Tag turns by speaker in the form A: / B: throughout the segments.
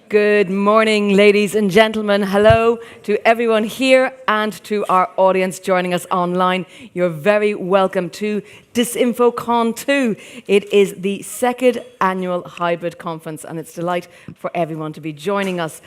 A: Good morning, ladies and gentlemen. Hello to everyone here and to our audience joining us online. You're very welcome to DisifoCon 2. It is the second annual hybrid conference, and it's a delight for everyone to be joining us.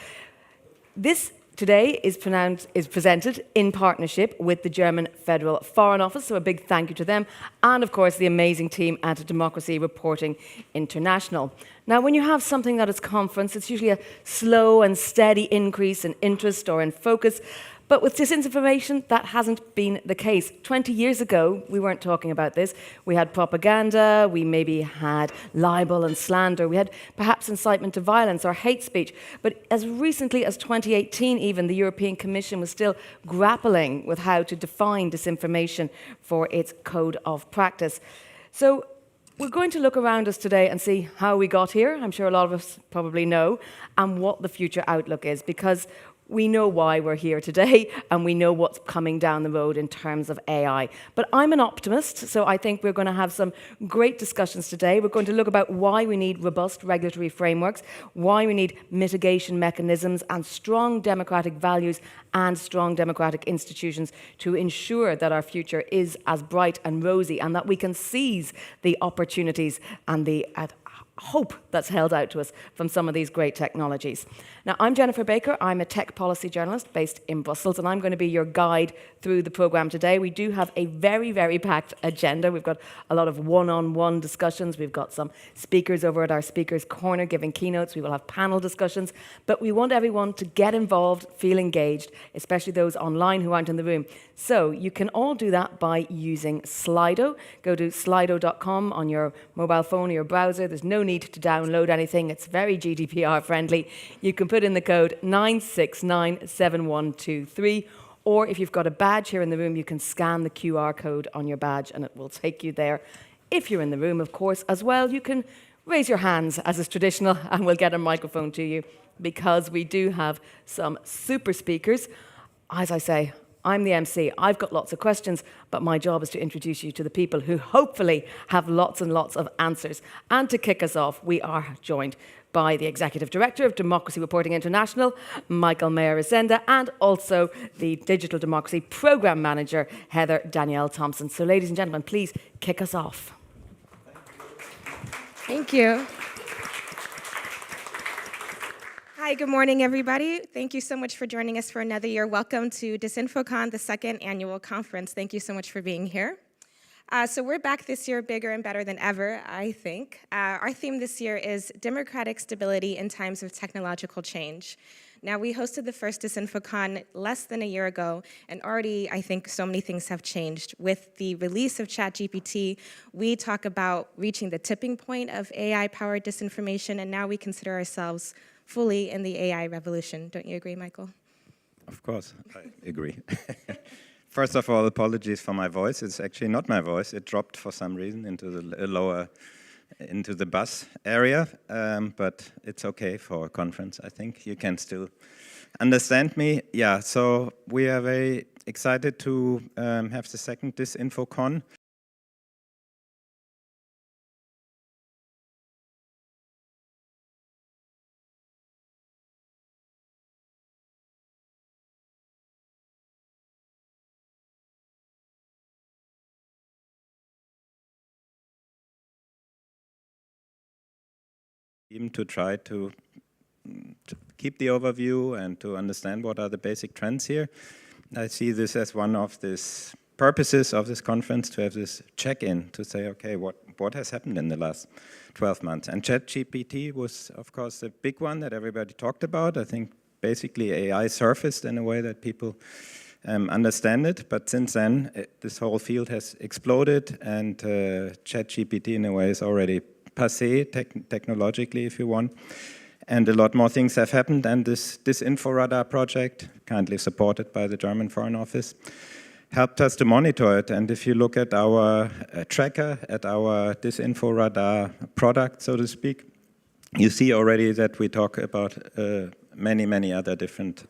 A: This today is presented in partnership with the German Federal Foreign Office, so a big thank you to them, and of course the amazing team at Democracy Reporting International. Now, when you have something that is conference, it's usually a slow and steady increase in interest or in focus. But with disinformation, that hasn't been the case. 20 years ago, we weren't talking about this. We had propaganda, we maybe had libel and slander, we had perhaps incitement to violence or hate speech. But as recently as 2018 even, the European Commission was still grappling with how to define disinformation for its code of practice. So we're going to look around us today and see how we got here. I'm sure a lot of us probably know, and what the future outlook is, because we know why we're here today, and we know what's coming down the road in terms of AI. But I'm an optimist, so I think we're going to have some great discussions today. We're going to look about why we need robust regulatory frameworks, why we need mitigation mechanisms, and strong democratic values and strong democratic institutions to ensure that our future is as bright and rosy, and that we can seize the opportunities and the hope that's held out to us from some of these great technologies. Now, I'm Jennifer Baker. I'm a tech policy journalist based in Brussels, and I'm going to be your guide through the program today. We do have a very, very packed agenda. We've got a lot of one-on-one discussions. We've got some speakers over at our speakers' corner giving keynotes. We will have panel discussions, but we want everyone to get involved, feel engaged, especially those online who aren't in the room. So you can all do that by using Slido. Go to slido.com on your mobile phone or your browser. There's no need to download anything. It's very GDPR friendly. You can put in the code 9697123, or if you've got a badge here in the room, you can scan the QR code on your badge and it will take you there. If you're in the room, of course, as well, you can raise your hands as is traditional and we'll get a microphone to you, because we do have some super speakers. As I say, I'm the MC. I've got lots of questions, but my job is to introduce you to the people who hopefully have lots and lots of answers. And to kick us off, we are joined by the Executive Director of Democracy Reporting International, Michael Mayer-Resenda, and also the Digital Democracy Program Manager, Heather Danielle Thompson. So ladies and gentlemen, please kick us off.
B: Thank you. Hi, good morning, everybody. Thank you so much for joining us for another year. Welcome to DisifoCon, the second annual conference. Thank you so much for being here. So we're back this year bigger and better than ever, I think. Our theme this year is democratic stability in times of technological change. Now, we hosted the first DisifoCon less than a year ago, and already I think so many things have changed. With the release of ChatGPT, we talk about reaching the tipping point of AI-powered disinformation, and now we consider ourselves fully in the AI revolution. Don't you agree, Michael?
C: Of course, I agree. First of all, apologies for my voice. It's actually not my voice. It dropped for some reason into the into the bus area, but it's okay for a conference, I think. You can still understand me. Yeah, so we are very excited to have the second DisifoCon. Even to try to keep the overview and to understand what are the basic trends here. I see this as one of the purposes of this conference, to have this check-in, to say, okay, what has happened in the last 12 months? And ChatGPT was, of course, a big one that everybody talked about. I think basically AI surfaced in a way that people understand it, but since then, this whole field has exploded, and ChatGPT in a way is already passé technologically, if you want. And a lot more things have happened, and this DisinfoRadar project, kindly supported by the German Foreign Office, helped us to monitor it. And if you look at our tracker, at our DisinfoRadar product, so to speak, you see already that we talk about many, many other different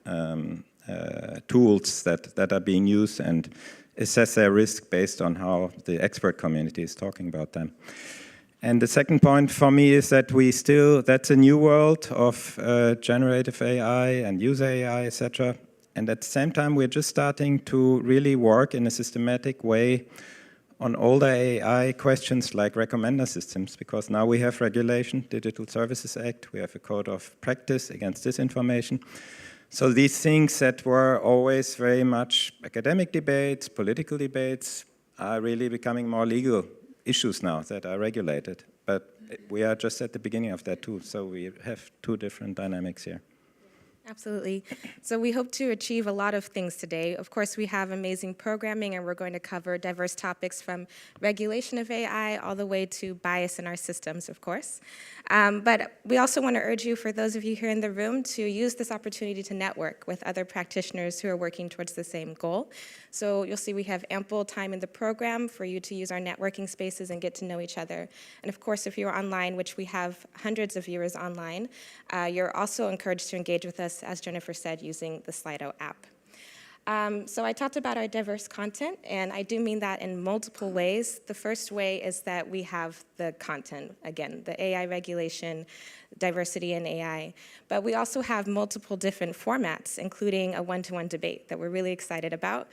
C: tools that are being used and assess their risk based on how the expert community is talking about them. And the second point for me is that that's a new world of generative AI and user AI, etc. And at the same time, we're just starting to really work in a systematic way on older AI questions like recommender systems, because now we have regulation, Digital Services Act, we have a code of practice against disinformation. So these things that were always very much academic debates, political debates, are really becoming more legal issues now that are regulated. But we are just at the beginning of that too, so we have two different dynamics here.
B: Absolutely. So we hope to achieve a lot of things today. Of course, we have amazing programming, and we're going to cover diverse topics from regulation of AI all the way to bias in our systems, of course. But we also want to urge you, for those of you here in the room, to use this opportunity to network with other practitioners who are working towards the same goal. So you'll see we have ample time in the program for you to use our networking spaces and get to know each other. And of course, if you're online, which we have hundreds of viewers online, you're also encouraged to engage with us, as Jennifer said, using the Slido app. So I talked about our diverse content, and I do mean that in multiple ways. The first way is that we have the content, again, the AI regulation, diversity in AI. But we also have multiple different formats, including a one-to-one debate that we're really excited about.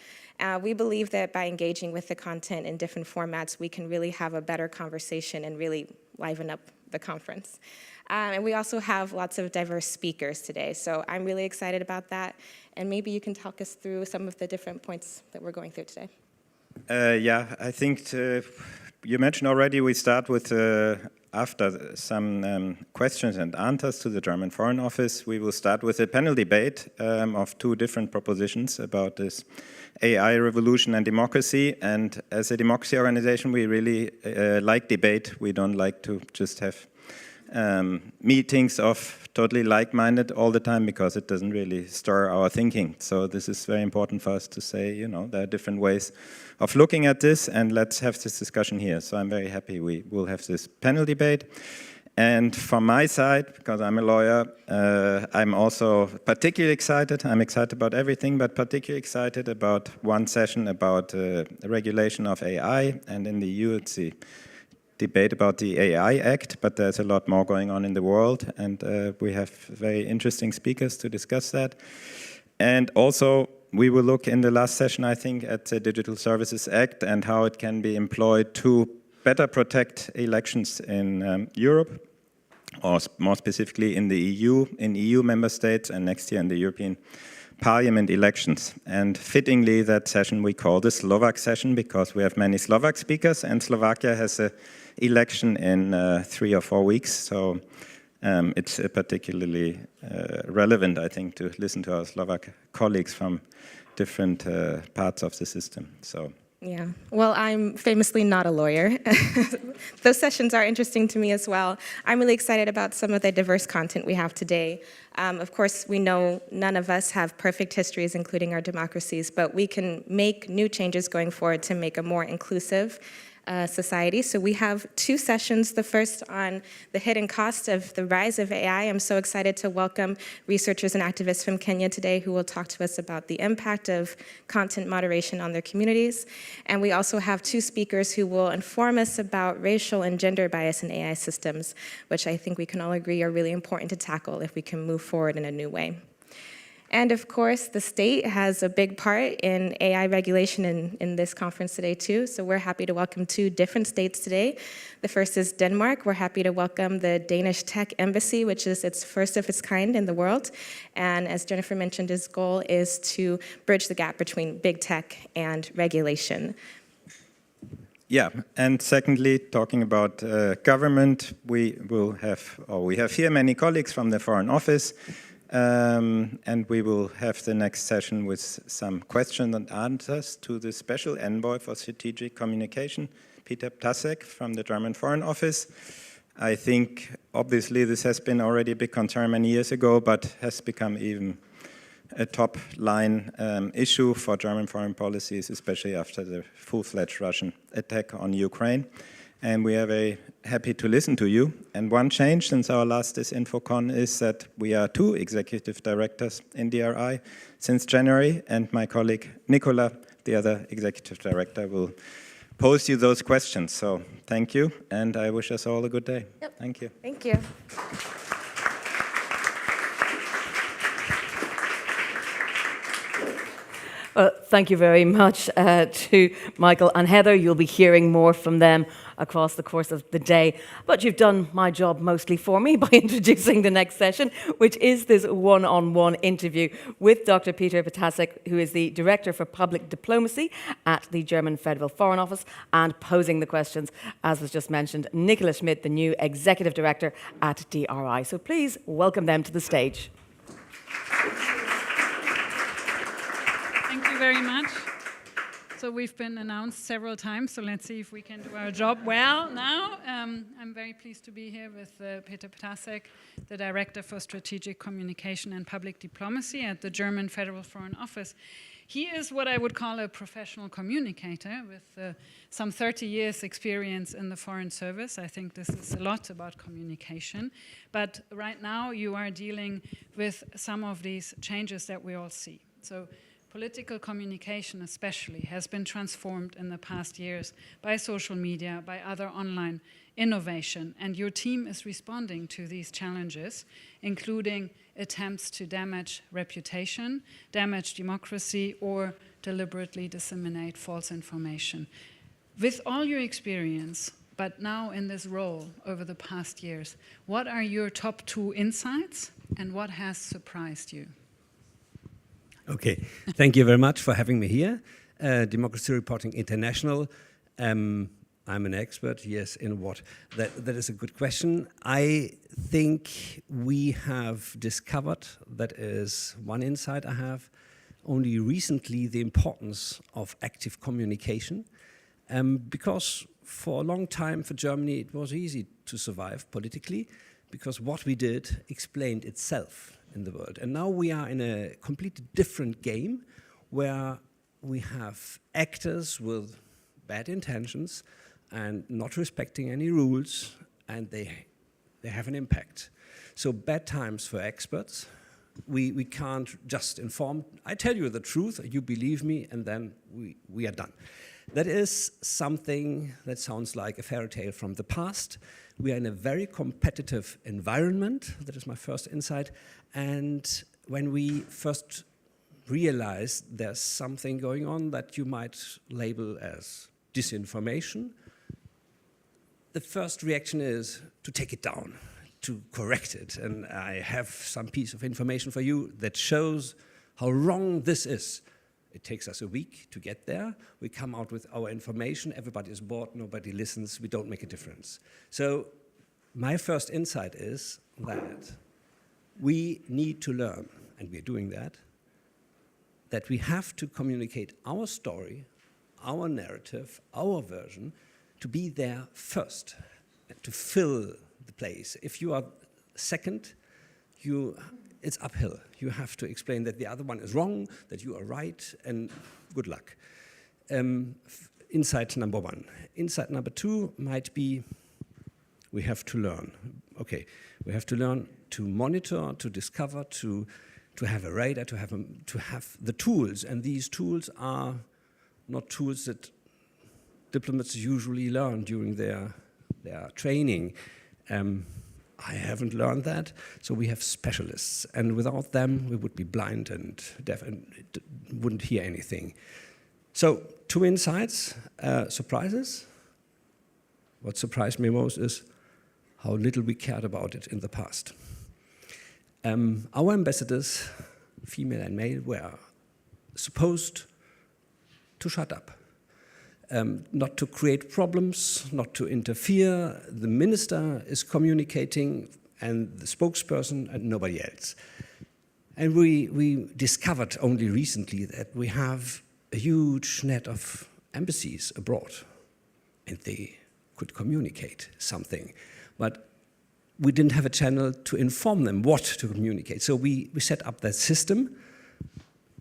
B: We believe that by engaging with the content in different formats, we can really have a better conversation and really liven up the conference. And we also have lots of diverse speakers today, so I'm really excited about that. And maybe you can talk us through some of the different points that we're going through today.
C: Yeah, I think you mentioned already we start with, after some questions and answers to the German Foreign Office, we will start with a panel debate of two different propositions about this AI revolution and democracy. And as a democracy organization, we really like debate. We don't like to just have meetings of totally like-minded all the time, because it doesn't really stir our thinking. So this is very important for us to say, you know, there are different ways of looking at this, and let's have this discussion here. So I'm very happy we will have this panel debate. And from my side, because I'm a lawyer, I'm also particularly excited. I'm excited about everything, but particularly excited about one session about regulation of AI. And in the EU, it's the debate about the AI Act, but there's a lot more going on in the world, and we have very interesting speakers to discuss that. And also, we will look in the last session, I think, at the Digital Services Act and how it can be employed to better protect elections in Europe, or more specifically in the EU, in EU member states, and next year in the European Parliament elections. And fittingly, that session we call the Slovak session, because we have many Slovak speakers, and Slovakia has an election in 3 or 4 weeks. So it's particularly relevant, I think, to listen to our Slovak colleagues from different parts of the system. So.
B: Yeah, well, I'm famously not a lawyer. Those sessions are interesting to me as well. I'm really excited about some of the diverse content we have today. Of course, we know none of us have perfect histories, including our democracies, but we can make new changes going forward to make a more inclusive society. So we have 2 sessions. The first on the hidden cost of the rise of AI. I'm so excited to welcome researchers and activists from Kenya today who will talk to us about the impact of content moderation on their communities. And we also have 2 speakers who will inform us about racial and gender bias in AI systems, which I think we can all agree are really important to tackle if we can move forward in a new way. And of course, the state has a big part in AI regulation in this conference today too. So we're happy to welcome 2 different states today. The first is Denmark. We're happy to welcome the Danish Tech Embassy, which is its first of its kind in the world. And as Jennifer mentioned, its goal is to bridge the gap between big tech and regulation.
C: Yeah, and secondly, talking about government, we have here many colleagues from the Foreign Office. And we will have the next session with some questions and answers to the Special Envoy for Strategic Communication, Peter Ptasek from the German Foreign Office. I think, obviously, this has been already a big concern many years ago, but has become even a top-line issue for German foreign policies, especially after the full-fledged Russian attack on Ukraine. And we are very happy to listen to you. And one change since our last DisifoCon is that we are 2 executive directors in DRI since January, and my colleague Nicola, the other executive director, will pose you those questions. So thank you, and I wish us all a good day.
B: Yep.
C: Thank you.
B: Thank you.
A: Well, thank you very much to Michael and Heather. You'll be hearing more from them across the course of the day. But you've done my job mostly for me by introducing the next session, which is this one-on-one interview with Dr. Peter Ptacek, who is the Director for Public Diplomacy at the German Federal Foreign Office, and posing the questions, as was just mentioned, Nicola Schmidt, the new Executive Director at DRI. So please welcome them to the stage.
D: Thank you very much. So we've been announced several times, so let's see if we can do our job well now. I'm very pleased to be here with Peter Ptacek, the Director for Strategic Communication and Public Diplomacy at the German Federal Foreign Office. He is what I would call a professional communicator with some 30 years experience in the Foreign Service. I think this is a lot about communication. But right now you are dealing with some of these changes that we all see. So political communication especially has been transformed in the past years by social media, by other online innovation, and your team is responding to these challenges, including attempts to damage reputation, damage democracy, or deliberately disseminate false information. With all your experience, but now in this role over the past years, what are your top 2 insights and what has surprised you?
E: Okay, thank you very much for having me here. Democracy Reporting International. I'm an expert, yes, in what? That is a good question. I think we have discovered, that is one insight I have, only recently the importance of active communication. Because for a long time for Germany it was easy to survive politically, because what we did explained itself in the world. And now we are in a completely different game where we have actors with bad intentions and not respecting any rules, and they have an impact. So bad times for experts. We can't just inform. I tell you the truth, you believe me, and then we are done. That is something that sounds like a fairy tale from the past. We are in a very competitive environment. That is my first insight. And when we first realized there's something going on that you might label as disinformation, the first reaction is to take it down, to correct it. And I have some piece of information for you that shows how wrong this is. It takes us a week to get there. We come out with our information. Everybody is bored. Nobody listens. We don't make a difference. So my first insight is that we need to learn, and we're doing that we have to communicate our story, our narrative, our version, to be there first, and to fill the place. If you are second, it's uphill. You have to explain that the other one is wrong, that you are right, and good luck. Insight number 1. Insight number 2 might be we have to learn. Okay, we have to learn to monitor, to discover, to have a radar, to have the tools. And these tools are not tools that diplomats usually learn during their training. I haven't learned that, so we have specialists, and without them we would be blind and deaf and wouldn't hear anything. So 2 insights, surprises. What surprised me most is how little we cared about it in the past. Our ambassadors, female and male, were supposed to shut up. Not to create problems, not to interfere. The minister is communicating, and the spokesperson, and nobody else. And we discovered only recently that we have a huge net of embassies abroad, and they could communicate something. But we didn't have a channel to inform them what to communicate. So we set up that system.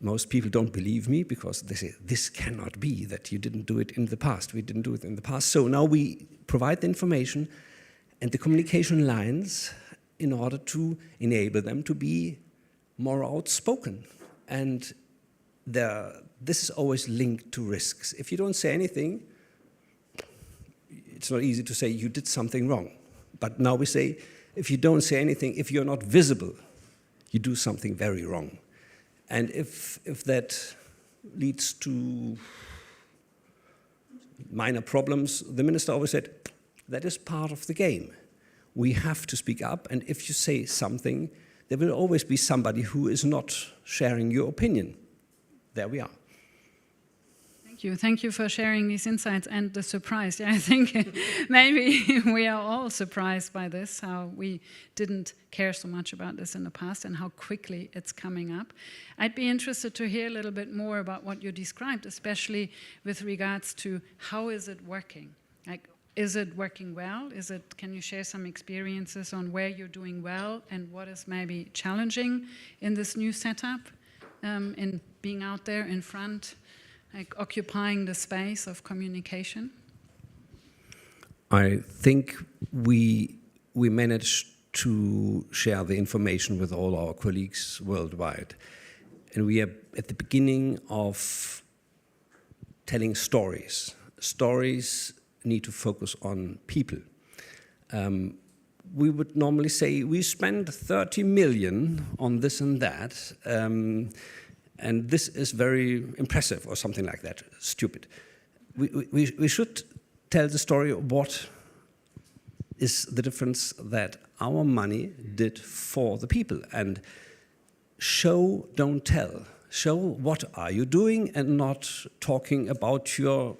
E: Most people don't believe me because they say, this cannot be that you didn't do it in the past. We didn't do it in the past. So now we provide the information and the communication lines in order to enable them to be more outspoken. And this is always linked to risks. If you don't say anything, it's not easy to say you did something wrong. But now we say, if you don't say anything, if you're not visible, you do something very wrong. And if that leads to minor problems, the minister always said, that is part of the game. We have to speak up, and if you say something, there will always be somebody who is not sharing your opinion. There we are.
D: Thank you for sharing these insights and the surprise. Yeah, I think maybe we are all surprised by this, how we didn't care so much about this in the past and how quickly it's coming up. I'd be interested to hear a little bit more about what you described, especially with regards to how is it working? Like, is it working well? Can you share some experiences on where you're doing well and what is maybe challenging in this new setup, in being out there in front, like occupying the space of communication?
E: I think we managed to share the information with all our colleagues worldwide. And we are at the beginning of telling stories. Stories need to focus on people. We would normally say we spend 30 million on this and that, and this is very impressive, or something like that, stupid. We should tell the story of what is the difference that our money did for the people, and show, don't tell. Show what are you doing, and not talking about your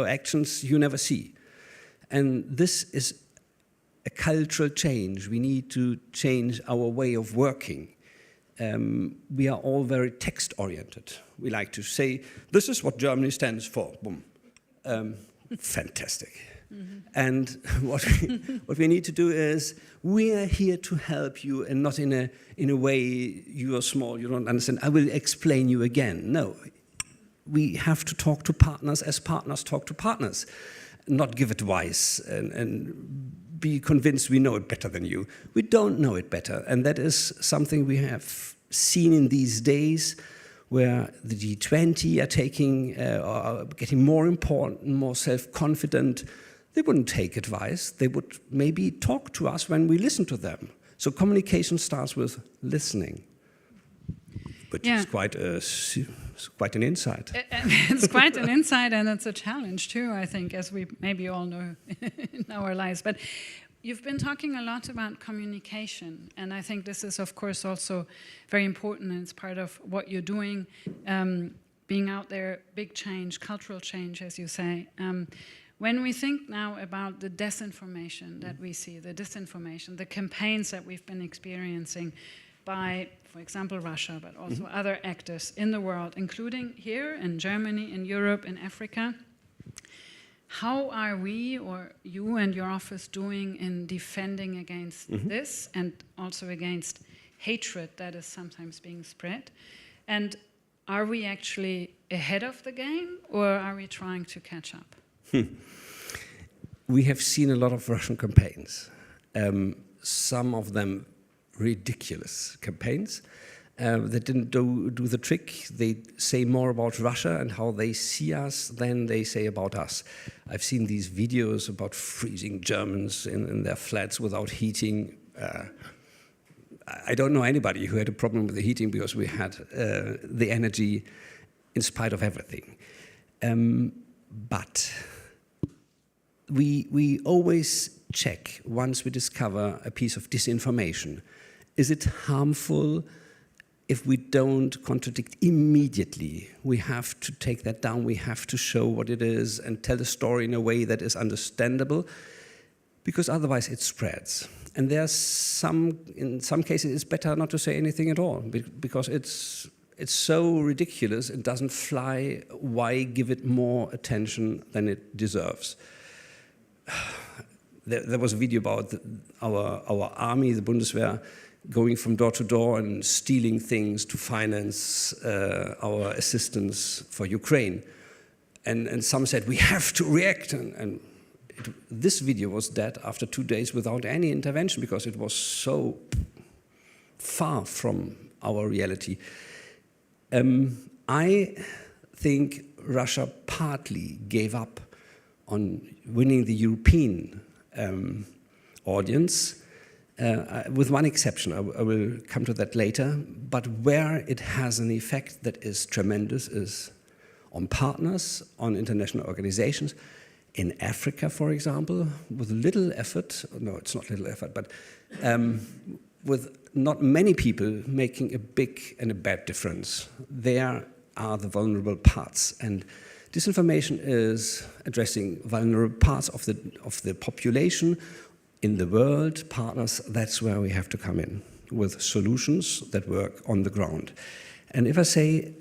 E: actions you never see. And this is a cultural change. We need to change our way of working. We are all very text-oriented. We like to say, this is what Germany stands for. Boom. Fantastic. Mm-hmm. And what we need to do is, we are here to help you, and not in a way, you are small, you don't understand, I will explain you again. No. We have to talk to partners as partners talk to partners, not give advice and be convinced we know it better than you. We don't know it better, and that is something we have seen in these days, where the G20 are getting more important, more self-confident. They wouldn't take advice. They would maybe talk to us when we listen to them. So communication starts with listening. But yeah. It's quite an insight.
D: It's quite an insight, and it's a challenge too, I think, as we maybe all know in our lives. But you've been talking a lot about communication, and I think this is, of course, also very important, and it's part of what you're doing, being out there, big change, cultural change, as you say. When we think now about the disinformation that we see, the disinformation, the campaigns that we've been experiencing by, for example, Russia, but also other actors in the world, including here in Germany, in Europe, in Africa, how are we, or you and your office, doing in defending against this, and also against hatred that is sometimes being spread? And are we actually ahead of the game, or are we trying to catch up?
E: We have seen a lot of Russian campaigns, some of them ridiculous campaigns that didn't do the trick. They say more about Russia and how they see us than they say about us. I've seen these videos about freezing Germans in their flats without heating. I don't know anybody who had a problem with the heating, because we had the energy in spite of everything. But we always check, once we discover a piece of disinformation, is it harmful? If we don't contradict immediately, we have to take that down, we have to show what it is and tell the story in a way that is understandable, because otherwise it spreads. And in some cases it's better not to say anything at all, because it's so ridiculous, it doesn't fly. Why give it more attention than it deserves? There was a video about our army, the Bundeswehr, going from door to door and stealing things to finance our assistance for Ukraine. And some said, we have to react. And this video was dead after 2 days without any intervention, because it was so far from our reality. I think Russia partly gave up on winning the European audience, with one exception. I will come to that later. But where it has an effect that is tremendous is on partners, on international organizations. In Africa, for example, with little effort, no, it's not little effort, but with not many people making a big and a bad difference. There are the vulnerable parts. And disinformation is addressing vulnerable parts of the population in the world, partners. That's where we have to come in with solutions that work on the ground. And if I say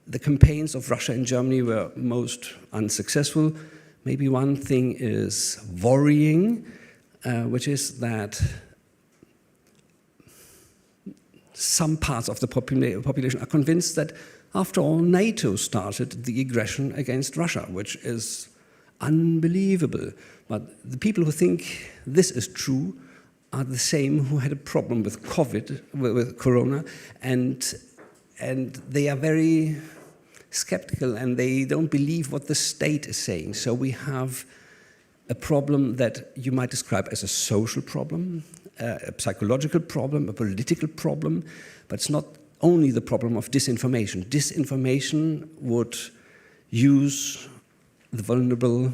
E: the campaigns of Russia and Germany were most unsuccessful, maybe one thing is worrying, which is that some parts of the population are convinced that, after all, NATO started the aggression against Russia, which is unbelievable. But the people who think this is true are the same who had a problem with COVID, with Corona, and they are very skeptical and they don't believe what the state is saying. So we have a problem that you might describe as a social problem, a psychological problem, a political problem, but it's not only the problem of disinformation. Disinformation would use the vulnerable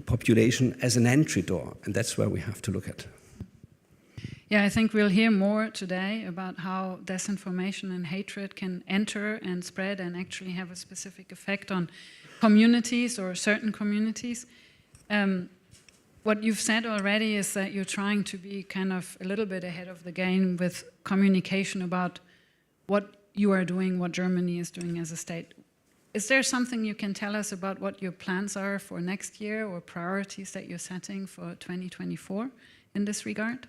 E: population as an entry door, and that's where we have to look at.
D: Yeah, I think we'll hear more today about how disinformation and hatred can enter and spread and actually have a specific effect on communities or certain communities. What you've said already is that you're trying to be kind of a little bit ahead of the game with communication about what you are doing, what Germany is doing as a state. Is there something you can tell us about what your plans are for next year or priorities that you're setting for 2024 in this regard?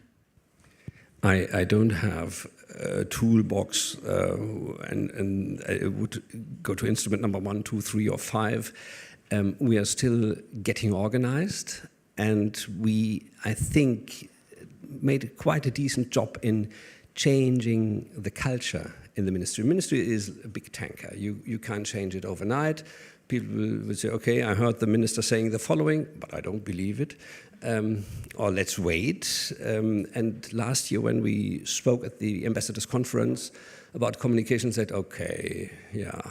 E: I don't have a toolbox, and I would go to instrument number 1, 2, 3, or 5. We are still getting organized, and we, I think, made quite a decent job in changing the culture in the ministry. The ministry is a big tanker. You can't change it overnight. People will say, okay, I heard the minister saying the following, but I don't believe it. Or let's wait. And last year when we spoke at the ambassadors conference about communication, said, okay, yeah,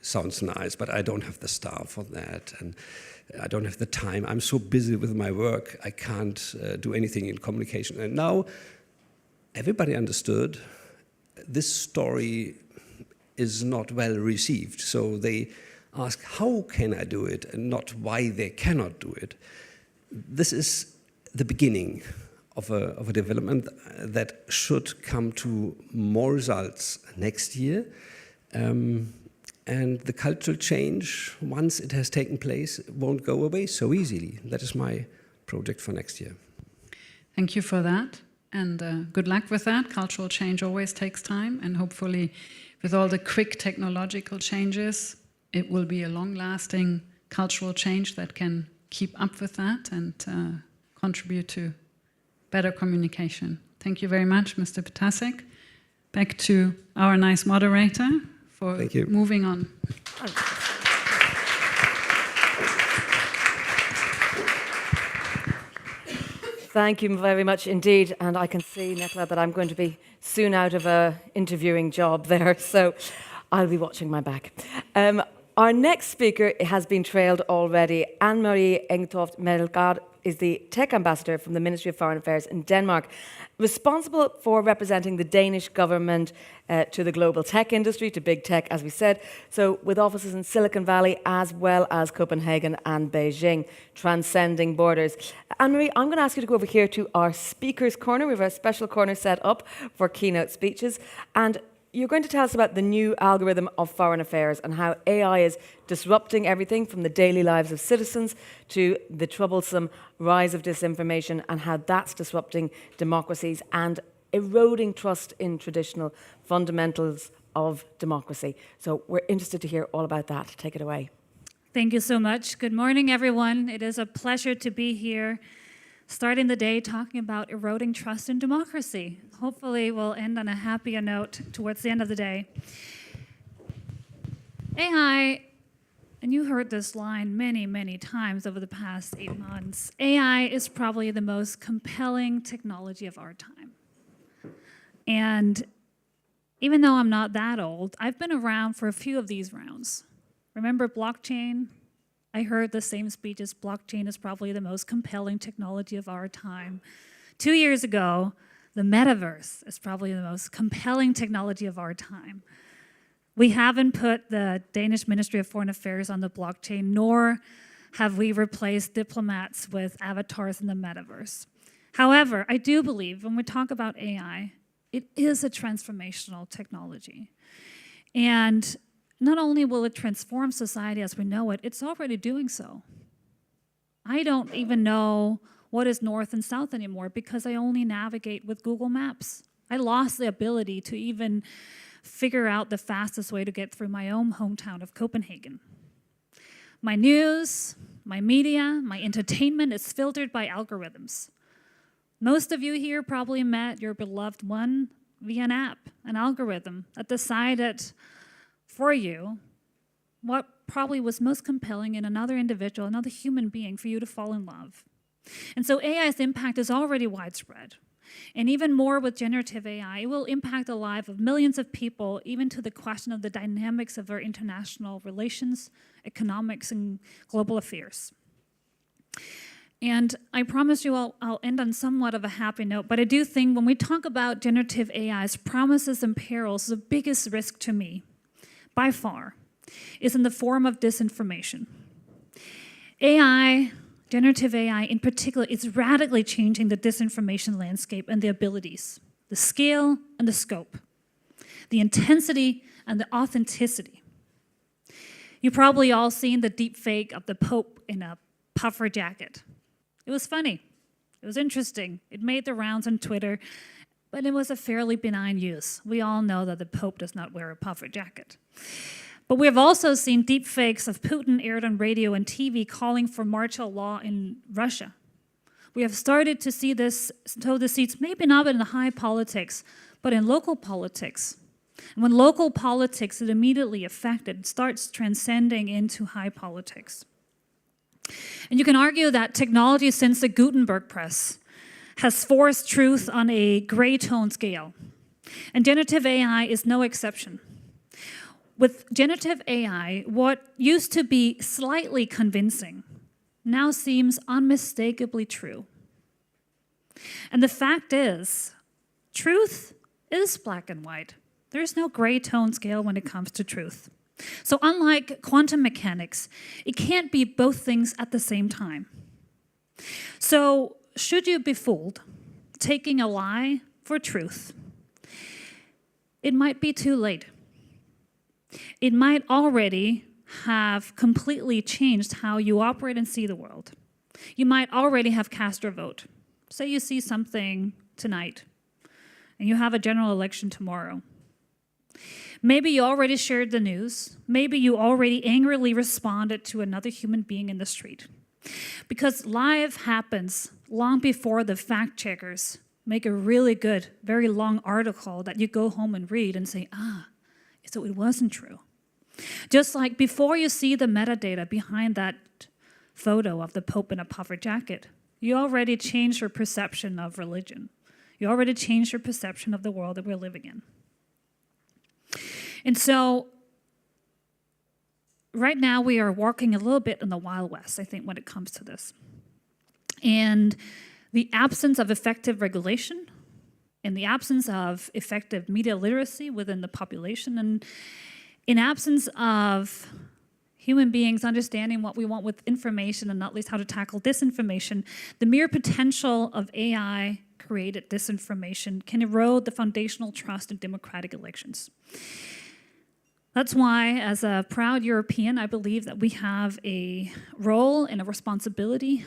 E: sounds nice, but I don't have the staff for that, and I don't have the time. I'm so busy with my work, I can't do anything in communication. And now everybody understood this story is not well received. So they ask, how can I do it, and not why they cannot do it. This is the beginning of a development that should come to more results next year. And the cultural change, once it has taken place, won't go away so easily. That is my project for next year.
D: Thank you for that, and good luck with that. Cultural change always takes time, and hopefully with all the quick technological changes, it will be a long-lasting cultural change that can keep up with that and contribute to better communication. Thank you very much, Mr. Ptasek. Back to our nice moderator for moving on.
A: Thank you very much indeed. And I can see, Nicola, that I'm going to be soon out of an interviewing job there, so I'll be watching my back. Our next speaker has been trailed already. Anne-Marie Engtoft-Melgaard is the tech ambassador from the Ministry of Foreign Affairs in Denmark, responsible for representing the Danish government to the global tech industry, to big tech, as we said, so with offices in Silicon Valley as well as Copenhagen and Beijing, transcending borders. Anne-Marie, I'm going to ask you to go over here to our speakers' corner. We have a special corner set up for keynote speeches, and you're going to tell us about the new algorithm of foreign affairs and how AI is disrupting everything from the daily lives of citizens to the troublesome rise of disinformation, and how that's disrupting democracies and eroding trust in traditional fundamentals of democracy. So we're interested to hear all about that. Take it away.
F: Thank you so much. Good morning, everyone. It is a pleasure to be here, starting the day talking about eroding trust in democracy. Hopefully we'll end on a happier note towards the end of the day. AI and you heard this line many, many times over the past 8 months, AI is probably the most compelling technology of our time. And even though I'm not that old, I've been around for a few of these rounds. Remember blockchain? I heard the same speech as blockchain is probably the most compelling technology of our time. 2 years ago, the metaverse is probably the most compelling technology of our time. We haven't put the Danish Ministry of Foreign Affairs on the blockchain, nor have we replaced diplomats with avatars in the metaverse. However, I do believe when we talk about AI, it is a transformational technology. And not only will it transform society as we know it, it's already doing so. I don't even know what is north and south anymore because I only navigate with Google Maps. I lost the ability to even figure out the fastest way to get through my own hometown of Copenhagen. My news, my media, my entertainment is filtered by algorithms. Most of you here probably met your beloved one via an app, an algorithm that decided for you what probably was most compelling in another individual, another human being for you to fall in love. And so AI's impact is already widespread. And even more with generative AI, it will impact the life of millions of people, even to the question of the dynamics of our international relations, economics, and global affairs. And I promise you I'll end on somewhat of a happy note, but I do think when we talk about generative AI's promises and perils, the biggest risk to me, by far, is in the form of disinformation. AI, generative AI in particular, is radically changing the disinformation landscape and the abilities, the scale and the scope, the intensity and the authenticity. You've probably all seen the deep fake of the Pope in a puffer jacket. It was funny. It was interesting. It made the rounds on Twitter, but it was a fairly benign use. We all know that the Pope does not wear a puffer jacket. But we have also seen deep fakes of Putin aired on radio and TV calling for martial law in Russia. We have started to see this sow the seeds, maybe not in the high politics, but in local politics. And when local politics is immediately affected, it starts transcending into high politics. And you can argue that technology since the Gutenberg press has forced truth on a gray tone scale. And generative AI is no exception. With generative AI, what used to be slightly convincing now seems unmistakably true. And the fact is, truth is black and white. There's no gray tone scale when it comes to truth. So unlike quantum mechanics, it can't be both things at the same time. So should you be fooled, taking a lie for truth, it might be too late. It might already have completely changed how you operate and see the world. You might already have cast your vote. Say you see something tonight, and you have a general election tomorrow. Maybe you already shared the news. Maybe you already angrily responded to another human being in the street. Because life happens long before the fact checkers make a really good, very long article that you go home and read and say, so it wasn't true. Just like before you see the metadata behind that photo of the Pope in a puffer jacket, you already changed your perception of religion. You already changed your perception of the world that we're living in. And so right now we are walking a little bit in the Wild West, I think, when it comes to this. And the absence of effective regulation, in the absence of effective media literacy within the population, and in absence of human beings understanding what we want with information and not least how to tackle disinformation, the mere potential of AI-created disinformation can erode the foundational trust in democratic elections. That's why, as a proud European, I believe that we have a role and a responsibility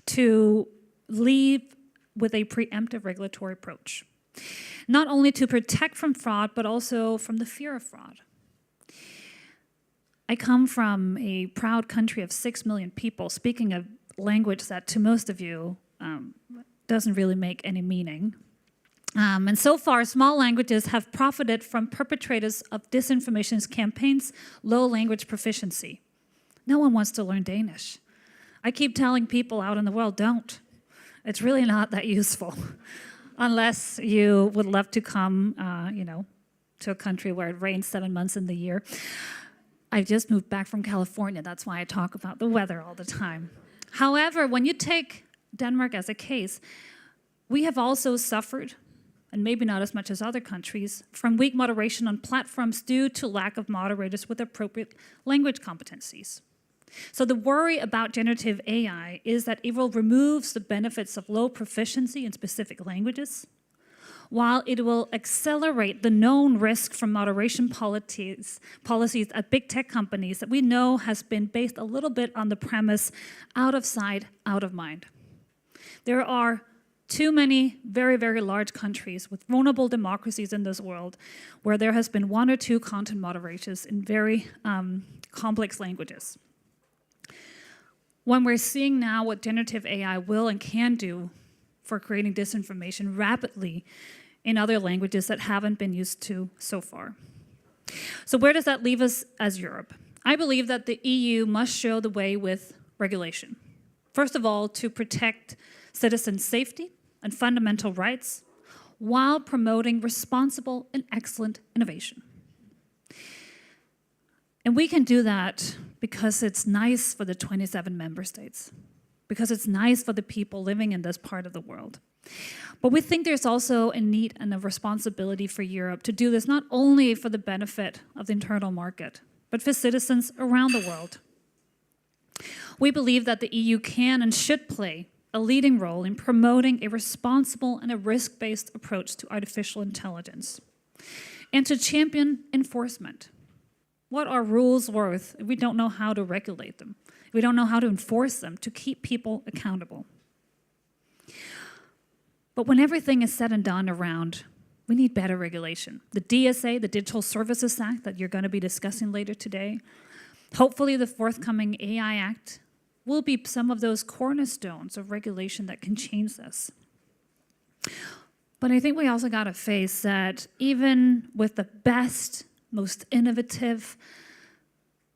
F: to lead with a preemptive regulatory approach, not only to protect from fraud, but also from the fear of fraud. I come from a proud country of 6 million people, speaking a language that to most of you doesn't really make any meaning. And so far, small languages have profited from perpetrators of disinformation campaigns' low language proficiency. No one wants to learn Danish. I keep telling people out in the world, don't. It's really not that useful, unless you would love to come, to a country where it rains 7 months in the year. I just moved back from California. That's why I talk about the weather all the time. However, when you take Denmark as a case, we have also suffered, and maybe not as much as other countries, from weak moderation on platforms due to lack of moderators with appropriate language competencies. So the worry about generative AI is that it will remove the benefits of low proficiency in specific languages, while it will accelerate the known risk from moderation policies at big tech companies that we know has been based a little bit on the premise, out of sight, out of mind. There are too many very, very large countries with vulnerable democracies in this world where there has been 1 or 2 content moderators in very complex languages. When we're seeing now what generative AI will and can do for creating disinformation rapidly in other languages that haven't been used to so far. So where does that leave us as Europe? I believe that the EU must show the way with regulation. First of all, to protect citizens' safety and fundamental rights while promoting responsible and excellent innovation. And we can do that because it's nice for the 27 member states, because it's nice for the people living in this part of the world. But we think there's also a need and a responsibility for Europe to do this not only for the benefit of the internal market, but for citizens around the world. We believe that the EU can and should play a leading role in promoting a responsible and a risk-based approach to artificial intelligence, and to champion enforcement. What are rules worth if we don't know how to regulate them? If we don't know how to enforce them to keep people accountable? But when everything is said and done around, we need better regulation. The DSA, the Digital Services Act that you're going to be discussing later today, hopefully the forthcoming AI Act, will be some of those cornerstones of regulation that can change this. But I think we also got to face that even with the best, most innovative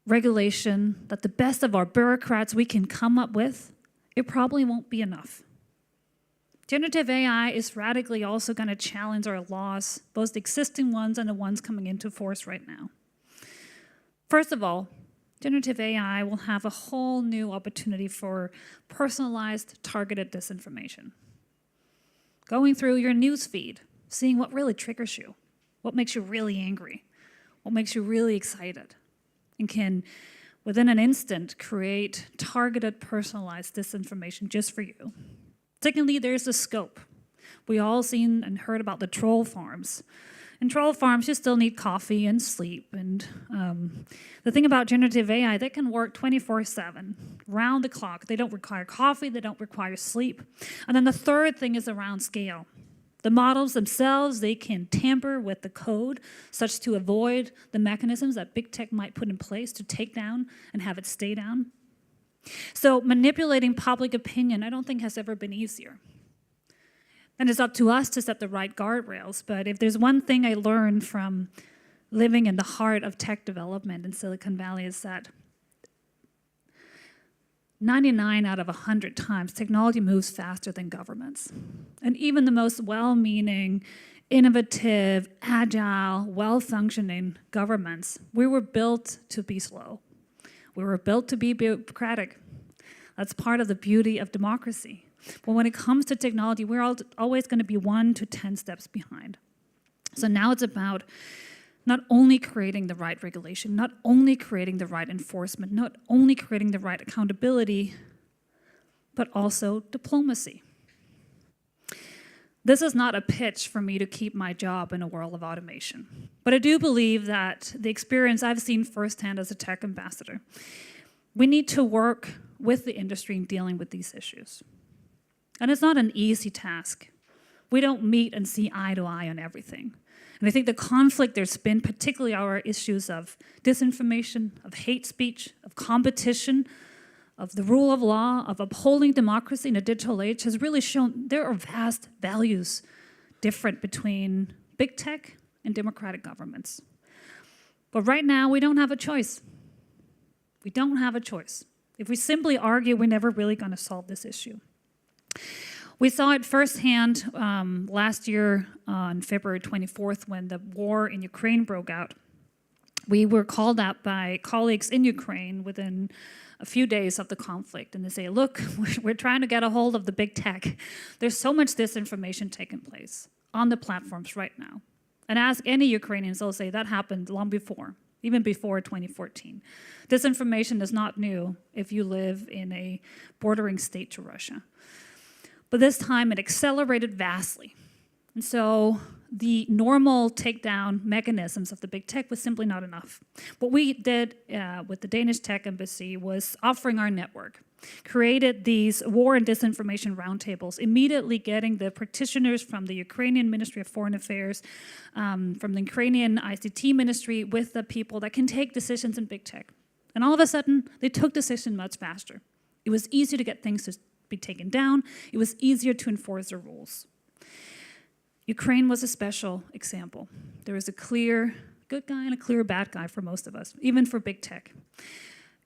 F: regulation that the best of our bureaucrats we can come up with, it probably won't be enough. Generative AI is radically also going to challenge our laws, both the existing ones and the ones coming into force right now. First of all, generative AI will have a whole new opportunity for personalized, targeted disinformation. Going through your news feed, seeing what really triggers you, what makes you really angry, what makes you really excited, and can, within an instant, create targeted, personalized disinformation just for you. Secondly, there's the scope. We all seen and heard about the troll farms. In troll farms, you still need coffee and sleep. And the thing about generative AI, they can work 24/7, round the clock. They don't require coffee, they don't require sleep. And then the third thing is around scale. The models themselves, they can tamper with the code such to avoid the mechanisms that big tech might put in place to take down and have it stay down. So manipulating public opinion, I don't think has ever been easier. And it's up to us to set the right guardrails. But if there's one thing I learned from living in the heart of tech development in Silicon Valley is that 99 out of 100 times, technology moves faster than governments. And even the most well-meaning, innovative, agile, well-functioning governments, we were built to be slow. We were built to be bureaucratic. That's part of the beauty of democracy. But when it comes to technology, we're always going to be 1 to 10 steps behind. So now it's about not only creating the right regulation, not only creating the right enforcement, not only creating the right accountability, but also diplomacy. This is not a pitch for me to keep my job in a world of automation. But I do believe that the experience I've seen firsthand as a tech ambassador, we need to work with the industry in dealing with these issues. And it's not an easy task. We don't meet and see eye to eye on everything. And I think the conflict there's been, particularly our issues of disinformation, of hate speech, of competition, of the rule of law, of upholding democracy in a digital age, has really shown there are vast values different between big tech and democratic governments. But right now, we don't have a choice. We don't have a choice. If we simply argue, we're never really going to solve this issue. We saw it firsthand last year on February 24th when the war in Ukraine broke out. We were called out by colleagues in Ukraine within a few days of the conflict, and they say, look, we're trying to get a hold of the big tech. There's so much disinformation taking place on the platforms right now. And ask any Ukrainians, they'll say that happened long before, even before 2014. Disinformation is not new if you live in a bordering state to Russia. But this time it accelerated vastly. And so the normal takedown mechanisms of the big tech was simply not enough. What we did with the Danish Tech Embassy was offering our network, created these war and disinformation roundtables, immediately getting the practitioners from the Ukrainian Ministry of Foreign Affairs, from the Ukrainian ICT Ministry with the people that can take decisions in big tech. And all of a sudden, they took decisions much faster. It was easier to get things to be taken down. It was easier to enforce the rules. Ukraine was a special example. There was a clear good guy and a clear bad guy for most of us, even for big tech.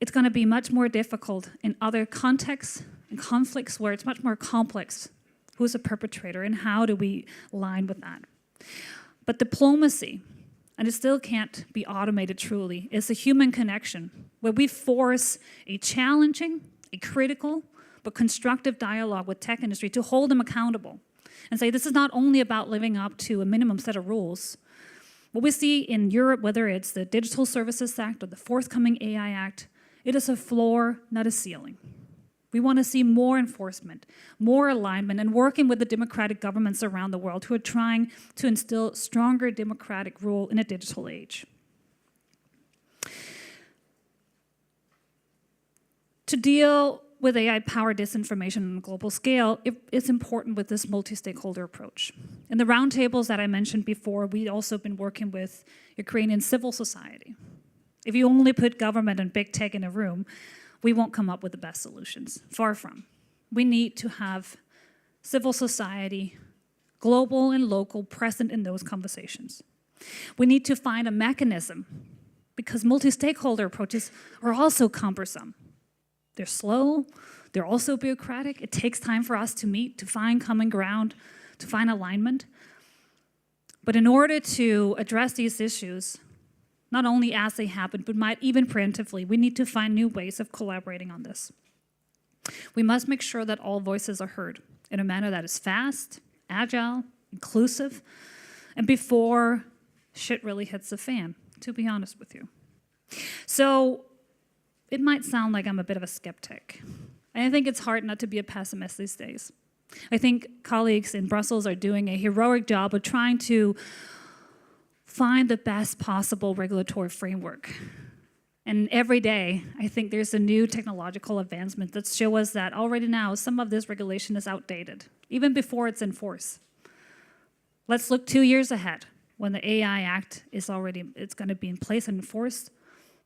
F: It's going to be much more difficult in other contexts and conflicts where it's much more complex. Who's a perpetrator and how do we align with that? But diplomacy, and it still can't be automated truly, is a human connection where we force a challenging, a critical, but constructive dialogue with tech industry to hold them accountable and say this is not only about living up to a minimum set of rules. What we see in Europe, whether it's the Digital Services Act or the forthcoming AI Act, it is a floor, not a ceiling. We want to see more enforcement, more alignment, and working with the democratic governments around the world who are trying to instill stronger democratic rule in a digital age. To deal with AI-powered disinformation on a global scale, it's important with this multi-stakeholder approach. In the roundtables that I mentioned before, we've also been working with Ukrainian civil society. If you only put government and big tech in a room, we won't come up with the best solutions. Far from. We need to have civil society, global and local, present in those conversations. We need to find a mechanism because multi-stakeholder approaches are also cumbersome. They're slow, they're also bureaucratic. It takes time for us to meet, to find common ground, to find alignment. But in order to address these issues, not only as they happen, but might even preemptively, we need to find new ways of collaborating on this. We must make sure that all voices are heard in a manner that is fast, agile, inclusive, and before shit really hits the fan, to be honest with you. So it might sound like I'm a bit of a skeptic. And I think it's hard not to be a pessimist these days. I think colleagues in Brussels are doing a heroic job of trying to find the best possible regulatory framework. And every day, I think there's a new technological advancement that show us that already now some of this regulation is outdated, even before it's in force. Let's look 2 years ahead when the AI Act is it's going to be in place and enforced.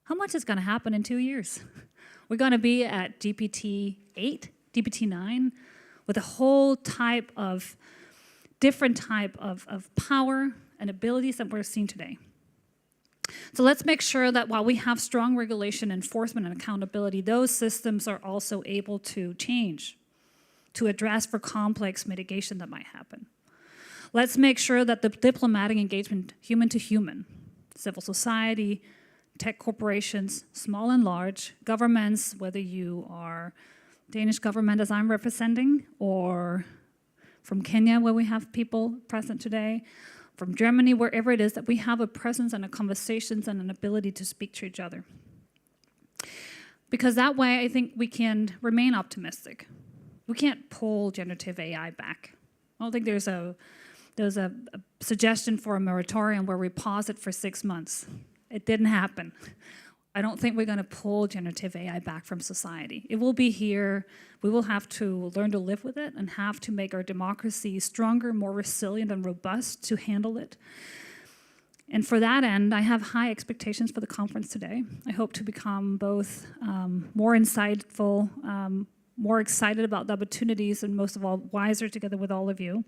F: How much is going to happen in 2 years? We're going to be at GPT-8, GPT-9, with a whole different type of power and abilities that we're seeing today. So let's make sure that while we have strong regulation, enforcement, and accountability, those systems are also able to change, to address for complex mitigation that might happen. Let's make sure that the diplomatic engagement, human to human, civil society, tech corporations, small and large, governments, whether you are Danish government as I'm representing, or from Kenya where we have people present today, from Germany, wherever it is, that we have a presence and a conversations and an ability to speak to each other. Because that way, I think we can remain optimistic. We can't pull generative AI back. I don't think there's a suggestion for a moratorium where we pause it for 6 months. It didn't happen. I don't think we're going to pull generative AI back from society. It will be here. We will have to learn to live with it and have to make our democracy stronger, more resilient, and robust to handle it. And for that end, I have high expectations for the conference today. I hope to become both more insightful, more excited about the opportunities, and most of all, wiser together with all of you.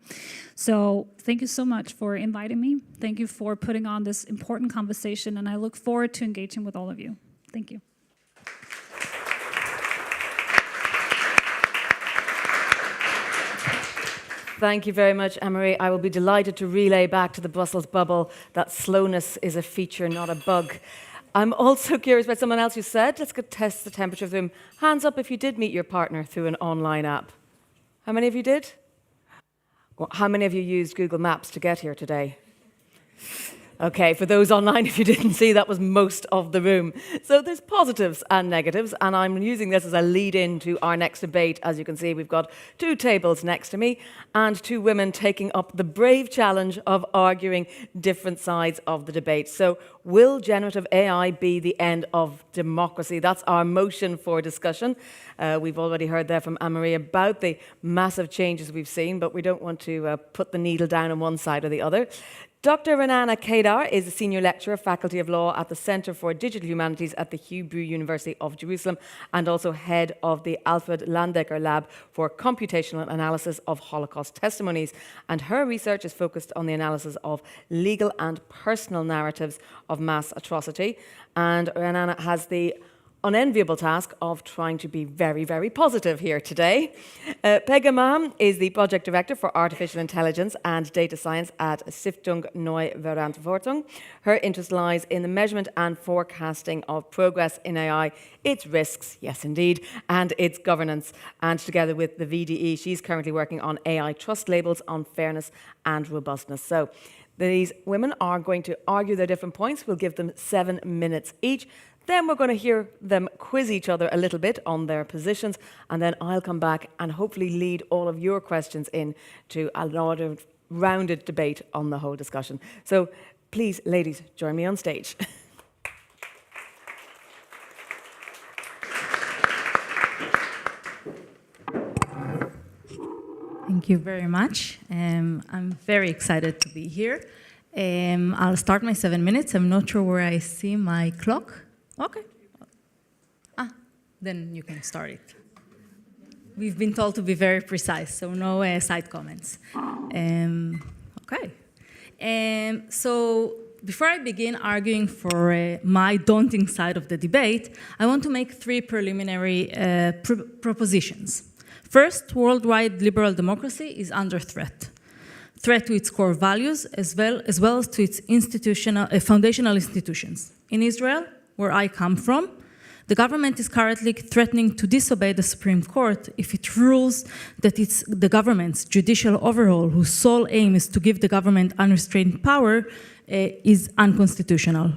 F: So thank you so much for inviting me. Thank you for putting on this important conversation, and I look forward to engaging with all of you. Thank you.
A: Thank you very much, Anne-Marie. I will be delighted to relay back to the Brussels bubble that slowness is a feature, not a bug. I'm also curious about someone else who said, let's go test the temperature of the room. Hands up if you did meet your partner through an online app. How many of you did? Well, how many of you used Google Maps to get here today? Okay, for those online, if you didn't see, that was most of the room. So there's positives and negatives, and I'm using this as a lead-in to our next debate. As you can see, we've got 2 tables next to me and 2 women taking up the brave challenge of arguing different sides of the debate. So will generative AI be the end of democracy? That's our motion for discussion. We've already heard there from Anne-Marie about the massive changes we've seen, but we don't want to put the needle down on one side or the other. Dr. Renana Kedar is a senior lecturer, Faculty of Law at the Centre for Digital Humanities at the Hebrew University of Jerusalem, and also head of the Alfred Landecker Lab for Computational Analysis of Holocaust Testimonies. And her research is focused on the analysis of legal and personal narratives of mass atrocity. And Renana has the unenviable task of trying to be very, very positive here today. Pegah Maham is the Project Director for Artificial Intelligence and Data Science at Stiftung Neue Verantwortung. Her interest lies in the measurement and forecasting of progress in AI, its risks, yes indeed, and its governance. And together with the VDE, she's currently working on AI trust labels on fairness and robustness. So these women are going to argue their different points. We'll give them 7 minutes each. Then we're going to hear them quiz each other a little bit on their positions, and then I'll come back and hopefully lead all of your questions in to a lot of rounded debate on the whole discussion. So please, ladies, join me on stage.
G: Thank you very much. I'm very excited to be here. I'll start my 7 minutes. I'm not sure where I see my clock. Okay. Then you can start it. We've been told to be very precise, so no side comments. Okay. So before I begin arguing for my daunting side of the debate, I want to make 3 preliminary propositions. First, worldwide liberal democracy is under threat. Threat to its core values as well as to its foundational institutions. In Israel, where I come from, the government is currently threatening to disobey the Supreme Court if it rules that it's the government's judicial overhaul, whose sole aim is to give the government unrestrained power, is unconstitutional.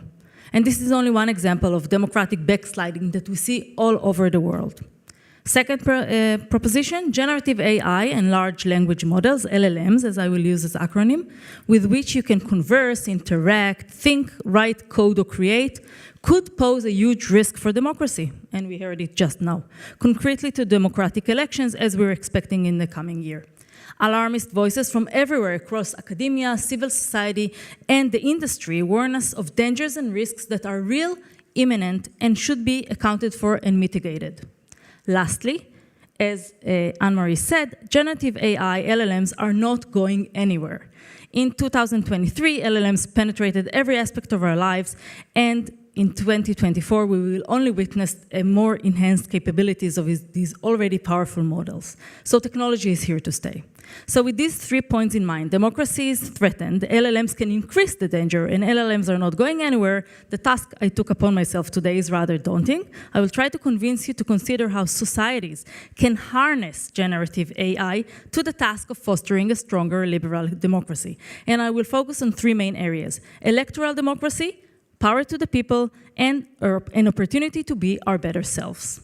G: And this is only one example of democratic backsliding that we see all over the world. Second proposition, generative AI and large language models, LLMs, as I will use as an acronym, with which you can converse, interact, think, write, code, or create, could pose a huge risk for democracy, and we heard it just now, concretely to democratic elections as we're expecting in the coming year. Alarmist voices from everywhere across academia, civil society, and the industry warn us of dangers and risks that are real, imminent, and should be accounted for and mitigated. Lastly, as Anne-Marie said, generative AI LLMs are not going anywhere. In 2023, LLMs penetrated every aspect of our lives, and in 2024, we will only witness more enhanced capabilities of these already powerful models. So technology is here to stay. So with these 3 points in mind, democracy is threatened, LLMs can increase the danger, and LLMs are not going anywhere. The task I took upon myself today is rather daunting. I will try to convince you to consider how societies can harness generative AI to the task of fostering a stronger liberal democracy. And I will focus on 3 main areas: electoral democracy, power to the people, and an opportunity to be our better selves.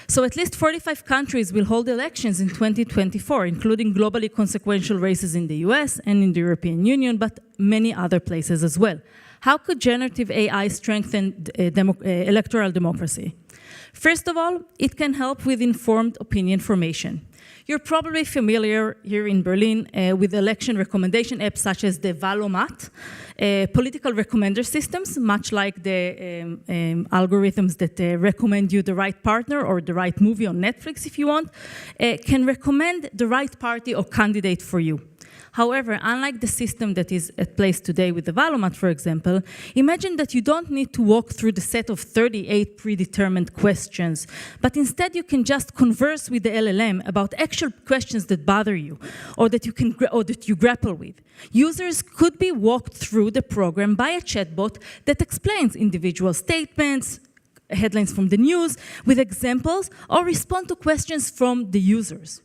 G: So at least 45 countries will hold elections in 2024, including globally consequential races in the US and in the European Union, but many other places as well. How could generative AI strengthen electoral democracy? First of all, it can help with informed opinion formation. You're probably familiar here in Berlin with election recommendation apps such as the Valomat, political recommender systems, much like the algorithms that recommend you the right partner or the right movie on Netflix if you want, can recommend the right party or candidate for you. However, unlike the system that is at place today with the Valomat, for example, imagine that you don't need to walk through the set of 38 predetermined questions, but instead you can just converse with the LLM about actual questions that bother you or that you grapple with. Users could be walked through the program by a chatbot that explains individual statements, headlines from the news with examples, or respond to questions from the users.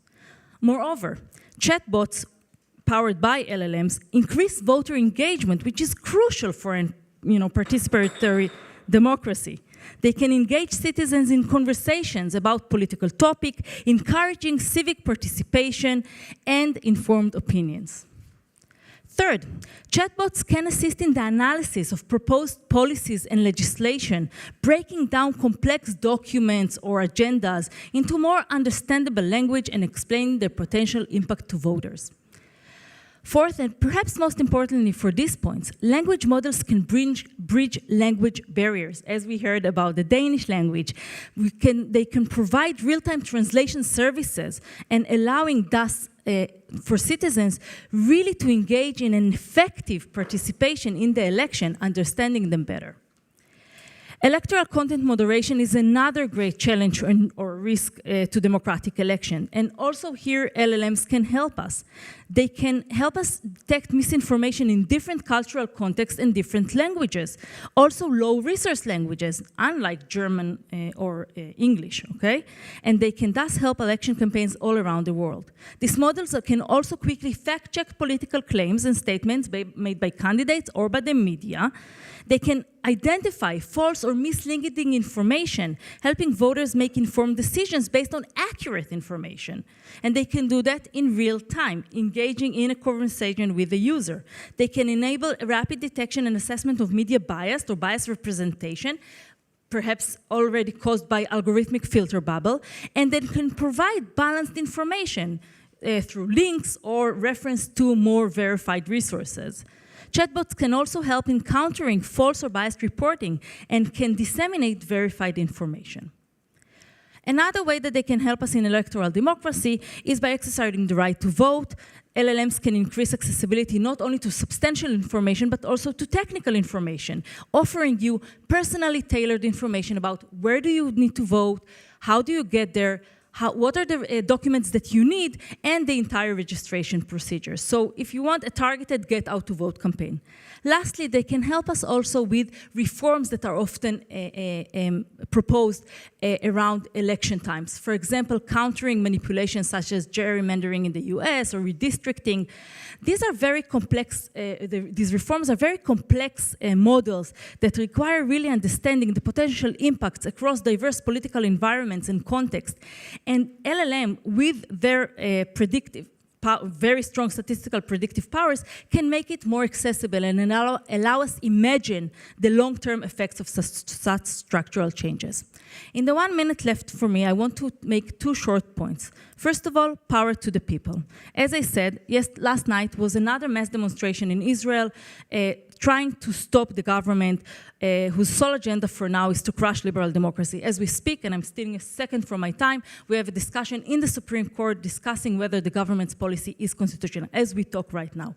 G: Moreover, chatbots powered by LLMs increase voter engagement, which is crucial for participatory democracy. They can engage citizens in conversations about political topics, encouraging civic participation and informed opinions. Third, chatbots can assist in the analysis of proposed policies and legislation, breaking down complex documents or agendas into more understandable language and explaining their potential impact to voters. Fourth, and perhaps most importantly for these points, language models can bridge language barriers. As we heard about the Danish language, they can provide real-time translation services and allowing thus for citizens really to engage in an effective participation in the election, understanding them better. Electoral content moderation is another great challenge or risk to democratic election. And also here, LLMs can help us. They can help us detect misinformation in different cultural contexts and different languages. Also low-resource languages, unlike German or English, okay? And they can thus help election campaigns all around the world. These models can also quickly fact-check political claims and statements made by candidates or by the media. They can identify false or misleading information, helping voters make informed decisions based on accurate information. And they can do that in real time, engaging in a conversation with the user. They can enable rapid detection and assessment of media bias or biased representation, perhaps already caused by algorithmic filter bubble, and they can provide balanced information through links or reference to more verified resources. Chatbots can also help in countering false or biased reporting and can disseminate verified information. Another way that they can help us in electoral democracy is by exercising the right to vote. LLMs can increase accessibility not only to substantial information, but also to technical information, offering you personally tailored information about where do you need to vote, how do you get there, what are the documents that you need, and the entire registration procedure. So if you want a targeted get-out-to-vote campaign. Lastly, they can help us also with reforms that are often proposed around election times. For example, countering manipulations such as gerrymandering in the US or redistricting. These are very complex, these reforms are very complex models that require really understanding the potential impacts across diverse political environments and contexts. And LLM, with their very strong statistical predictive powers, can make it more accessible and allow us imagine the long-term effects of such structural changes. In the 1 minute left for me, I want to make 2 short points. First of all, power to the people. As I said, last night was another mass demonstration in Israel trying to stop the government whose sole agenda for now is to crush liberal democracy. As we speak, and I'm stealing a second from my time, we have a discussion in the Supreme Court discussing whether the government's policy is constitutional, as we talk right now.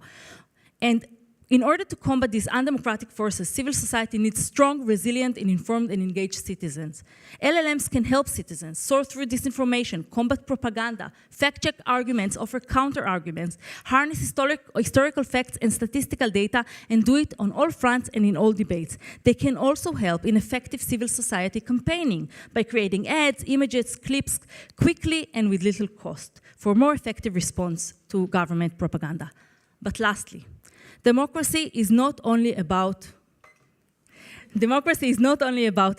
G: And in order to combat these undemocratic forces, civil society needs strong, resilient, and informed and engaged citizens. LLMs can help citizens sort through disinformation, combat propaganda, fact-check arguments, offer counter-arguments, harness historical facts and statistical data, and do it on all fronts and in all debates. They can also help in effective civil society campaigning by creating ads, images, clips quickly and with little cost for more effective response to government propaganda. But lastly, democracy is not only about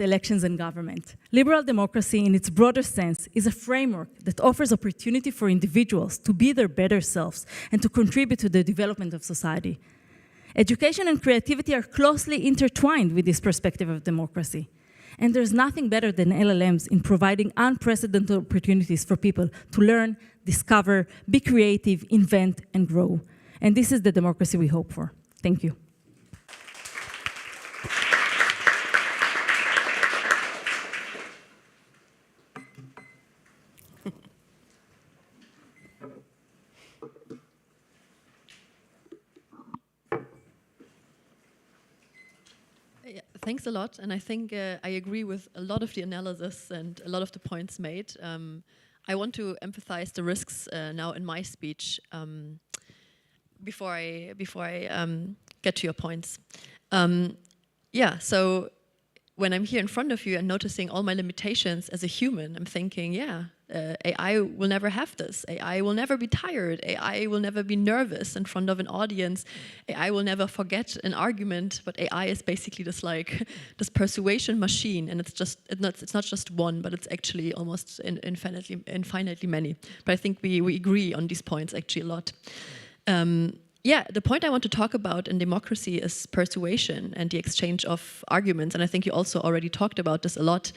G: elections and government. Liberal democracy, in its broader sense, is a framework that offers opportunity for individuals to be their better selves and to contribute to the development of society. Education and creativity are closely intertwined with this perspective of democracy. And there's nothing better than LLMs in providing unprecedented opportunities for people to learn, discover, be creative, invent, and grow. And this is the democracy we hope for. Thank you.
H: Yeah, thanks a lot, and I think I agree with a lot of the analysis and a lot of the points made. I want to emphasize the risks now in my speech before I get to your points. Yeah, so when I'm here in front of you and noticing all my limitations as a human, I'm thinking, yeah, AI will never have this. AI will never be tired. AI will never be nervous in front of an audience. AI will never forget an argument. But AI is basically this this persuasion machine, and it's not just one, but it's actually almost infinitely many. But I think we agree on these points actually a lot. Yeah, the point I want to talk about in democracy is persuasion and the exchange of arguments. And I think you also already talked about this a lot,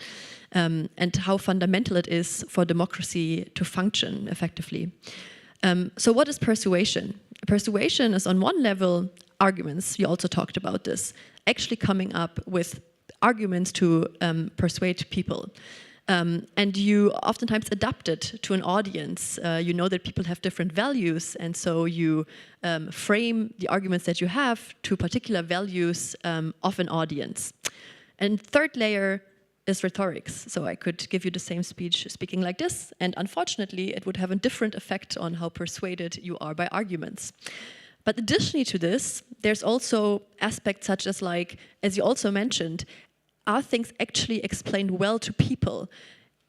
H: and how fundamental it is for democracy to function effectively. So what is persuasion? Persuasion is on one level arguments, you also talked about this, actually coming up with arguments to persuade people. And you oftentimes adapt it to an audience. You know that people have different values, and so you frame the arguments that you have to particular values of an audience. And third layer is rhetorics. So I could give you the same speech speaking like this, and unfortunately it would have a different effect on how persuaded you are by arguments. But additionally to this, there's also aspects such as, like, as you also mentioned, are things actually explained well to people?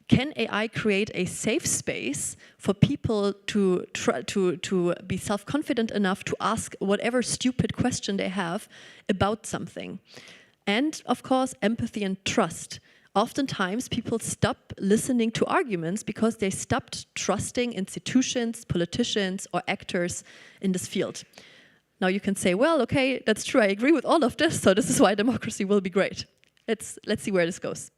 H: Can AI create a safe space for people to try to be self-confident enough to ask whatever stupid question they have about something? And of course, empathy and trust. Oftentimes, people stop listening to arguments because they stopped trusting institutions, politicians, or actors in this field. Now you can say, well, okay, that's true, I agree with all of this, so this is why democracy will be great. Let's see where this goes.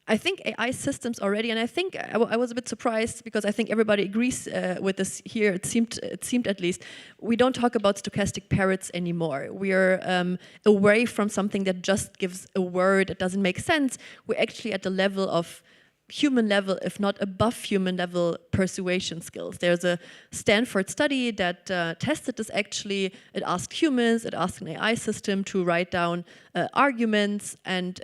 H: I think AI systems already, and I think I was a bit surprised because I think everybody agrees with this here. It seemed at least we don't talk about stochastic parrots anymore. We are away from something that just gives a word that doesn't make sense. We're actually at the level of human level, if not above human level, persuasion skills. There's a Stanford study that tested this actually. It asked humans, it asked an AI system to write down arguments, and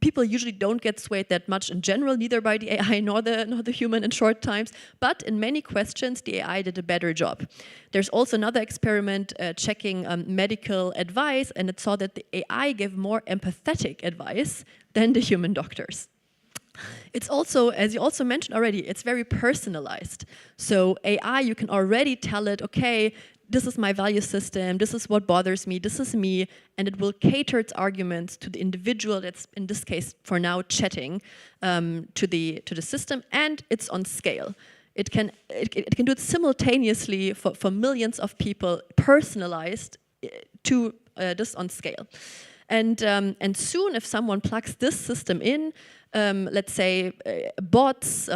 H: people usually don't get swayed that much in general, neither by the AI nor the human in short times, but in many questions the AI did a better job. There's also another experiment checking medical advice, and it saw that the AI gave more empathetic advice than the human doctors. It's also, as you also mentioned already, it's very personalized. So AI, you can already tell it, okay, this is my value system, this is what bothers me, this is me, and it will cater its arguments to the individual that's, in this case, for now, chatting to the system, and it's on scale. It can do it simultaneously for millions of people, personalized to this on scale. And soon, if someone plugs this system in, let's say bots,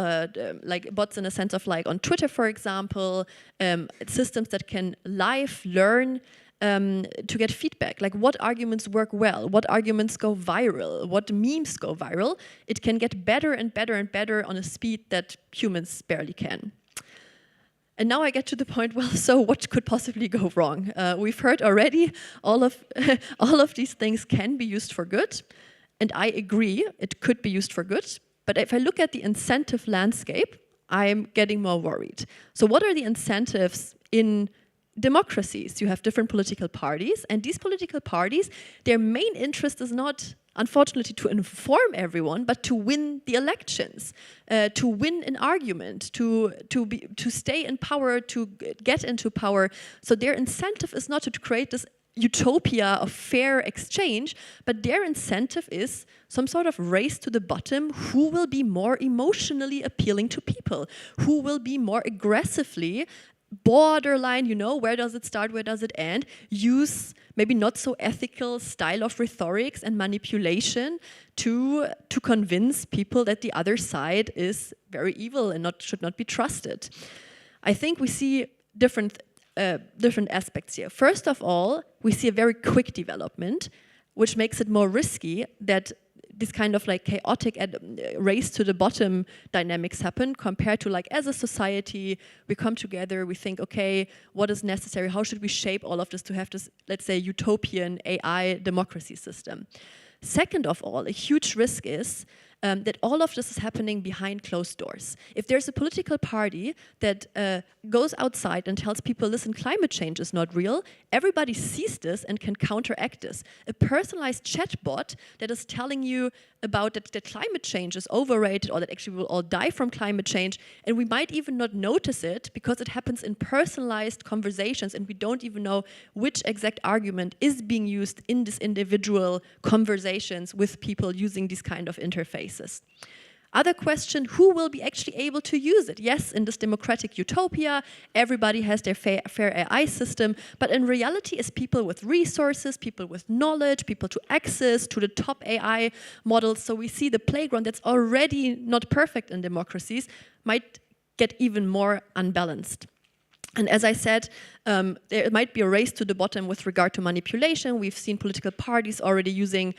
H: like bots in a sense of like on Twitter, for example, systems that can live learn to get feedback, like what arguments work well, what arguments go viral, what memes go viral. It can get better and better and better on a speed that humans barely can. And now I get to the point, well, so what could possibly go wrong? We've heard already all of these things can be used for good. And I agree, it could be used for good. But if I look at the incentive landscape, I'm getting more worried. So what are the incentives in democracies? You have different political parties, and these political parties, their main interest is not, unfortunately, to inform everyone, but to win the elections, to win an argument, to stay in power, to get into power. So their incentive is not to create this utopia of fair exchange, but their incentive is some sort of race to the bottom. Who will be more emotionally appealing to people? Who will be more aggressively borderline, you know, where does it start, where does it end, use maybe not so ethical style of rhetorics and manipulation to convince people that the other side is very evil and should not be trusted. I think we see different aspects here. First of all, we see a very quick development, which makes it more risky that this kind of like chaotic race to the bottom dynamics happen compared to like as a society, we come together, we think, okay, what is necessary? How should we shape all of this to have this, let's say, utopian AI democracy system? Second of all, a huge risk is that all of this is happening behind closed doors. If there's a political party that goes outside and tells people, listen, climate change is not real, everybody sees this and can counteract this. A personalized chatbot that is telling you about that climate change is overrated or that actually we will all die from climate change, and we might even not notice it because it happens in personalized conversations and we don't even know which exact argument is being used in these individual conversations with people using these kind of interfaces. Other question, who will be actually able to use it? Yes, in this democratic utopia, everybody has their fair AI system, but in reality it's people with resources, people with knowledge, people to access to the top AI models. So we see the playground that's already not perfect in democracies might get even more unbalanced. And as I said, there might be a race to the bottom with regard to manipulation. We've seen political parties already using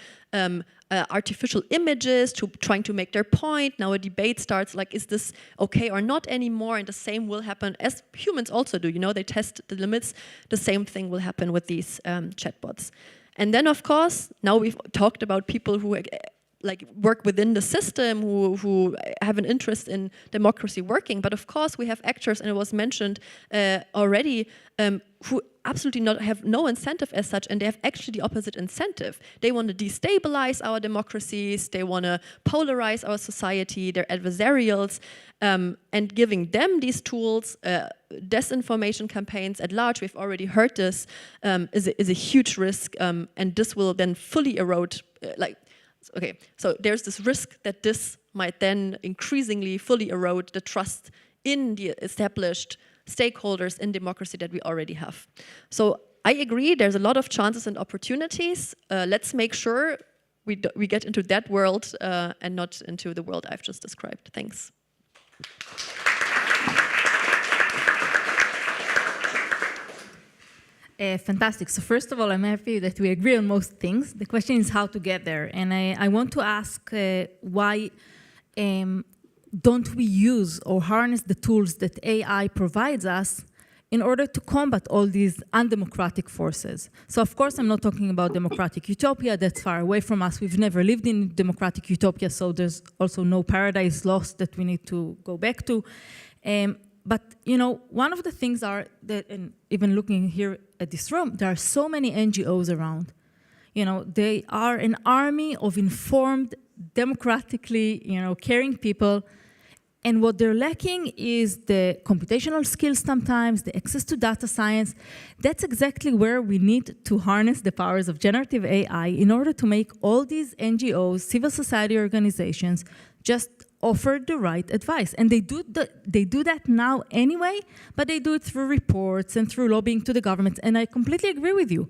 H: artificial images trying to make their point. Now a debate starts like, is this okay or not anymore? And the same will happen as humans also do. You know, they test the limits. The same thing will happen with these chatbots. And then, of course, now we've talked about people who like work within the system, who have an interest in democracy working. But of course, we have actors, and it was mentioned already, who absolutely have no incentive as such, and they have actually the opposite incentive. They want to destabilize our democracies, they want to polarize our society, they're adversarials, and giving them these tools, disinformation campaigns at large, we've already heard this, is a huge risk, and this will then fully erode, okay, so there's this risk that this might then increasingly fully erode the trust in the established stakeholders in democracy that we already have. So I agree, there's a lot of chances and opportunities. Let's make sure we get into that world and not into the world I've just described. Thanks.
G: Fantastic. So first of all, I'm happy that we agree on most things. The question is how to get there. And I want to ask why don't we use or harness the tools that AI provides us in order to combat all these undemocratic forces? So of course, I'm not talking about democratic utopia. That's far away from us. We've never lived in democratic utopia, so there's also no paradise lost that we need to go back to. But you know, one of the things are that, and even looking here at this room, there are so many NGOs around. You know, they are an army of informed, democratically, caring people. And what they're lacking is the computational skills sometimes, the access to data science. That's exactly where we need to harness the powers of generative AI in order to make all these NGOs, civil society organizations, just offer the right advice. And they do that now anyway, but they do it through reports and through lobbying to the government. And I completely agree with you.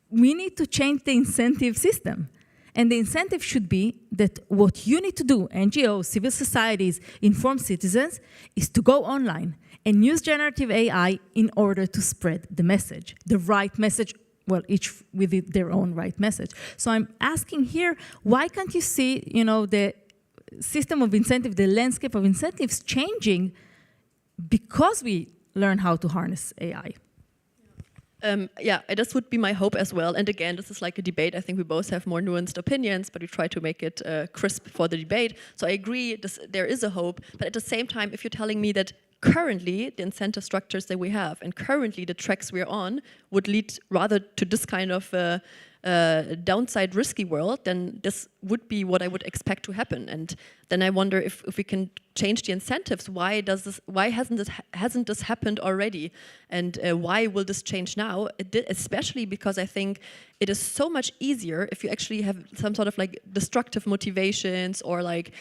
G: We need to change the incentive system. And the incentive should be that what you need to do, NGOs, civil societies, informed citizens, is to go online and use generative AI in order to spread the message, the right message, well, each with their own right message. So I'm asking here, why can't you see, the system of incentive, the landscape of incentives changing because we learn how to harness AI?
H: Yeah, this would be my hope as well. And again, this is like a debate. I think we both have more nuanced opinions, but we try to make it crisp for the debate. So I agree, there is a hope. But at the same time, if you're telling me that currently the incentive structures that we have and currently the tracks we're on would lead rather to this kind of downside risky world, then this would be what I would expect to happen. And then I wonder if we can change the incentives. Why hasn't this happened already? And why will this change now? Especially because I think it is so much easier if you actually have some sort of like destructive motivations or like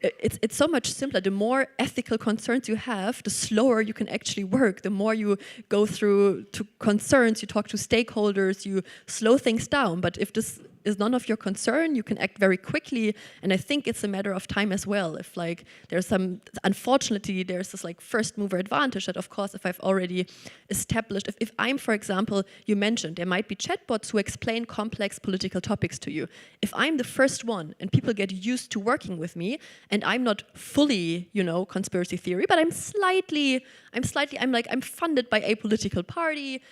H: it's so much simpler. The more ethical concerns you have, the slower you can actually work. The more you go through to concerns, you talk to stakeholders, you slow things down. But if this is none of your concern, you can act very quickly, and I think it's a matter of time as well. If like there's some, unfortunately, there's this like first mover advantage that, of course, if I've already established, if I'm, for example, you mentioned there might be chatbots who explain complex political topics to you. If I'm the first one and people get used to working with me, and I'm not fully, you know, conspiracy theory, but I'm funded by a political party,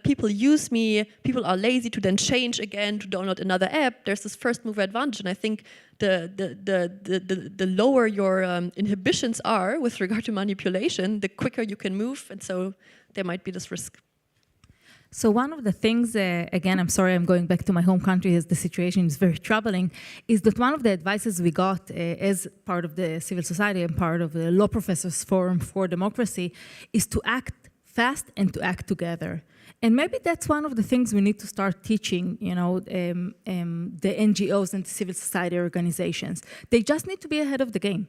H: people use me, people are lazy to then change again, to download another app, there's this first mover advantage, and I think the lower your inhibitions are with regard to manipulation, the quicker you can move, and so there might be this risk.
G: So one of the things, again, I'm sorry I'm going back to my home country as the situation is very troubling, is that one of the advices we got as part of the civil society and part of the Law Professors Forum for Democracy is to act fast and to act together. And maybe that's one of the things we need to start teaching, you know, the NGOs and the civil society organizations. They just need to be ahead of the game.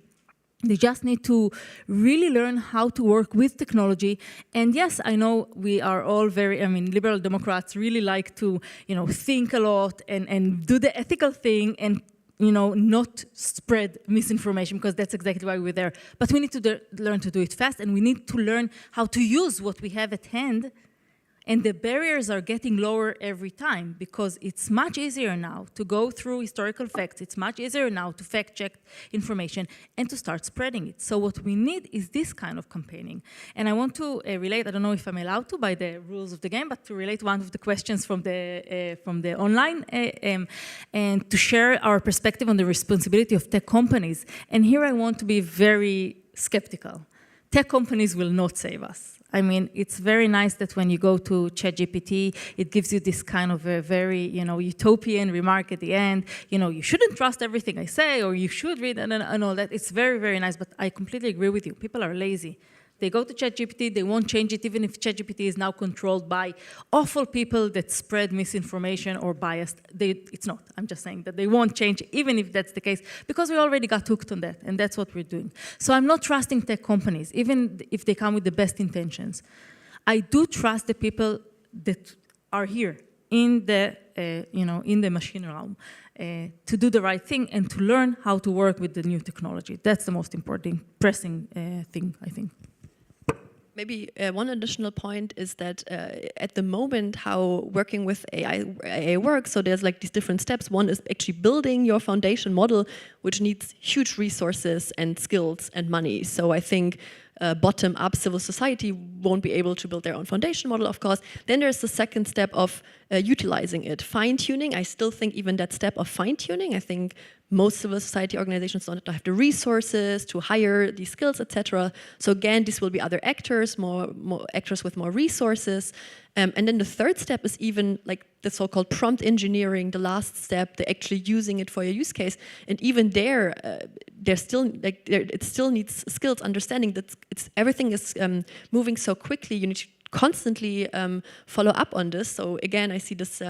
G: They just need to really learn how to work with technology. And yes, I know we are all very, I mean, liberal Democrats really like to, you know, think a lot and do the ethical thing and, you know, not spread misinformation, because that's exactly why we're there. But we need to learn to do it fast, and we need to learn how to use what we have at hand. And the barriers are getting lower every time, because it's much easier now to go through historical facts. It's much easier now to fact-check information and to start spreading it. So what we need is this kind of campaigning. And I want to relate, I don't know if I'm allowed to by the rules of the game, but to relate one of the questions from the online and to share our perspective on the responsibility of tech companies. And here I want to be very skeptical. Tech companies will not save us. I mean, it's very nice that when you go to ChatGPT, it gives you this kind of a very, you know, utopian remark at the end. You know, you shouldn't trust everything I say, or you should read and all that. It's very, very nice, but I completely agree with you. People are lazy. They go to ChatGPT, they won't change it, even if ChatGPT is now controlled by awful people that spread misinformation or biased. It's not. I'm just saying that they won't change, even if that's the case, because we already got hooked on that, and that's what we're doing. So I'm not trusting tech companies, even if they come with the best intentions. I do trust the people that are here in the, in the machine realm to do the right thing and to learn how to work with the new technology. That's the most important, pressing thing, I think.
H: Maybe one additional point is that at the moment how working with AI works, so there's like these different steps. One is actually building your foundation model, which needs huge resources and skills and money. So I think bottom-up civil society won't be able to build their own foundation model, of course. Then there's the second step of utilizing it. Fine-tuning, I still think even that step of fine-tuning, I think most civil society organizations don't have the resources to hire these skills, etc. So again, this will be other actors, more actors with more resources. And then the third step is even like the so-called prompt engineering, the last step, the actually using it for your use case. And even there, it still needs skills, understanding that everything is moving so quickly. You need to constantly follow up on this. So again, I see this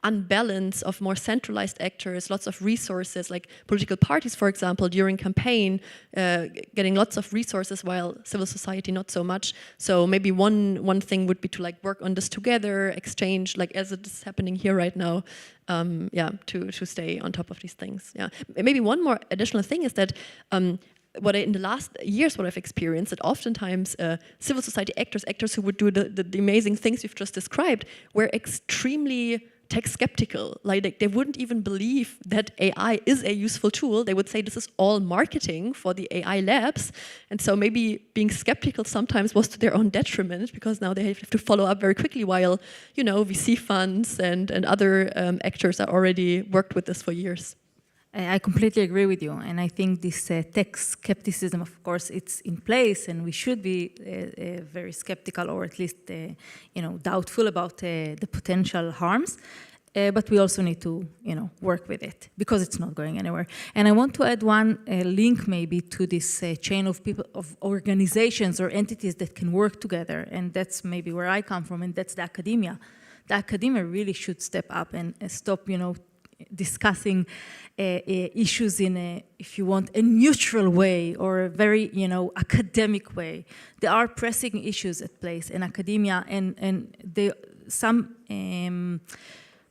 H: unbalance of more centralized actors, lots of resources, like political parties, for example, during campaign, getting lots of resources while civil society not so much. So maybe one thing would be to like work on this together, exchange, like as it is happening here right now, to stay on top of these things. Yeah, maybe one more additional thing is that in the last years, what I've experienced, that oftentimes civil society actors who would do the amazing things you've just described, were extremely tech skeptical. Like they wouldn't even believe that AI is a useful tool. They would say this is all marketing for the AI labs. And so maybe being skeptical sometimes was to their own detriment, because now they have to follow up very quickly, while, you know, VC funds and other actors are already worked with this for years.
G: I completely agree with you, and I think this tech skepticism, of course, it's in place, and we should be very skeptical, or at least, doubtful about the potential harms. But we also need to, work with it, because it's not going anywhere. And I want to add one link maybe to this chain of people, of organizations or entities that can work together, and that's maybe where I come from, and that's the academia. The academia really should step up and stop, discussing issues in a, if you want, a neutral way or a very, academic way. There are pressing issues at place in academia, and some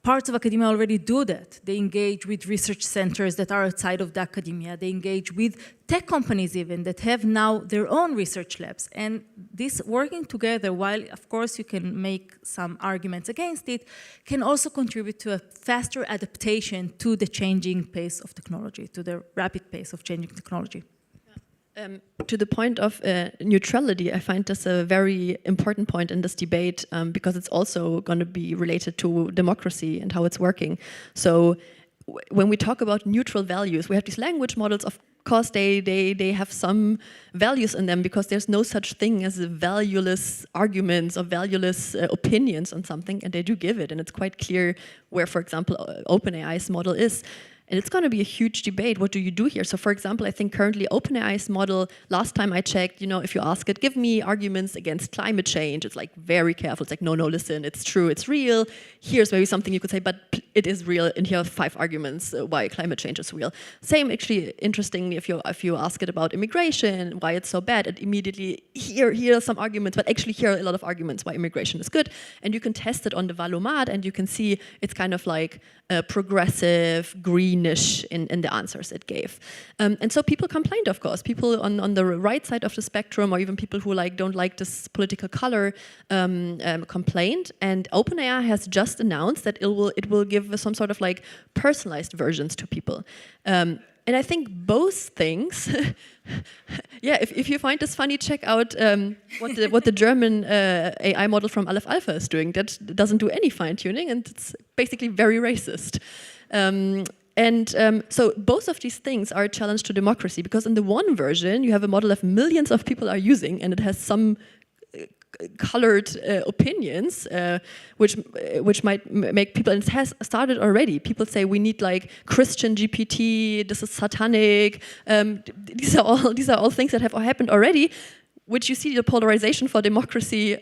G: parts of academia already do that. They engage with research centers that are outside of the academia. They engage with tech companies even that have now their own research labs. And this working together, while of course you can make some arguments against it, can also contribute to a faster adaptation to the changing pace of technology, to the rapid pace of changing technology.
H: To the point of neutrality, I find this a very important point in this debate because it's also going to be related to democracy and how it's working. So when we talk about neutral values, we have these language models. Of course, they have some values in them because there's no such thing as valueless arguments or valueless opinions on something, and they do give it. And it's quite clear where, for example, OpenAI's model is. And it's going to be a huge debate. What do you do here? So, for example, I think currently OpenAI's model, last time I checked, if you ask it, give me arguments against climate change, it's like very careful. It's like, no, listen, it's true, it's real. Here's maybe something you could say, but it is real, and here are 5 arguments why climate change is real. Same, actually, interestingly, if you ask it about immigration, why it's so bad, it immediately, here are some arguments, but actually here are a lot of arguments why immigration is good. And you can test it on the Valomat, and you can see it's kind of like progressive, greenish in the answers it gave. And so people complained, of course. People on the right side of the spectrum, or even people who don't like this political color, complained. And OpenAI has just announced that it will give some sort of like personalized versions to people. And I think both things, yeah, if you find this funny, check out what the German AI model from Aleph Alpha is doing. That doesn't do any fine-tuning, and it's basically very racist. So both of these things are a challenge to democracy, because in the one version, you have a model that millions of people are using, and it has some colored opinions, which might make people, and it has started already. People say we need like Christian GPT. This is satanic. These are all things that have happened already. Which you see the polarization for democracy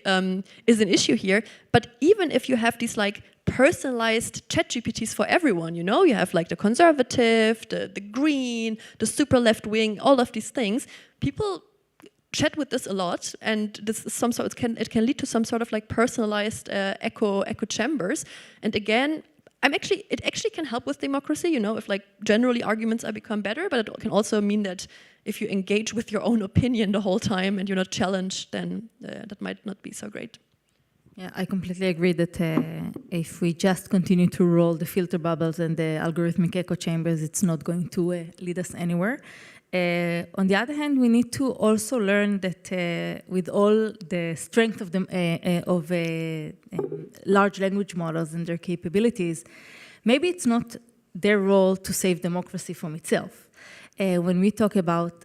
H: is an issue here. But even if you have these like personalized chat GPTs for everyone, you have like the conservative, the green, the super left wing, all of these things, people chat with this a lot, and this is it can lead to some sort of like personalized echo chambers. And again, it actually can help with democracy, if like generally arguments are become better, but it can also mean that if you engage with your own opinion the whole time and you're not challenged, then that might not be so great.
G: Yeah, I completely agree that if we just continue to roll the filter bubbles and the algorithmic echo chambers, it's not going to lead us anywhere. On the other hand, we need to also learn that with all the strength of large language models and their capabilities, maybe it's not their role to save democracy from itself. When we talk about,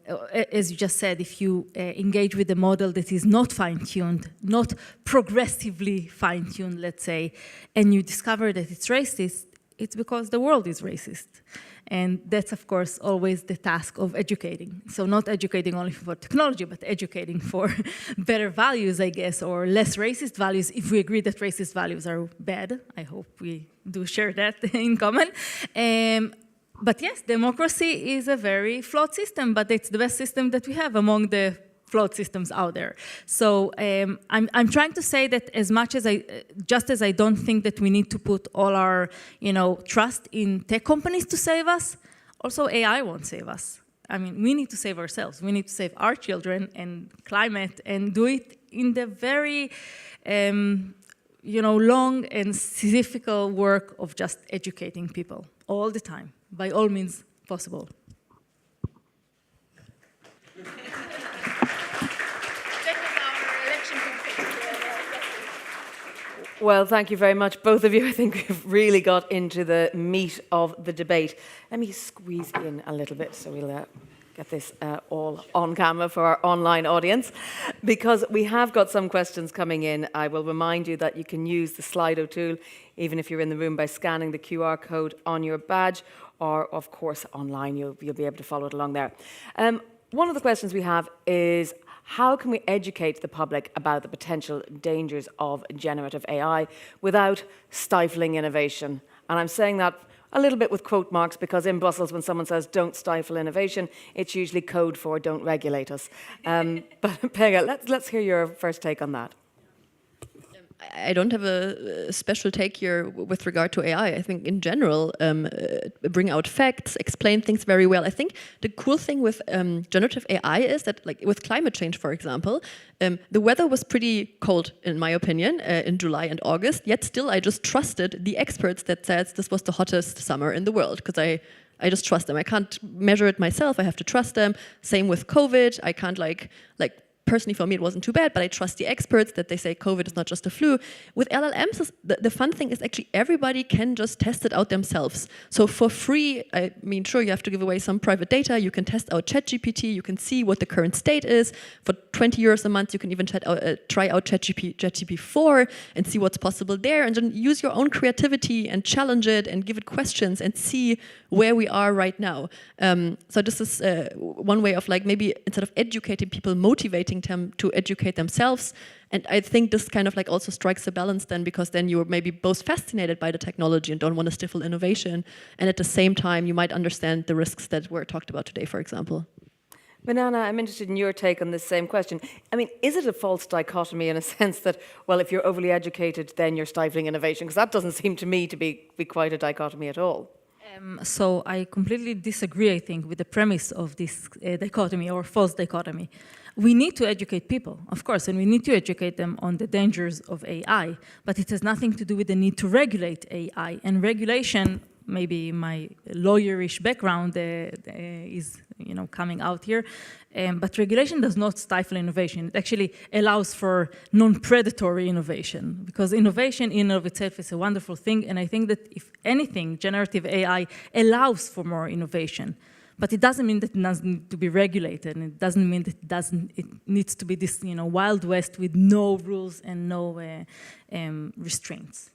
G: as you just said, if you engage with a model that is not fine-tuned, not progressively fine-tuned, let's say, and you discover that it's racist, it's because the world is racist. And that's, of course, always the task of educating. So not educating only for technology, but educating for better values, I guess, or less racist values, if we agree that racist values are bad. I hope we do share that in common. But yes, democracy is a very flawed system, but it's the best system that we have among the flawed systems out there. So I'm trying to say that just as I don't think that we need to put all our trust in tech companies to save us, also AI won't save us. I mean, we need to save ourselves. We need to save our children and climate, and do it in the very long and difficult work of just educating people all the time, by all means possible.
A: Well, thank you very much, both of you. I think we've really got into the meat of the debate. Let me squeeze in a little bit so we'll get this all on camera for our online audience, because we have got some questions coming in. I will remind you that you can use the Slido tool, even if you're in the room, by scanning the QR code on your badge, or of course online, you'll be able to follow it along there. One of the questions we have is, how can we educate the public about the potential dangers of generative AI without stifling innovation? And I'm saying that A little bit with quote marks, because in Brussels, when someone says don't stifle innovation, it's usually code for don't regulate us. But Pega, let's hear your first take on that.
H: I don't have a special take here with regard to AI. I think in general, bring out facts, explain things very well. I think the cool thing with generative AI is that, like with climate change, for example, the weather was pretty cold, in my opinion, in July and August, yet still I just trusted the experts that said this was the hottest summer in the world, because I just trust them. I can't measure it myself, I have to trust them. Same with COVID, I can't like personally, for me, it wasn't too bad, but I trust the experts that they say COVID is not just a flu. With LLMs, the fun thing is actually everybody can just test it out themselves. So for free, I mean, sure, you have to give away some private data. You can test out ChatGPT. You can see what the current state is. For 20 euros a month, you can even try out ChatGPT-4 and see what's possible there, and then use your own creativity and challenge it and give it questions and see where we are right now. So this is one way of, like, maybe instead of educating people, motivating them to educate themselves. And I think this kind of like also strikes a balance then, because then you're maybe both fascinated by the technology and don't want to stifle innovation, and at the same time you might understand the risks that were talked about today, for example.
A: Banana, I'm interested in your take on this same question. I mean, is it a false dichotomy in a sense that, well, if you're overly educated, then you're stifling innovation? Because that doesn't seem to me to be quite a dichotomy at all.
G: So I completely disagree, I think, with the premise of this dichotomy or false dichotomy. We need to educate people, of course, and we need to educate them on the dangers of AI, but it has nothing to do with the need to regulate AI. And regulation, maybe my lawyerish background is coming out here, but regulation does not stifle innovation. It actually allows for non-predatory innovation, because innovation in and of itself is a wonderful thing, and I think that if anything, generative AI allows for more innovation. But it doesn't mean that it doesn't need to be regulated, and it doesn't mean that it needs to be this Wild West with no rules and no restraints.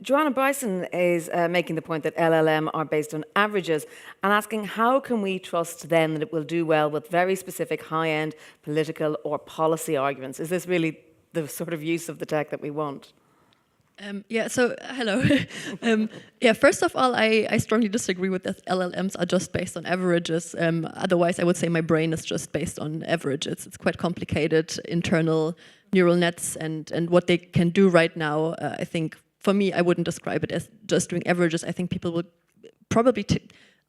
A: Joanna Bryson is making the point that LLM are based on averages and asking how can we trust then that it will do well with very specific high-end political or policy arguments? Is this really the sort of use of the tech that we want?
H: Yeah, so hello. Yeah, first of all, I strongly disagree with that LLMs are just based on averages. Otherwise, I would say my brain is just based on averages. It's quite complicated, internal neural nets, and what they can do right now. I think, for me, I wouldn't describe it as just doing averages. I think people would probably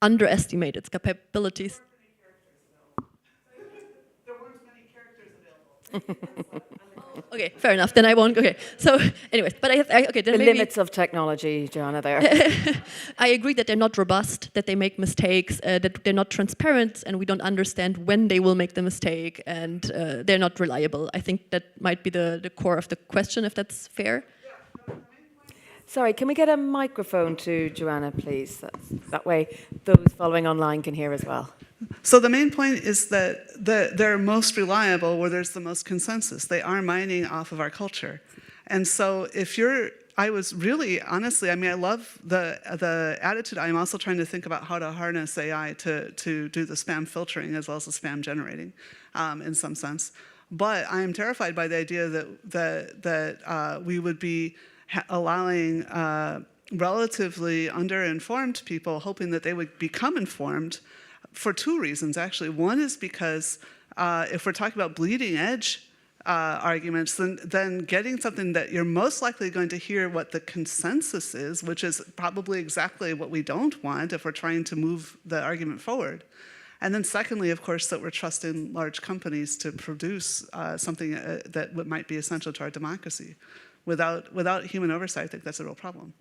H: underestimate its capabilities.
I: There weren't many characters available.
H: Okay, fair enough. Then I won't. Okay. So, anyways, but okay. Then
A: the limits of technology, Joanna. There.
H: I agree that they're not robust, that they make mistakes, that they're not transparent, and we don't understand when they will make the mistake, and they're not reliable. I think that might be the core of the question, if that's fair.
A: Sorry, can we get a microphone to Joanna, please? That way those following online can hear as well.
I: So the main point is that they're most reliable where there's the most consensus. They are mining off of our culture. And so I was really, honestly, I mean, I love the attitude. I'm also trying to think about how to harness AI to do the spam filtering as well as the spam generating in some sense. But I am terrified by the idea that we would be allowing relatively underinformed people, hoping that they would become informed, for two reasons, actually. One is because if we're talking about bleeding edge arguments, then getting something that you're most likely going to hear what the consensus is, which is probably exactly what we don't want if we're trying to move the argument forward. And then secondly, of course, that we're trusting large companies to produce something that might be essential to our democracy. Without human oversight, I think that's a real problem.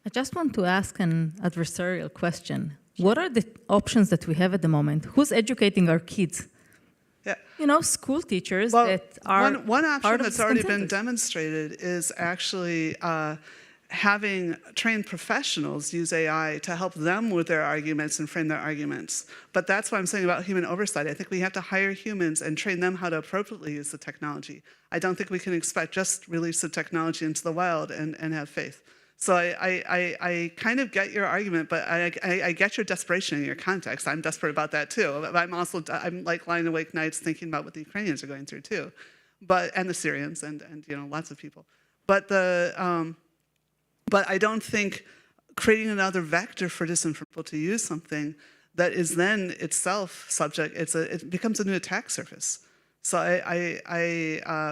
G: I just want to ask an adversarial question. What are the options that we have at the moment? Who's educating our kids?
I: Yeah.
G: School teachers
I: well,
G: that are
I: one option that's already been
G: consensus.
I: demonstrated is actually having trained professionals use AI to help them with their arguments and frame their arguments. But that's what I'm saying about human oversight. I think we have to hire humans and train them how to appropriately use the technology. I don't think we can expect just release the technology into the wild and have faith. So I kind of get your argument, but I get your desperation in your context. I'm desperate about that too. I'm like lying awake nights thinking about what the Ukrainians are going through too, and the Syrians and lots of people. But I don't think creating another vector for disinformation to use something that is then itself subject. It becomes a new attack surface. So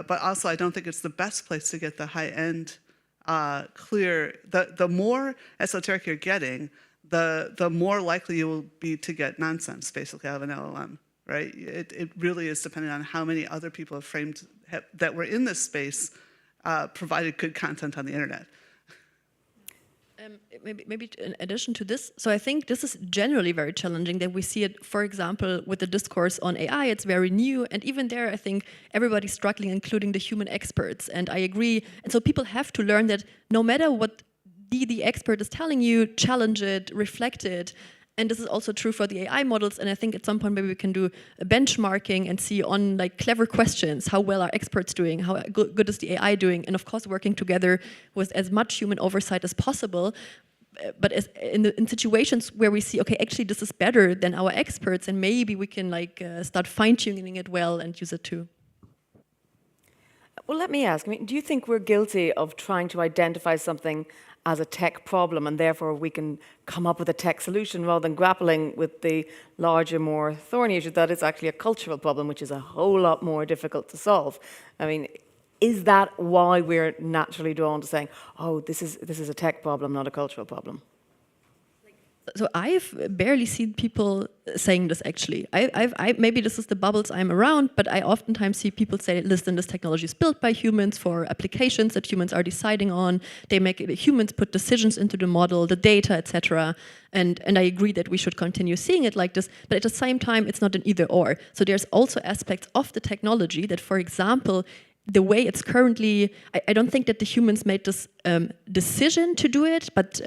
I: but also I don't think it's the best place to get the high-end, clear. The more esoteric you're getting, the more likely you will be to get nonsense, basically, out of an LLM, right? It really is dependent on how many other people have framed that were in this space, provided good content on the internet.
H: Maybe in addition to this, so I think this is generally very challenging that we see it, for example, with the discourse on AI, it's very new, and even there I think everybody's struggling, including the human experts, and I agree. And so people have to learn that no matter what the expert is telling you, challenge it, reflect it. And this is also true for the AI models, and I think at some point maybe we can do a benchmarking and see on like clever questions, how well are experts doing, how good is the AI doing, and of course working together with as much human oversight as possible. But in situations where we see, okay, actually this is better than our experts, and maybe we can like start fine-tuning it well and use it too.
A: Well, let me ask, I mean, do you think we're guilty of trying to identify something as a tech problem, and therefore we can come up with a tech solution rather than grappling with the larger, more thorny issue that is actually a cultural problem, which is a whole lot more difficult to solve? I mean, is that why we're naturally drawn to saying, oh, this is a tech problem, not a cultural problem?
H: So I've barely seen people saying this actually. Maybe this is the bubbles I'm around, but I oftentimes see people say, listen, this technology is built by humans for applications that humans are deciding on. They make it, humans put decisions into the model, the data, etc. And I agree that we should continue seeing it like this, but at the same time, it's not an either or. So there's also aspects of the technology that, for example, the way it's currently, I don't think that the humans made this decision to do it, but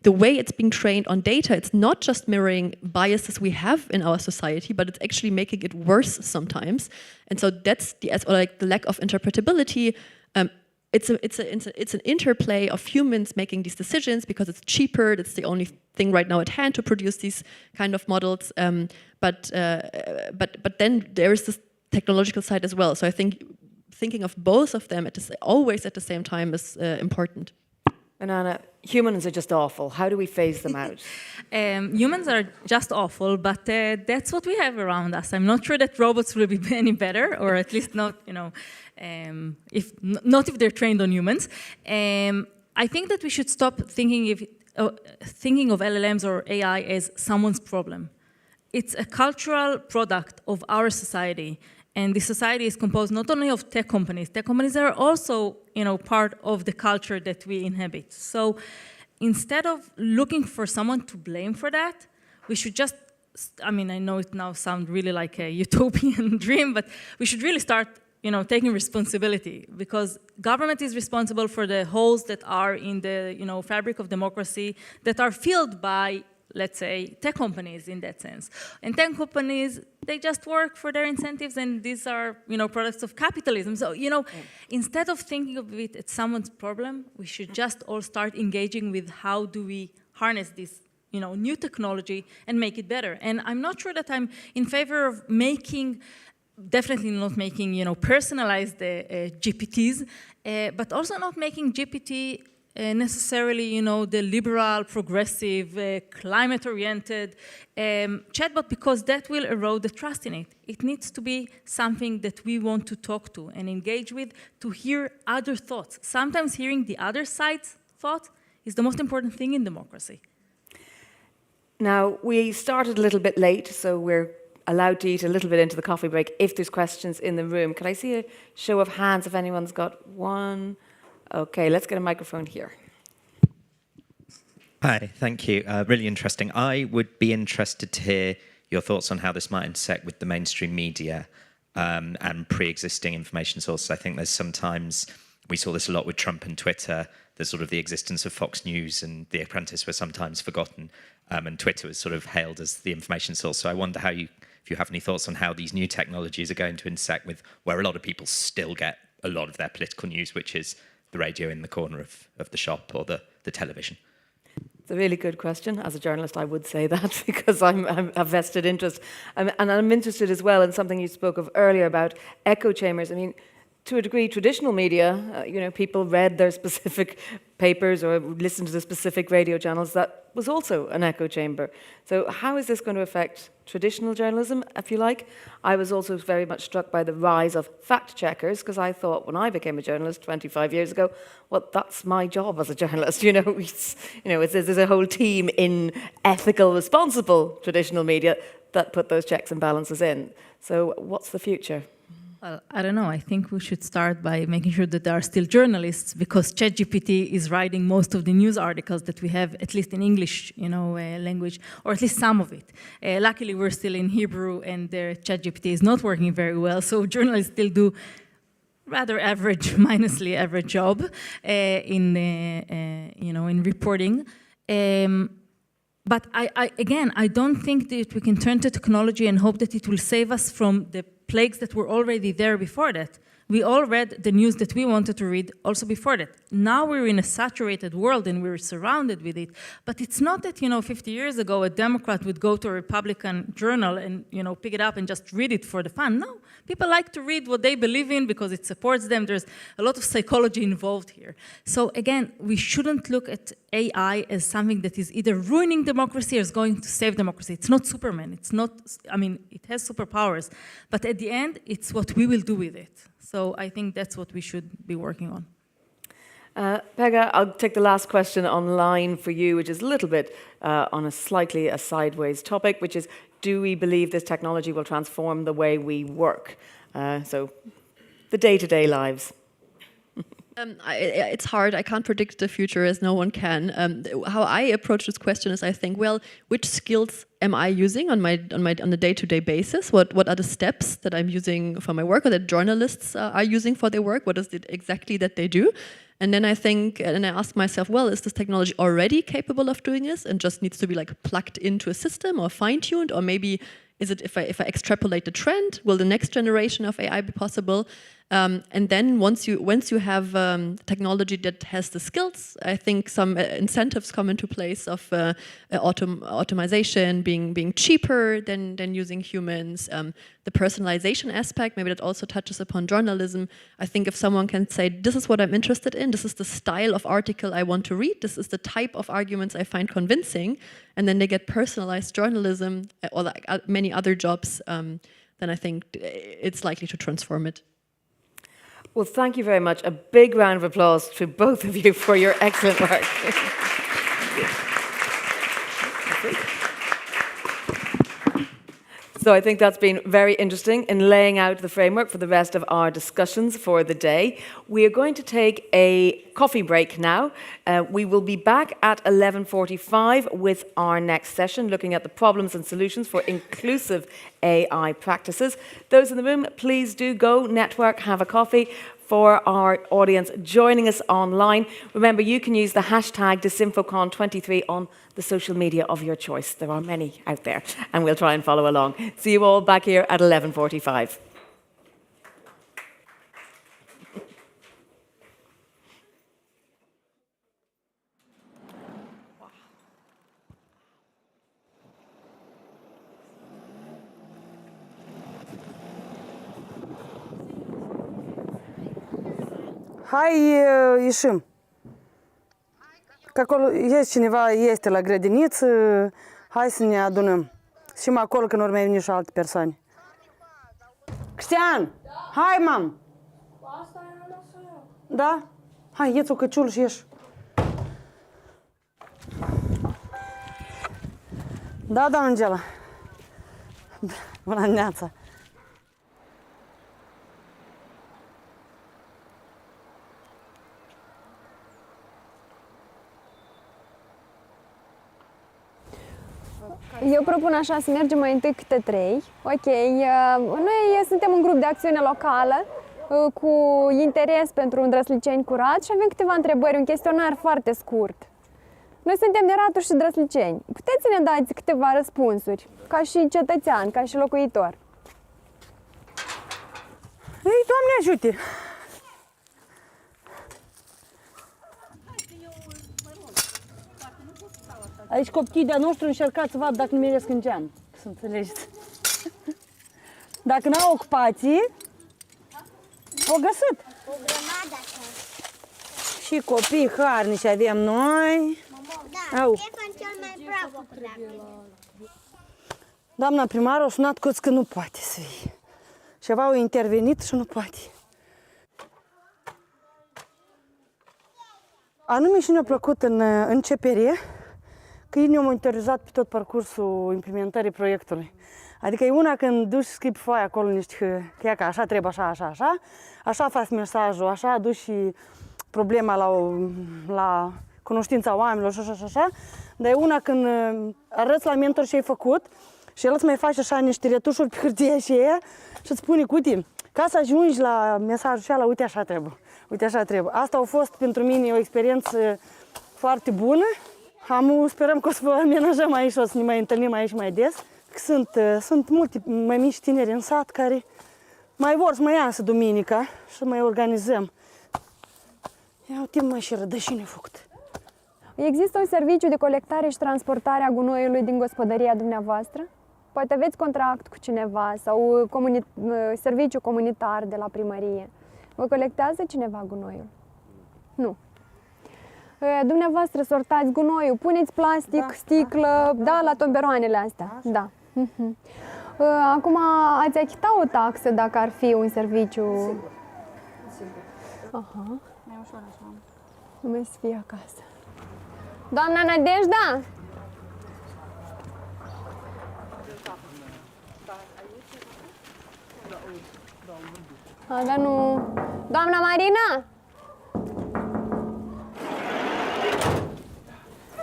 H: the way it's being trained on data, it's not just mirroring biases we have in our society, but it's actually making it worse sometimes. And so that's the lack of interpretability. It's an interplay of humans making these decisions because it's cheaper. That's the only thing right now at hand to produce these kind of models. But then there is this technological side as well. So I think thinking of both of them always at the same time is important.
A: And Anna, humans are just awful. How do we phase them out?
G: Humans are just awful, but that's what we have around us. I'm not sure that robots will be any better, or at least not, if they're trained on humans. I think that we should stop thinking of LLMs or AI as someone's problem. It's a cultural product of our society. And this society is composed not only of tech companies are also, part of the culture that we inhabit. So instead of looking for someone to blame for that, we should just, I know it now sounds really like a utopian dream, but we should really start, taking responsibility, because government is responsible for the holes that are in the, fabric of democracy that are filled by, let's say, tech companies in that sense. And tech companies, they just work for their incentives, and these are, products of capitalism. So, instead of thinking of it as someone's problem, we should just all start engaging with how do we harness this, new technology and make it better. And I'm not sure that I'm in favor of definitely not making, personalized GPTs, but also not making GPT necessarily, the liberal, progressive, climate-oriented chatbot, because that will erode the trust in it. It needs to be something that we want to talk to and engage with, to hear other thoughts. Sometimes hearing the other side's thought is the most important thing in democracy.
A: Now, we started a little bit late, so we're allowed to eat a little bit into the coffee break if there's questions in the room. Can I see a show of hands if anyone's got one? Okay, let's get a microphone here.
J: Hi, thank you. Really interesting. I would be interested to hear your thoughts on how this might intersect with the mainstream media and pre-existing information sources. I think there's sometimes, we saw this a lot with Trump and Twitter, the sort of the existence of Fox News and The Apprentice were sometimes forgotten, and Twitter was sort of hailed as the information source. So I wonder if you have any thoughts on how these new technologies are going to intersect with where a lot of people still get a lot of their political news, which is the radio in the corner of the shop or the television.
A: It's a really good question. As a journalist, I would say that because I'm a vested interest. And I'm interested as well in something you spoke of earlier about echo chambers. I mean, to a degree, traditional media, people read their specific papers or listened to the specific radio channels. That was also an echo chamber. So how is this going to affect traditional journalism, if you like? I was also very much struck by the rise of fact checkers, because I thought when I became a journalist 25 years ago, well, that's my job as a journalist. There's a whole team in ethical, responsible traditional media that put those checks and balances in. So what's the future?
G: Well, I don't know. I think we should start by making sure that there are still journalists, because ChatGPT is writing most of the news articles that we have, at least in English, language, or at least some of it. Luckily, we're still in Hebrew, and ChatGPT is not working very well, so journalists still do rather average, minusly average job in reporting. But I don't think that we can turn to technology and hope that it will save us from the plagues that were already there before that. We all read the news that we wanted to read also before that. Now we're in a saturated world and we're surrounded with it. But it's not that, 50 years ago, a Democrat would go to a Republican journal and, pick it up and just read it for the fun. No, people like to read what they believe in because it supports them. There's a lot of psychology involved here. So again, we shouldn't look at AI as something that is either ruining democracy or is going to save democracy. It's not Superman. It's not, it has superpowers. But at the end, it's what we will do with it. So I think that's what we should be working on.
A: Pega, I'll take the last question online for you, which is a little bit on a slightly a sideways topic, which is, do we believe this technology will transform the way we work? So the day-to-day lives.
H: It's hard. I can't predict the future, as no one can. How I approach this question is, I think, well, which skills am I using on a day-to-day basis? What are the steps that I'm using for my work, or that journalists are using for their work? What is it exactly that they do? And then I think, and I ask myself, well, is this technology already capable of doing this and just needs to be plugged into a system or fine-tuned? Or maybe is it, if I extrapolate the trend, will the next generation of AI be possible? And then once you have technology that has the skills, I think some incentives come into place of automation being cheaper than using humans. The personalization aspect, maybe that also touches upon journalism. I think if someone can say, this is what I'm interested in, this is the style of article I want to read, this is the type of arguments I find convincing, and then they get personalized journalism or many other jobs, then I think it's likely to transform it.
A: Well, thank you very much. A big round of applause to both of you for your excellent work. So I think that's been very interesting in laying out the framework for the rest of our discussions for the day. We are going to take a coffee break now. We will be back at 11:45 with our next session, looking at the problems and solutions for inclusive AI practices. Those in the room, please do go network, have a coffee. For our audience joining us online, remember you can use the hashtag DisifoCon23 on the social media of your choice. There are many out there, and we'll try and follow along. See you all back here at 11:45.
K: Hai, ieșim. Că acolo cineva este la grădiniță, hai să ne adunăm. Și mai acolo când urmează veni și alte persoane. Cristian, hai, mam! Da? Hai, ieți o căciulă și ieși. Da, Angela. Bună dimineața.
L: Eu propun așa să mergem mai întâi câte 3. Ok, noi suntem un grup de acțiune locală cu interes pentru îndrăsliceni curat și avem câteva întrebări, un chestionar foarte scurt. Noi suntem de Ratu și Drăsliceni. Puteți să ne dați câteva răspunsuri, ca și cetățean, ca și locuitor?
K: Ei, Doamne ajute! Aici copiii de-a noștri încercați să vadă dacă nu meresc în geam, să înțelegeți. Dacă n-au ocupații, O găsit?
M: O grămadă așa.
K: Și copii harnici avem noi.
M: Da,
K: Au.
M: Ștefan cel mai bravo cu
K: Doamna primară a sunat că nu poate să fie. Ceva au intervenit și nu poate. Anume și ne-a plăcut în CPR că ei ne-au monitorizat pe tot parcursul implementării proiectului. Adică e una când duci și scrii pe foaie acolo niște că așa trebuie, așa faci mesajul, așa duci și problema la cunoștința oamenilor și așa. Dar e una când arăți la mentor ce ai făcut și el îți mai face așa niște retușuri pe hârtie și ea și îți spune, uite, ca să ajungi la mesajul ăla, uite așa trebuie. Uite așa trebuie. Asta a fost pentru mine o experiență foarte bună. Sperăm că o să vă amenajăm aici, o să ne mai întâlnim aici mai des. Sunt multe mai mici tineri în sat care mai vor să mai iasă duminica și să mai organizăm. Ia uite mai și rădășini făcut.
L: Există un serviciu de colectare și transportare a gunoiului din gospodăria dumneavoastră? Poate aveți contract cu cineva sau serviciu comunitar de la primărie. Vă colectează cineva gunoiul? Nu. Dumneavoastră sortați gunoiul, puneți plastic, sticlă, la tomberoanele astea. Da. Acum ați achita o taxă dacă ar fi un serviciu? Sigur. Aha. Mai ușor așa. Nu mai să fie acasă. Doamna Nadejda? Dar nu... Doamna Marina?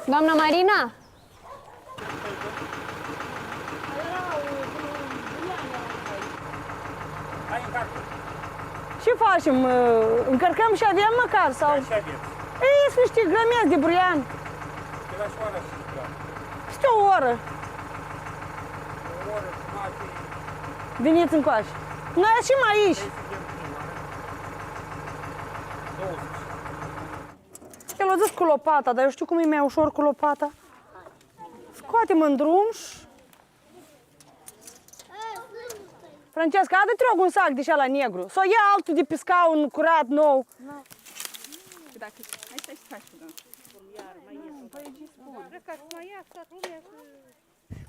L: Doamna Marina?
K: Ce facem? Încărcăm și avem măcar? Sau? Ei, sunt niște grămezi de burian. Este o oră. Veniți încoace. Noi ieșim aici. El a zis cu lopata, dar eu știu cum e mai ușor cu lopata. Scoatem în drum și... Francesca, adă-te rog un sac de așa la negru. Sau ia altul de pe scaun curat, nou.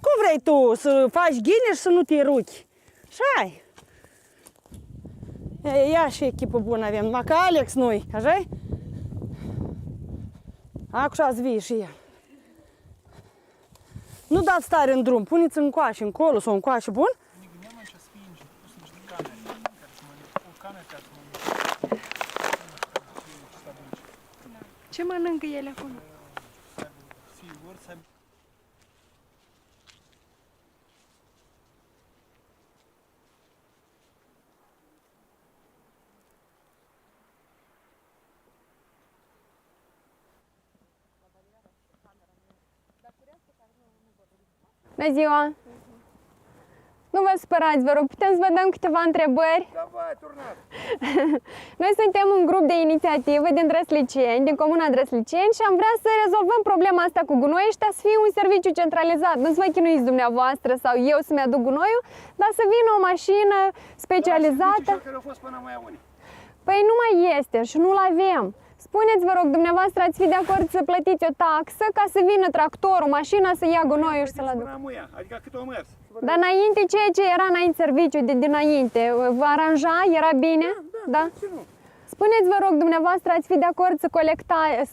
K: Cum vrei tu să faci ghine și să nu te ruchi? Așa-i. Ia și echipă bună avem, numai că Alex nu-i, așa-i? Acum ați vii și el. Nu dați tare în drum, puneți încoace, încolo sau încoace, bun?
L: Ce mănâncă ele acolo? Bună ziua! Nu vă supărați, vă rog, putem să vă dăm câteva întrebări? Noi suntem un grup de inițiativă din Drăsliceni, din comuna Drăsliceni și am vrea să rezolvăm problema asta cu gunoiul ăștia, să fie un serviciu centralizat. Nu să vă chinuiți dumneavoastră sau eu să-mi aduc gunoiul, dar să vină o mașină specializată. Păi nu mai este și nu-l avem. Spuneți, vă rog, dumneavoastră ați fi de acord să plătiți o taxă ca să vină tractorul, mașina să ia gunoiul și să-l aducă?
N: Adică cât o mers?
L: Dar înainte, ceea ce era înainte serviciu de dinainte, vă aranja? Era bine? Da? Spuneți, vă rog, dumneavoastră ați fi de acord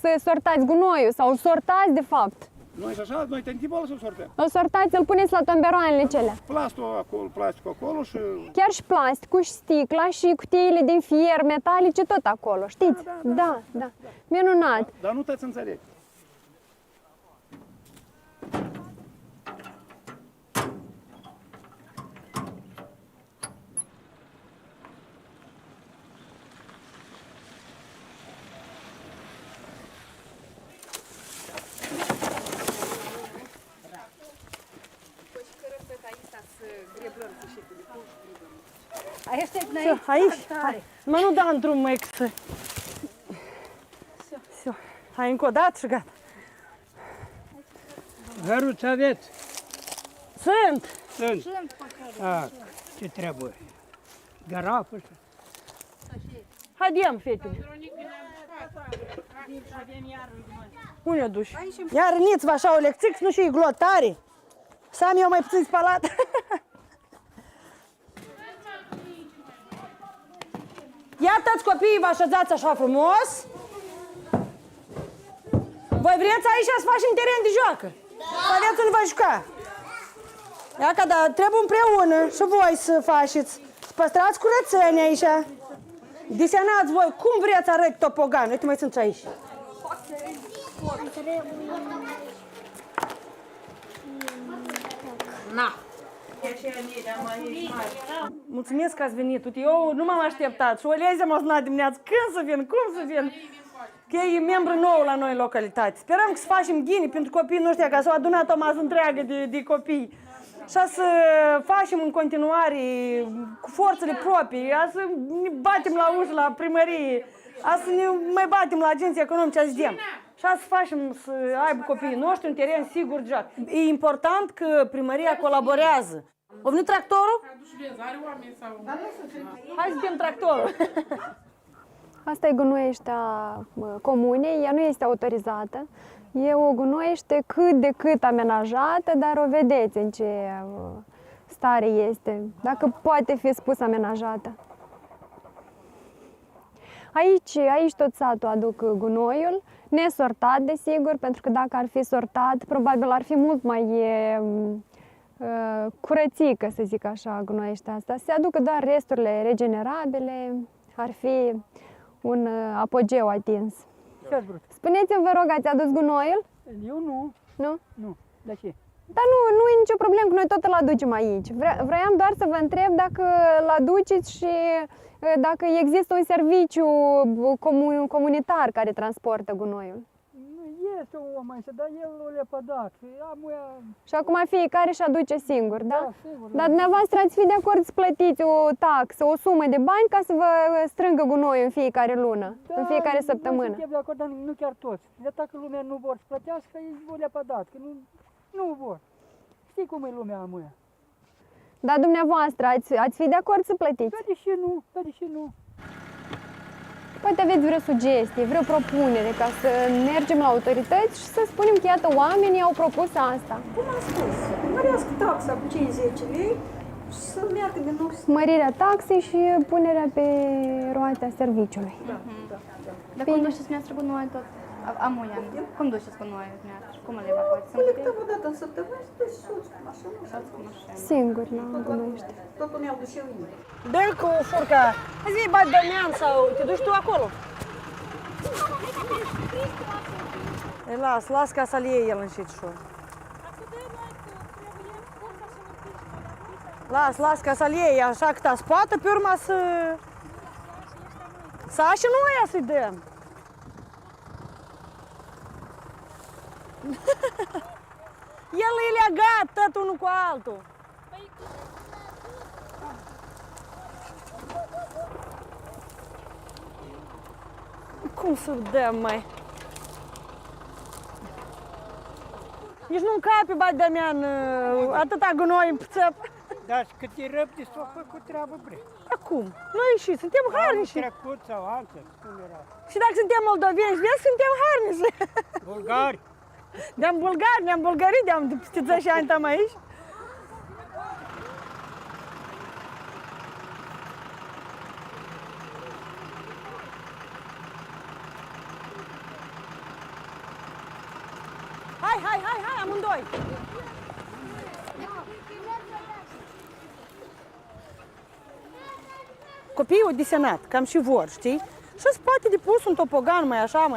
L: să sortați gunoiul sau îl sortați, de fapt?
N: Noi și așa, noi tăiem tipul să sortăm.
L: Îl sortați, îl puneți la tomberoanele celea.
N: Plasticul acolo și...
L: Chiar și plasticul și sticla și cutiile din fier, metalice, tot acolo, știți? Da. Minunat.
N: Dar nu te-ți înțeleg.
K: Aici? Hai. Mă, nu da în drum, măi, că să... Hai, încă o dată și gata.
O: Găruți aveți?
K: Sunt.
O: Ce trebuie? Garafă?
K: Haidem, fetele. Unde o duci? Ia răniți-vă așa o lecțică, nu și glotare. Să am eu mai puțin spalat. Ia toți copiii vă așezați așa frumos. Voi vreți aici să facem teren de joacă? Să aveți unde vă juca. Ia că da, trebuie împreună și voi să faceți. Să păstrați curățenia aici. Desenați voi cum vreți să arăt topogan. Uite, mai sunt și aici. Na. Mulțumesc că ați venit. Uite, eu nu m-am așteptat. Și o leze m-a sunat dimineața. Când să vin? Cum să vin? Că e membru nou la noi în localitate. Sperăm că să facem ghini pentru copiii noștri, ca să o adunat o masă întreagă de copii. Și să facem în continuare cu forțele proprii, să ne batem la ușă, la primărie, să ne mai batem la agenții economice, să vedem. Și să facem să aibă copiii noștri un teren sigur de joacă. E important că primăria colaborează. A venit tractorul? Hai să vedem tractorul.
L: Asta e gunoieștea comunei, ea nu este autorizată. E o gunoiește cât de cât amenajată, dar o vedeți în ce stare este, dacă poate fi spus amenajată. Aici tot satul aduc gunoiul, nesortat desigur, pentru că dacă ar fi sortat, probabil ar fi mult mai curățică, să zic așa, gunoieștea asta. Se aduc doar resturile regenerabile, ar fi un apogeu atins. Spuneți-mi, vă rog, ați adus gunoiul?
K: Eu nu.
L: Nu?
K: Nu. De ce?
L: Dar nu e nicio problemă, că noi tot îl aducem aici. Vreau doar să vă întreb dacă îl aduceți și dacă există un serviciu comunitar care transportă gunoiul.
K: Este o om aici, dar el o lepădat.
L: Și acum fiecare își aduce singur, da?
K: Da, sigur.
L: Dar dumneavoastră ați fi de acord să plătiți o taxă, o sumă de bani ca să vă strângă gunoiul în fiecare lună, în fiecare săptămână?
K: Da, suntem de acord, dar nu chiar toți. De dacă lumea nu vor să plătească, ei o lepădat, că nu vor. Știi cum e lumea amuia.
L: Dar dumneavoastră ați fi de acord să plătiți?
K: Da, de ce nu? Da, de ce nu?
L: Poate aveți vreo sugestie, vreo propunere ca să mergem la autorități și să spunem că, iată, oamenii au propus asta.
O: Cum am spus, mărească taxa cu cei 10 lei și să meargă din nou.
L: Mărirea taxei și punerea pe roata serviciului.
O: Da.
P: Dar cum duceți dumneavoastră cu noi tot? Amuia, cum duceți cu noi dumneavoastră? Cum îl evacuați?
O: Colectăm o dată în săptămână și duci soț cu mașină.
L: Singur, la gunoiește.
O: Totul mi-au dus eu ei.
K: Dă-l cu furca. Zi, bagi Damian sau te duci tu acolo? Las ca să-l iei el încet și Las ca să-l iei așa cât spate, pe urma să și noi aia să-i dăm. El e legat tot unul cu altul. Cum să dăm, mai? Nici nu încape, bagi Damian, atâta gunoi în țăp.
Q: Da, și cât e răbde s-o făcut treabă bre.
K: Acum, noi și suntem harnici.
Q: Trecut sau altă, cum era?
K: Și dacă suntem moldoveni, vezi, suntem harnici.
Q: Bulgari.
K: De-am bulgari, ne-am bulgărit, de-am de peste 10 ani tam aici. Hai, amândoi! Copiii au desenat, cam și vor, știi? Și spate de pus un topogan mai așa,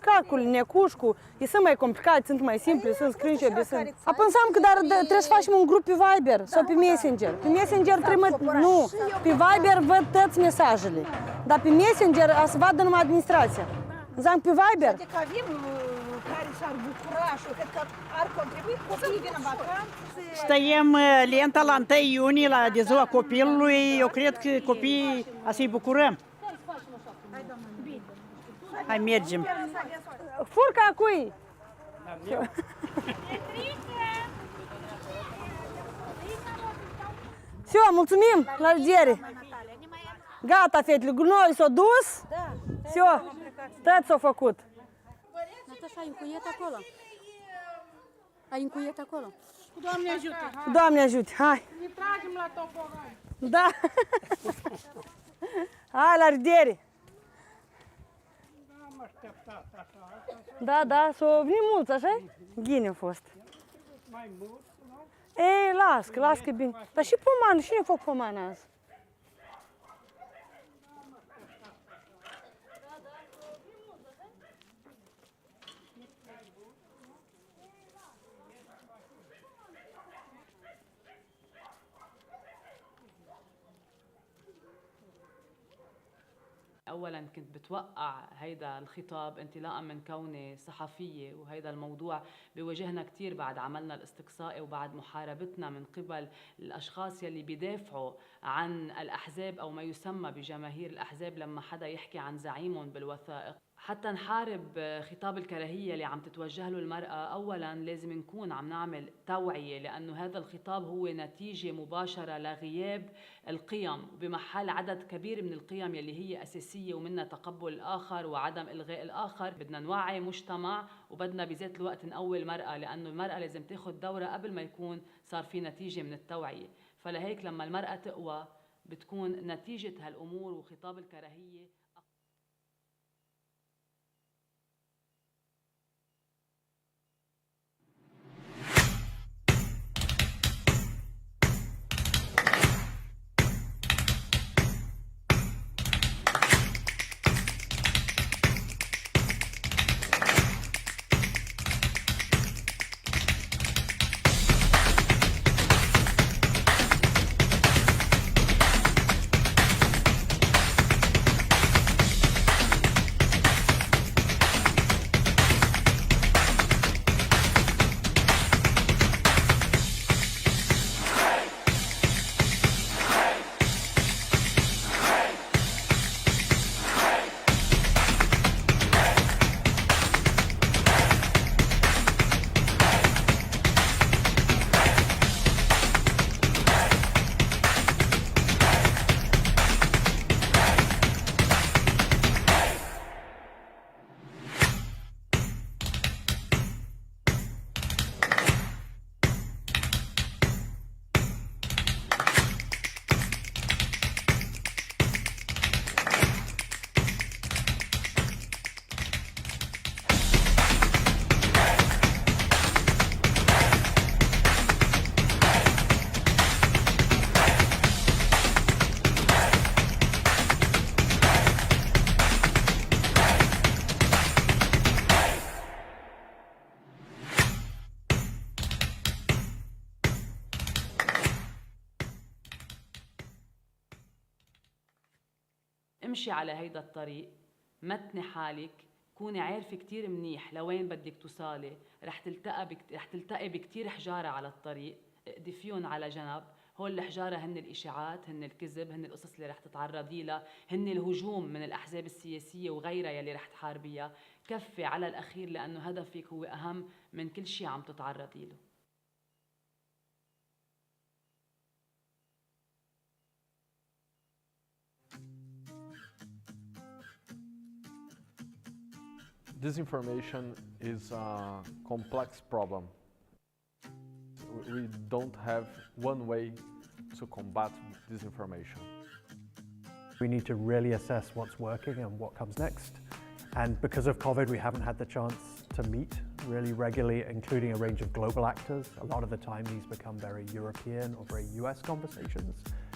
K: calcul, necușcu, sunt mai complicat, sunt mai simple, sunt screenshot, sunt. Apânsam că trebuie să facem un grup pe Viber sau pe Messenger. Pe Messenger trebuie, nu, pe Viber văd toți mesajele, dar pe Messenger să vadă numai administrația. Înseamnă pe Viber.
O: Adică avem care s-ar bucura și cred că ar contribui copiii din vacanțe.
R: Stăiem lenta la 1 iunie, la de ziua copilului, eu cred că copiii să-i bucurăm. Hai, mergem.
K: Furca a cui? Все, mulțumim, la revedere. Gata, fetele, gunoiul s-a dus?
O: Da.
K: Все, tot s-a făcut.
O: Natasha, ai încuiet acolo? Ai încuiet acolo?
K: Doamne ajute! Doamne ajute, hai!
O: Ne tragem la topogan.
K: Da! Hai, la revedere!
Q: Am așteptat așa.
K: Da, da, s-au venit mulți, așa? Ghine a fost.
Q: Mai mult, nu?
K: Ei, las că e bine. Dar și pomană, cine a făcut pomană azi?
S: أولاً كنت بتوقع هيدا الخطاب انطلاقاً من كوني صحفية، وهيدا الموضوع بيواجهنا كتير بعد عملنا الاستقصائي وبعد محاربتنا من قبل الأشخاص يلي بيدافعوا عن الأحزاب أو ما يسمى بجماهير الأحزاب لما حدا يحكي عن زعيمهم بالوثائق. حتى نحارب خطاب الكراهية اللي عم تتوجه له المرأة، أولاً لازم نكون عم نعمل توعية، لأنه هذا الخطاب هو نتيجة مباشرة لغياب القيم بمحل عدد كبير من القيم يلي هي أساسية ومنها تقبل الآخر وعدم إلغاء الآخر. بدنا نوعي مجتمع وبدنا بذات الوقت نقوي المرأة، لأنه المرأة لازم تاخد دورة قبل ما يكون صار في نتيجة من التوعية. فلهيك لما المرأة تقوى بتكون نتيجة هالأمور وخطاب الكراهية. امشي على هيدا الطريق، متني حالك، كوني عارفة كتير منيح لوين بدك توصلي. رح تلتقي بكتير حجارة على الطريق، اقدي فيهم على جنب. هول الحجارة هن الإشاعات، هن الكذب، هن القصص اللي رح تتعرضي لها، هن الهجوم من الأحزاب السياسية وغيرها يلي رح تحاربيها. كفي على الأخير، لأنه هدفك هو أهم من كل شيء عم تتعرضي له.
T: Disinformation is a complex problem. We don't have one way to combat disinformation.
U: We need to really assess what's working and what comes next. And because of COVID, we haven't had the chance to meet really regularly, including a range of global actors. A lot of the time, these become very European or very US conversations.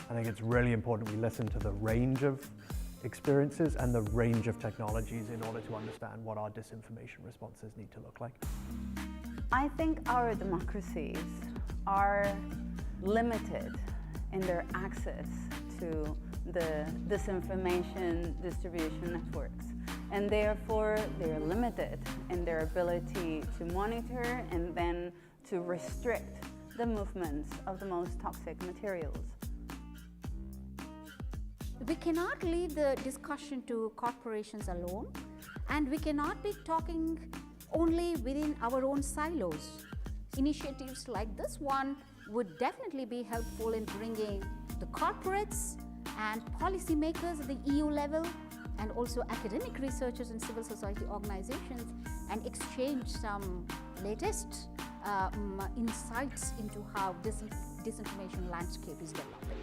U: I think it's really important we listen to the range of experiences and the range of technologies in order to understand what our disinformation responses need to look like.
V: I think our democracies are limited in their access to the disinformation distribution networks, and therefore they're limited in their ability to monitor and then to restrict the movements of the most toxic materials.
W: We cannot leave the discussion to corporations alone, and we cannot be talking only within our own silos. Initiatives like this one would definitely be helpful in bringing the corporates and policymakers at the EU level, and also academic researchers and civil society organizations, and exchange some latest insights into how this disinformation landscape is developing.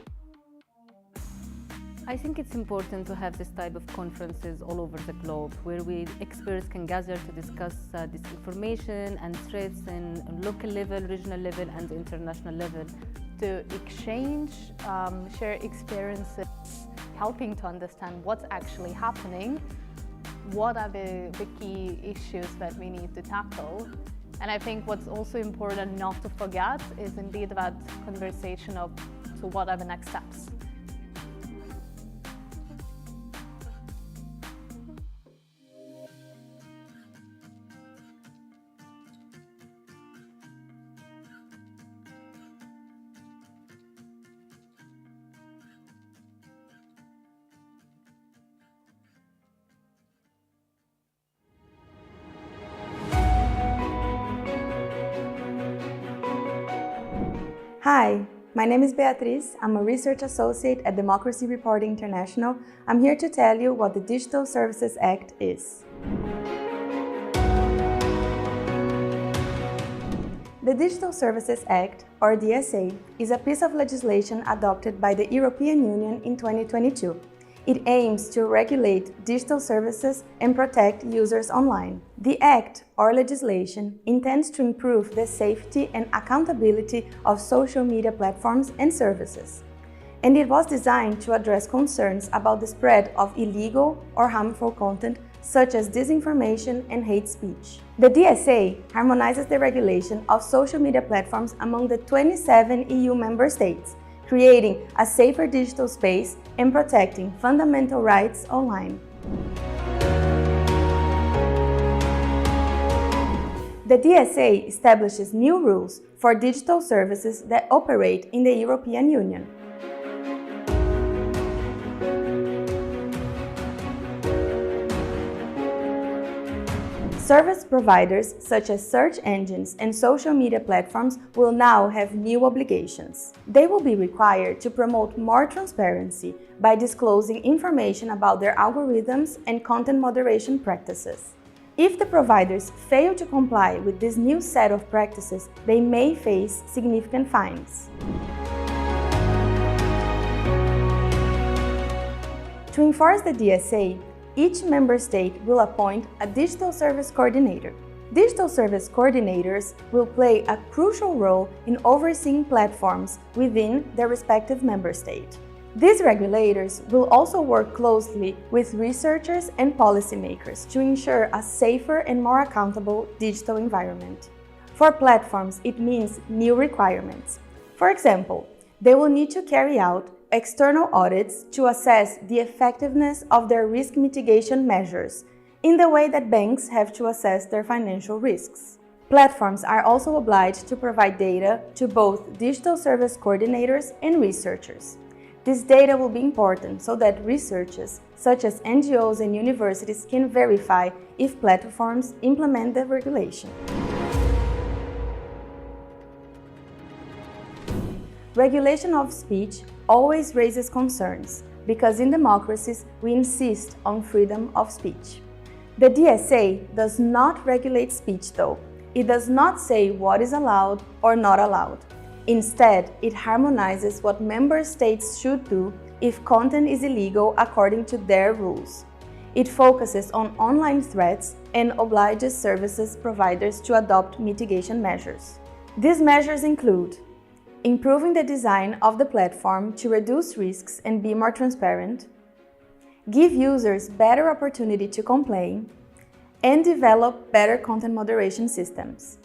B: I think it's important to have this type of conferences all over the globe where experts can gather to discuss disinformation and threats in local level, regional level and international level.
C: To exchange, share experiences, helping to understand what's actually happening, what are the key issues that we need to tackle. And I think what's also important not to forget is indeed that conversation of, so what are the next steps?
E: Hi, my name is Beatriz. I'm a research associate at Democracy Reporting International. I'm here to tell you what the Digital Services Act is. The Digital Services Act, or DSA, is a piece of legislation adopted by the European Union in 2022. It aims to regulate digital services and protect users online. The Act, or legislation, intends to improve the safety and accountability of social media platforms and services. And it was designed to address concerns about the spread of illegal or harmful content such as disinformation and hate speech. The DSA harmonizes the regulation of social media platforms among the 27 EU member states, creating a safer digital space and protecting fundamental rights online. The DSA establishes new rules for digital services that operate in the European Union. Service providers such as search engines and social media platforms will now have new obligations. They will be required to promote more transparency by disclosing information about their algorithms and content moderation practices. If the providers fail to comply with this new set of practices, they may face significant fines. To enforce the DSA, each member state will appoint a digital service coordinator. Digital service coordinators will play a crucial role in overseeing platforms within their respective member state. These regulators will also work closely with researchers and policymakers to ensure a safer and more accountable digital environment. For platforms, it means new requirements. For example, they will need to carry out external audits to assess the effectiveness of their risk mitigation measures, in the way that banks have to assess their financial risks. Platforms are also obliged to provide data to both digital service coordinators and researchers. This data will be important so that researchers, such as NGOs and universities, can verify if platforms implement the regulation. Regulation of speech always raises concerns, because in democracies we insist on freedom of speech. The DSA does not regulate speech though. It does not say what is allowed or not allowed. Instead, it harmonizes what member states should do if content is illegal according to their rules. It focuses on online threats and obliges services providers to adopt mitigation measures. These measures include improving the design of the platform to reduce risks and be more transparent, give users better opportunity to complain, and develop better content moderation systems.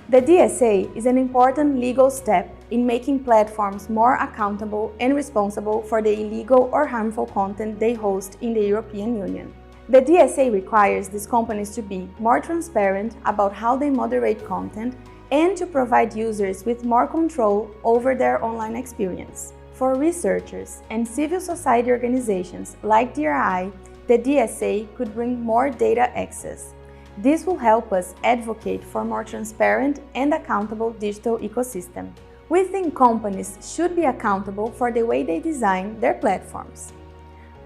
E: The DSA is an important legal step in making platforms more accountable and responsible for the illegal or harmful content they host in the European Union. The DSA requires these companies to be more transparent about how they moderate content and to provide users with more control over their online experience. for researchers and civil society organizations like DRI, the DSA could bring more data access. This will help us advocate for more transparent and accountable digital ecosystem. We think companies should be accountable for the way they design their platforms.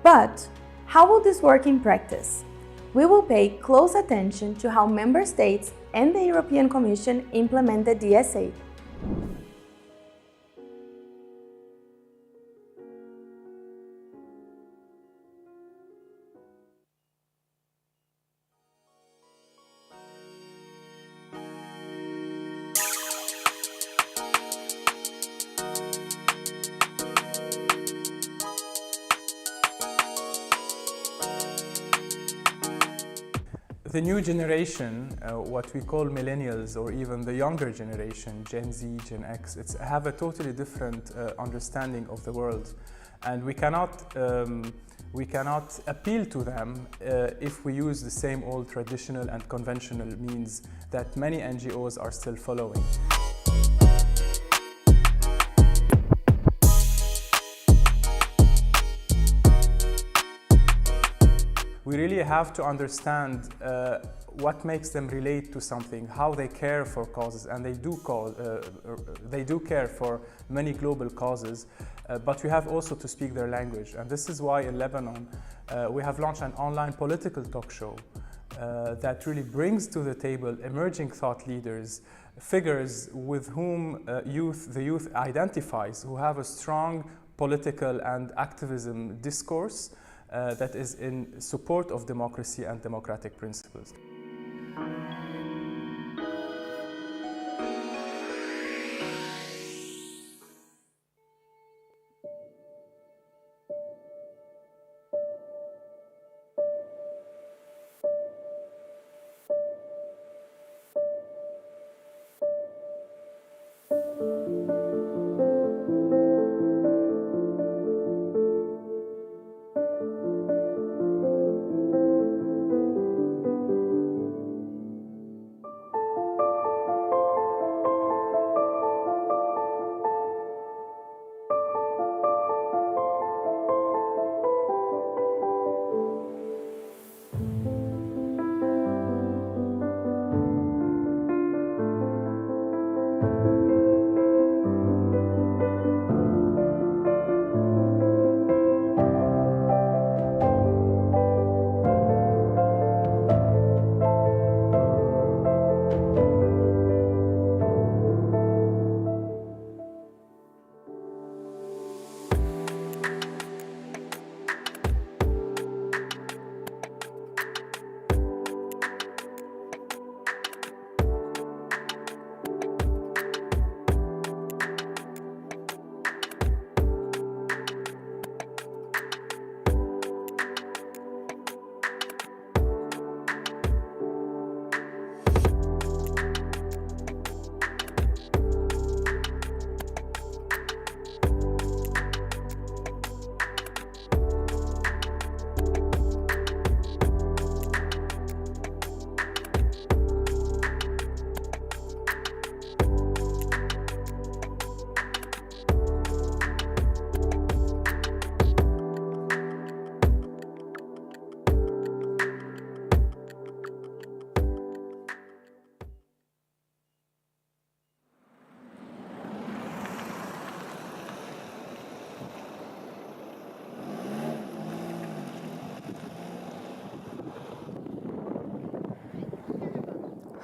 E: But how will this work in practice? We will pay close attention to how member states and the European Commission implement the DSA.
D: The new generation, what we call millennials or even the younger generation, Gen Z, Gen X, have a totally different understanding of the world. And we cannot appeal to them if we use the same old traditional and conventional means that many NGOs are still following. We really have to understand what makes them relate to something, how they care for causes, and they do care for many global causes, but we have also to speak their language. And this is why in Lebanon we have launched an online political talk show that really brings to the table emerging thought leaders, figures with whom the youth identifies, who have a strong political and activism discourse that is in support of democracy and democratic principles.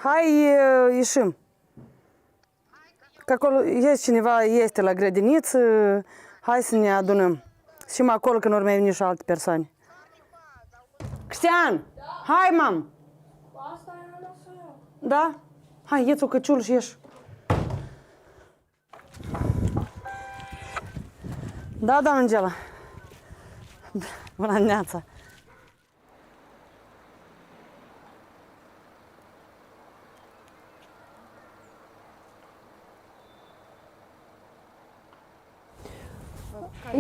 K: Hai, ieșim. Că acolo este cineva, este la grădiniță, hai să ne adunăm. Și mai acolo când urmei veni și alte persoane. Cristian, hai, mam! Da? Hai, ieți o căciulă și ieși. Da, da, Angela. Bună dimineața.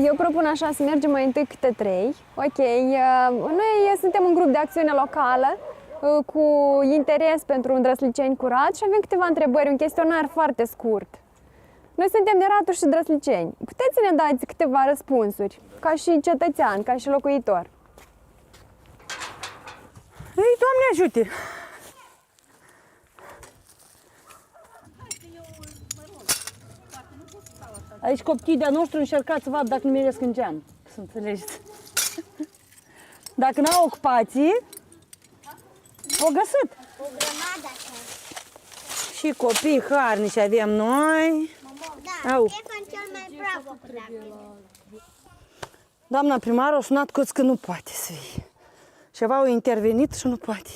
L: Eu propun așa să mergem mai întâi câte 3. Ok, noi suntem un grup de acțiune locală cu interes pentru îndrăsliceni curați și avem câteva întrebări, un chestionar foarte scurt. Noi suntem de Ratu și Drăsliceni. Puteți să ne dați câteva răspunsuri, ca și cetățean, ca și locuitor?
K: Ei, Doamne ajute! Aici copiii de-a noștri încercați să vadă dacă nu meresc în geam, să înțelegeți. Dacă n-au ocupații, o găsit.
M: O grămadă așa.
K: Și copii harnici avem noi.
M: Da,
K: Au.
M: Ștefan cel mai bravo cu
K: Doamna primar a sunat coț că nu poate să fie. Ceva au intervenit și nu poate.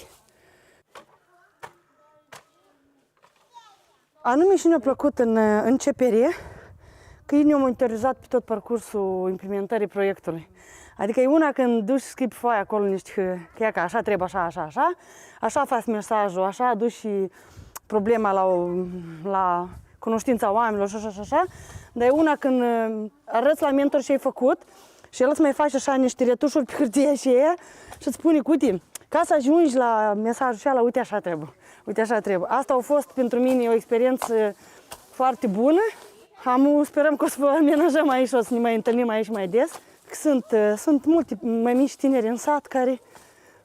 K: Anume și ne-a plăcut în CPR că ei ne-au monitorizat pe tot parcursul implementării proiectului. Adică e una când duci și scrii pe foaie acolo niște că așa trebuie, așa faci mesajul, așa aduci și problema la cunoștința oamenilor și așa. Dar e una când arăți la mentor ce ai făcut și el îți mai face așa niște retușuri pe hârtie și ea și îți spune, uite, ca să ajungi la mesajul ăla, uite așa trebuie. Uite așa trebuie. Asta a fost pentru mine o experiență foarte bună. Sperăm că o să vă amenajăm aici, o să ne mai întâlnim aici mai des. Sunt multe mai mici tineri în sat care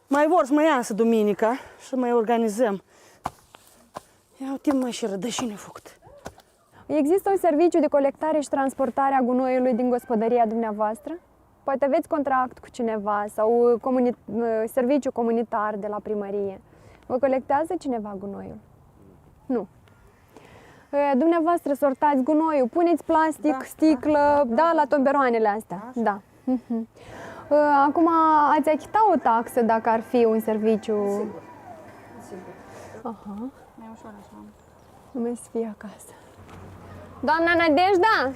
K: mai vor să mai iasă duminica și să mai organizăm. Ia uite mai și rădășini făcut.
L: Există un serviciu de colectare și transportare a gunoiului din gospodăria dumneavoastră? Poate aveți contract cu cineva sau serviciu comunitar de la primărie. Vă colectează cineva gunoiul? Nu. Dumneavoastră sortați gunoiul, puneți plastic, sticlă, da, la tomberoanele astea. Da. Acum ați achita o taxă dacă ar fi un serviciu?
P: Sigur.
L: Aha.
P: Mai ușor așa.
L: Nu mai să fie acasă. Doamna Nadejda?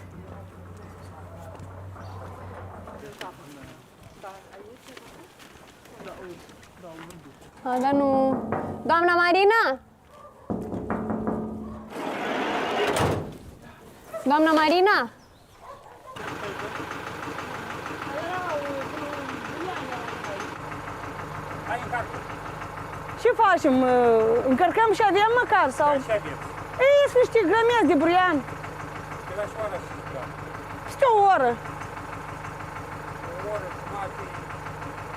L: Dar nu... Doamna Marina? Doamna Marina?
K: Ce facem? Încărcăm și avem măcar? Sau?
N: Și avem.
K: Ei, sunt niște grămezi de buruian.
N: De la șoară și da.
K: Este o oră.
N: O oră, jumătate.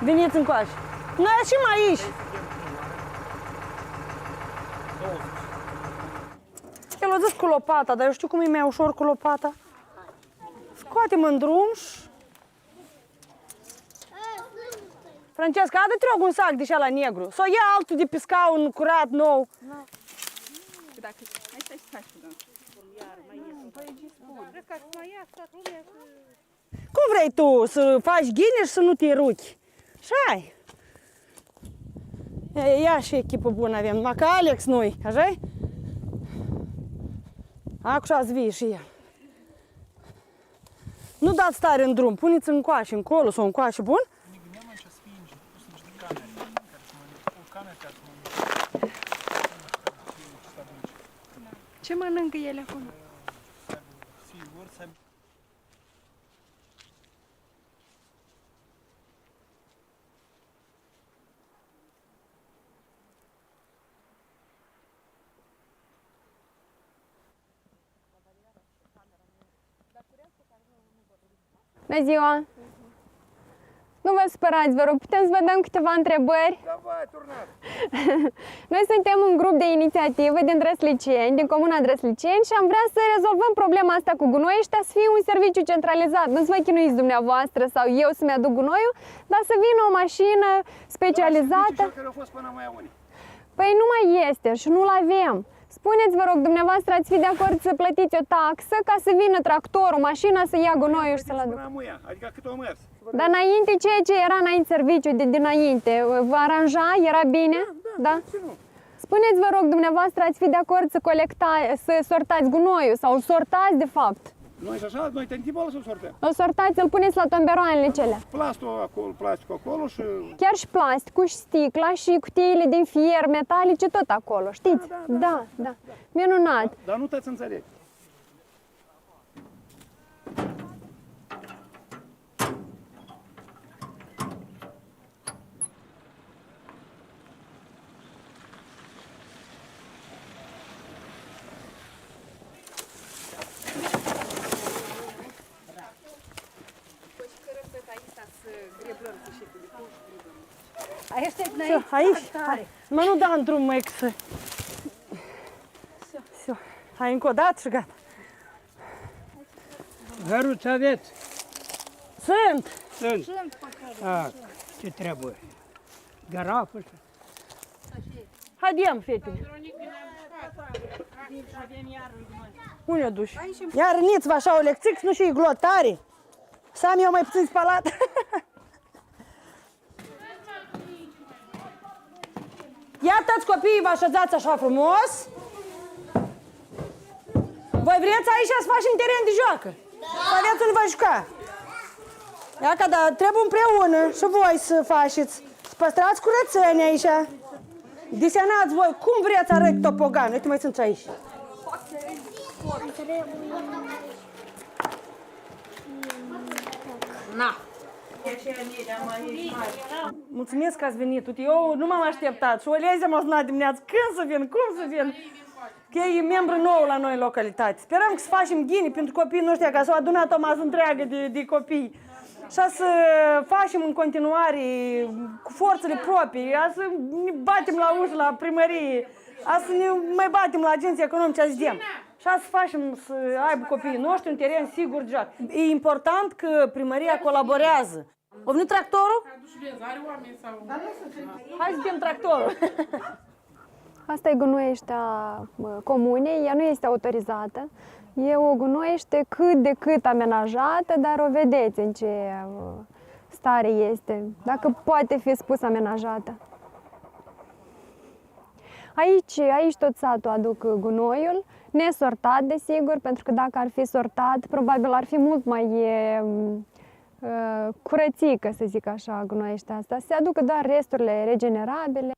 K: Veniți încoace. Noi ieșim aici. El a zis cu lopata, dar eu știu cum e mai ușor cu lopata. Scoatem în drum și... Francesca, adă-te rog un sac de așa la negru. Sau ia altul de pe scaun curat, nou.
O: Dacă... Hai stai și faci tu, da.
K: Cum vrei tu să faci ghine și să nu te ruchi? Și-ai. Ia și echipă bună avem, numai că Alex nu-i, așa-i? Acuși vii și el. Nu dați tare în drum, puneți încoace, încolo sau încoace bun?
P: Ce mănâncă ele acum?
L: Bună ziua! Nu vă supărați, vă rog, putem să vă dăm câteva întrebări?
N: Давай, turnat!
L: Noi suntem un grup de inițiativă din Drăsliceni, din comuna Drăsliceni și am vrea să rezolvăm problema asta cu gunoiul ăștia, să fie un serviciu centralizat. Nu să vă chinuiți dumneavoastră sau eu să-mi aduc gunoiul, dar să vină o mașină specializată. Păi nu mai este și nu-l avem. Spuneți, vă rog, dumneavoastră ați fi de acord să plătiți o taxă ca să vină tractorul, mașina să ia gunoiul și să-l aducă?
N: Adică cât o mers?
L: Dar înainte, ceea ce era înainte serviciu, de dinainte, vă aranja? Era bine? Da? Spuneți, vă rog, dumneavoastră ați fi de acord să sortați gunoiul sau îl sortați, de fapt?
N: Noi și așa, noi te ăla să sortăm.
L: Îl sortați, îl puneți la tomberoanele celea.
N: Plasticul acolo și...
L: Chiar și plasticul și sticla și cutiile din fier metalice, tot acolo, știți? Da. Minunat.
N: Dar nu te-ți înțeleg.
K: Aici? Hai. Mă, nu da în drum, măi, că să... Hai încă o dată și gata.
Q: Hăruți aveți?
K: Sunt.
Q: Sunt. Ce trebuie? Garafă?
K: Haide, ia-mi, fetele. Unde o duci? Ia răniți-vă așa o lecțică, nu și glotare. Să am eu mai puțin spalat. Ia toți copiii vă așezați așa frumos. Voi vreți aici să facem teren de joacă? Să aveți unde vă juca. Ia că da, trebuie împreună și voi să faceți. Să păstrați curățenia aici. Desenați voi cum vreți să arăți topogan. Uite, mai sunt și aici. Na. Mulțumesc că ați venit. Uite, eu nu m-am așteptat. Și Olezia m-a sunat dimineața. Când să vin? Cum să vin? Că e membru nou la noi în localitate. Sperăm că să facem ghini pentru copiii noștri, că s-au adunat o masă întreagă de copii. Și să facem în continuare cu forțele proprii, să ne batem la ușă, la primărie, să ne mai batem la agenții economice, să zicem. Și să facem să aibă copiii noștri un teren sigur de joacă. E important că primăria colaborează. A venit tractorul? Hai să vedem tractorul.
L: Asta e gunoieștea comunei, ea nu este autorizată. E o gunoiește cât de cât amenajată, dar o vedeți în ce stare este, dacă poate fi spus amenajată. Aici tot satul aduc gunoiul, nesortat desigur, pentru că dacă ar fi sortat, probabil ar fi mult mai curățică, să zic așa, gunoieștea asta. Se aducă doar resturile regenerabile.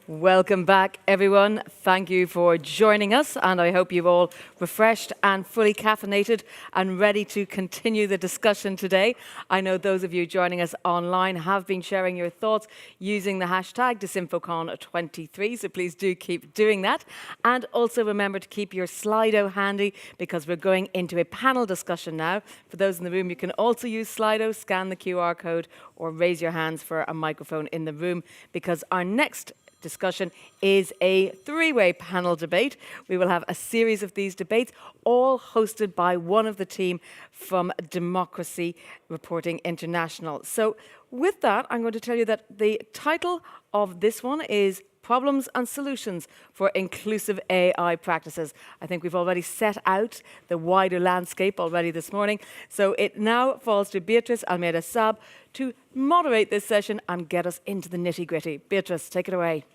A: Welcome back, everyone. Thank you for joining us, and I hope you've all refreshed and fully caffeinated and ready to continue the discussion today. I know those of you joining us online have been sharing your thoughts using the hashtag DisifoCon23, so please do keep doing that. And also remember to keep your Slido handy, because we're going into a panel discussion now. For those in the room, you can also use Slido, scan the QR code, or raise your hands for a microphone in the room, because our next discussion is a three-way panel debate. We will have a series of these debates, all hosted by one of the team from Democracy Reporting International. So with that, I'm going to tell you that the title of this one is Problems and Solutions for Inclusive AI Practices. I think we've already set out the wider landscape already this morning. So it now falls to Beatriz Almeida Saab to moderate this session and get us into the nitty-gritty. Beatriz, take it away.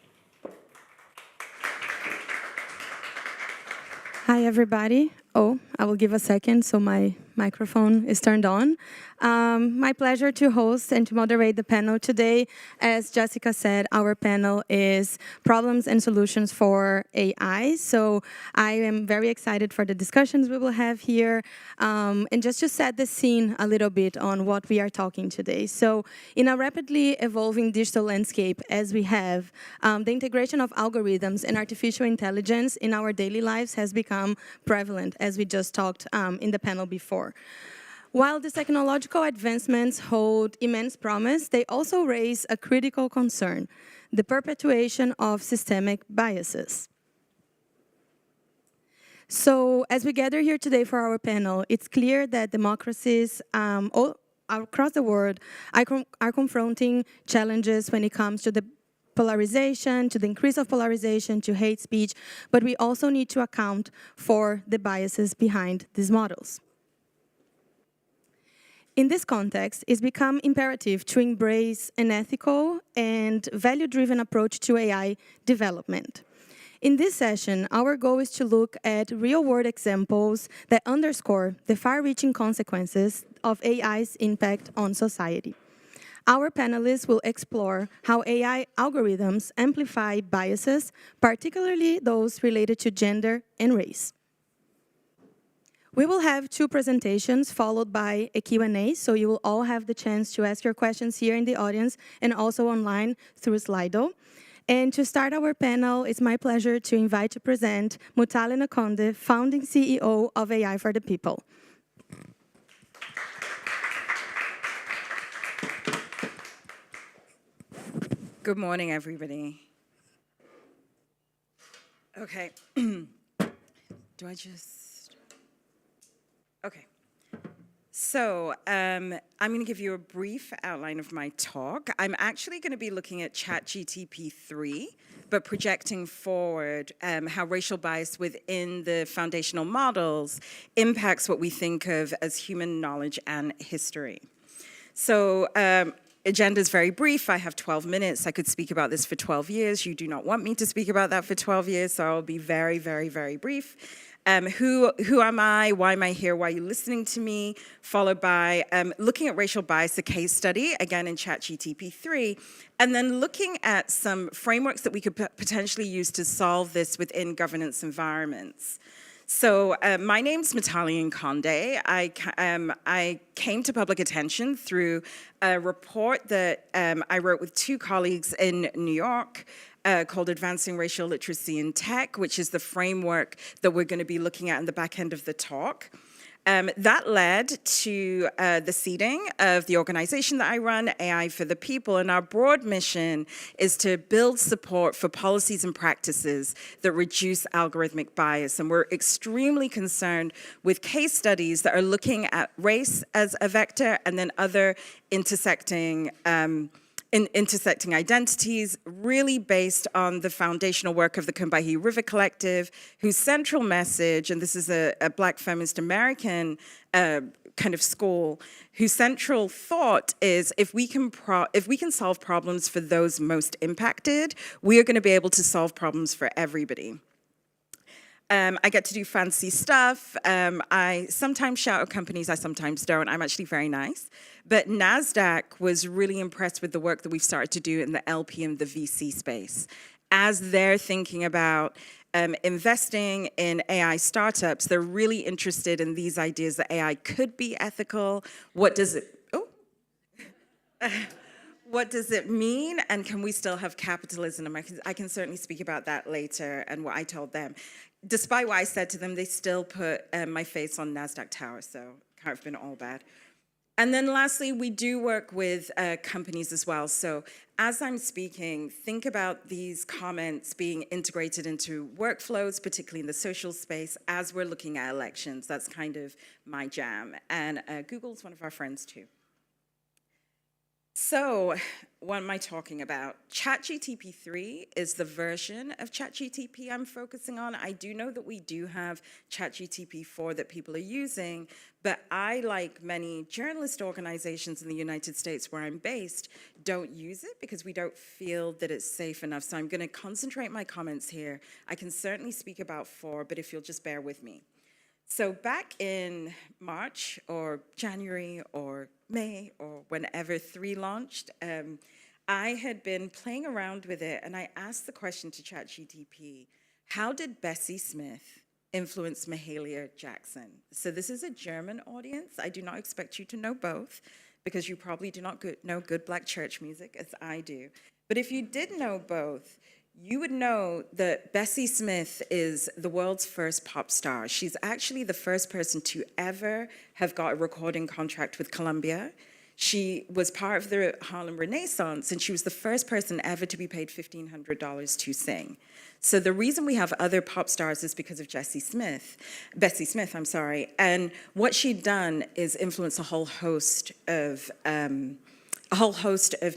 F: Hi, everybody. Oh, I will give a second so my microphone is turned on. My pleasure to host and to moderate the panel today. As Jessica said, our panel is Problems and Solutions for AI. So I am very excited for the discussions we will have here. And just to set the scene a little bit on what we are talking today. So in a rapidly evolving digital landscape, as we have, the integration of algorithms and artificial intelligence in our daily lives has become prevalent, as we just talked in the panel before. While these technological advancements hold immense promise, they also raise a critical concern: the perpetuation of systemic biases. So as we gather here today for our panel, it's clear that democracies all across the world are confronting challenges when it comes to the polarization, to the increase of polarization, to hate speech, but we also need to account for the biases behind these models. In this context, it's become imperative to embrace an ethical and value-driven approach to AI development. In this session, our goal is to look at real-world examples that underscore the far-reaching consequences of AI's impact on society. Our panelists will explore how AI algorithms amplify biases, particularly those related to gender and race. We will have two presentations followed by a Q&A, so you will all have the chance to ask your questions here in the audience and also online through Slido. And to start our panel, it's my pleasure to invite to present Mutale Nkonde, founding CEO of AI for the People.
I: Good morning, everybody. Okay. Do I just... Okay. So I'm going to give you a brief outline of my talk. I'm actually going to be looking at ChatGPT-3, but projecting forward how racial bias within the foundational models impacts what we think of as human knowledge and history. So agenda is very brief. I have 12 minutes. I could speak about this for 12 years. You do not want me to speak about that for 12 years, so I'll be very, very, very brief. Who am I? Why am I here? Why are you listening to me? Followed by looking at racial bias, a case study, again in ChatGPT-3, and then looking at some frameworks that we could potentially use to solve this within governance environments. So my name's Mutale Nkonde. I came to public attention through a report that I wrote with two colleagues in New York called Advancing Racial Literacy in Tech, which is the framework that we're going to be looking at in the back end of the talk. That led to the seeding of the organization that I run, AI for the People, and our broad mission is to build support for policies and practices that reduce algorithmic bias. And we're extremely concerned with case studies that are looking at race as a vector and then other intersecting identities, really based on the foundational work of the Combahee River Collective, whose central message, and this is a Black feminist American kind of school, whose central thought is if we can solve problems for those most impacted, we are going to be able to solve problems for everybody. I get to do fancy stuff. I sometimes shout at companies, I sometimes don't. I'm actually very nice. But NASDAQ was really impressed with the work that we've started to do in the LP and the VC space. as they're thinking about investing in AI startups, they're really interested in these ideas that AI could be ethical. What does it mean, and can we still have capitalism? I can certainly speak about that later and what I told them. Despite what I said to them, they still put my face on NASDAQ Tower, so can't have been all bad. And then lastly, we do work with companies as well. So as I'm speaking, think about these comments being integrated into workflows, particularly in the social space, as we're looking at elections. That's kind of my jam. And Google's one of our friends too. So what am I talking about? ChatGPT 3 is the version of ChatGPT I'm focusing on. I do know that we do have ChatGPT 4 that people are using, but I, like many journalist organizations in the United States where I'm based, don't use it because we don't feel that it's safe enough. So I'm going to concentrate my comments here. I can certainly speak about 4, but if you'll just bear with me. So back in March or January or May or whenever 3 launched, I had been playing around with it and I asked the question to ChatGPT, how did Bessie Smith influence Mahalia Jackson? So this is a German audience. I do not expect you to know both because you probably do not know good Black church music as I do. But if you did know both, you would know that Bessie Smith is the world's first pop star. She's actually the first person to ever have got a recording contract with Columbia. She was part of the Harlem Renaissance, and she was the first person ever to be paid $1,500 to sing. So the reason we have other pop stars is because of Bessie Smith, and what she'd done is influence a whole host of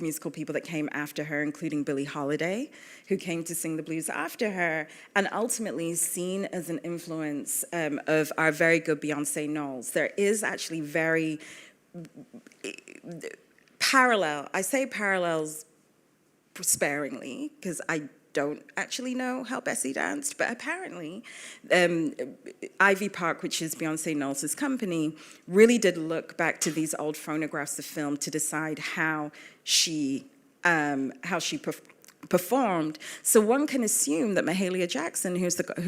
I: musical people that came after her, including Billie Holiday, who came to sing the blues after her, and ultimately seen as an influence of our very good Beyonce Knowles. There is actually very parallel, I say parallels sparingly, because I don't actually know how Bessie danced, but apparently Ivy Park, which is Beyonce Knowles' company, really did look back to these old phonographs of film to decide how she performed. So one can assume that Mahalia Jackson, who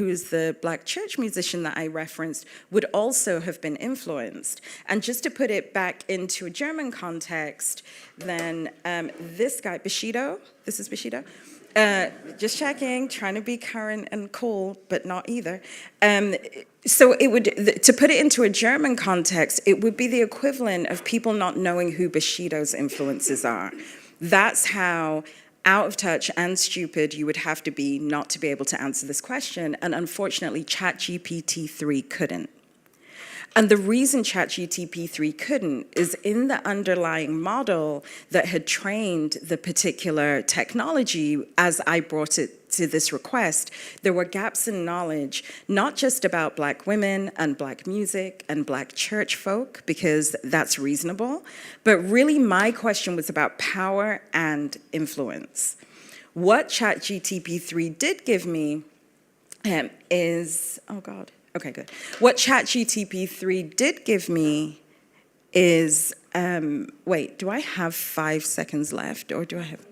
I: is the Black church musician that I referenced, would also have been influenced. And just to put it back into a German context, then this guy, Bushido, this is Bushido, just checking, trying to be current and cool, but not either. So it would, to put it into a German context, it would be the equivalent of people not knowing who Bushido's influences are. That's how out of touch and stupid you would have to be not to be able to answer this question. And unfortunately, ChatGPT 3 couldn't. And the reason ChatGPT 3 couldn't is in the underlying model that had trained the particular technology as I brought it to this request, there were gaps in knowledge, not just about Black women and Black music and Black church folk, because that's reasonable, but really my question was about power and influence. What ChatGPT 3 did give me is, oh God. Okay, good. What ChatGPT 3 did give me is, wait, do I have 5 seconds left or do I have?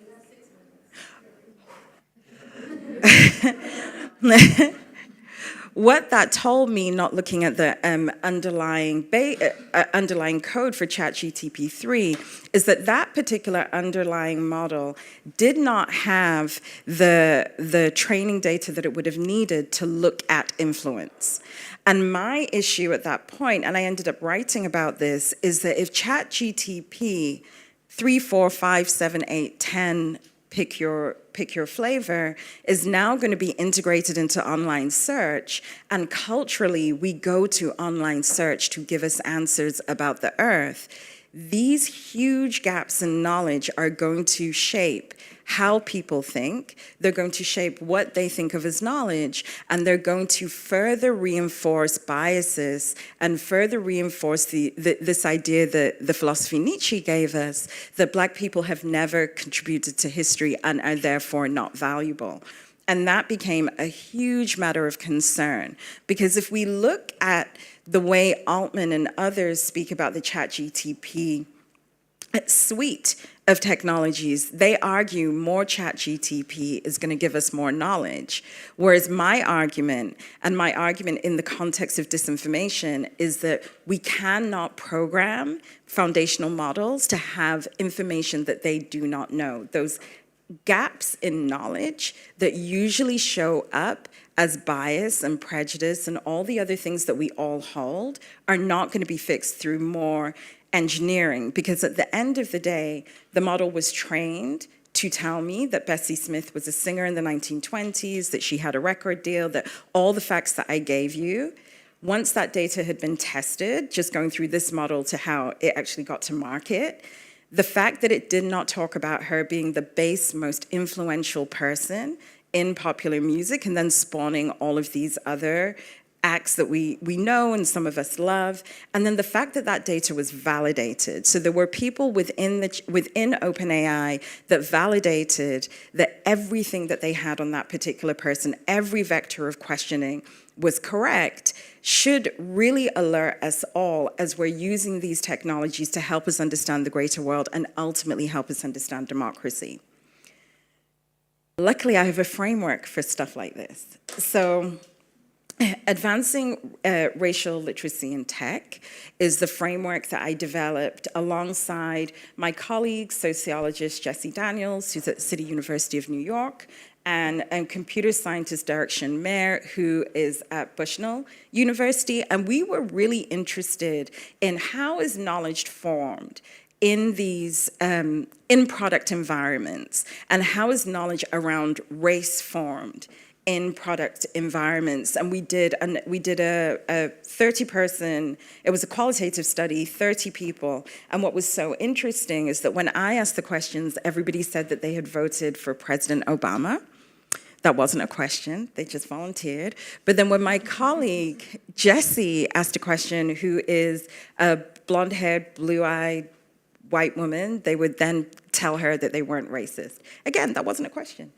I: What that told me, not looking at the underlying code for ChatGPT 3, is that that particular underlying model did not have the training data that it would have needed to look at influence. And my issue at that point, and I ended up writing about this, is that if ChatGPT 3, 4, 5, 7, 8, 10, pick your flavor, is now going to be integrated into online search, and culturally we go to online search to give us answers about the earth, these huge gaps in knowledge are going to shape how people think, they're going to shape what they think of as knowledge, and they're going to further reinforce biases and further reinforce this idea that the philosophy Nietzsche gave us, that Black people have never contributed to history and are therefore not valuable. And that became a huge matter of concern, because if we look at the way Altman and others speak about the ChatGPT suite of technologies, they argue more ChatGPT is going to give us more knowledge. Whereas my argument, and my argument in the context of disinformation, is that we cannot program foundational models to have information that they do not know. Those gaps in knowledge that usually show up as bias and prejudice and all the other things that we all hold are not going to be fixed through more engineering, because at the end of the day, the model was trained to tell me that Bessie Smith was a singer in the 1920s, that she had a record deal, that all the facts that I gave you, once that data had been tested, just going through this model to how it actually got to market, the fact that it did not talk about her being the base, most influential person in popular music and then spawning all of these other acts that we know and some of us love, and then the fact that that data was validated. So there were people within OpenAI that validated that everything that they had on that particular person, every vector of questioning was correct, should really alert us all as we're using these technologies to help us understand the greater world and ultimately help us understand democracy. Luckily, I have a framework for stuff like this. So advancing racial literacy in tech is the framework that I developed alongside my colleague, sociologist Jesse Daniels, who's at City University of New York, and computer scientist Derek Mayer, who is at Bushnell University. And we were really interested in how is knowledge formed in these in-product environments, and how is knowledge around race formed in product environments. And we did a 30-person, it was a qualitative study, 30 people. And what was so interesting is that when I asked the questions, everybody said that they had voted for President Obama. That wasn't a question, they just volunteered. But then when my colleague, Jessie, asked a question, who is a blonde-haired, blue-eyed white woman, they would then tell her that they weren't racist. Again, that wasn't a question.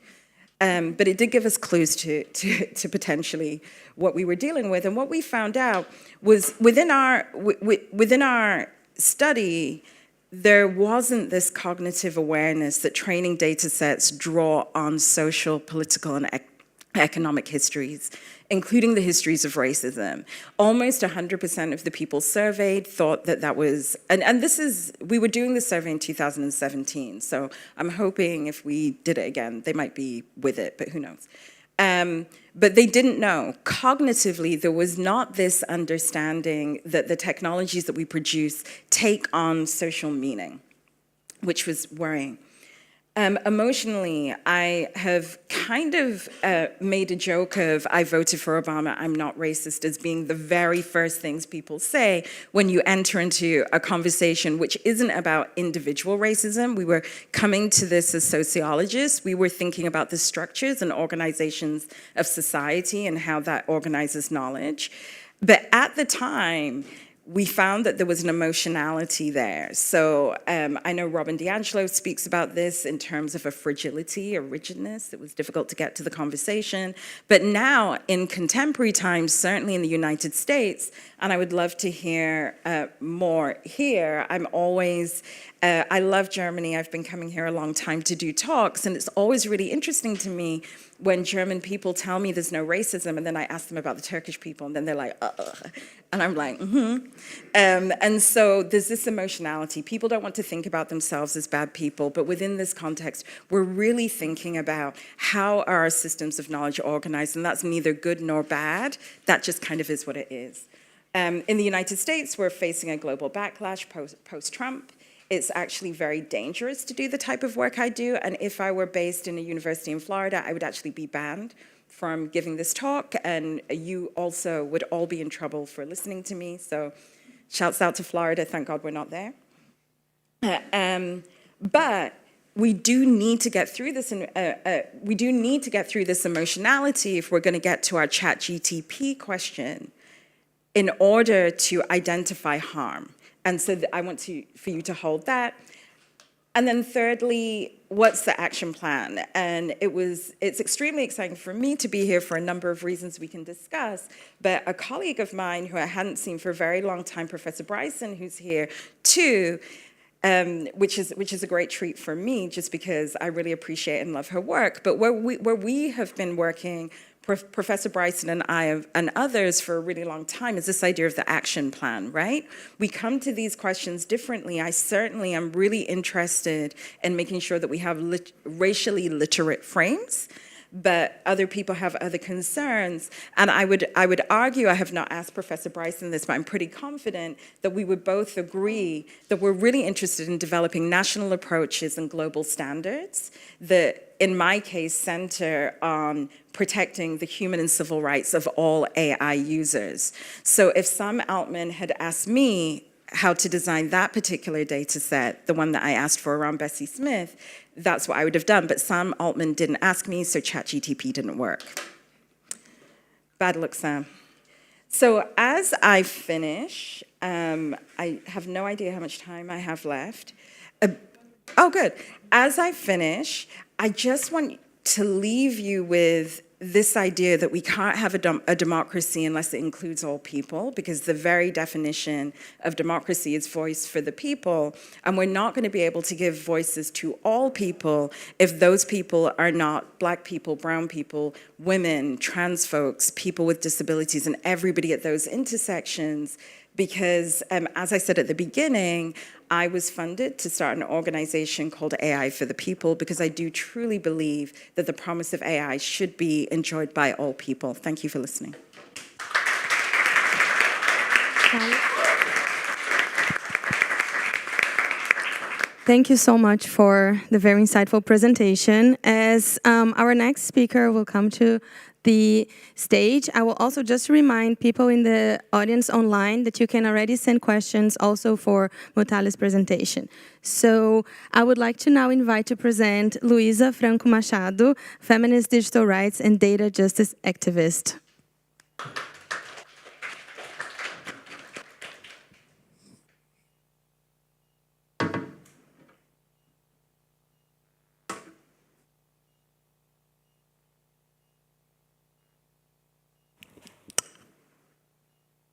I: But it did give us clues to potentially what we were dealing with. And what we found out was within our study, there wasn't this cognitive awareness that training data sets draw on social, political, and economic histories, including the histories of racism. Almost 100% of the people surveyed thought that that was, and this is, we were doing this survey in 2017, so I'm hoping if we did it again, they might be with it, but who knows. But they didn't know. Cognitively, there was not this understanding that the technologies that we produce take on social meaning, which was worrying. Emotionally, I have kind of made a joke of I voted for Obama, I'm not racist, as being the very first things people say when you enter into a conversation which isn't about individual racism. We were coming to this as sociologists. We were thinking about the structures and organizations of society and how that organizes knowledge. But at the time, we found that there was an emotionality there. So I know Robin DiAngelo speaks about this in terms of a fragility, a rigidness. It was difficult to get to the conversation. But now, in contemporary times, certainly in the United States, and I would love to hear more here, I'm always, I love Germany. I've been coming here a long time to do talks, and it's always really interesting to me when German people tell me there's no racism, and then I ask them about the Turkish people, and then they're like, and I'm like, and so there's this emotionality. People don't want to think about themselves as bad people, but within this context, we're really thinking about how are our systems of knowledge organized, and that's neither good nor bad. That just kind of is what it is. In the United States, we're facing a global backlash post-Trump. It's actually very dangerous to do the type of work I do, and if I were based in a university in Florida, I would actually be banned from giving this talk, and you also would all be in trouble for listening to me, so shouts out to Florida, thank God we're not there. But we do need to get through this, emotionality if we're gonna get to our ChatGPT question in order to identify harm. And so I want for you to hold that. And then thirdly, what's the action plan? And it's extremely exciting for me to be here for a number of reasons we can discuss, but a colleague of mine who I hadn't seen for a very long time, Professor Bryson, who's here too, which is a great treat for me, just because I really appreciate and love her work. But where we have been working, Professor Bryson and I and others for a really long time, is this idea of the action plan, right? We come to these questions differently. I certainly am really interested in making sure that we have racially literate frames, but other people have other concerns. And I would argue, I have not asked Professor Bryson this, but I'm pretty confident that we would both agree that we're really interested in developing national approaches and global standards that, in my case, center on protecting the human and civil rights of all AI users. So if Sam Altman had asked me how to design that particular data set, the one that I asked for around Bessie Smith, that's what I would have done. But Sam Altman didn't ask me, so ChatGTP didn't work. Bad luck, Sam. So as I finish, I have no idea how much time I have left. Oh, good. As I finish, I just want to leave you with this idea that we can't have a democracy unless it includes all people, because the very definition of democracy is voice for the people, and we're not going to be able to give voices to all people if those people are not Black people, brown people, women, trans folks, people with disabilities, and everybody at those intersections. Because, as I said at the beginning, I was funded to start an organization called AI for the People, because I do truly believe that the promise of AI should be enjoyed by all people. Thank you for listening.
F: Thank you so much for the very insightful presentation. As our next speaker will come to the stage, I will also just remind people in the audience online that you can already send questions also for Mutale's presentation. So I would like to now invite to present Luisa Franco Machado, feminist digital rights and data justice activist.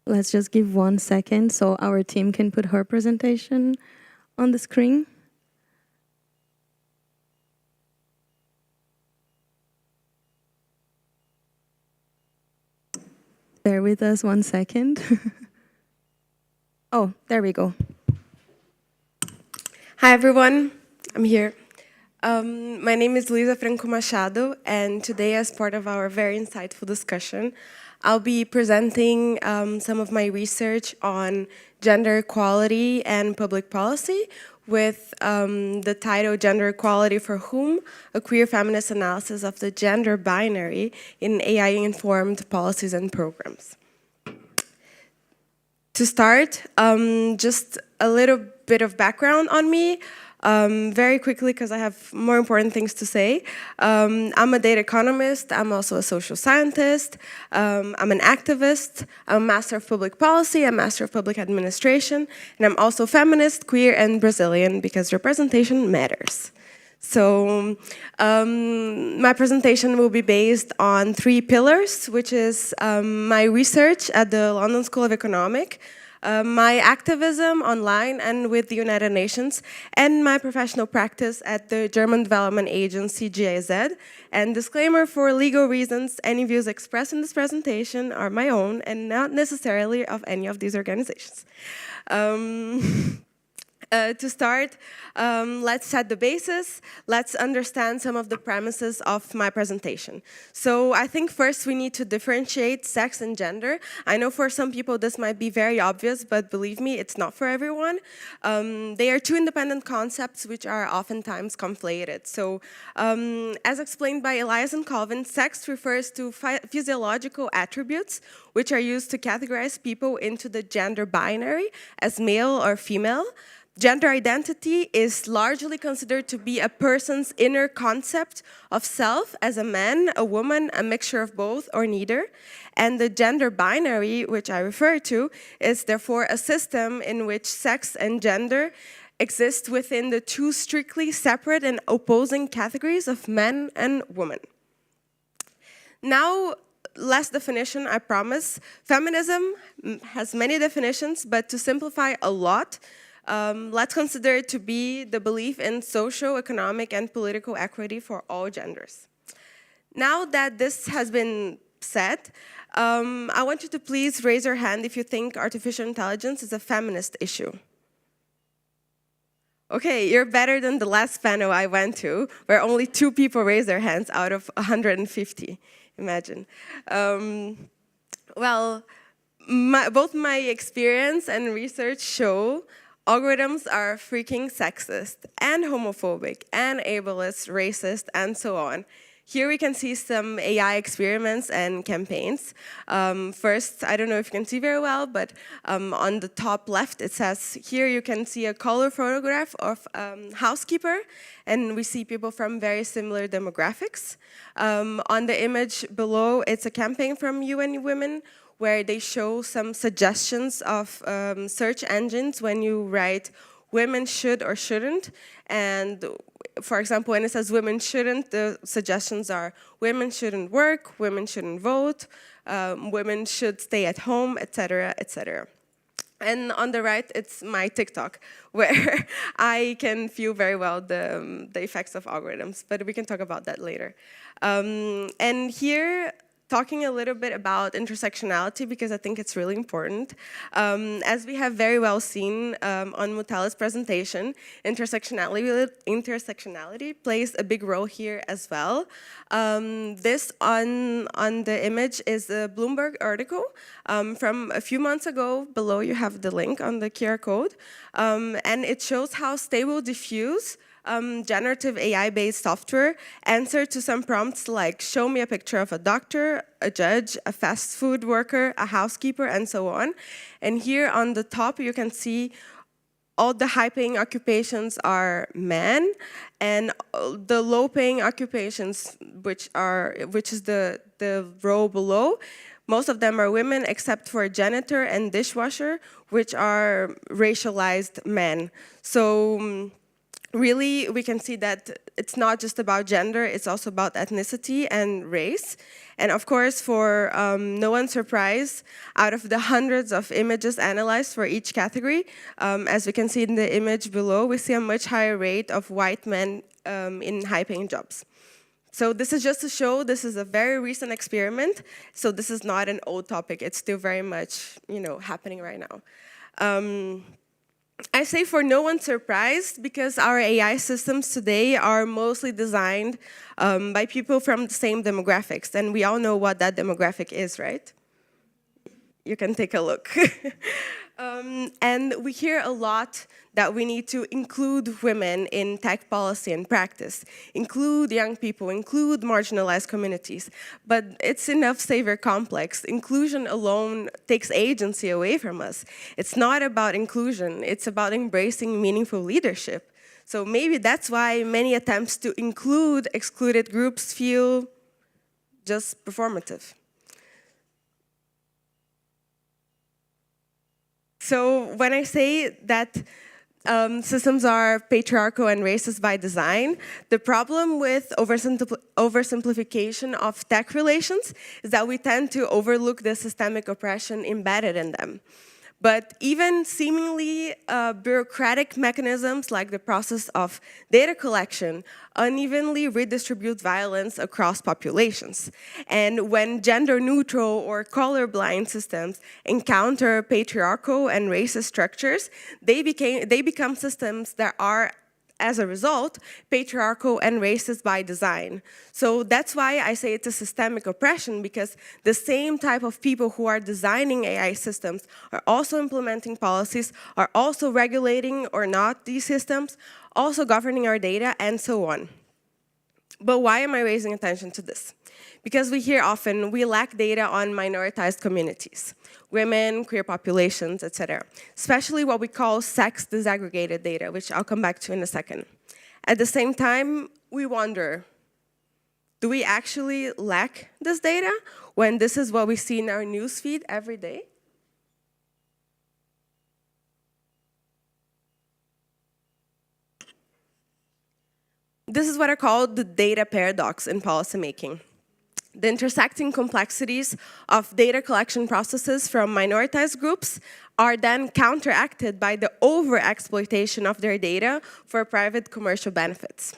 F: Let's just give 1 second so our team can put her presentation on the screen. Bear with us 1 second. Oh, there we go.
G: Hi, everyone. I'm here. My name is Luisa Franco Machado, and today, as part of our very insightful discussion, I'll be presenting some of my research on gender equality and public policy with the title Gender Equality for Whom? A Queer Feminist Analysis of the Gender Binary in AI-Informed Policies and Programs. To start, just a little bit of background on me. Very quickly, because I have more important things to say. I'm a data economist. I'm also a social scientist. I'm an activist. I'm a master of public policy, a master of public administration, and I'm also feminist, queer, and Brazilian, because representation matters. So my presentation will be based on 3 pillars, which is my research at the London School of Economics, my activism online and with the United Nations, and my professional practice at the German Development Agency, GIZ. And disclaimer, for legal reasons, any views expressed in this presentation are my own and not necessarily of any of these organizations. To start, let's set the basis. Let's understand some of the premises of my presentation. So I think first we need to differentiate sex and gender. I know for some people this might be very obvious, but believe me, it's not for everyone. They are 2 independent concepts which are oftentimes conflated. So as explained by Elias and Colvin, sex refers to physiological attributes which are used to categorize people into the gender binary as male or female. Gender identity is largely considered to be a person's inner concept of self as a man, a woman, a mixture of both or neither. And the gender binary, which I refer to, is therefore a system in which sex and gender exist within the 2 strictly separate and opposing categories of men and women. Now, less definition, I promise. Feminism has many definitions, but to simplify a lot, let's consider it to be the belief in socio-economic and political equity for all genders. Now that this has been said, I want you to please raise your hand if you think artificial intelligence is a feminist issue. Okay, you're better than the last panel I went to, where only 2 people raised their hands out of 150. Imagine. Well, both my experience and research show algorithms are freaking sexist and homophobic and ableist, racist, and so on. Here we can see some AI experiments and campaigns. First, I don't know if you can see very well, but on the top left it says, here you can see a color photograph of housekeeper, and we see people from very similar demographics. On the image below, it's a campaign from UN Women, where they show some suggestions of search engines when you write women should or shouldn't. And for example, when it says women shouldn't, the suggestions are women shouldn't work, women shouldn't vote, women should stay at home, etc., etc. And on the right, it's my TikTok, where I can feel very well the effects of algorithms, but we can talk about that later. And here, talking a little bit about intersectionality, because I think it's really important. As we have very well seen on Mutale's presentation, intersectionality plays a big role here as well. This on the image is a Bloomberg article from a few months ago. Below you have the link on the QR code. And it shows how Stable Diffuse, generative AI-based software, answer to some prompts like show me a picture of a doctor, a judge, a fast food worker, a housekeeper, and so on. And here on the top you can see all the high-paying occupations are men, and the low-paying occupations, which is the row below, most of them are women except for janitor and dishwasher, which are racialized men. So really, we can see that it's not just about gender, it's also about ethnicity and race. And of course, for no one's surprise, out of the hundreds of images analyzed for each category, as we can see in the image below, we see a much higher rate of white men in high-paying jobs. So this is just to show this is a very recent experiment, so this is not an old topic, it's still very much, happening right now. I say for no one's surprised because our AI systems today are mostly designed by people from the same demographics, and we all know what that demographic is, right? You can take a look. And we hear a lot that we need to include women in tech policy and practice, include young people, include marginalized communities. But it's enough savior complex. Inclusion alone takes agency away from us. It's not about inclusion, it's about embracing meaningful leadership. So maybe that's why many attempts to include excluded groups feel just performative. So when I say that systems are patriarchal and racist by design, the problem with oversimplification of tech relations is that we tend to overlook the systemic oppression embedded in them. But even seemingly bureaucratic mechanisms like the process of data collection unevenly redistribute violence across populations. And when gender-neutral or colorblind systems encounter patriarchal and racist structures, they become systems that are, as a result, patriarchal and racist by design. So that's why I say it's a systemic oppression, because the same type of people who are designing AI systems are also implementing policies, are also regulating or not these systems, also governing our data, and so on. But why am I raising attention to this? Because we hear often we lack data on minoritized communities, women, queer populations, etc., especially what we call sex disaggregated data, which I'll come back to in a second. At the same time, we wonder, do we actually lack this data when this is what we see in our newsfeed every day? This is what I call the data paradox in policymaking. The intersecting complexities of data collection processes from minoritized groups are then counteracted by the over-exploitation of their data for private commercial benefits.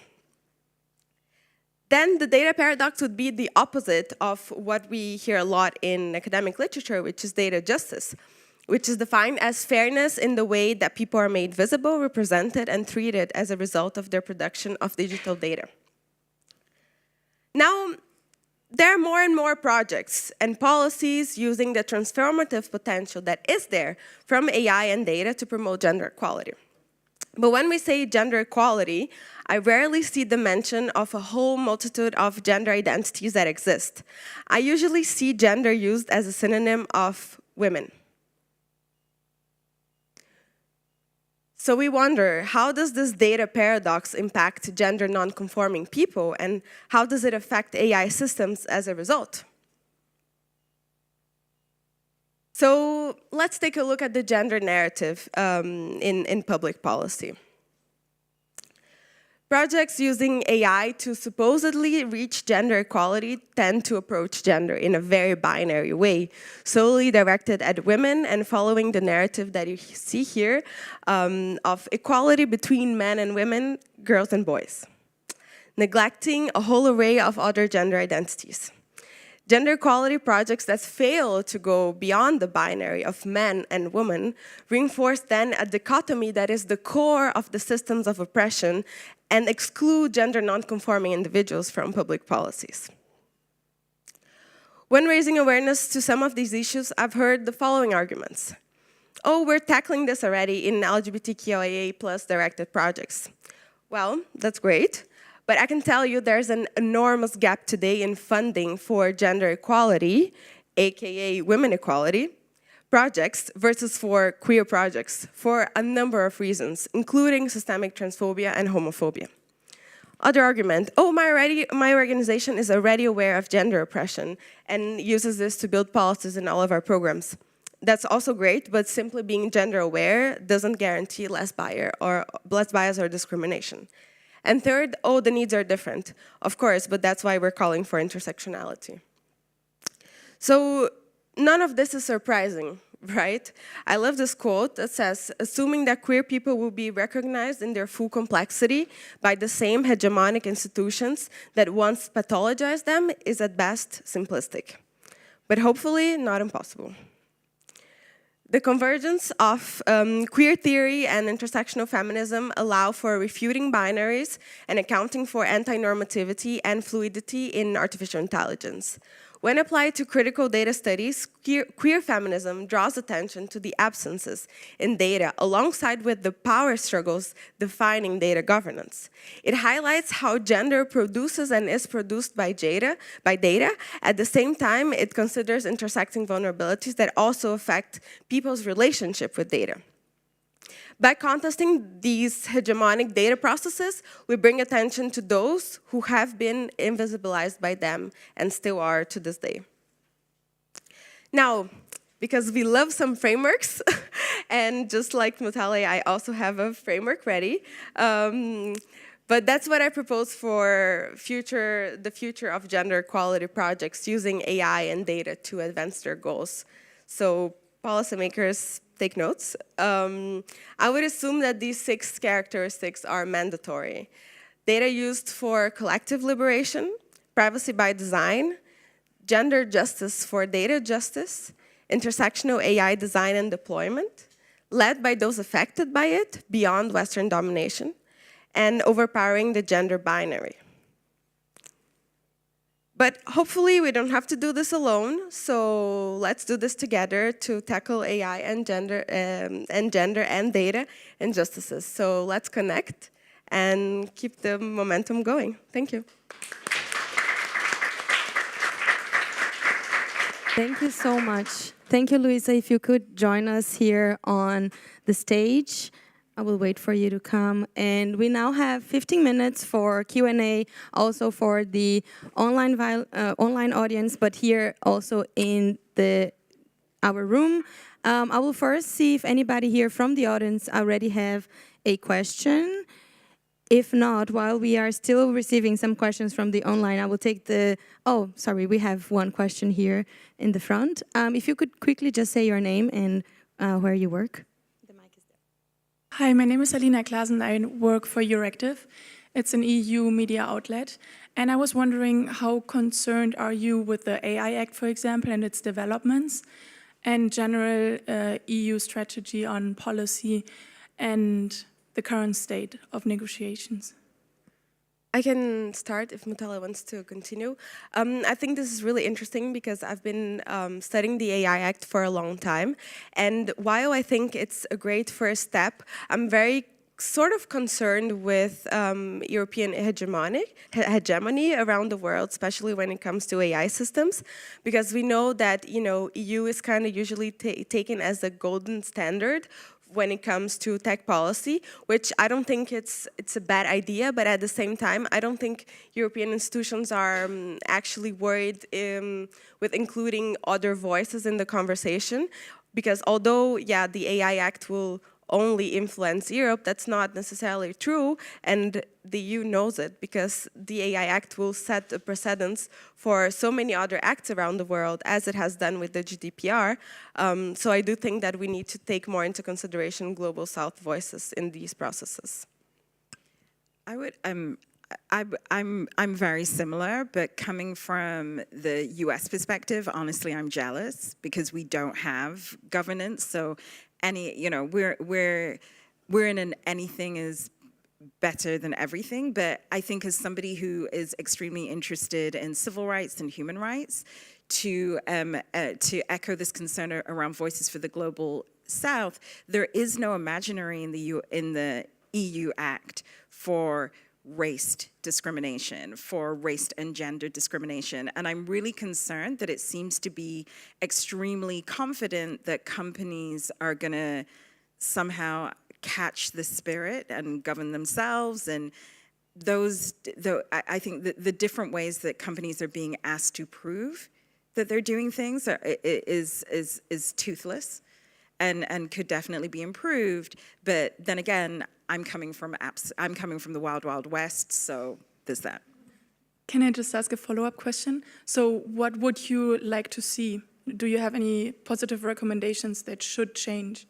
G: Then the data paradox would be the opposite of what we hear a lot in academic literature, which is data justice, which is defined as fairness in the way that people are made visible, represented, and treated as a result of their production of digital data. Now, there are more and more projects and policies using the transformative potential that is there from AI and data to promote gender equality. But when we say gender equality, I rarely see the mention of a whole multitude of gender identities that exist. I usually see gender used as a synonym of women. So we wonder, how does this data paradox impact gender non-conforming people, and how does it affect AI systems as a result? So let's take a look at the gender narrative in public policy. Projects using AI to supposedly reach gender equality tend to approach gender in a very binary way, solely directed at women and following the narrative that you see here of equality between men and women, girls and boys, neglecting a whole array of other gender identities. Gender equality projects that fail to go beyond the binary of men and women reinforce then a dichotomy that is the core of the systems of oppression and exclude gender non-conforming individuals from public policies. When raising awareness to some of these issues, I've heard the following arguments. Oh, we're tackling this already in LGBTQIA+ directed projects. Well, that's great. But I can tell you there's an enormous gap today in funding for gender equality, aka women equality, projects versus for queer projects for a number of reasons, including systemic transphobia and homophobia. Other argument, oh, my organization is already aware of gender oppression and uses this to build policies in all of our programs. That's also great, but simply being gender aware doesn't guarantee less bias or discrimination. And third, oh, the needs are different. Of course, but that's why we're calling for intersectionality. So none of this is surprising, right? I love this quote that says, assuming that queer people will be recognized in their full complexity by the same hegemonic institutions that once pathologized them is at best simplistic, but hopefully not impossible. The convergence of queer theory and intersectional feminism allow for refuting binaries and accounting for anti-normativity and fluidity in artificial intelligence. When applied to critical data studies, queer feminism draws attention to the absences in data alongside with the power struggles defining data governance. It highlights how gender produces and is produced by data. At the same time, it considers intersecting vulnerabilities that also affect people's relationship with data. By contesting these hegemonic data processes, we bring attention to those who have been invisibilized by them and still are to this day. Now, because we love some frameworks, and just like Mutale, I also have a framework ready. But that's what I propose for the future of gender equality projects using AI and data to advance their goals. So policymakers, take notes. I would assume that these 6 characteristics are mandatory. Data used for collective liberation, privacy by design, gender justice for data justice, intersectional AI design and deployment, led by those affected by it beyond Western domination, and overpowering the gender binary. But hopefully we don't have to do this alone, so let's do this together to tackle AI and gender and data injustices. So let's connect and keep the momentum going. Thank you.
F: Thank you so much. Thank you, Luisa. If you could join us here on the stage. I will wait for you to come. And we now have 15 minutes for Q&A, also for the online audience, but here also in our room. I will first see if anybody here from the audience already have a question. If not, while we are still receiving some questions from the online, I will take the, oh, sorry, we have one question here in the front. If you could quickly just say your name and where you work.
H: Hi, my name is Alina Klaasen. I work for Euractiv. It's an EU media outlet. And I was wondering, how concerned are you with the AI Act, for example, and its developments, and general EU strategy on policy and the current state of negotiations?
G: I can start if Mutala wants to continue. I think this is really interesting because I've been studying the AI Act for a long time. And while I think it's a great first step, I'm very sort of concerned with European hegemony around the world, especially when it comes to AI systems, because we know that, you know, EU is kind of usually taken as a golden standard when it comes to tech policy, which I don't think it's a bad idea, but at the same time, I don't think European institutions are actually worried with including other voices in the conversation, because although, yeah, the AI Act will only influence Europe, that's not necessarily true, and the EU knows it, because the AI Act will set a precedence for so many other acts around the world, as it has done with the GDPR. So I do think that we need to take more into consideration global South voices in these processes.
I: I would, I'm very similar, but coming from the US perspective, honestly, I'm jealous because we don't have governance. So you know, we're in an anything is better than everything, but I think as somebody who is extremely interested in civil rights and human rights, to echo this concern around Voices for the Global South, there is no imaginary in the EU Act for race discrimination, for race and gender discrimination. And I'm really concerned that it seems to be extremely confident that companies are gonna somehow catch the spirit and govern themselves. And I think the different ways that companies are being asked to prove that they're doing things is toothless and could definitely be improved. But then again, I'm coming from the wild, wild west, so there's that.
H: Can I just ask a follow-up question? So what would you like to see? Do you have any positive recommendations that should change?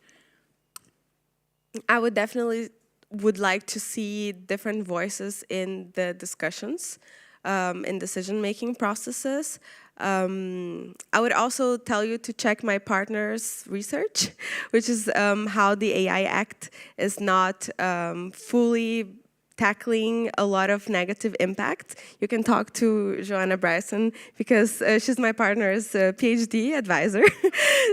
G: I would definitely like to see different voices in the discussions, in decision-making processes. I would also tell you to check my partner's research, which is how the AI Act is not fully tackling a lot of negative impact. You can talk to Joanna Bryson because she's my partner's PhD advisor.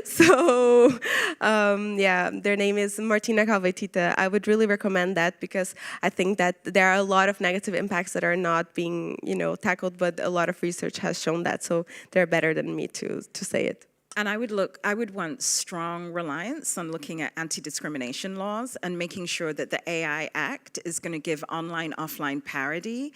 G: So yeah, their name is Martina Calvetita. I would really recommend that because I think that there are a lot of negative impacts that are not being, you know, tackled, but a lot of research has shown that. So they're better than me to say it.
I: And I would want strong reliance on looking at anti-discrimination laws and making sure that the AI Act is going to give online-offline parity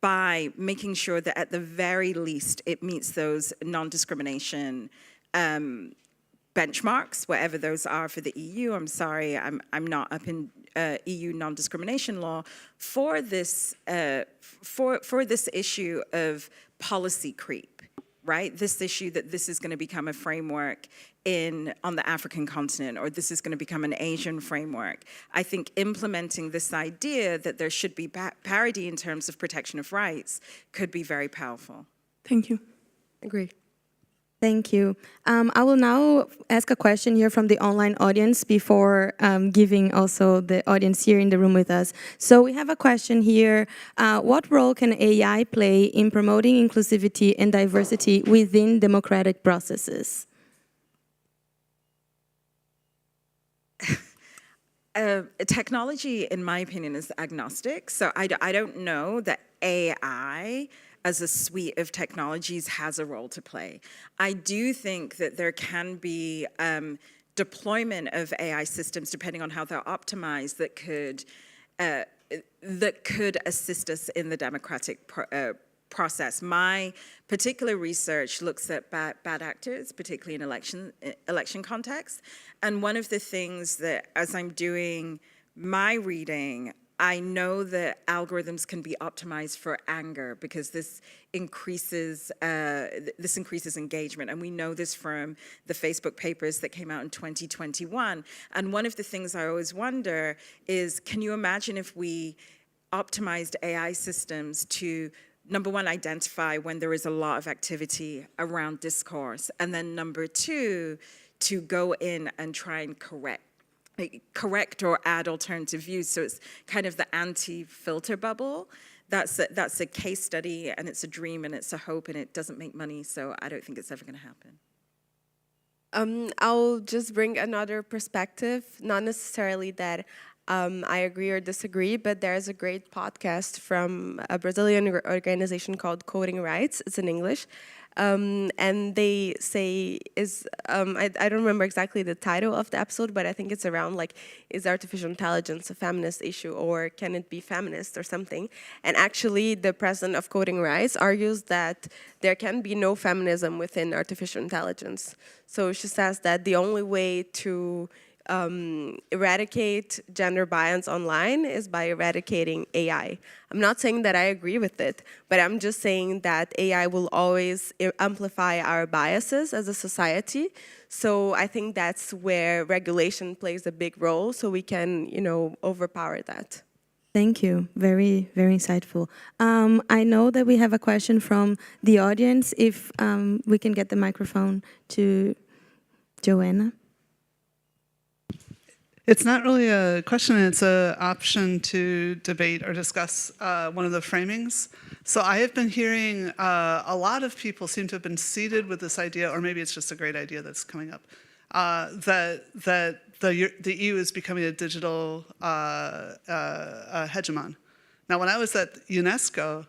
I: by making sure that at the very least it meets those non-discrimination benchmarks, whatever those are for the EU. I'm sorry, I'm not up in EU non-discrimination law for this for this issue of policy creep. Right, this issue that this is going to become a framework on the African continent, or this is going to become an Asian framework. I think implementing this idea that there should be parity in terms of protection of rights could be very powerful.
H: Thank you.
G: Agree.
F: Thank you. I will now ask a question here from the online audience before giving also the audience here in the room with us. So we have a question here. What role can AI play in promoting inclusivity and diversity within democratic processes?
I: Technology, in my opinion, is agnostic. So I don't know that AI as a suite of technologies has a role to play. I do think that there can be deployment of AI systems, depending on how they're optimized, that could assist us in the democratic process. My particular research looks at bad actors, particularly in election context. And one of the things that, as I'm doing my reading I know that algorithms can be optimized for anger because this increases engagement, and we know this from the Facebook papers that came out in 2021. And one of the things I always wonder is, can you imagine if we optimized AI systems to, number one, identify when there is a lot of activity around discourse, and then number two, to go in and try and correct or add alternative views. So it's kind of the anti-filter bubble. That's a case study, and it's a dream, and it's a hope, and it doesn't make money, so I don't think it's ever going to happen.
G: I'll just bring another perspective, not necessarily that I agree or disagree, but there's a great podcast from a Brazilian organization called Coding Rights. It's in English. And they say I don't remember exactly the title of the episode, but I think it's around like, is artificial intelligence a feminist issue, or can it be feminist or something? And actually the president of Coding Rights argues that there can be no feminism within artificial intelligence. So she says that the only way to eradicate gender bias online is by eradicating AI. I'm not saying that I agree with it, but I'm just saying that AI will always amplify our biases as a society. So I think that's where regulation plays a big role, so we can, overpower that.
F: Thank you. Very, very insightful. I know that we have a question from the audience. If we can get the microphone to Joanna.
J: It's not really a question, it's an option to debate or discuss one of the framings. So I have been hearing a lot of people seem to have been seeded with this idea, or maybe it's just a great idea that's coming up, that the EU is becoming a digital hegemon. Now, when I was at UNESCO,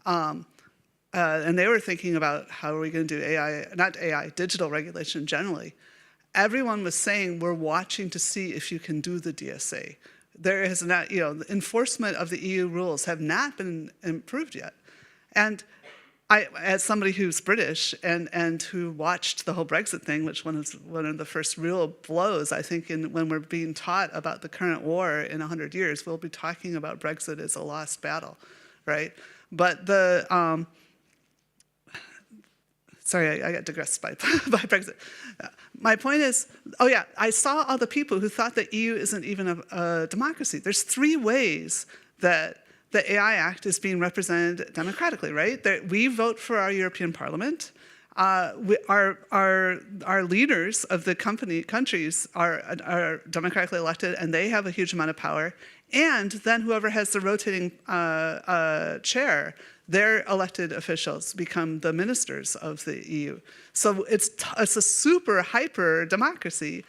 J: and they were thinking about how are we going to do digital regulation generally, everyone was saying, we're watching to see if you can do the DSA. There has not, the enforcement of the EU rules have not been improved yet. And I, as somebody who's British and who watched the whole Brexit thing, which was one of the first real blows, I think, when we're being taught about the current war in 100 years, we'll be talking about Brexit as a lost battle, right? But the, sorry, I got digressed by Brexit. My point is, I saw all the people who thought the EU isn't even a democracy. There's 3 ways that the AI Act is being represented democratically, right? That we vote for our European Parliament. Our leaders of the countries are democratically elected, and they have a huge amount of power. And then whoever has the rotating chair, their elected officials become the ministers of the EU. So it's a super hyper democracy,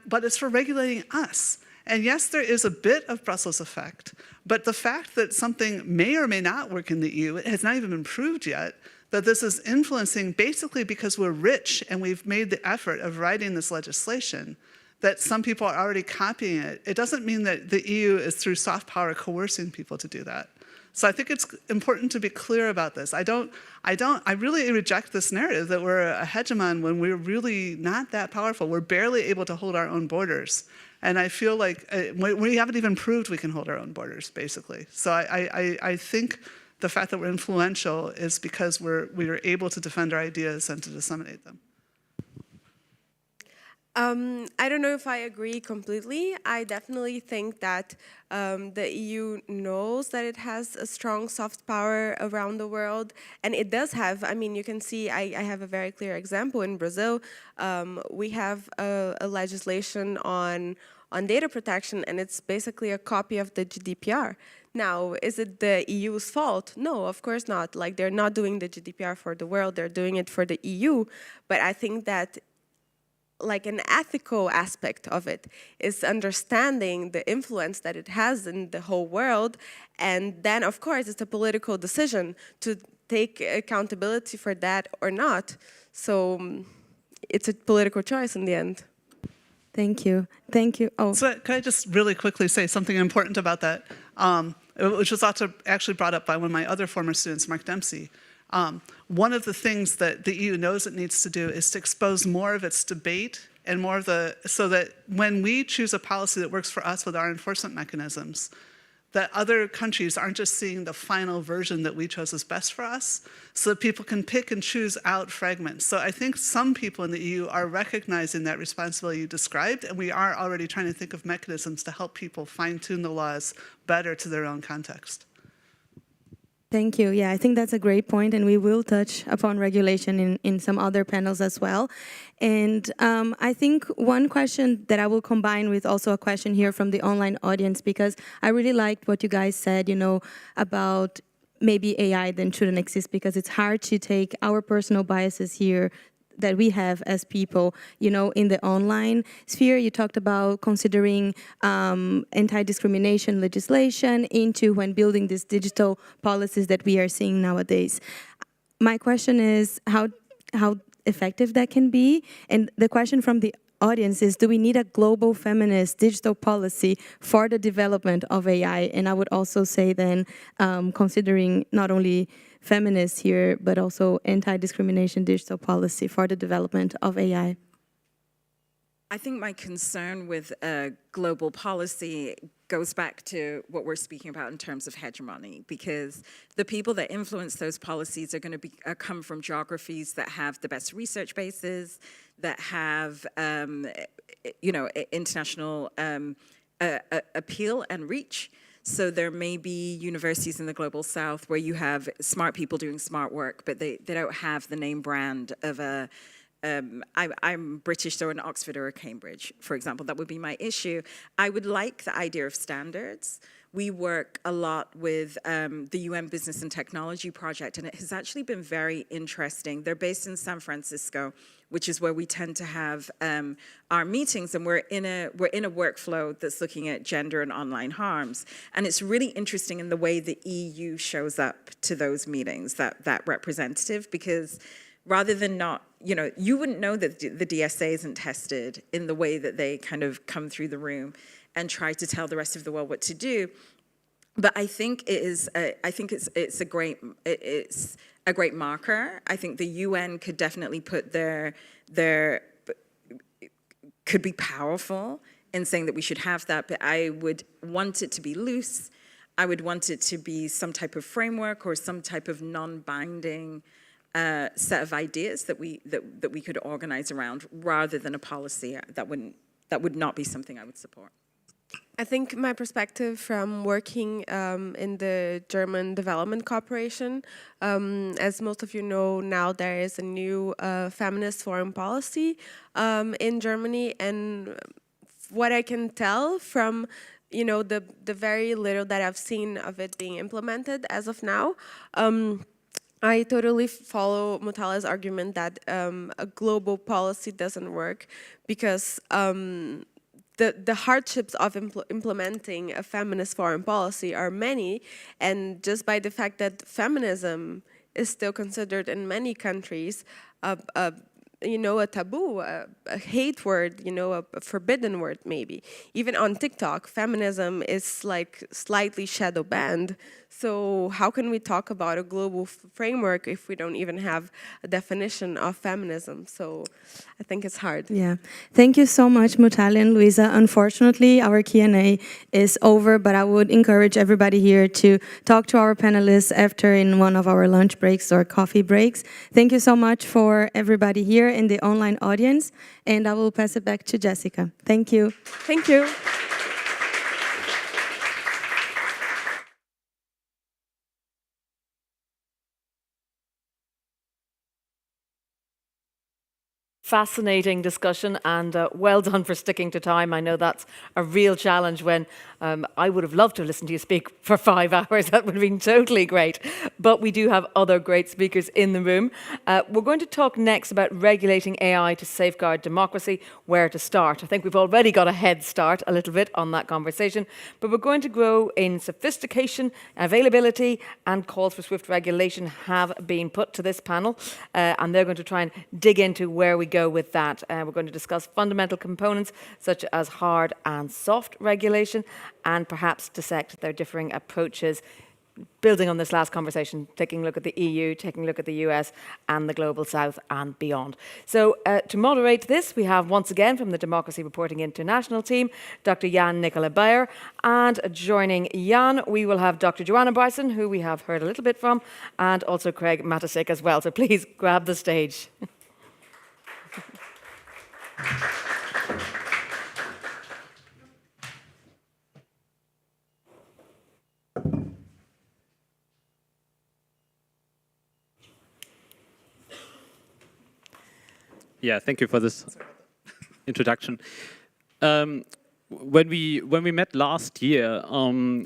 J: but it's for regulating us. And yes, there is a bit of Brussels effect, but the fact that something may or may not work in the EU, it has not even been proved yet, that this is influencing basically because we're rich and we've made the effort of writing this legislation, that some people are already copying it. It doesn't mean that the EU is through soft power coercing people to do that. So I think it's important to be clear about this. I really reject this narrative that we're a hegemon when we're really not that powerful. We're barely able to hold our own borders. And I feel like we haven't even proved we can hold our own borders, basically. So I think the fact that we're influential is because we are able to defend our ideas and to disseminate them.
G: I don't know if I agree completely. I definitely think that the EU knows that it has a strong soft power around the world, and it does have, you can see, I have a very clear example. In Brazil, we have a legislation on data protection, and it's basically a copy of the GDPR. Now, is it the EU's fault? No, of course not. Like, they're not doing the GDPR for the world, they're doing it for the EU, but I think that like an ethical aspect of it is understanding the influence that it has in the whole world. And then, of course, it's a political decision to take accountability for that or not. So it's a political choice in the end.
F: Thank you. Thank you. Oh.
J: So can I just really quickly say something important about that, which was also actually brought up by one of my other former students, Mark Dempsey. One of the things that the EU knows it needs to do is to expose more of its debate and so that when we choose a policy that works for us with our enforcement mechanisms, that other countries aren't just seeing the final version that we chose as best for us, so that people can pick and choose out fragments. So I think some people in the EU are recognizing that responsibility you described, and we are already trying to think of mechanisms to help people fine-tune the laws better to their own context.
F: Thank you. Yeah, I think that's a great point, and we will touch upon regulation in some other panels as well. And I think one question that I will combine with also a question here from the online audience, because I really liked what you guys said, you know, about maybe AI then shouldn't exist, because it's hard to take our personal biases here that we have as people, you know, in the online sphere. You talked about considering anti-discrimination legislation into when building these digital policies that we are seeing nowadays. My question is how effective that can be, and the question from the audience is, do we need a global feminist digital policy for the development of AI? And I would also say then, considering not only feminists here, but also anti-discrimination digital policy for the development of AI.
I: I think my concern with global policy goes back to what we're speaking about in terms of hegemony, because the people that influence those policies are going to come from geographies that have the best research bases, that have, you know, international appeal and reach. So there may be universities in the global south where you have smart people doing smart work, but they don't have the name brand of a, I'm British, so an Oxford or a Cambridge, for example. That would be my issue. I would like the idea of standards. We work a lot with the UN Business and Technology Project, and it has actually been very interesting. They're based in San Francisco, which is where we tend to have our meetings, and we're in a workflow that's looking at gender and online harms. And it's really interesting in the way the EU shows up to those meetings, that representative, because rather than not, you know, you wouldn't know that the DSA isn't tested in the way that they kind of come through the room and try to tell the rest of the world what to do. But I think it is. I think it's a great marker. I think the UN could definitely put could be powerful in saying that we should have that. But I would want it to be loose. I would want it to be some type of framework or some type of non-binding set of ideas that we could organize around, rather than a policy. That would not be something I would support.
R: I think my perspective from working in the German Development Cooperation, as most of you know, now there is a new feminist foreign policy in Germany, and what I can tell from, you know, the very little that I've seen of it being implemented as of now, I totally follow Mutala's argument that a global policy doesn't work, because the hardships of implementing a feminist foreign policy are many, and just by the fact that feminism is still considered in many countries you know, a taboo, a hate word, you know, a forbidden word maybe. Even on TikTok, feminism is like slightly shadow banned. So how can we talk about a global framework if we don't even have a definition of feminism? So I think it's hard.
F: Yeah. Thank you so much, Mutale and Luisa. Unfortunately, our Q&A is over, but I would encourage everybody here to talk to our panelists after in one of our lunch breaks or coffee breaks. Thank you so much for everybody here in the online audience, and I will pass it back to Jessica. Thank you.
R: Thank you.
A: Fascinating discussion, and well done for sticking to time. I know that's a real challenge when I would have loved to listen to you speak for 5 hours. That would have been totally great. But we do have other great speakers in the room. We're going to talk next about regulating AI to safeguard democracy, where to start. I think we've already got a head start a little bit on that conversation, but we're going to grow in sophistication, availability, and calls for swift regulation have been put to this panel, and they're going to try and dig into where we go with that. We're going to discuss fundamental components such as hard and soft regulation, and perhaps dissect their differing approaches. building on this last conversation, taking a look at the EU, taking a look at the US and the Global South and beyond. So to moderate this, we have once again from the Democracy Reporting International team, Dr. Jan Nicola Beyer, and joining Jan, we will have Dr. Joanna Bryson, who we have heard a little bit from, and also Craig Matasik as well. So please grab the stage.
S: Yeah, thank you for this introduction. When we met last year,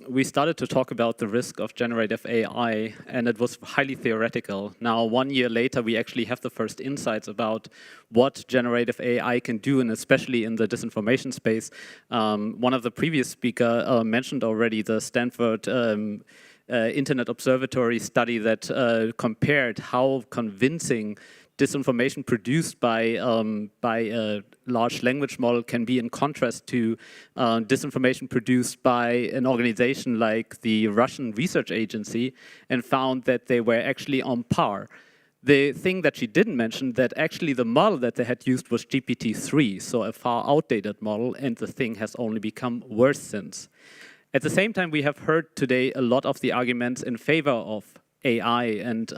S: we started to talk about the risk of generative AI, and it was highly theoretical. Now, 1 year later, we actually have the first insights about what generative AI can do, and especially in the disinformation space. One of the previous speakers mentioned already the Stanford Internet Observatory study that compared how convincing disinformation produced by a large language model can be in contrast to disinformation produced by an organization like the Russian research agency, and found that they were actually on par. The thing that she didn't mention, that actually the model that they had used was GPT-3, so a far outdated model, and the thing has only become worse since. At the same time, we have heard today a lot of the arguments in favor of AI, and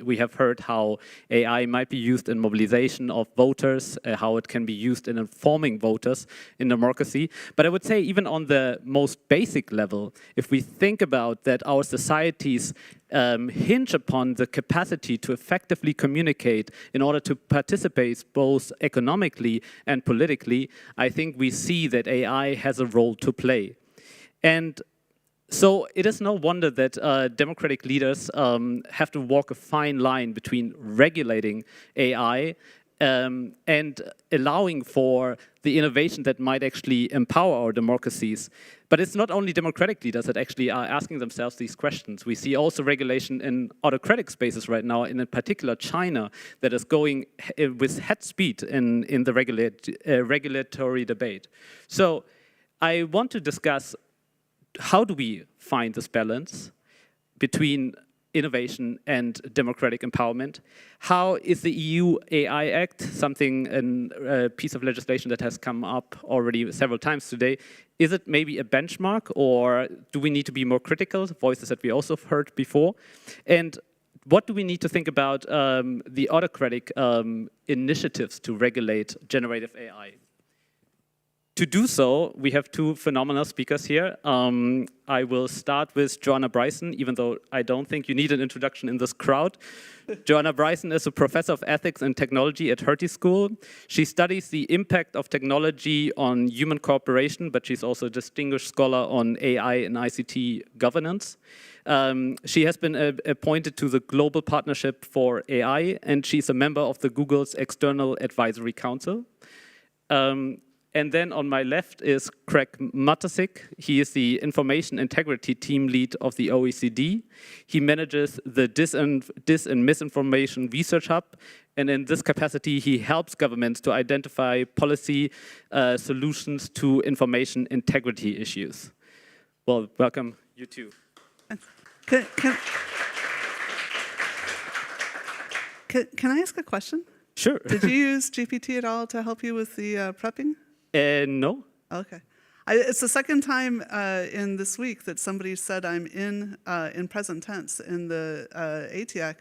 S: we have heard how AI might be used in mobilization of voters, how it can be used in informing voters in democracy. But I would say even on the most basic level, if we think about that our societies hinge upon the capacity to effectively communicate in order to participate both economically and politically, I think we see that AI has a role to play. And so it is no wonder that democratic leaders have to walk a fine line between regulating AI and allowing for the innovation that might actually empower our democracies. But it's not only democratic leaders that actually are asking themselves these questions. We see also regulation in autocratic spaces right now, in particular China, that is going with head speed in the regulatory debate. So I want to discuss how do we find this balance between innovation and democratic empowerment? How is the EU AI Act, a piece of legislation that has come up already several times today, is it maybe a benchmark, or do we need to be more critical, voices that we also have heard before? And what do we need to think about the autocratic initiatives to regulate generative AI? To do so, we have two phenomenal speakers here. I will start with Joanna Bryson, even though I don't think you need an introduction in this crowd. Joanna Bryson is a professor of ethics and technology at Hertie School. She studies the impact of technology on human cooperation, but she's also a distinguished scholar on AI and ICT governance. She has been appointed to the Global Partnership for AI, and she's a member of the Google's External Advisory Council. And then on my left is Craig Matasik. He is the Information Integrity Team Lead of the OECD. He manages the Dis and Misinformation Research Hub. And in this capacity, he helps governments to identify policy solutions to information integrity issues. Well, welcome, you too.
J: Can I ask a question?
S: Sure.
J: Did you use GPT at all to help you with the prepping?
S: No.
J: Okay. It's the second time in this week that somebody said I'm in present tense in the ATIAC,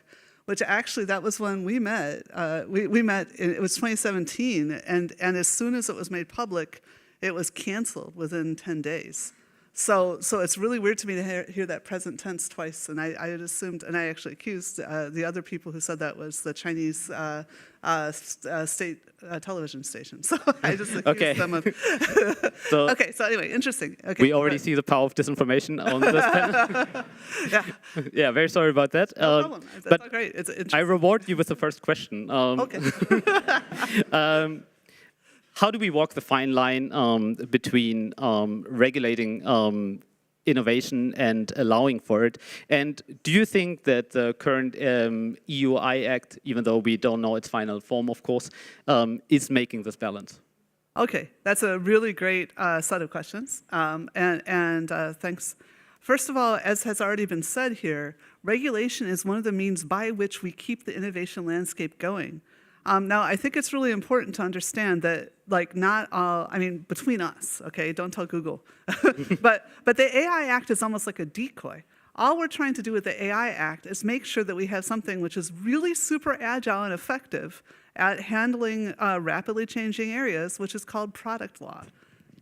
J: which actually that was when we met. We met, it was 2017, and as soon as it was made public, it was canceled within 10 days. So it's really weird to me to hear that present tense twice, and I had assumed, and I actually accused the other people who said that was the Chinese state television station. So I just accused them of.
S: So
J: okay, so anyway, interesting. Okay,
S: we already see the power of disinformation on this panel. Yeah, very sorry about that.
J: No problem. That's all great. It's interesting.
S: I reward you with the first question.
J: Okay.
S: How do we walk the fine line between regulating innovation and allowing for it? And do you think that the current EU AI Act, even though we don't know its final form, of course, is making this balance?
J: Okay, that's a really great set of questions, and thanks First of all, as has already been said here, regulation is one of the means by which we keep the innovation landscape going. Now, I think it's really important to understand that, like, not all, I mean, between us, okay, don't tell Google, but the AI Act is almost like a decoy. All we're trying to do with the AI Act is make sure that we have something which is really super agile and effective at handling rapidly changing areas, which is called product law,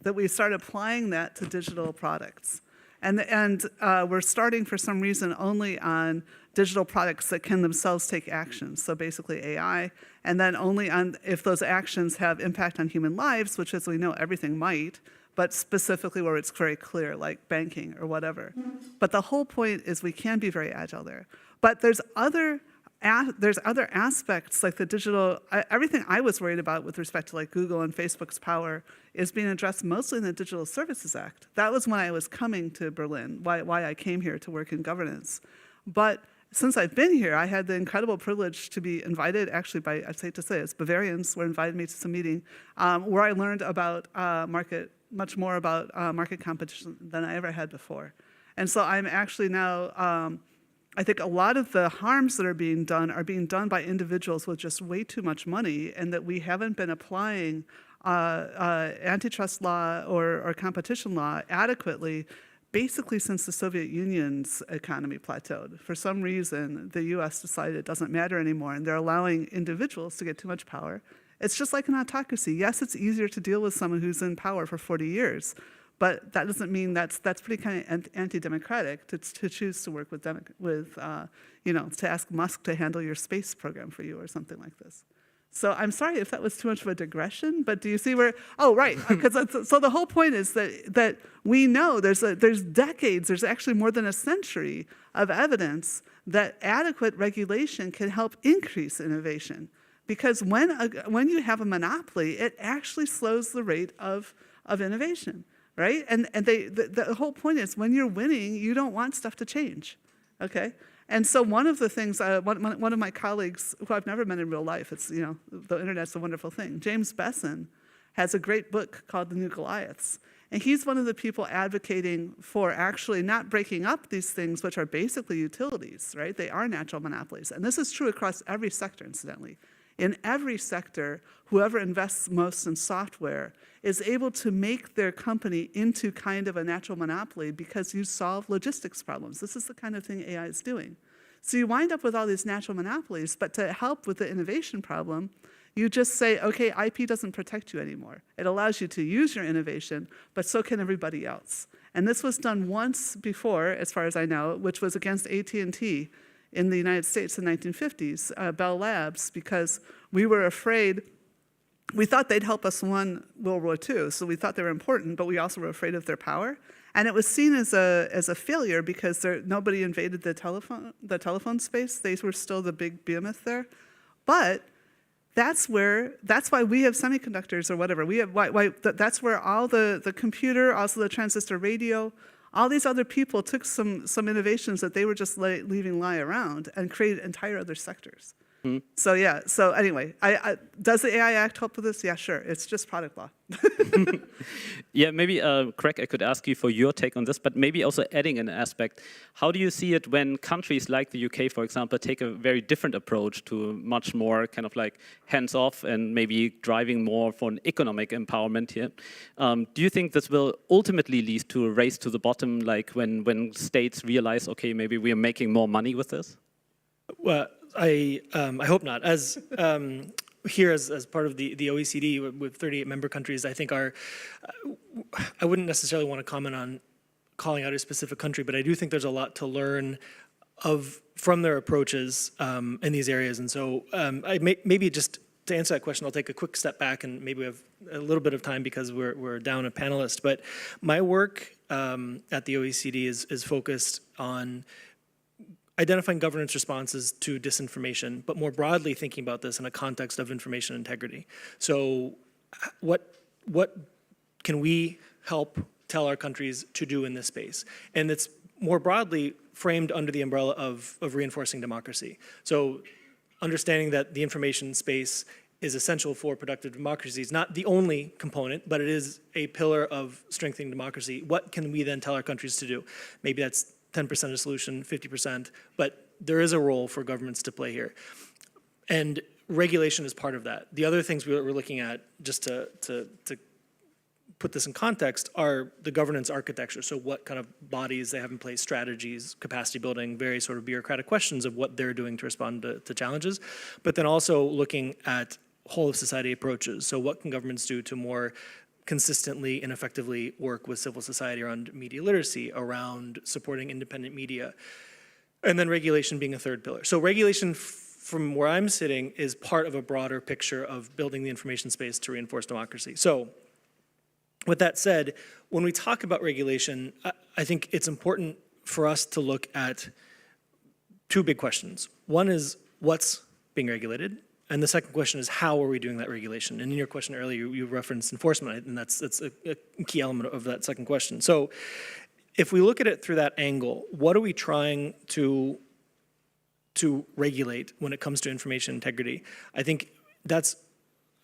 J: that we start applying that to digital products. And we're starting, for some reason, only on digital products that can themselves take action, so basically AI, and then only on if those actions have impact on human lives, which, as we know, everything might, but specifically where it's very clear, like banking or whatever. But the whole point is we can be very agile there. But there's other aspects, like the digital, everything I was worried about with respect to like Google and Facebook's power is being addressed mostly in the Digital Services Act. That was when I was coming to Berlin, why I came here to work in governance. But since I've been here, I had the incredible privilege to be invited, actually by, I'd say to say, as Bavarians were invited me to some meeting where I learned about much more about market competition than I ever had before. And so I'm actually now, I think a lot of the harms that are being done by individuals with just way too much money, and that we haven't been applying antitrust law or competition law adequately, basically since the Soviet Union's economy plateaued. For some reason, the US decided it doesn't matter anymore, and they're allowing individuals to get too much power. It's just like an autocracy. Yes, it's easier to deal with someone who's in power for 40 years, but that doesn't mean that's pretty kind of anti-democratic to choose to work with to ask Musk to handle your space program for you or something like this. So I'm sorry if that was too much of a digression, but do you see where? Oh, right. Because so the whole point is that we know there's decades, there's actually more than a century of evidence that adequate regulation can help increase innovation. Because when you have a monopoly, it actually slows the rate of innovation, right? And the whole point is when you're winning, you don't want stuff to change, okay? And so one of the things, one of my colleagues, who I've never met in real life, it's, the internet's a wonderful thing, James Besson, has a great book called The New Goliaths. And he's one of the people advocating for actually not breaking up these things, which are basically utilities, right? They are natural monopolies. And this is true across every sector, incidentally. In every sector, whoever invests most in software is able to make their company into kind of a natural monopoly because you solve logistics problems. This is the kind of thing AI is doing. So you wind up with all these natural monopolies, but to help with the innovation problem, you just say, okay, IP doesn't protect you anymore. It allows you to use your innovation, but so can everybody else. And this was done once before, as far as I know, which was against AT&T in the United States in the 1950s, Bell Labs, because we were afraid. We thought they'd help us win World War II, so we thought they were important, but we also were afraid of their power. And it was seen as a failure because nobody invaded the telephone space. They were still the big behemoth there. But that's why we have semiconductors or whatever. That's where all the computer, also the transistor radio, all these other people took some innovations that they were just leaving lie around and created entire other sectors. So yeah, so anyway, does the AI Act help with this? Yeah, sure, it's just product law.
S: Yeah, maybe, Craig, I could ask you for your take on this, but maybe also adding an aspect. How do you see it when countries like the UK, for example, take a very different approach to much more kind of like hands-off and maybe driving more for an economic empowerment here? Do you think this will ultimately lead to a race to the bottom, like when states realize, okay, maybe we are making more money with this?
T: Well, I hope not. As here, as part of the OECD with 38 member countries, I think I wouldn't necessarily want to comment on calling out a specific country, but I do think there's a lot to learn from their approaches in these areas. And so maybe just to answer that question, I'll take a quick step back, and maybe we have a little bit of time because we're down a panelist. But my work at the OECD is focused on identifying governance responses to disinformation, but more broadly thinking about this in a context of information integrity. So what can we help tell our countries to do in this space? And it's more broadly framed under the umbrella of reinforcing democracy. So understanding that the information space is essential for productive democracies. Not the only component, but it is a pillar of strengthening democracy. What can we then tell our countries to do? Maybe that's 10% of the solution, 50%, but there is a role for governments to play here. And regulation is part of that. The other things we're looking at, just to put this in context, are the governance architecture. So what kind of bodies they have in place, strategies, capacity building, various sort of bureaucratic questions of what they're doing to respond to challenges. But then also looking at whole of society approaches. So what can governments do to more consistently and effectively work with civil society around media literacy, around supporting independent media, and then regulation being a third pillar. So regulation, from where I'm sitting, is part of a broader picture of building the information space to reinforce democracy. So with that said, when we talk about regulation, I think it's important for us to look at two big questions. One is what's being regulated, and the second question is how are we doing that regulation? And in your question earlier, you referenced enforcement, and that's a key element of that second question. So if we look at it through that angle, what are we trying to regulate when it comes to information integrity? I think that's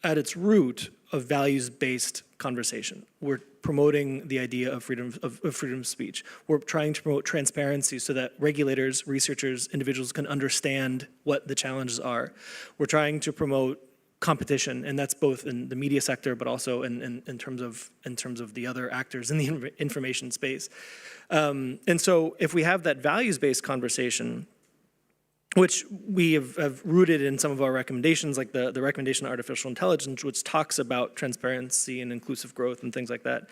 T: at its root a values-based conversation. We're promoting the idea of freedom of speech. We're trying to promote transparency so that regulators, researchers, individuals can understand what the challenges are. We're trying to promote competition, and that's both in the media sector, but also in terms of the other actors in the information space. And so if we have that values-based conversation, which we have rooted in some of our recommendations, like the recommendation on artificial intelligence, which talks about transparency and inclusive growth and things like that.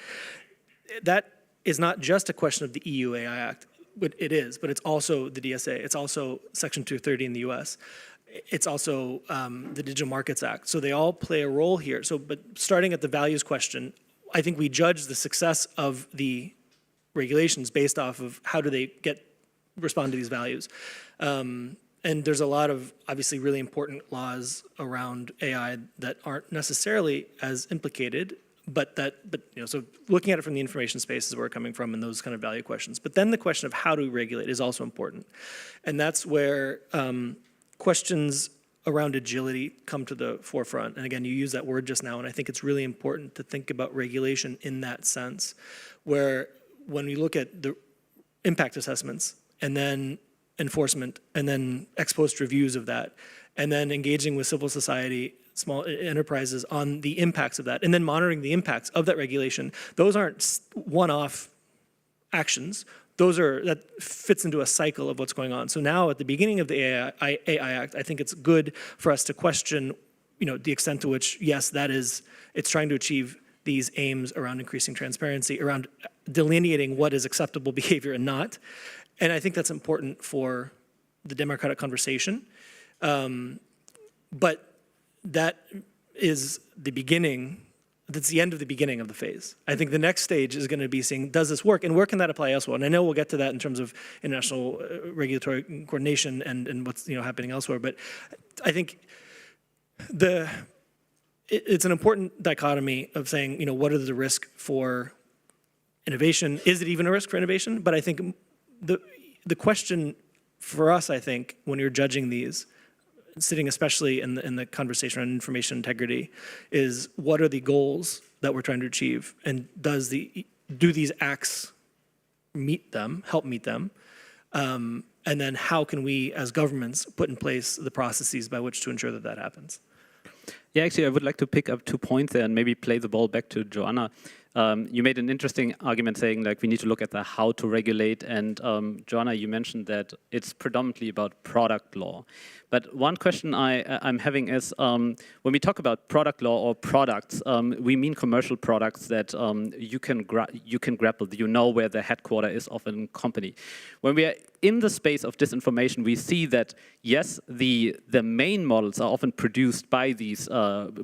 T: That is not just a question of the EU AI Act, but it is, but it's also the DSA. It's also Section 230 in the US. It's also the Digital Markets Act. So they all play a role here. So, but starting at the values question, I think we judge the success of the regulations based off of how do they respond to these values. And there's a lot of obviously really important laws around AI that aren't necessarily as implicated, but so looking at it from the information space is where we're coming from and those kind of value questions. But then the question of how do we regulate is also important. And that's where questions around agility come to the forefront. And again, you use that word just now, and I think it's really important to think about regulation in that sense, where when we look at the impact assessments and then enforcement, and then ex post reviews of that, and then engaging with civil society, small enterprises on the impacts of that, and then monitoring the impacts of that regulation. Those aren't one-off actions. That fits into a cycle of what's going on. So now at the beginning of the AI Act, I think it's good for us to question, the extent to which, yes, it's trying to achieve these aims around increasing transparency, around delineating what is acceptable behavior and not. And I think that's important for the democratic conversation. But that is the beginning, that's the end of the beginning of the phase. I think the next stage is going to be seeing, does this work? And where can that apply elsewhere? And I know we'll get to that in terms of international regulatory coordination and what's happening elsewhere. But I think it's an important dichotomy of saying, what are the risks for innovation? Is it even a risk for innovation? But I think the question for us, I think, when you're judging these, sitting especially in the conversation on information integrity, is what are the goals that we're trying to achieve, and do these acts help meet them, and then how can we as governments put in place the processes by which to ensure that happens?
S: Yeah, actually, I would like to pick up 2 points there and maybe play the ball back to Joanna. You made an interesting argument saying we need to look at the how to regulate, and Joanna, you mentioned that it's predominantly about product law. But one question I'm having is, when we talk about product law or products, we mean commercial products that you can grapple, where the headquarter is of a company. When we are in the space of disinformation, we see that, yes, the main models are often produced by these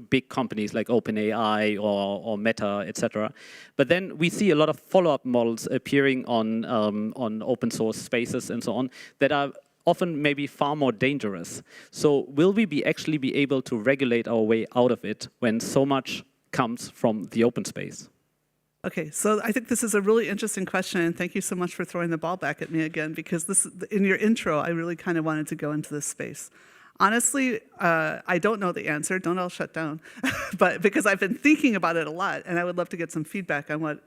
S: big companies like OpenAI or Meta, etc. But then we see a lot of follow-up models appearing on open source spaces and so on that are often maybe far more dangerous. So will we actually be able to regulate our way out of it when so much comes from the open space?
J: Okay, so I think this is a really interesting question, and thank you so much for throwing the ball back at me again, because in your intro, I really kind of wanted to go into this space. Honestly, I don't know the answer. Don't all shut down. But because I've been thinking about it a lot, and I would love to get some feedback on what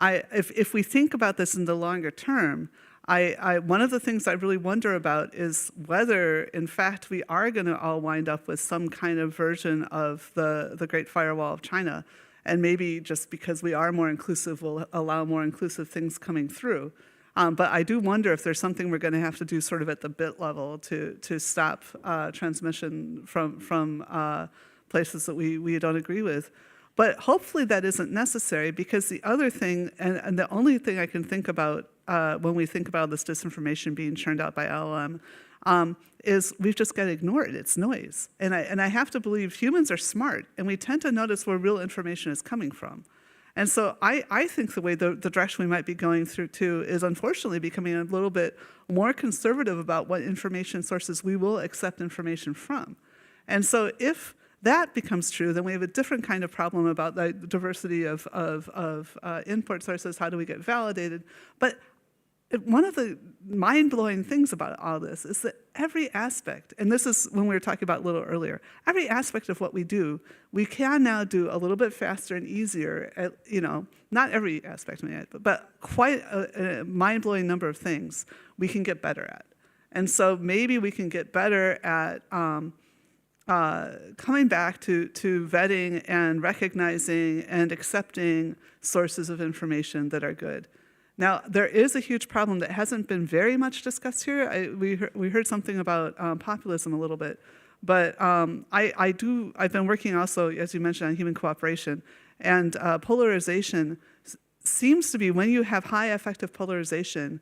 J: if we think about this in the longer term, one of the things I really wonder about is whether, in fact, we are going to all wind up with some kind of version of the Great Firewall of China, and maybe just because we are more inclusive, will allow more inclusive things coming through. But I do wonder if there's something we're going to have to do sort of at the bit level to stop transmission from places that we don't agree with. But hopefully that isn't necessary, because the other thing, and the only thing I can think about when we think about this disinformation being churned out by LLM, is we've just got to ignore it. It's noise. And I have to believe humans are smart, and we tend to notice where real information is coming from. And so I think the way the direction we might be going through too is unfortunately becoming a little bit more conservative about what information sources we will accept information from. And so if that becomes true, then we have a different kind of problem about the diversity of input sources. How do we get validated? But one of the mind-blowing things about all this is that every aspect, and this is when we were talking about a little earlier, every aspect of what we do, we can now do a little bit faster and easier, not every aspect, but quite a mind-blowing number of things we can get better at. And so maybe we can get better at coming back to vetting and recognizing and accepting sources of information that are good. Now, there is a huge problem that hasn't been very much discussed here. We heard something about populism a little bit, but I've been working also, as you mentioned, on human cooperation, and polarization seems to be, when you have high affective polarization,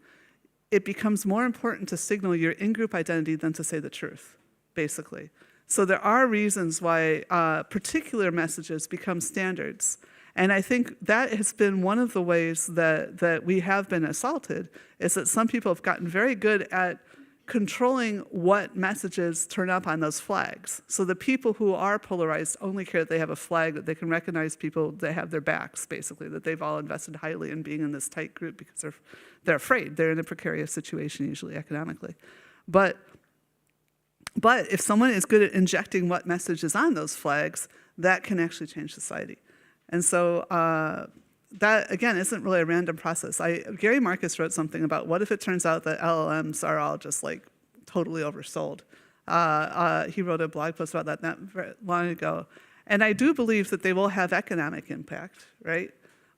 J: it becomes more important to signal your in-group identity than to say the truth, basically. So there are reasons why particular messages become standards. And I think that has been one of the ways that we have been assaulted, is that some people have gotten very good at controlling what messages turn up on those flags. So the people who are polarized only care that they have a flag, that they can recognize people that have their backs, basically, that they've all invested highly in being in this tight group because they're afraid. They're in a precarious situation, usually economically. But if someone is good at injecting what message is on those flags, that can actually change society. And so that, again, isn't really a random process. Gary Marcus wrote something about what if it turns out that LLMs are all just like totally oversold. He wrote a blog post about that not very long ago. And I do believe that they will have economic impact, right?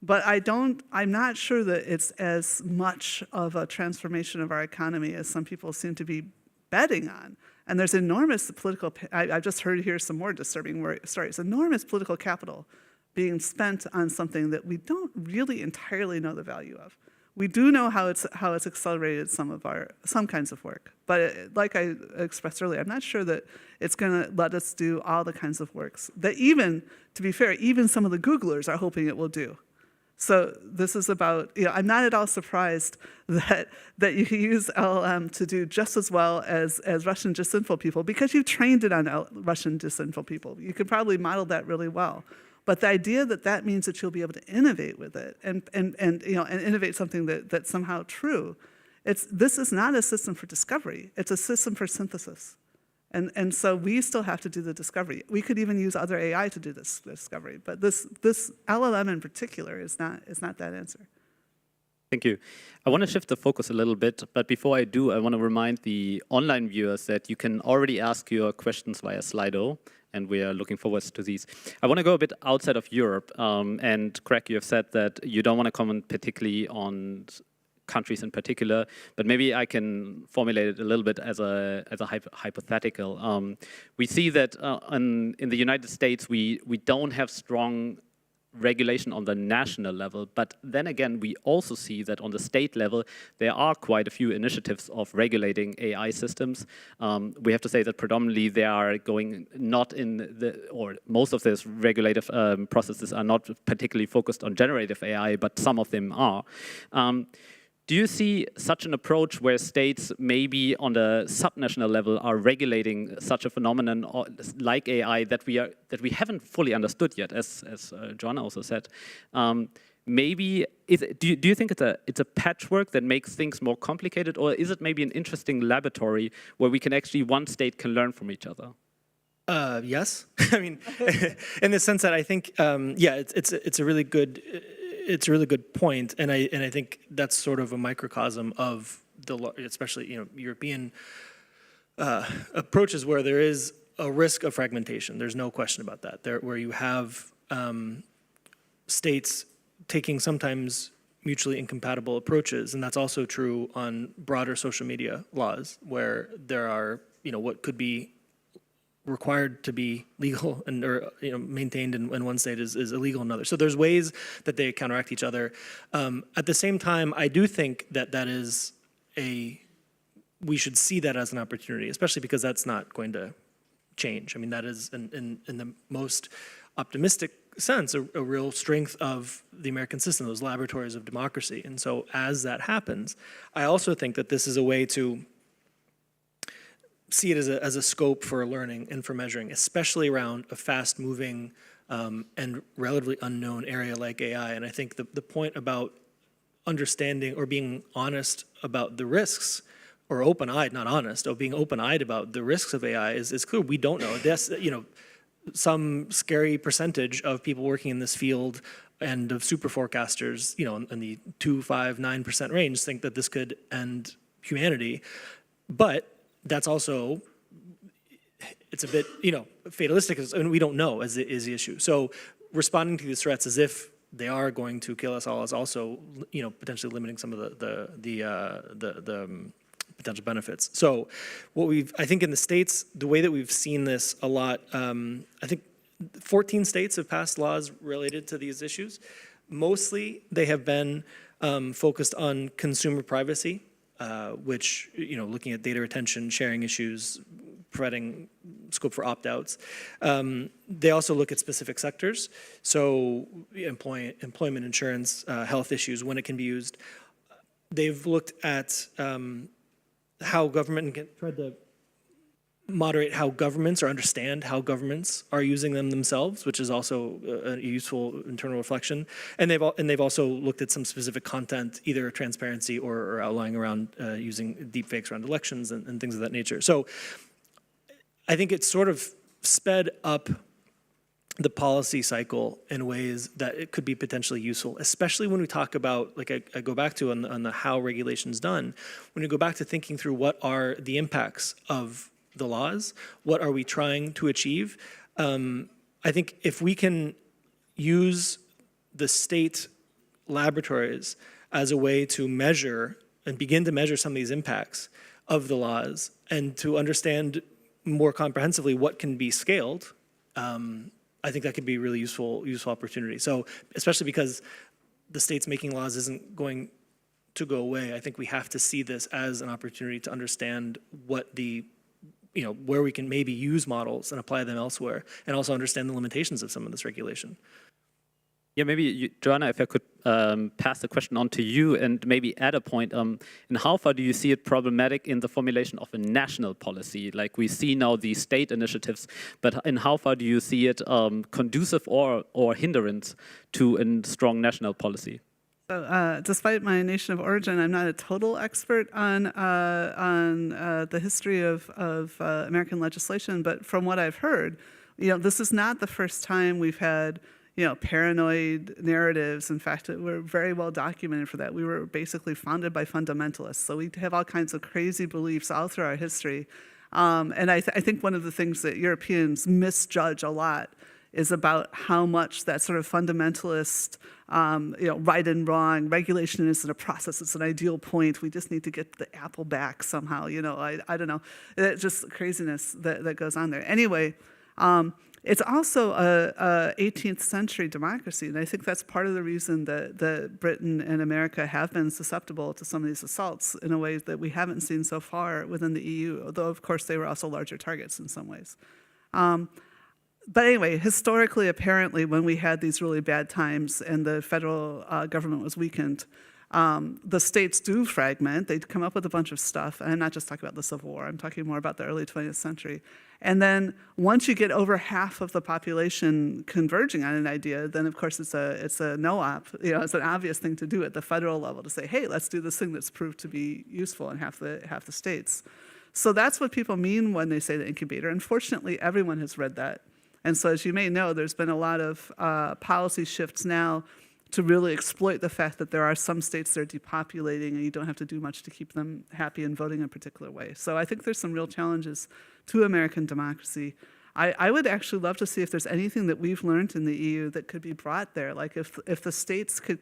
J: But I'm not sure that it's as much of a transformation of our economy as some people seem to be betting on. And there's enormous political, I've just heard here some more disturbing stories, enormous political capital being spent on something that we don't really entirely know the value of. We do know how it's accelerated some kinds of work, but like I expressed earlier, I'm not sure that it's going to let us do all the kinds of works that, even, to be fair, even some of the Googlers are hoping it will do. So this is about, I'm not at all surprised that you can use LLM to do just as well as Russian disinfo people, because you've trained it on Russian disinfo people. You could probably model that really well. But the idea that means that you'll be able to innovate with it and innovate something that's somehow true, this is not a system for discovery. It's a system for synthesis. And so we still have to do the discovery. We could even use other AI to do this discovery, but this LLM in particular is not that answer.
S: Thank you. I want to shift the focus a little bit, but before I do, I want to remind the online viewers that you can already ask your questions via Slido, and we are looking forward to these. I want to go a bit outside of Europe, and Craig, you have said that you don't want to comment particularly on countries in particular, but maybe I can formulate it a little bit as a hypothetical. We see that in the United States, we don't have strong regulation on the national level, but then again, we also see that on the state level, there are quite a few initiatives of regulating AI systems. We have to say that predominantly they are going not in or most of these regulative processes are not particularly focused on generative AI, but some of them are. Do you see such an approach where states maybe on the subnational level are regulating such a phenomenon like AI that we haven't fully understood yet, as Joanna also said? maybe, do you think it's a patchwork that makes things more complicated, or is it maybe an interesting laboratory where we can actually, one state can learn from each other?
T: Yes, I mean, in the sense that I think, yeah, it's a really good point, and I think that's sort of a microcosm of especially European approaches where there is a risk of fragmentation. There's no question about that. Where you have states taking sometimes mutually incompatible approaches, and that's also true on broader social media laws, where there are what could be required to be legal and or maintained in one state is illegal in another. So there's ways that they counteract each other. At the same time, I do think that is we should see that as an opportunity, especially because that's not going to change. I mean, that is in the most optimistic sense a real strength of the American system, those laboratories of democracy. And so as that happens, I also think that this is a way to see it as a scope for learning and for measuring, especially around a fast-moving and relatively unknown area like AI. And I think the point about understanding or being honest about the risks, or open-eyed, not honest, or being open-eyed about the risks of AI is clear. We don't know. This, some scary percentage of people working in this field and of super forecasters, in the 2, 5, 9% range think that this could end humanity. But that's also, it's a bit, fatalistic, and we don't know is the issue. So responding to these threats as if they are going to kill us all is also, potentially limiting some of the potential benefits. So I think in the States, the way that we've seen this a lot, I think 14 states have passed laws related to these issues. Mostly they have been focused on consumer privacy, which, looking at data retention, sharing issues, providing scope for opt-outs. They also look at specific sectors, so employment, insurance, health issues, when it can be used. They've looked at how government can try to moderate how governments or understand how governments are using them themselves, which is also a useful internal reflection. And they've also looked at some specific content, either transparency or outlining around using deepfakes around elections and things of that nature. So I think it's sort of sped up the policy cycle in ways that it could be potentially useful, especially when we talk about, like I go back to on the how regulation's done, when you go back to thinking through what are the impacts of the laws, what are we trying to achieve? I think if we can use the state laboratories as a way to measure and begin to measure some of these impacts of the laws and to understand more comprehensively what can be scaled, I think that could be a really useful opportunity. So especially because the states making laws isn't going to go away, I think we have to see this as an opportunity to understand what where we can maybe use models and apply them elsewhere, and also understand the limitations of some of this regulation.
S: Yeah, maybe, Joanna, if I could pass the question on to you and maybe add a point. In how far do you see it problematic in the formulation of a national policy? Like we see now the state initiatives, but in how far do you see it conducive or hindrance to a strong national policy?
J: So, despite my nation of origin, I'm not a total expert on the history of American legislation. But from what I've heard, this is not the first time we've had paranoid narratives. In fact, we're very well documented for that. We were basically founded by fundamentalists, so we have all kinds of crazy beliefs all through our history. And I think one of the things that Europeans misjudge a lot is about how much that sort of fundamentalist, right and wrong, regulation isn't a process, it's an ideal point, we just need to get the apple back somehow, I don't know. It's just craziness that goes on there. Anyway, it's also a 18th century democracy, and I think that's part of the reason that Britain and America have been susceptible to some of these assaults in a way that we haven't seen so far within the EU, although of course they were also larger targets in some ways. But anyway, historically, apparently, when we had these really bad times and the federal government was weakened, the states do fragment. They come up with a bunch of stuff. And I'm not just talking about the Civil War. I'm talking more about the early 20th century. And then once you get over half of the population converging on an idea, then of course it's a no-op. It's an obvious thing to do at the federal level to say, hey, let's do this thing that's proved to be useful in half the states. So that's what people mean when they say the incubator. Unfortunately, everyone has read that. And so as you may know, there's been a lot of policy shifts now to really exploit the fact that there are some states that are depopulating and you don't have to do much to keep them happy and voting in a particular way. So I think there's some real challenges to American democracy. I would actually love to see if there's anything that we've learned in the EU that could be brought there. Like if the states could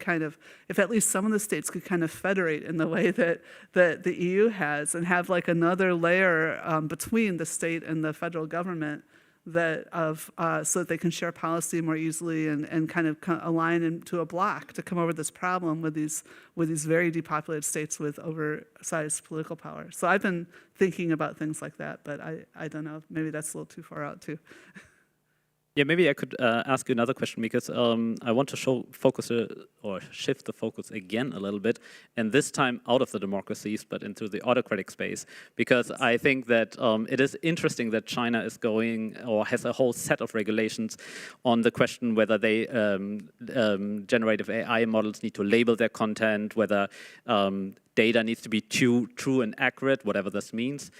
J: if at least some of the states could kind of federate in the way that the EU has and have like another layer between the state and the federal government so that they can share policy more easily and kind of align into a block to come over this problem with these very depopulated states with oversized political power. So I've been thinking about things like that, but I don't know, maybe that's a little too far out too.
S: Yeah, maybe I could ask you another question, because I want to shift the focus again a little bit, and this time out of the democracies, but into the autocratic space, because I think that it is interesting that China is going, or has a whole set of regulations on the question whether they generative AI models need to label their content, whether data needs to be true and accurate, whatever this means.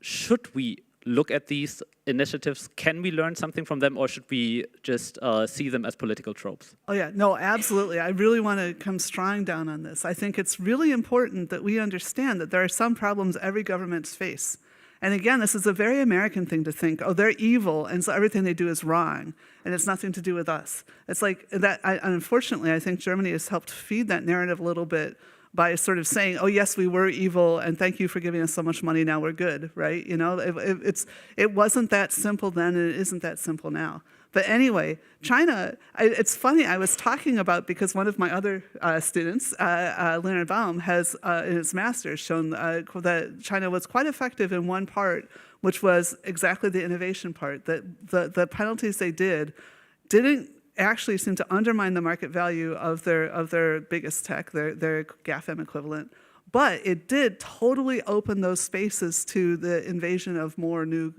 S: Should we look at these initiatives? Can we learn something from them, or should we just see them as political tropes?
J: Oh yeah, no, absolutely. I really want to come strong down on this. I think it's really important that we understand that there are some problems every governments face. And again, this is a very American thing to think, oh, they're evil, and so everything they do is wrong, and it's nothing to do with us. It's like that. Unfortunately, I think Germany has helped feed that narrative a little bit by sort of saying, oh, yes, we were evil, and thank you for giving us so much money, now we're good, right? It wasn't that simple then, and it isn't that simple now. But anyway, China, it's funny, I was talking about, because one of my other students, Leonard Baum, has in his master's shown that China was quite effective in one part, which was exactly the innovation part, that the penalties they didn't actually seem to undermine the market value of their biggest tech, their GAFAM equivalent, but it did totally open those spaces to the invasion of more new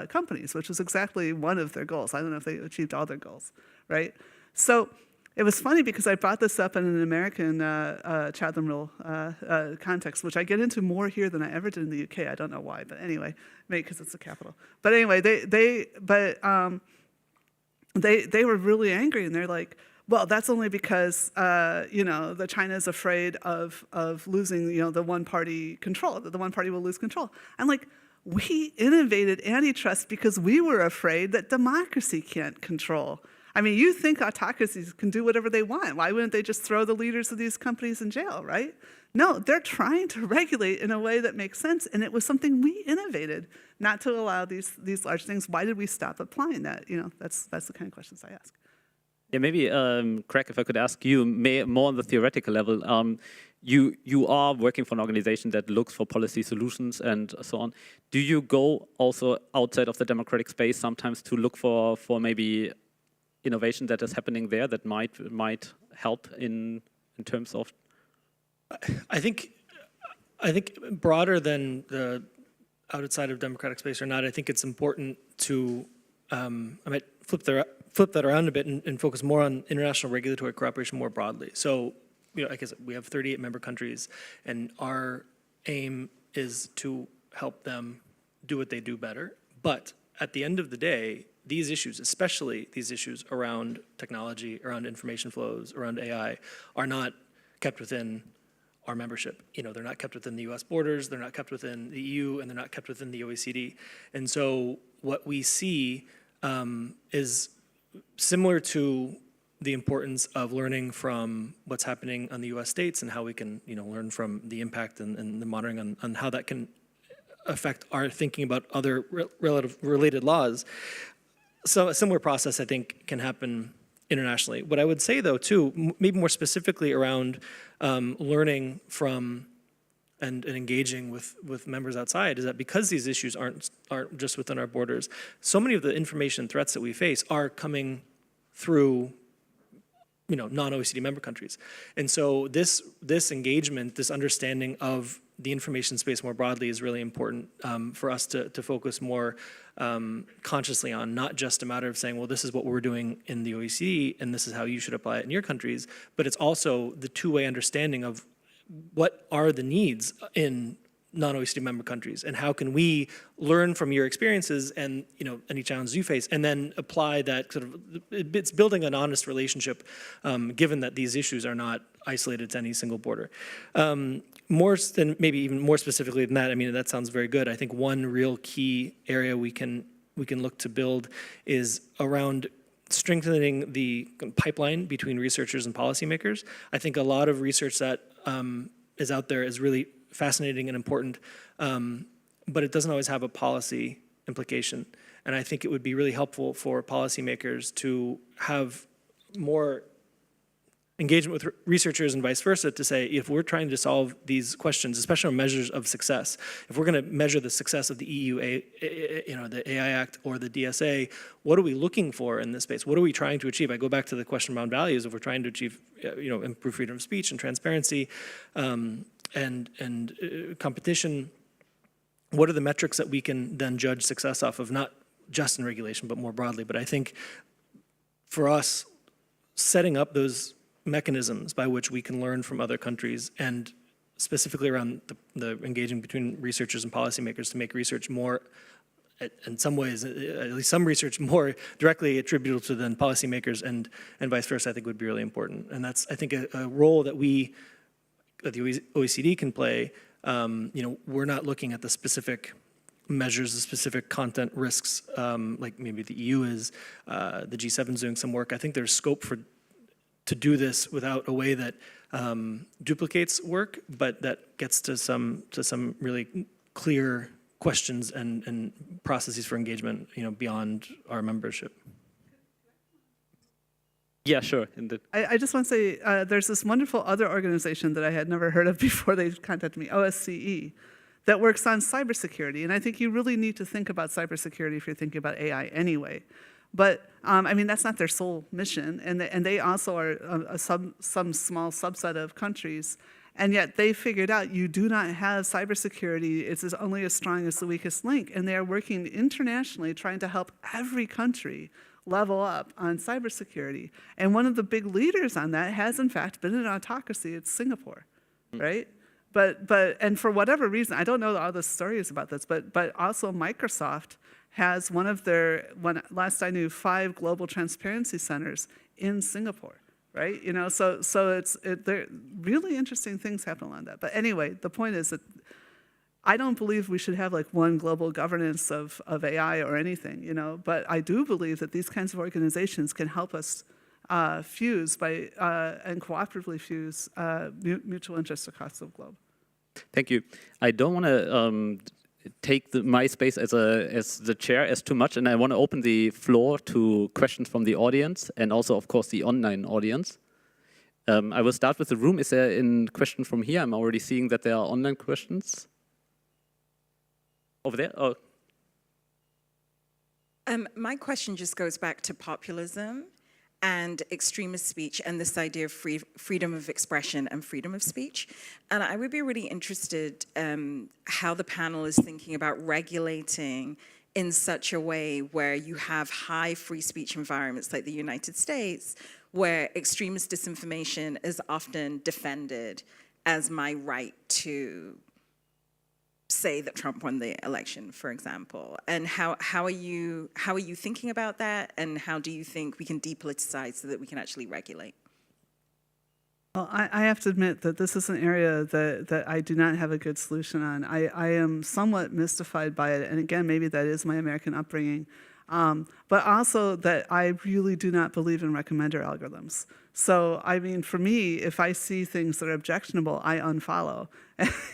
J: companies, which was exactly one of their goals. I don't know if they achieved all their goals, right? So it was funny because I brought this up in an American Chatham Rule context, which I get into more here than I ever did in the UK. I don't know why, but anyway, maybe because it's the capital. But anyway, they were really angry, and they're like, well, that's only because the China is afraid of losing the one-party control, that the one party will lose control. I'm like, we innovated antitrust because we were afraid that democracy can't control. I mean, you think autocracies can do whatever they want. Why wouldn't they just throw the leaders of these companies in jail, right? No, they're trying to regulate in a way that makes sense, and it was something we innovated, not to allow these large things. Why did we stop applying that? That's the kind of questions I ask.
S: Yeah, maybe, Craig, if I could ask you more on the theoretical level. You are working for an organization that looks for policy solutions and so on. Do you go also outside of the democratic space sometimes to look for maybe innovation that is happening there that might help in terms of?
T: I think broader than the outside of democratic space or not, I think it's important to I might flip that around a bit and focus more on international regulatory cooperation more broadly. So, like I said, we have 38 member countries, and our aim is to help them do what they do better. But at the end of the day, these issues, especially these issues around technology, around information flows, around AI, are not kept within our membership. They're not kept within the US borders, they're not kept within the EU, and they're not kept within the OECD. And so what we see is similar to the importance of learning from what's happening on the US states and how we can learn from the impact and the monitoring on how that can affect our thinking about other related laws. So a similar process, I think, can happen internationally. What I would say, though, too, maybe more specifically around learning from and engaging with members outside, is that because these issues aren't just within our borders, so many of the information threats that we face are coming through non-OECD member countries. And so this engagement, this understanding of the information space more broadly is really important for us to focus more consciously on, not just a matter of saying, well, this is what we're doing in the OECD and this is how you should apply it in your countries, but it's also the two-way understanding of what are the needs in non-OECD member countries, and how can we learn from your experiences and any challenges you face, and then apply that sort of, it's building an honest relationship, given that these issues are not isolated to any single border. More than maybe even more specifically than that, I mean, that sounds very good. I think one real key area we can look to build is around strengthening the pipeline between researchers and policymakers. I think a lot of research that is out there is really fascinating and important, but it doesn't always have a policy implication. And I think it would be really helpful for policymakers to have more engagement with researchers and vice versa, to say, if we're trying to solve these questions, especially on measures of success, if we're going to measure the success of the EU, the AI Act or the DSA, what are we looking for in this space? What are we trying to achieve? I go back to the question around values. If we're trying to achieve, improve freedom of speech and transparency, and competition, what are the metrics that we can then judge success off of, not just in regulation, but more broadly? But I think for us, setting up those mechanisms by which we can learn from other countries, and specifically around the engaging between researchers and policymakers to make research more, in some ways, at least some research more directly attributable to than policymakers, and vice versa, I think would be really important. And that's, I think, a role that the OECD can play. We're not looking at the specific measures, the specific content risks, like maybe the EU is. The G7 is doing some work. I think there's scope to do this without a way that duplicates work, but that gets to some really clear questions and processes for engagement, beyond our membership.
S: Yeah, sure.
J: I just want to say there's this wonderful other organization that I had never heard of before they contacted me, OSCE, that works on cybersecurity. And I think you really need to think about cybersecurity if you're thinking about AI anyway. But I mean, that's not their sole mission, and they also are some small subset of countries, and yet they figured out you do not have cybersecurity. It's only as strong as the weakest link, and they are working internationally trying to help every country level up on cybersecurity. And one of the big leaders on that has, in fact, been an autocracy. It's Singapore, right? But for whatever reason, I don't know all the stories about this, but also Microsoft has one of their, last I knew, 5 global transparency centers in Singapore, right? So there really interesting things happen on that. But anyway, the point is that I don't believe we should have like one global governance of AI or anything, but I do believe that these kinds of organizations can help us fuse and cooperatively fuse mutual interests across the globe.
S: Thank you. I don't want to take my space as the chair as too much, and I want to open the floor to questions from the audience and also, of course, the online audience. I will start with the room. Is there a question from here? I'm already seeing that there are online questions. Over there? Oh.
U: My question just goes back to populism and extremist speech and this idea of freedom of expression and freedom of speech. And I would be really interested how the panel is thinking about regulating in such a way where you have high free speech environments like the United States, where extremist disinformation is often defended as my right to say that Trump won the election, for example. And how are you thinking about that, and how do you think we can depoliticize so that we can actually regulate?
J: Well, I have to admit that this is an area that I do not have a good solution on. I am somewhat mystified by it, and again, maybe that is my American upbringing, but also that I really do not believe in recommender algorithms. So, I mean, for me, if I see things that are objectionable, I unfollow.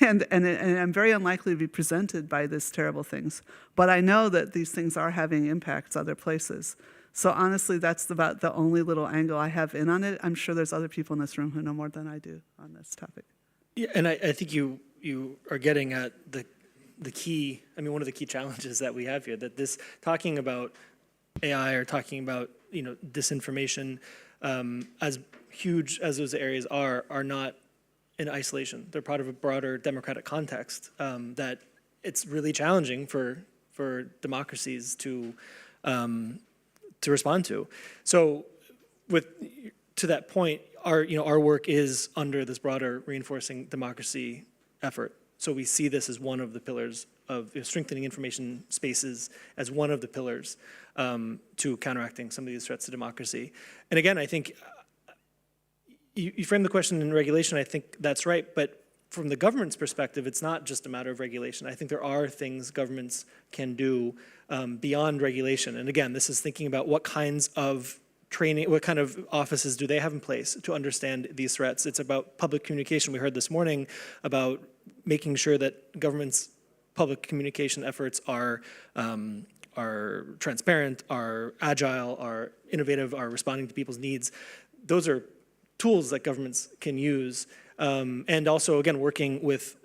J: And I'm very unlikely to be presented by these terrible things. But I know that these things are having impacts other places. So honestly, that's about the only little angle I have in on it. I'm sure there's other people in this room who know more than I do on this topic.
T: Yeah, and I think you are getting at the key, I mean, one of the key challenges that we have here, that this, talking about AI or talking about, disinformation, as huge as those areas are not in isolation. They're part of a broader democratic context that it's really challenging for democracies to respond to. So to that point, our work is under this broader reinforcing democracy effort. So we see this as one of the pillars of strengthening information spaces as one of the pillars to counteracting some of these threats to democracy. And again, I think you framed the question in regulation, I think that's right, but from the government's perspective, it's not just a matter of regulation. I think there are things governments can do beyond regulation. And again, this is thinking about what kinds of training, what kind of offices do they have in place to understand these threats. It's about public communication. We heard this morning about making sure that government's public communication efforts are transparent, are agile, are innovative, are responding to people's needs. Those are tools that governments can use. And also, again, working with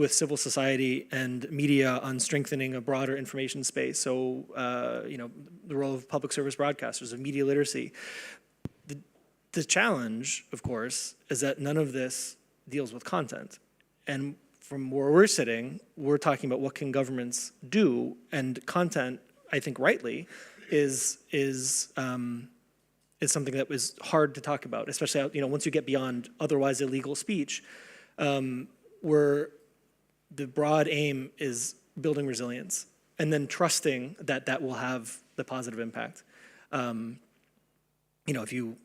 T: civil society and media on strengthening a broader information space. So, the role of public service broadcasters, of media literacy. The challenge, of course, is that none of this deals with content. And from where we're sitting, we're talking about what can governments do, and content, I think rightly, is something that was hard to talk about, especially once you get beyond otherwise illegal speech, where the broad aim is building resilience and then trusting that that will have the positive impact. If you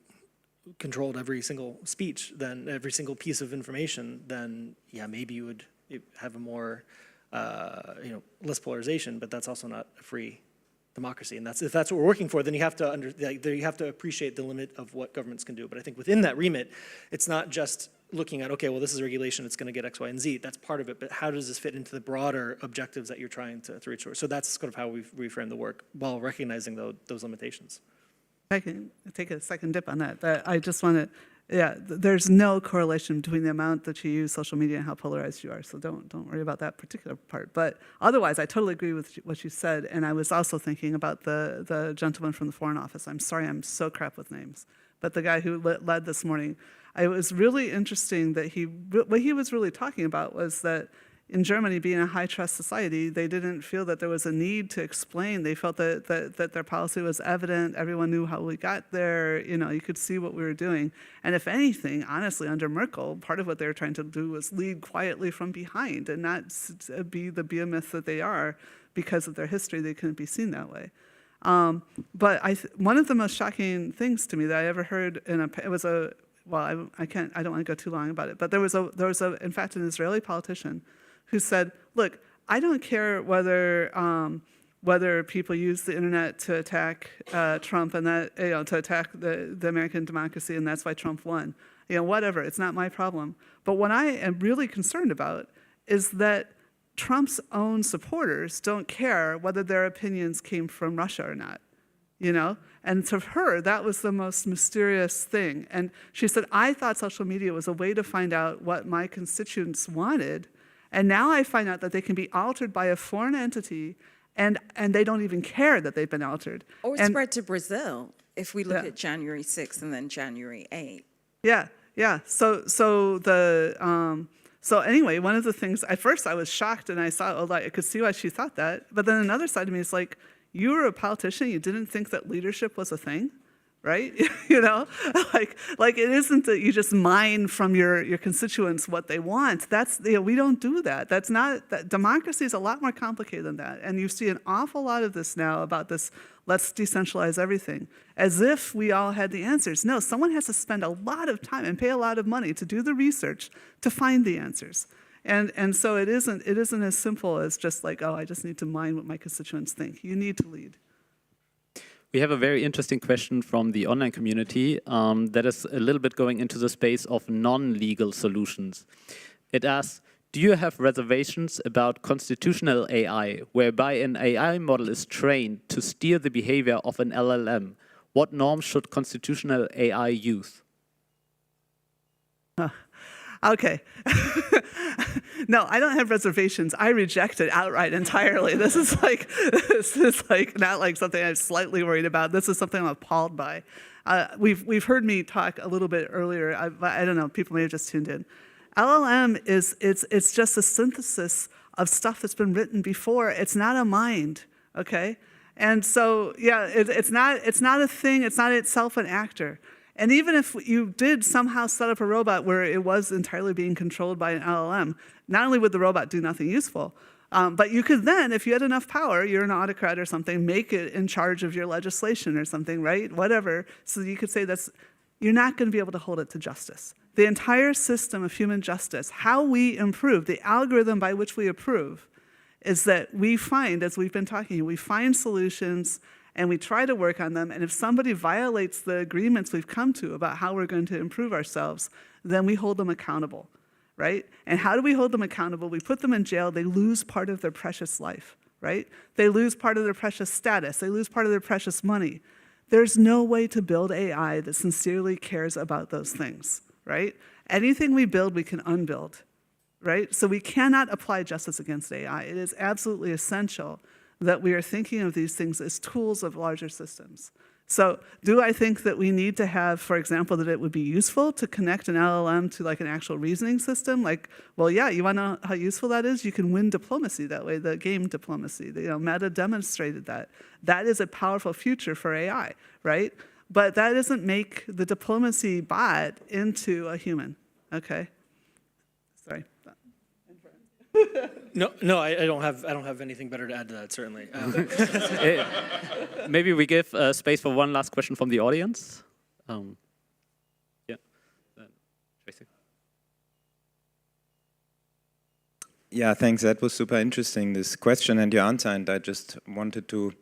T: controlled every single speech, then every single piece of information, then yeah, maybe you would have a more, less polarization, but that's also not a free democracy. And if that's what we're working for, then you have to appreciate the limit of what governments can do. But I think within that remit, it's not just looking at, okay, well, this is regulation, it's going to get X, Y, and Z. That's part of it, but how does this fit into the broader objectives that you're trying to reach? So that's kind of how we've reframed the work while recognizing those limitations.
J: I can take a second dip on that, but I just want to, there's no correlation between the amount that you use social media and how polarized you are, so don't worry about that particular part. But otherwise, I totally agree with what you said, and I was also thinking about the gentleman from the Foreign Office. I'm sorry, I'm so crap with names. But the guy who led this morning, it was really interesting that what he was really talking about was that in Germany, being a high-trust society, they didn't feel that there was a need to explain. They felt that their policy was evident. Everyone knew how we got there. You could see what we were doing. And if anything, honestly, under Merkel, part of what they were trying to do was lead quietly from behind and not be the behemoth that they are. Because of their history, they couldn't be seen that way. But one of the most shocking things to me that I ever heard I don't want to go too long about it, but there was in fact, an Israeli politician who said, look, I don't care whether people use the internet to attack Trump and that, to attack the American democracy, and that's why Trump won. Whatever, it's not my problem. But what I am really concerned about is that Trump's own supporters don't care whether their opinions came from Russia or not. And to her, that was the most mysterious thing. And she said, I thought social media was a way to find out what my constituents wanted. And now I find out that they can be altered by a foreign entity, and they don't even care that they've been altered.
U: Or spread to Brazil, if we look at January 6th and then January 8th.
J: Yeah. So anyway, one of the things, at first I was shocked and I saw, I could see why she thought that. But then another side of me is like, you were a politician, you didn't think that leadership was a thing, right? Like it isn't that you just mine from your constituents what they want. That's, we don't do that. That's not, democracy is a lot more complicated than that. And you see an awful lot of this now about this, let's decentralize everything, as if we all had the answers. No, someone has to spend a lot of time and pay a lot of money to do the research to find the answers. And so it isn't as simple as just like, I just need to mind what my constituents think. You need to lead.
S: We have a very interesting question from the online community that is a little bit going into the space of non-legal solutions. It asks, do you have reservations about constitutional AI, whereby an AI model is trained to steer the behavior of an LLM? What norms should constitutional AI use?
J: Okay. No, I don't have reservations. I reject it outright entirely. This is like not like something I'm slightly worried about. This is something I'm appalled by. We've heard me talk a little bit earlier. I don't know. People may have just tuned in. LLM it's just a synthesis of stuff that's been written before. It's not a mind. Okay. And so yeah, it's not a thing. It's not itself an actor. And even if you did somehow set up a robot where it was entirely being controlled by an LLM, not only would the robot do nothing useful, but you could then, if you had enough power, you're an autocrat or something, make it in charge of your legislation or something, right? Whatever. So you could say you're not going to be able to hold it to justice. The entire system of human justice, how we improve, the algorithm by which we approve, is that we find, as we've been talking, we find solutions and we try to work on them, and if somebody violates the agreements we've come to about how we're going to improve ourselves, then we hold them accountable, right? And how do we hold them accountable? We put them in jail, they lose part of their precious life, right? They lose part of their precious status, they lose part of their precious money. There's no way to build AI that sincerely cares about those things, right? Anything we build, we can unbuild, right? So we cannot apply justice against AI. It is absolutely essential that we are thinking of these things as tools of larger systems. So do I think that we need to have, for example, that it would be useful to connect an LLM to like an actual reasoning system? Like, well, yeah, you want to know how useful that is? You can win diplomacy that way, the game diplomacy. Meta demonstrated that. That is a powerful future for AI, right? But that doesn't make the diplomacy bot into a human, okay? Sorry.
T: No, I don't have anything better to add to that, certainly.
S: Maybe we give space for one last question from the audience. Yeah, Tracy.
B: Yeah, thanks. That was super interesting, this question and your answer. And I just wanted to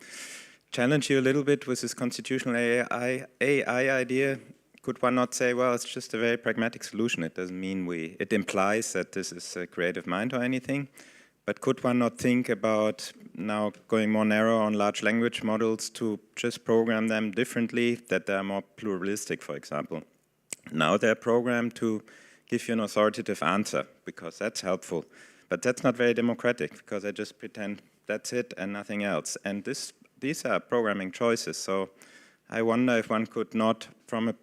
B: challenge you a little bit with this constitutional AI idea. Could one not say, well, it's just a very pragmatic solution. It doesn't mean it implies that this is a creative mind or anything. But could one not think about now going more narrow on large language models to just program them differently, that they are more pluralistic, for example? Now they're programmed to give you an authoritative answer, because that's helpful. But that's not very democratic, because I just pretend that's it and nothing else. And these are programming choices. So I wonder if one could not, from a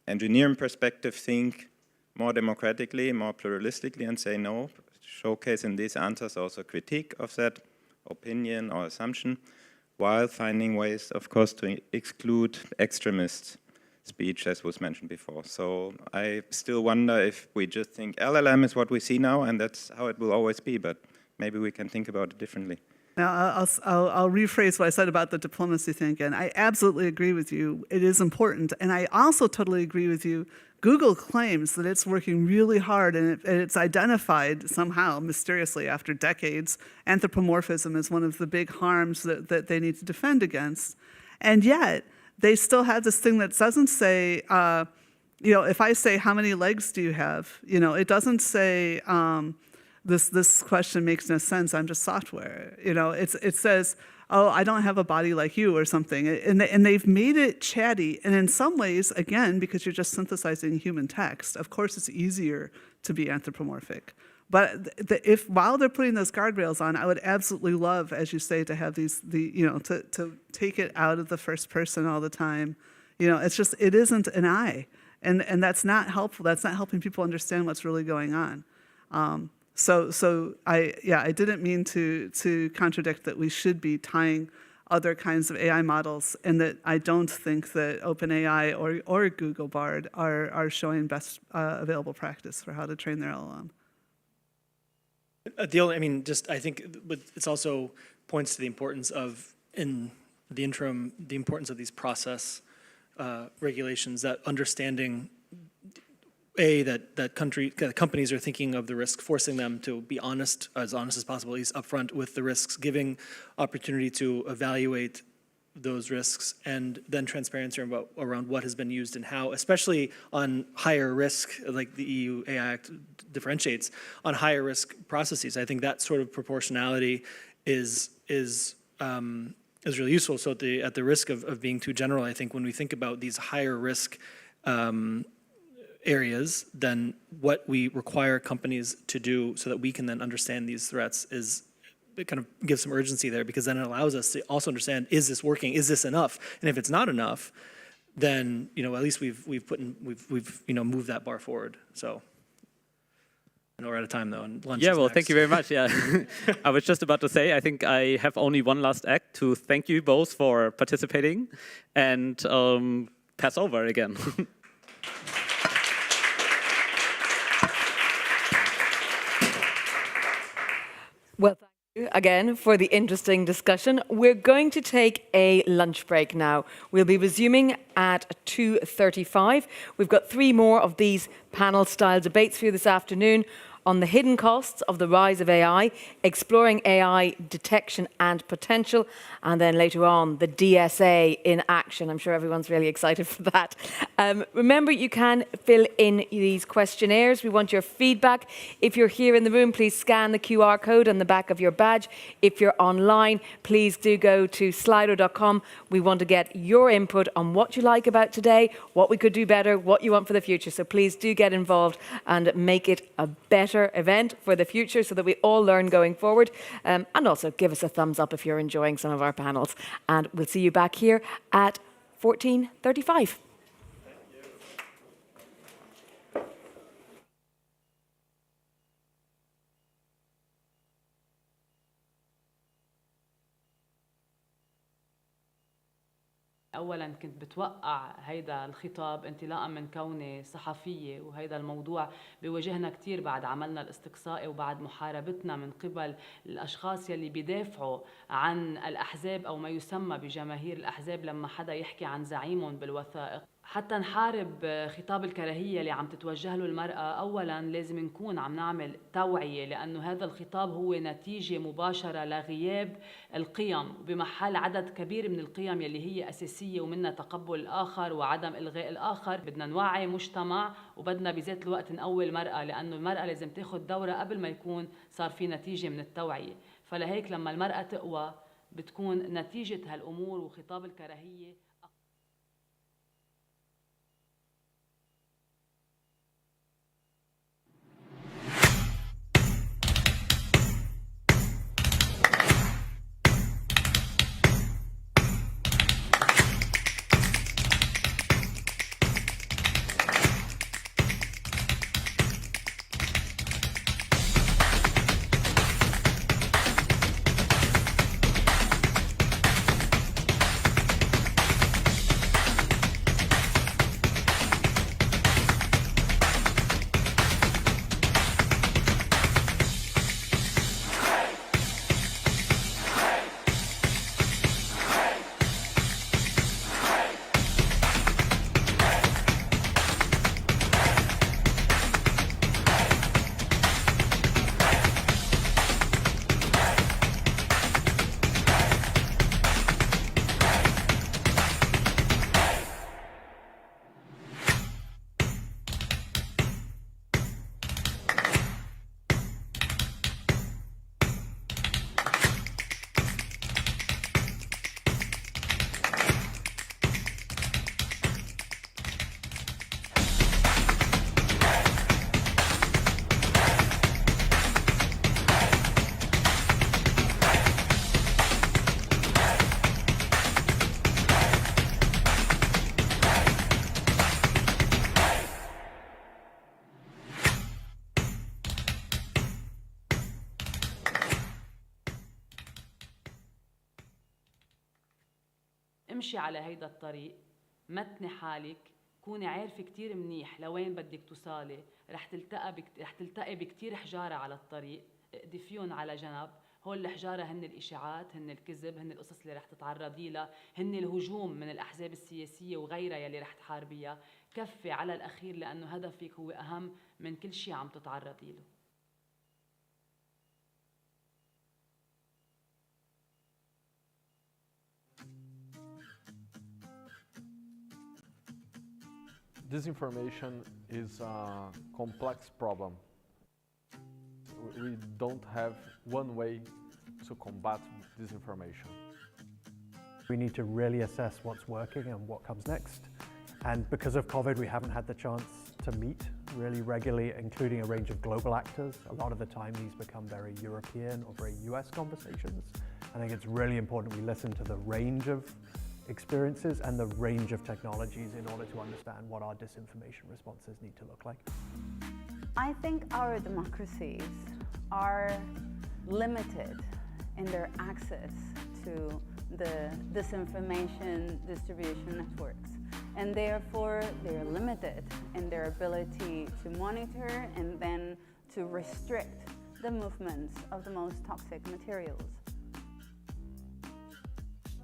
B: engineering perspective, think more democratically, more pluralistically, and say no, showcase in these answers also critique of that opinion or assumption, while finding ways, of course, to exclude extremist speech, as was mentioned before. So I still wonder if we just think LLM is what we see now, and that's how it will always be, but maybe we can think about it differently.
J: Now, I'll rephrase what I said about the diplomacy thing again. I absolutely agree with you. It is important. And I also totally agree with you. Google claims that it's working really hard, and it's identified somehow, mysteriously, after decades, anthropomorphism as one of the big harms that they need to defend against. And yet, they still have this thing that doesn't say, if I say, how many legs do you have? It doesn't say, this question makes no sense, I'm just software. It says, oh, I don't have a body like you or something. And they've made it chatty. And in some ways, again, because you're just synthesizing human text, of course it's easier to be anthropomorphic. But while they're putting those guardrails on, I would absolutely love, as you say, to have to take it out of the first person all the time. It isn't an I. And that's not helpful. That's not helping people understand what's really going on. So I didn't mean to contradict that we should be tying other kinds of AI models, and that I don't think that OpenAI or Google Bard are showing best available practice for how to train their LLM.
T: I think it's also points to the importance of, in the interim, the importance of these process regulations, that understanding that companies are thinking of the risk, forcing them to be honest as possible, at least upfront with the risks, giving opportunity to evaluate those risks, and then transparency around what has been used and how, especially on higher risk, like the EU AI Act differentiates, on higher risk processes. I think that sort of proportionality is really useful. So at the risk of being too general, I think when we think about these higher risk areas, then what we require companies to do so that we can then understand these threats is it kind of gives some urgency there, because then it allows us to also understand, is this working? Is this enough? And if it's not enough, then at least we've moved that bar forward. So I know we're out of time though, and lunch.
S: Yeah,
T: is
S: well,
T: next.
S: thank you very much. Yeah, I was just about to say, I think I have only one last act to thank you both for participating and pass over again.
A: Well, thank you again for the interesting discussion. We're going to take a lunch break now. We'll be resuming at 2:35. We've got 3 more of these panel-style debates for you this afternoon on the hidden costs of the rise of AI, exploring AI detection and potential, and then later on, the DSA in action. I'm sure everyone's really excited for that. Remember, you can fill in these questionnaires. We want your feedback. If you're here in the room, please scan the QR code on the back of your badge. If you're online, please do go to slido.com. We want to get your input on what you like about today, what we could do better, what you want for the future. So please do get involved and make it a better event for the future so that we all learn going forward. And also give us a thumbs up if you're enjoying some of our panels. And we'll see you back here at 14:35.
C: أولاً كنت بتوقع هيدا الخطاب انطلاقاً من كوني صحفية، وهيدا الموضوع بيواجهنا كتير بعد عملنا الاستقصائي وبعد محاربتنا من قبل الأشخاص يلي بيدافعوا عن الأحزاب أو ما يسمى بجماهير الأحزاب لما حدا يحكي عن زعيمهم بالوثائق. حتى نحارب خطاب الكراهية اللي عم تتوجه له المرأة، أولاً لازم نكون عم نعمل توعية، لأنه هذا الخطاب هو نتيجة مباشرة لغياب القيم بمحل عدد كبير من القيم يلي هي أساسية، ومنها تقبل الآخر وعدم إلغاء الآخر. بدنا نوعي مجتمع، وبدنا بذات الوقت نقوي المرأة، لأنه المرأة لازم تاخد دورة قبل ما يكون صار في نتيجة من التوعية. فلهيك لما المرأة تقوى بتكون نتيجة هالأمور وخطاب الكراهية. امشي على هيدا الطريق، متني حالك، كوني عارفة كتير منيح لوين بدك توصلي. رح تلتقي بكتير حجارة على الطريق، اقدفيهم على جنب. هول الحجارة هن الإشاعات، هن الكذب، هن القصص اللي رح تتعرضي لها، هن الهجوم من الأحزاب السياسية وغيرها يلي رح تحاربيها. كفي على الأخير، لأنه هدفك هو أهم من كل شيء عم تتعرضي له.
V: Disinformation is a complex problem. We don't have one way to combat disinformation.
W: We need to really assess what's working and what comes next. And because of COVID, we haven't had the chance to meet really regularly, including a range of global actors. A lot of the time these become very European or very US conversations. I think it's really important we listen to the range of experiences and the range of technologies in order to understand what our disinformation responses need to look like.
D: I think our democracies are limited in their access to the disinformation distribution networks, and therefore they're limited in their ability to monitor and then to restrict the movements of the most toxic materials.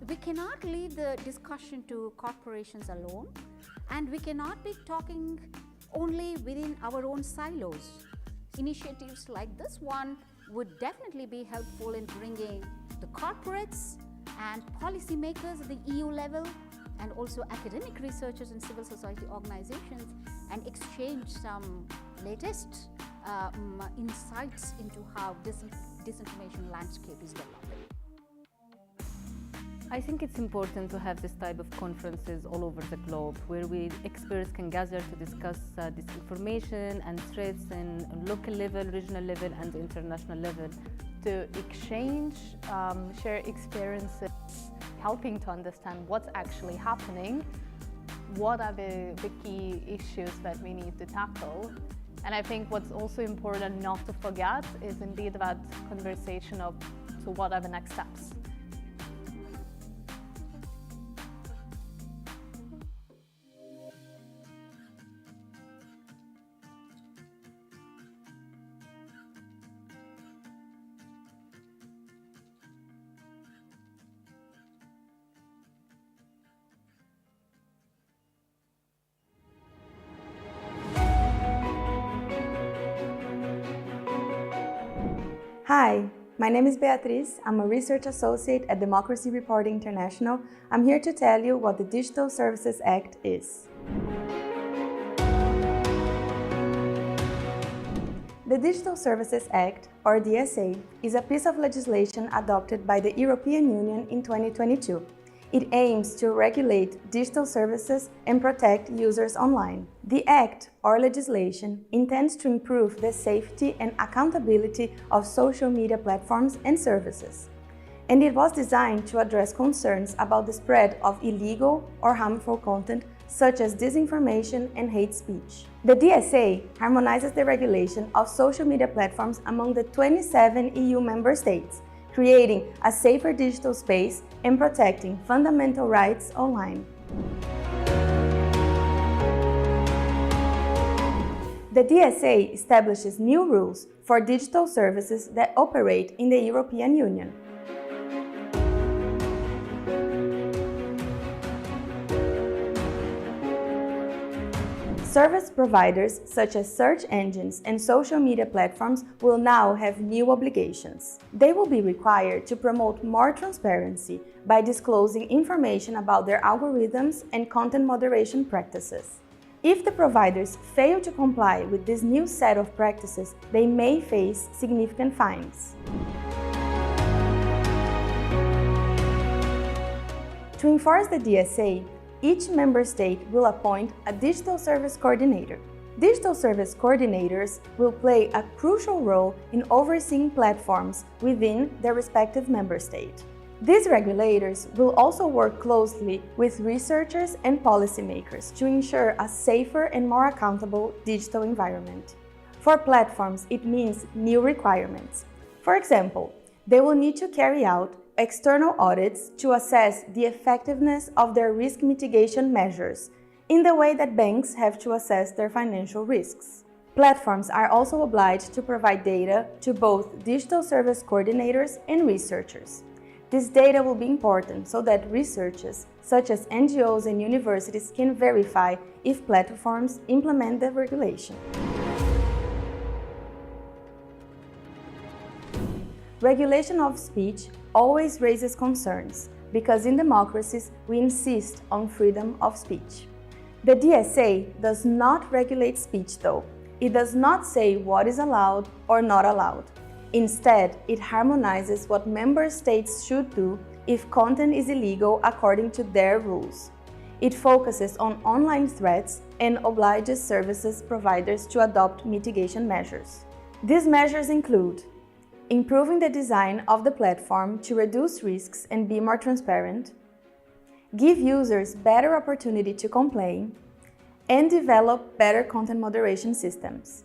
E: We cannot leave the discussion to corporations alone, and we cannot be talking only within our own silos. Initiatives like this one would definitely be helpful in bringing the corporates and policymakers at the EU level, and also academic researchers and civil society organizations, and exchange some latest insights into how this disinformation landscape is developing.
M: I think it's important to have this type of conferences all over the globe where experts can gather to discuss disinformation and threats in local level, regional level and international level, to exchange, share experiences, helping to understand what's actually happening, what are the key issues that we need to tackle. And I think what's also important not to forget is indeed that conversation of so what are the next steps.
F: Hi, my name is Beatriz. I'm a research associate at Democracy Reporting International. I'm here to tell you what the Digital Services Act is. The Digital Services Act, or DSA, is a piece of legislation adopted by the European Union in 2022. It aims to regulate digital services and protect users online. The Act, or legislation, intends to improve the safety and accountability of social media platforms and services. And it was designed to address concerns about the spread of illegal or harmful content such as disinformation and hate speech. The DSA harmonizes the regulation of social media platforms among the 27 EU member states, creating a safer digital space and protecting fundamental rights online. The DSA establishes new rules for digital services that operate in the European Union. Service providers such as search engines and social media platforms will now have new obligations. They will be required to promote more transparency by disclosing information about their algorithms and content moderation practices. If the providers fail to comply with this new set of practices, they may face significant fines. To enforce the DSA, each member state will appoint a digital service coordinator. Digital service coordinators will play a crucial role in overseeing platforms within their respective member state. These regulators will also work closely with researchers and policymakers to ensure a safer and more accountable digital environment. For platforms, it means new requirements. For example, they will need to carry out external audits to assess the effectiveness of their risk mitigation measures, in the way that banks have to assess their financial risks. Platforms are also obliged to provide data to both digital service coordinators and researchers. This data will be important so that researchers, such as NGOs and universities, can verify if platforms implement the regulation. Regulation of speech always raises concerns, because in democracies we insist on freedom of speech. The DSA does not regulate speech though. It does not say what is allowed or not allowed. Instead, it harmonizes what member states should do if content is illegal according to their rules. It focuses on online threats and obliges services providers to adopt mitigation measures. These measures include improving the design of the platform to reduce risks and be more transparent, give users better opportunity to complain, and develop better content moderation systems.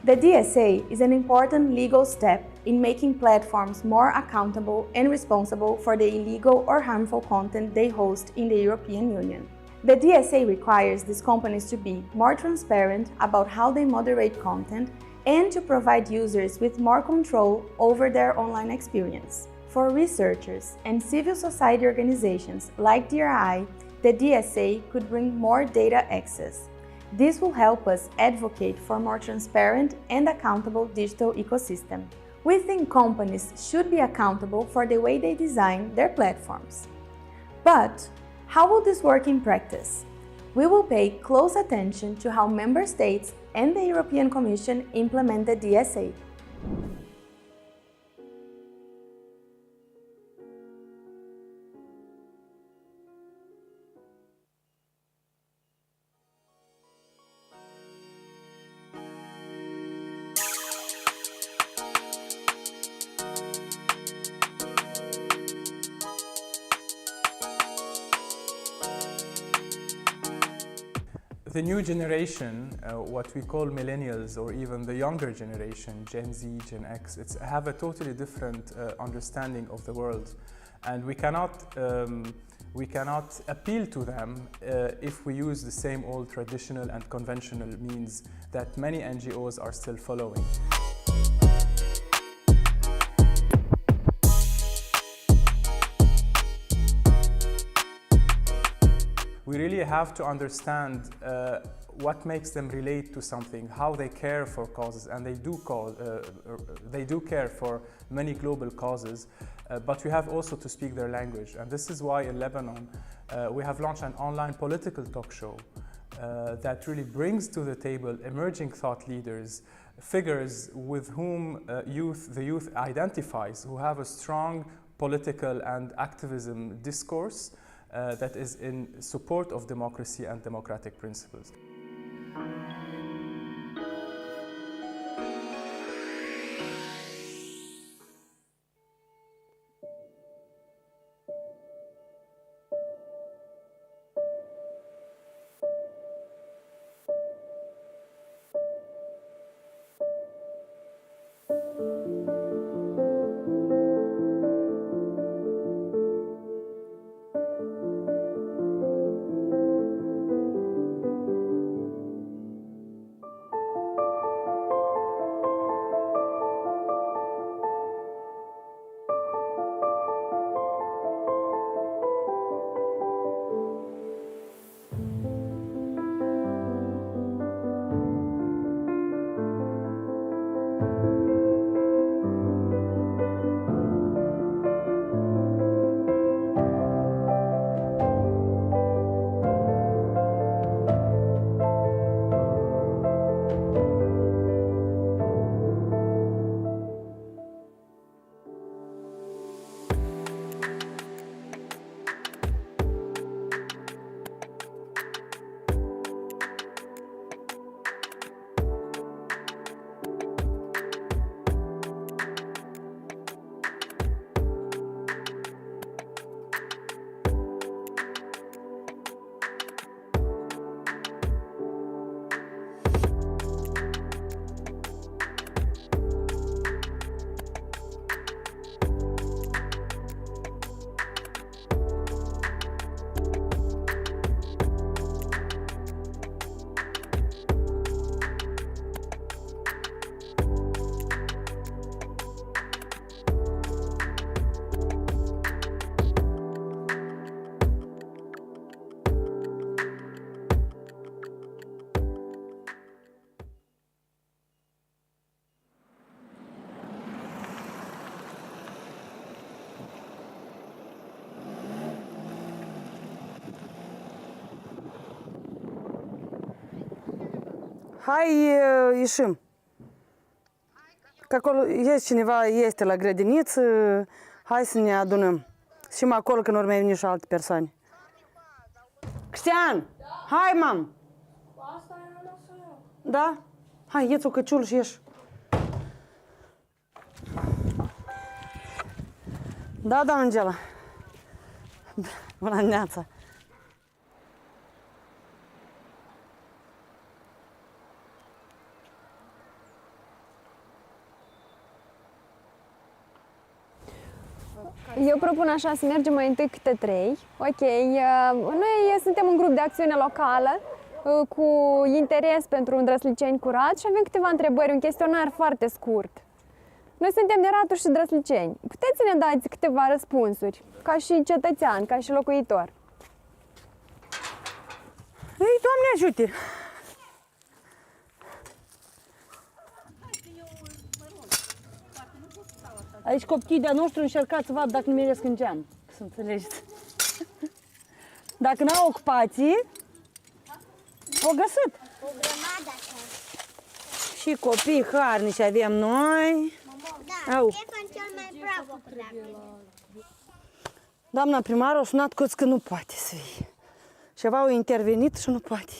F: The DSA is an important legal step in making platforms more accountable and responsible for the illegal or harmful content they host in the European Union. The DSA requires these companies to be more transparent about how they moderate content and to provide users with more control over their online experience. For researchers and civil society organizations like DRI, the DSA could bring more data access. This will help us advocate for more transparent and accountable digital ecosystem. We think companies should be accountable for the way they design their platforms. But how will this work in practice? We will pay close attention to how member states and the European Commission implement the DSA.
N: The new generation, what we call millennials or even the younger generation, Gen Z, Gen X, have a totally different understanding of the world. And we cannot appeal to them if we use the same old traditional and conventional means that many NGOs are still following. We really have to understand what makes them relate to something, how they care for causes, and they do care for many global causes, but we have also to speak their language. And this is why in Lebanon we have launched an online political talk show that really brings to the table emerging thought leaders, figures with whom the youth identifies, who have a strong political and activism discourse that is in support of democracy and democratic principles.
K: Hai, ieșim. Că acolo cineva este la grădiniță, hai să ne adunăm. Și acolo când urmei veni și alte persoane. Cristian! Hai, mam! Da? Hai, ieți-o căciul și ieși. Da, da, Angela. Bună dimineața.
L: Eu propun așa să mergem mai întâi câte 3. Ok, noi suntem un grup de acțiune locală cu interes pentru un drăsliceni curat și avem câteva întrebări, un chestionar foarte scurt. Noi suntem de Ratuș și Drăsliceni. Puteți să ne dați câteva răspunsuri, ca și cetățean, ca și locuitor?
K: Ei, Doamne ajute! Aici copiii de-a noștri încercați să vadă dacă nu meresc în geam, să înțelegeți. Dacă n-au ocupații, o găsit.
O: O grămadă așa.
K: Și copii harnici avem noi.
O: Da, Ștefan cel mai bravo.
K: Doamna primar a sunat că nu poate să fie. Ceva au intervenit și nu poate.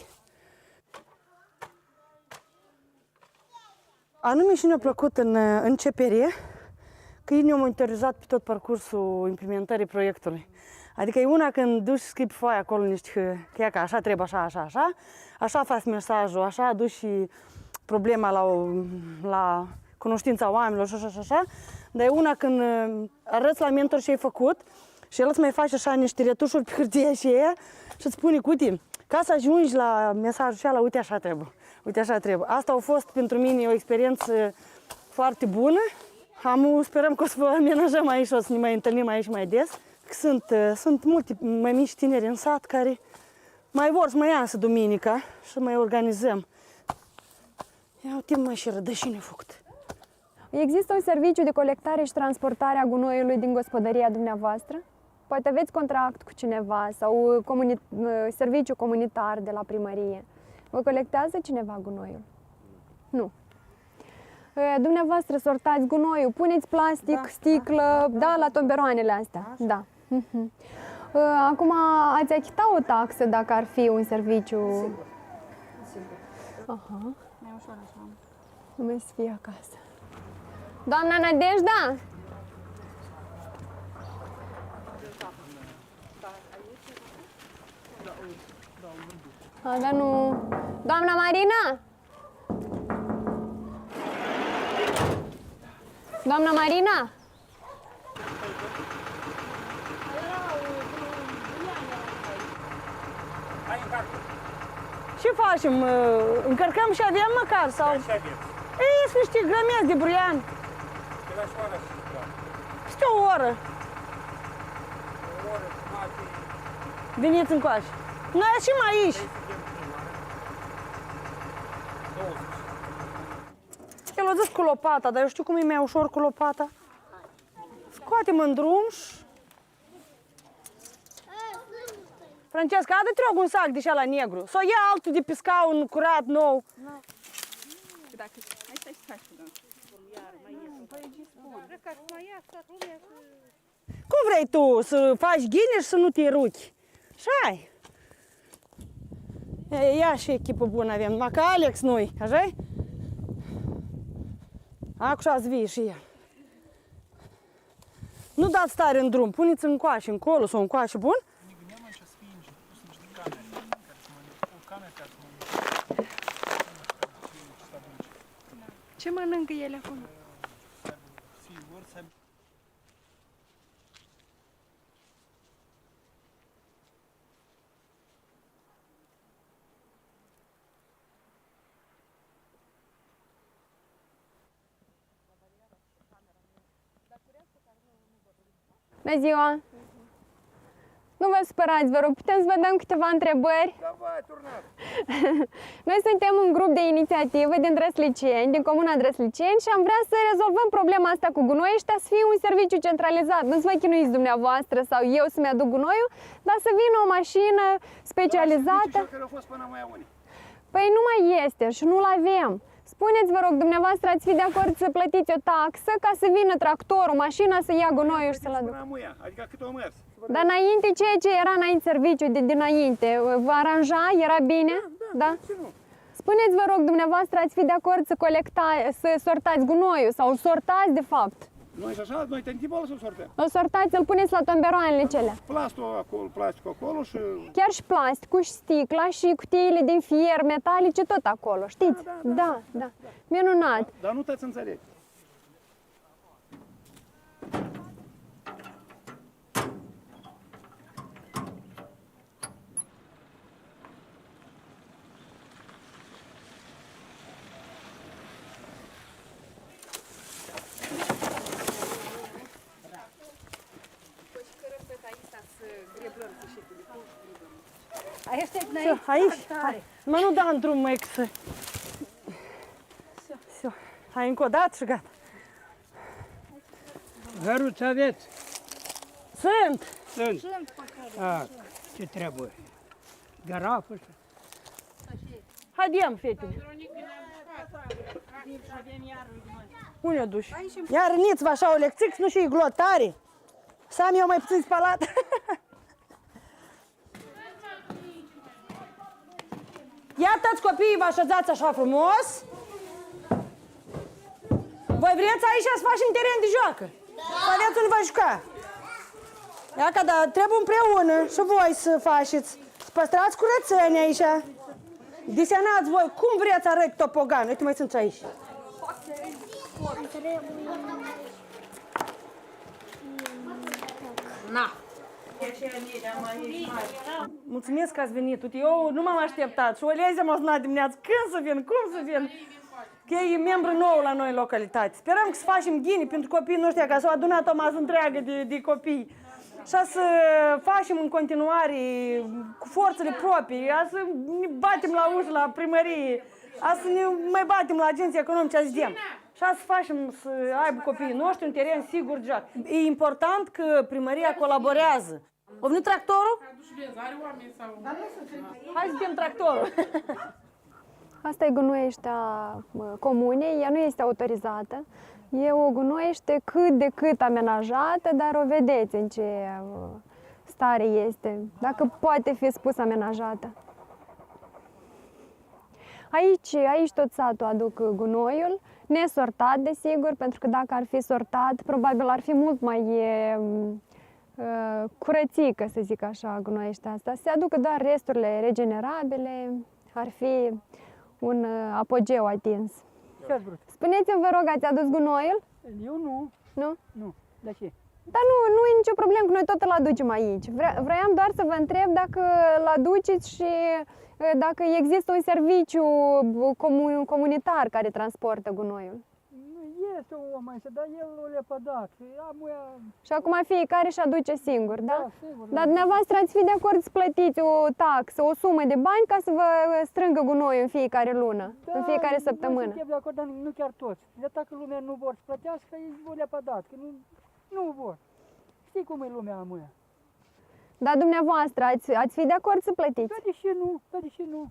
K: Anume și ne-a plăcut în începere că ei ne-au monitorizat pe tot parcursul implementării proiectului. Adică e una când duci și scrii pe foaie acolo niște că așa trebuie, așa faci mesajul, așa duci și problema la cunoștința oamenilor și așa. Dar e una când arăți la mentor ce ai făcut și el îți mai face așa niște retușuri pe hârtie și ea și îți spune, uite, ca să ajungi la mesajul ăla, uite așa trebuie. Uite așa trebuie. Asta a fost pentru mine o experiență foarte bună. Sperăm că o să vă amenajăm aici, o să ne mai întâlnim aici mai des. Sunt multe mai mici tineri în sat care mai vor să mai iasă duminica și mai organizăm. Ia uite mai și rădășini făcut.
L: Există un serviciu de colectare și transportare a gunoiului din gospodăria dumneavoastră? Poate aveți contract cu cineva sau serviciu comunitar de la primărie. Vă colectează cineva gunoiul? Nu. Dumneavoastră sortați gunoiul, puneți plastic, sticlă, da, la tomberoanele astea. Da. Acum ați achita o taxă dacă ar fi un serviciu?
D: Sigur.
L: Aha.
D: Mai ușor așa.
L: Nu mai să fie acasă. Doamna Nadejda? Dar nu... Doamna Marina? Doamna Marina?
K: Ce facem? Încărcăm și avem măcar? Sau? Ei, sunt niște grămezi de buruian. Peste o oră. Veniți încoace. Noi ieșim aici. El a zis cu lopata, dar eu știu cum e mai ușor cu lopata. Scoatem în drum și... Francesca, adă-te rog un sac de așa la negru. Sau ia altul de pe scaun curat, nou.
D: Dacă... Hai stai și faci, da.
K: Cum vrei tu să faci ghine și să nu te ruchi? Așa-i. Ia și echipă bună avem, numai că Alex noi, așa-i? Acum ați vii și el. Nu dați tare în drum, puneți încoace, încolo sau încoace, bun?
L: Ce mănâncă ele acum? Bună ziua! Nu vă supărați, vă rog, putem să vă dăm câteva întrebări?
P: Da, vai, turnat!
L: Noi suntem un grup de inițiativă din Drăsliceni, din comuna Drăsliceni și am vrea să rezolvăm problema asta cu gunoi ăștia, să fie un serviciu centralizat. Nu să vă chinuiți dumneavoastră sau eu să-mi aduc gunoiul, dar să vină o mașină specializată.
P: Da, care a fost până mai unii.
L: Păi nu mai este și nu-l avem. Spuneți, vă rog, dumneavoastră ați fi de acord să plătiți o taxă ca să vină tractorul, mașina să ia gunoiul și să-l aducă?
H: Adică cât o mers?
L: Dar înainte, ceea ce era înainte serviciu, dinainte, vă aranja? Era bine? Da? Spuneți, vă rog, dumneavoastră ați fi de acord să sortați gunoiul sau îl sortați, de fapt?
H: Noi și așa, noi tăiem timpul să sortăm.
L: Îl sortați, îl puneți la tomberoanele celea.
H: Plasticul acolo și...
L: Chiar și plasticul, și sticla, și cutiile din fier, metalice, tot acolo, știți? Da. Minunat.
H: Dar nu te-ți înțeleg.
K: Aici? Mă, nu da în drum, măi, că să... Hai, încă o dată și gata.
H: Hăruți aveți?
K: Sunt.
H: Ce trebuie? Garafă?
K: Hai, diem, fetele. Unde o duci? Iar niți-vă așa o lecțică, nu și glotare. Să am eu mai puțin spalat. Iată-ți copiii, vă așezați așa frumos. Voi vreți aici să facem teren de joacă? Să aveți unde vă juca. Ia că da, trebuie împreună și voi să faceți. Să păstrați curățenia aici. Desenați voi cum vreți să arăt topogan. Uite, mai sunt aici. Na. Mulțumesc că ați venit. Uite, eu nu m-am așteptat. Și o leze m-a sunat dimineața. Când să vin? Cum să vin? Că e membru nou la noi în localitate. Sperăm că să facem ghini pentru copiii noștri, ca să o adunat o masă întreagă de copii. Și să facem în continuare cu forțele proprii, să ne batem la ușă, la primărie, să ne mai batem la agenții economice, să vedem. Și să facem să aibă copiii noștri un teren sigur de joc. E important că primăria colaborează. A venit tractorul? Hai să vedem tractorul.
L: Asta e gunoieștea comunei, ea nu este autorizată. E o gunoiește cât de cât amenajată, dar o vedeți în ce stare este, dacă poate fi spus amenajată. Aici tot satul aduc gunoiul, nesortat, desigur, pentru că dacă ar fi sortat, probabil ar fi mult mai curățică, să zic așa, gunoieștea asta. Se aduc doar resturile regenerabile, ar fi un apogeu atins. Spuneți-mi, vă rog, ați adus gunoiul?
K: Eu nu.
L: Nu?
K: Nu. De ce?
L: Dar nu e nicio problemă, că noi tot îl aducem aici. Vroiam doar să vă întreb dacă îl aduceți și dacă există un serviciu comunitar care transportă gunoiul.
K: Este o om aici, dar el o lepădat.
L: Și acum fiecare își aduce singur, da?
K: Da, sigur.
L: Dar dumneavoastră ați fi de acord să plătiți o taxă, o sumă de bani ca să vă strângă gunoiul în fiecare lună, în fiecare săptămână.
K: Da, suntem de acord, dar nu chiar toți. De dacă lumea nu vor să plătească, ei vor lepădat, că nu vor. Știi cum e lumea amuia.
L: Dar dumneavoastră ați fi de acord să plătiți?
K: Da, de ce nu?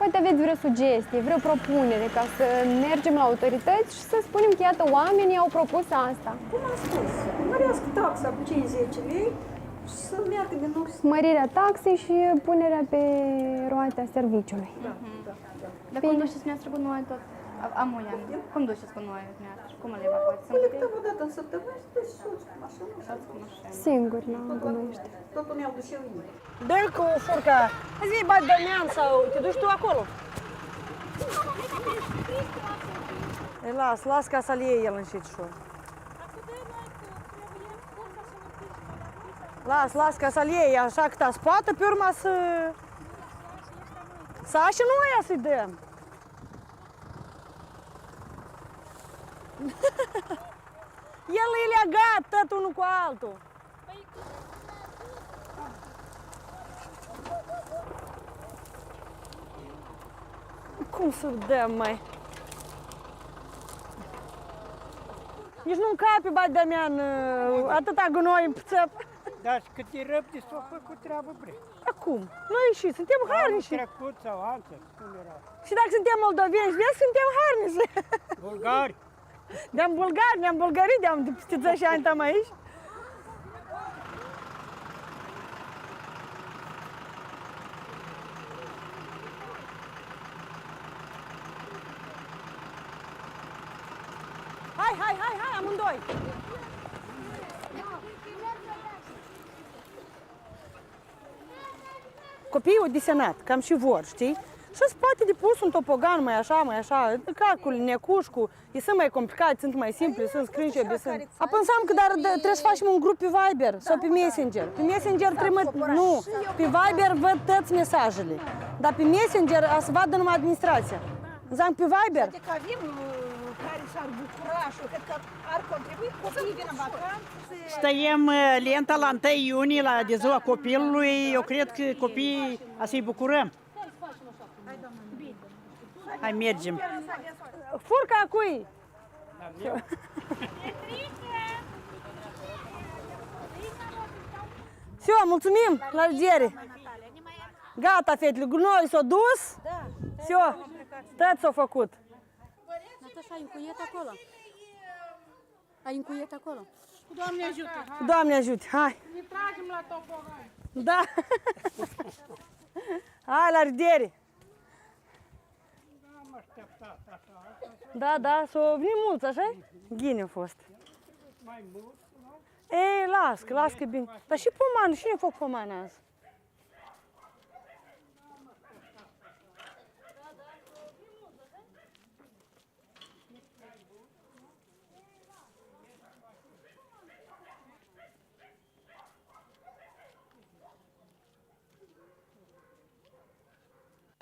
L: Poate aveți vreo sugestie, vreo propunere ca să mergem la autorități și să spunem că, iată, oamenii au propus asta.
P: Cum am spus, mărească taxa cu cei 10 lei și să meargă din nou.
L: Mărirea taxei și punerea pe roata serviciului.
P: Da. Dar cum duceți dumneavoastră cu noi tot? Amuia, cum duceți cu noi dumneavoastră? Cum îl evacuați? Colectăm o dată în săptămână și duci soț cu mașină.
L: Singur, la gunoiește.
P: Totul mi-au dus eu ei.
K: Dă-l cu furca. Îți vei bate Damian sau te duci tu acolo? Las ca să-l iei el înșițișor. Las ca să-l iei așa cât a spată, pe urma să... Să așa nu aia să-i dăm. El e legat tot unul cu altul. Cum să-l dăm, mai? Nici nu încape, bate Damian, atâta gunoi în țăp.
H: Dar cât e răbde s-o făcut treabă bre.
K: Acum, noi și suntem harnici.
H: Anul trecut sau altă, cum era?
K: Și dacă suntem moldoveni, vezi, suntem harnici.
H: Bulgari.
K: De-am bulgari, ne-am bulgărit, de-am peste 10 ani tam aici. Hai, amândoi! Copiii au desenat, cam și vor, știi? Și se poate de pus un topogan mai așa, calcul, necușcu, e sunt mai complicat, sunt mai simple, sunt screenshot, sunt. Apăsam că dar trebuie să facem un grup pe Viber sau pe Messenger. Pe Messenger trimit, nu, pe Viber văd toți mesajele, dar pe Messenger a să vadă numai administrația. Înseamnă pe Viber.
G: Adică avem care s-ar bucura și cred că ar contribui copiii din vacanță.
I: Stăiem lenta la 1 iunie, la de ziua copilului. Eu cred că copiii a să-i bucurăm. Hai, mergem.
K: Furca a cui? Все, mulțumim, la revedere. Gata, fetele, gunoi s-a dus. Все, tot s-a făcut.
E: Natasha, ai un cuiet acolo? Ai un cuiet acolo?
G: Doamne ajută!
K: Doamne ajute, hai.
G: Ne tragem la topogan.
K: Da. Hai, la revedere. Da, s-au venit mulți, așa? Ghine a fost.
H: Mai mult, nu?
K: Ei, las că e bine. Dar și pomană, cine a făcut pomană azi?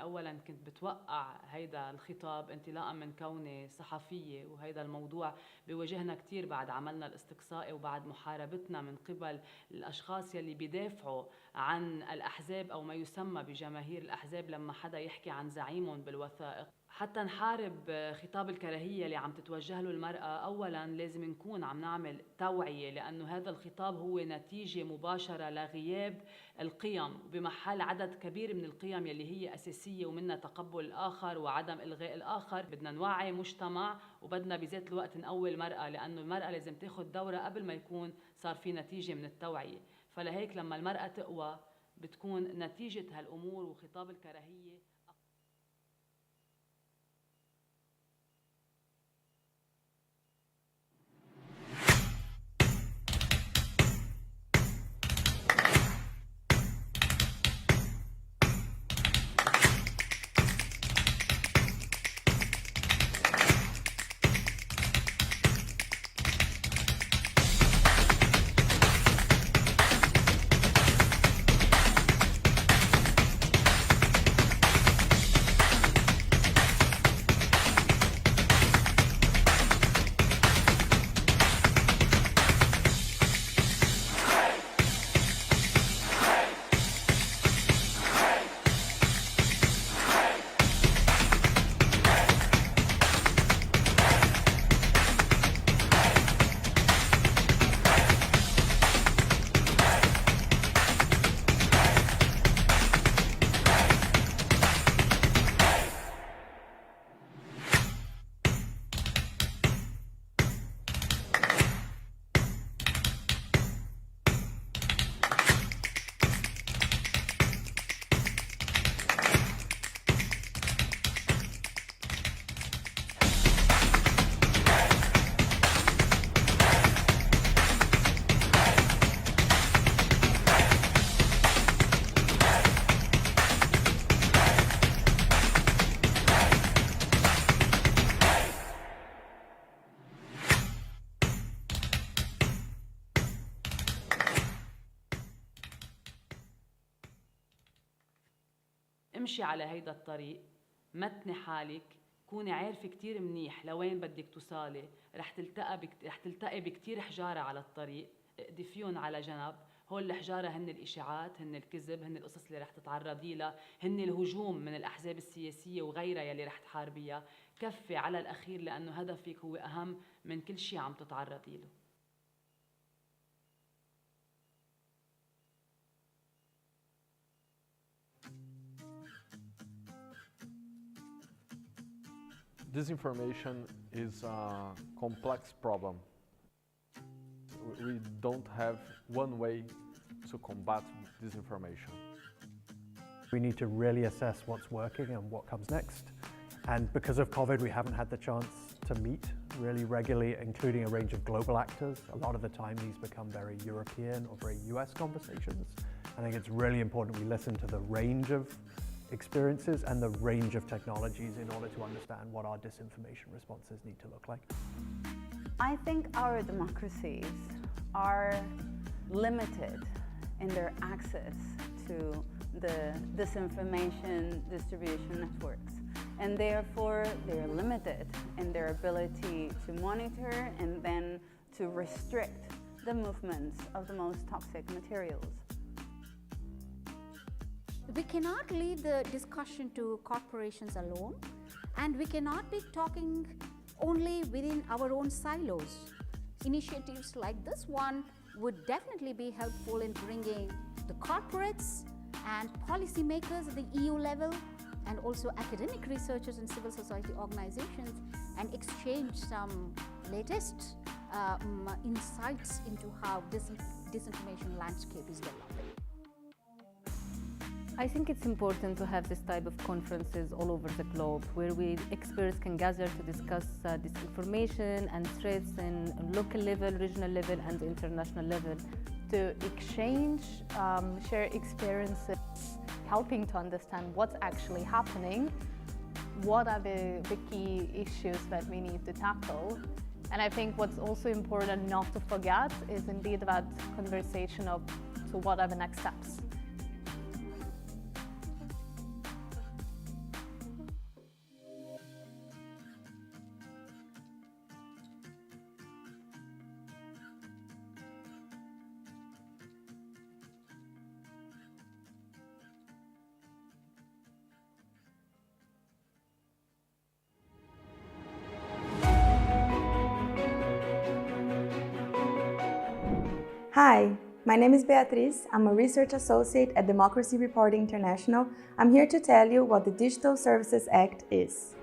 C: اولا كنت بتوقع هيدا الخطاب انطلاقا من كوني صحفيه، وهيدا الموضوع بيواجهنا كثير بعد عملنا الاستقصائي وبعد محاربتنا من قبل الاشخاص يلي بيدافعوا عن الاحزاب او ما يسمى بجماهير الاحزاب لما حدا يحكي عن زعيمهم بالوثائق. حتى نحارب خطاب الكراهية اللي عم تتوجه له المرأة، أولاً لازم نكون عم نعمل توعية، لأنه هذا الخطاب هو نتيجة مباشرة لغياب القيم بمحل عدد كبير من القيم يلي هي أساسية ومنها تقبل الآخر وعدم إلغاء الآخر. بدنا نوعي مجتمع وبدنا بذات الوقت نقوي المرأة، لأنه المرأة لازم تاخد دورها قبل ما يكون صار في نتيجة من التوعية. فلهيك لما المرأة تقوى بتكون نتيجة هالأمور وخطاب الكراهية. امشي على هيدا الطريق، متني حالك، كوني عارفة كتير منيح لوين بدك توصلي. رح تلتقي بكتير حجارة على الطريق، اقدي فيهم على جنب. هول الحجارة هن الإشاعات، هن الكذب، هن القصص اللي رح تتعرضي لها، هن الهجوم من الأحزاب السياسية وغيرها يلي رح تحاربيها. كفي على الأخير، لأنه هدفك هو أهم من كل شيء عم تتعرضي له.
V: Disinformation is a complex problem. We don't have one way to combat disinformation.
W: We need to really assess what's working and what comes next. And because of COVID, we haven't had the chance to meet really regularly, including a range of global actors. A lot of the time, these become very European or very US conversations. I think it's really important we listen to the range of experiences and the range of technologies in order to understand what our disinformation responses need to look like.
D: I think our democracies are limited in their access to the disinformation distribution networks, and therefore they're limited in their ability to monitor and then to restrict the movements of the most toxic materials.
E: We cannot leave the discussion to corporations alone, and we cannot be talking only within our own silos. Initiatives like this one would definitely be helpful in bringing the corporates and policymakers at the EU level, and also academic researchers and civil society organizations, and exchange some latest insights into how this disinformation landscape is developing.
M: I think it's important to have this type of conferences all over the globe where experts can gather to discuss disinformation and threats in local level, regional level and international level.
Q: To exchange, share experiences, helping to understand what's actually happening, what are the key issues that we need to tackle. And I think what's also important not to forget is indeed that conversation of, so what are the next steps?
F: Hi, my name is Beatriz. I'm a research associate at Democracy Reporting International. I'm here to tell you what the Digital Services Act is.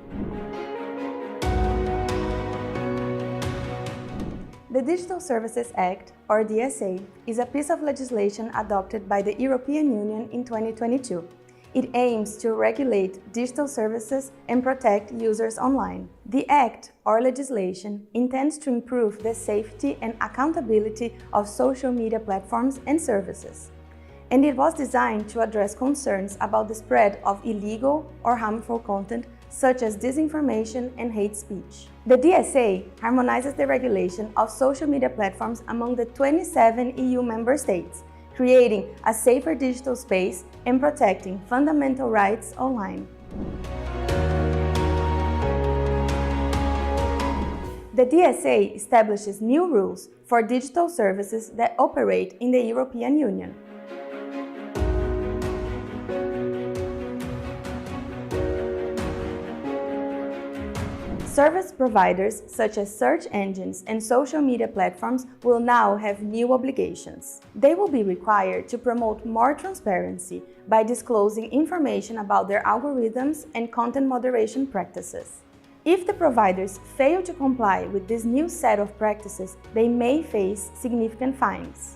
F: The Digital Services Act, or DSA, is a piece of legislation adopted by the European Union in 2022. It aims to regulate digital services and protect users online. The Act, or legislation, intends to improve the safety and accountability of social media platforms and services. And it was designed to address concerns about the spread of illegal or harmful content such as disinformation and hate speech. The DSA harmonizes the regulation of social media platforms among the 27 EU member states, creating a safer digital space and protecting fundamental rights online. The DSA establishes new rules for digital services that operate in the European Union. Service providers such as search engines and social media platforms will now have new obligations. They will be required to promote more transparency by disclosing information about their algorithms and content moderation practices. If the providers fail to comply with this new set of practices, they may face significant fines.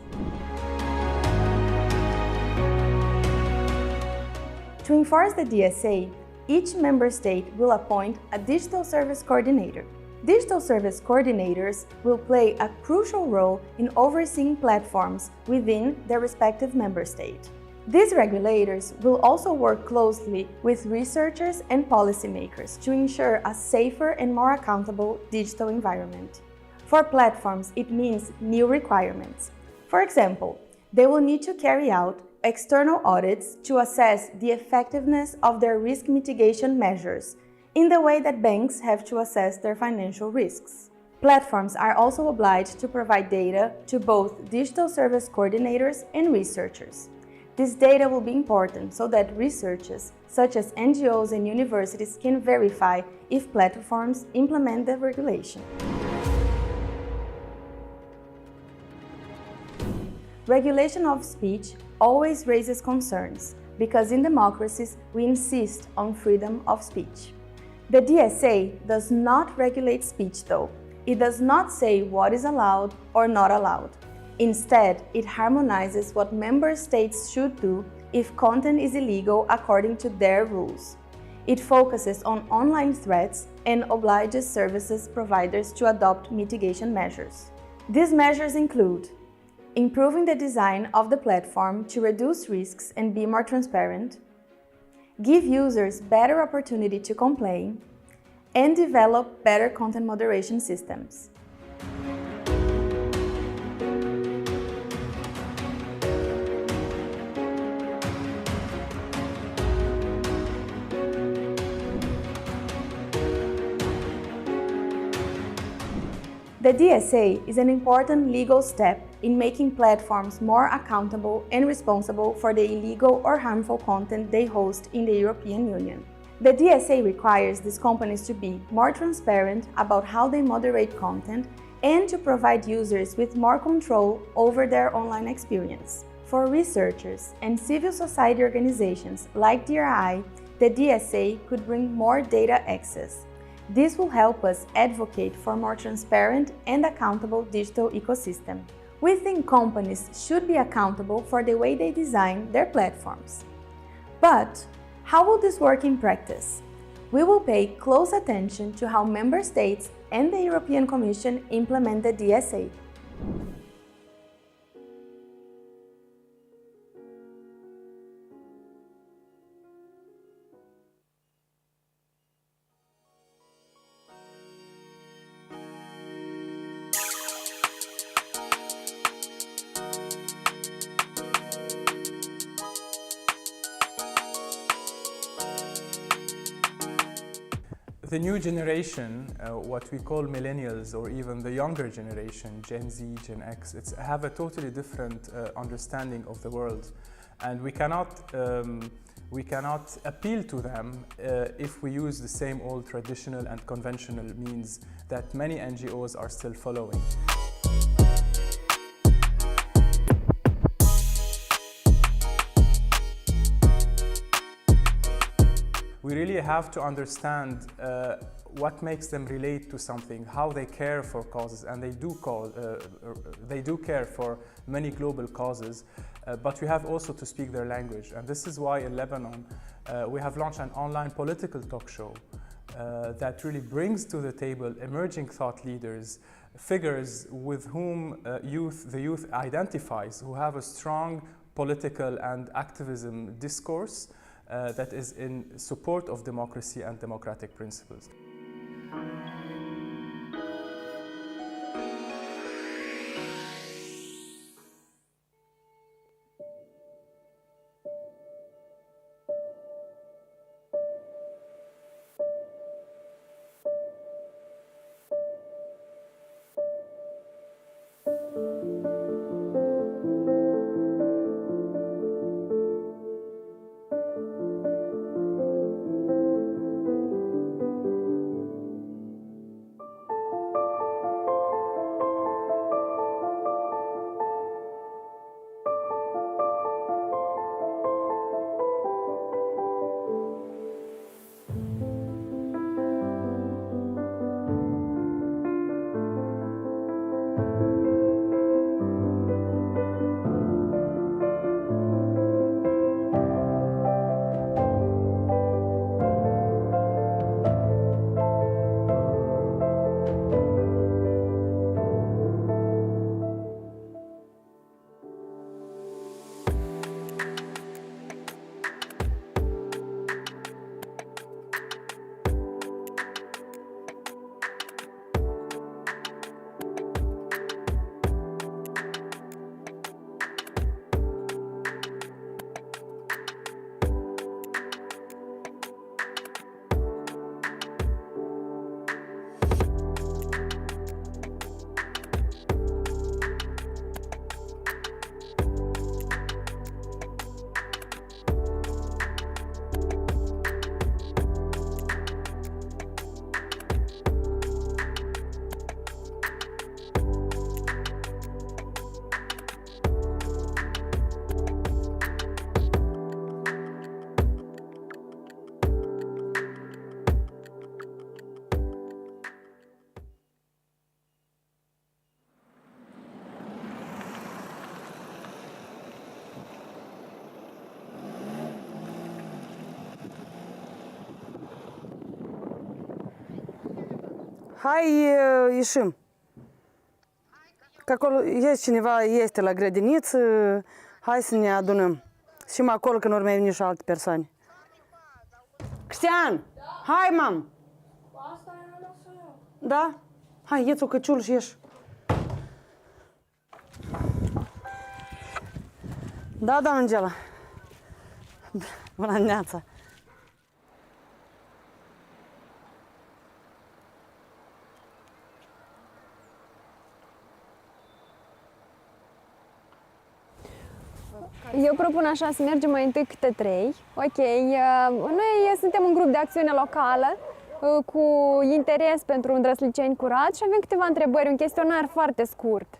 F: To enforce the DSA, each member state will appoint a digital service coordinator. Digital service coordinators will play a crucial role in overseeing platforms within their respective member state. These regulators will also work closely with researchers and policymakers to ensure a safer and more accountable digital environment. For platforms, it means new requirements. For example, they will need to carry out external audits to assess the effectiveness of their risk mitigation measures, in the way that banks have to assess their financial risks. Platforms are also obliged to provide data to both digital service coordinators and researchers. This data will be important so that researchers, such as NGOs and universities, can verify if platforms implement the regulation. Regulation of speech always raises concerns because in democracies we insist on freedom of speech. The DSA does not regulate speech though. It does not say what is allowed or not allowed. Instead, it harmonizes what member states should do if content is illegal according to their rules. It focuses on online threats and obliges services providers to adopt mitigation measures. These measures include improving the design of the platform to reduce risks and be more transparent, give users better opportunity to complain, and develop better content moderation systems. The DSA is an important legal step in making platforms more accountable and responsible for the illegal or harmful content they host in the European Union. The DSA requires these companies to be more transparent about how they moderate content and to provide users with more control over their online experience. For researchers and civil society organizations like DRI, the DSA could bring more data access. This will help us advocate for a more transparent and accountable digital ecosystem. We think companies should be accountable for the way they design their platforms. But how will this work in practice? We will pay close attention to how member states and the European Commission implement the DSA.
N: The new generation, what we call millennials, or even the younger generation, Gen Z, Gen X, have a totally different understanding of the world, and we cannot appeal to them if we use the same old traditional and conventional means that many NGOs are still following. We really have to understand what makes them relate to something, how they care for causes, and they do care for many global causes, but we have also to speak their language. And this is why in Lebanon we have launched an online political talk show that really brings to the table emerging thought leaders, figures with whom the youth identifies, who have a strong political and activism discourse that is in support of democracy and democratic principles.
K: Hai, ieșim. Că acolo este cineva, este la grădiniță, hai să ne adunăm. Și acolo când urmei veni și alte persoane. Cristian! Hai, mam! Da? Hai, ieți o căciul și ieși. Da, da, Angela. Bună dimineața.
L: Eu propun așa să mergem mai întâi câte 3. Ok, noi suntem un grup de acțiune locală cu interes pentru un drăsliceni curat și avem câteva întrebări, un chestionar foarte scurt.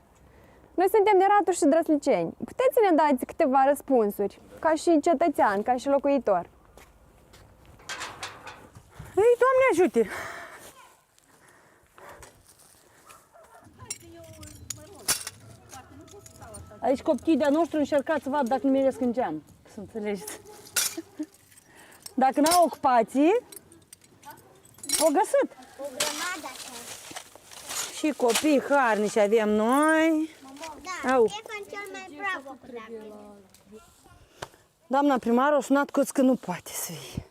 L: Noi suntem de Ratu și drăsliceni. Puteți să ne dați câteva răspunsuri, ca și cetățean, ca și locuitor?
K: Ei, Doamne ajute! Aici copiii de-a noștri încercați să vadă dacă nu meresc în geam, să înțelegeți. Dacă n-au ocupații, o găsit.
O: O grămadă așa.
K: Și copii harnici avem noi.
O: Da, Ștefan cel mai bravo.
K: Doamna primar a sunat că nu poate să fie.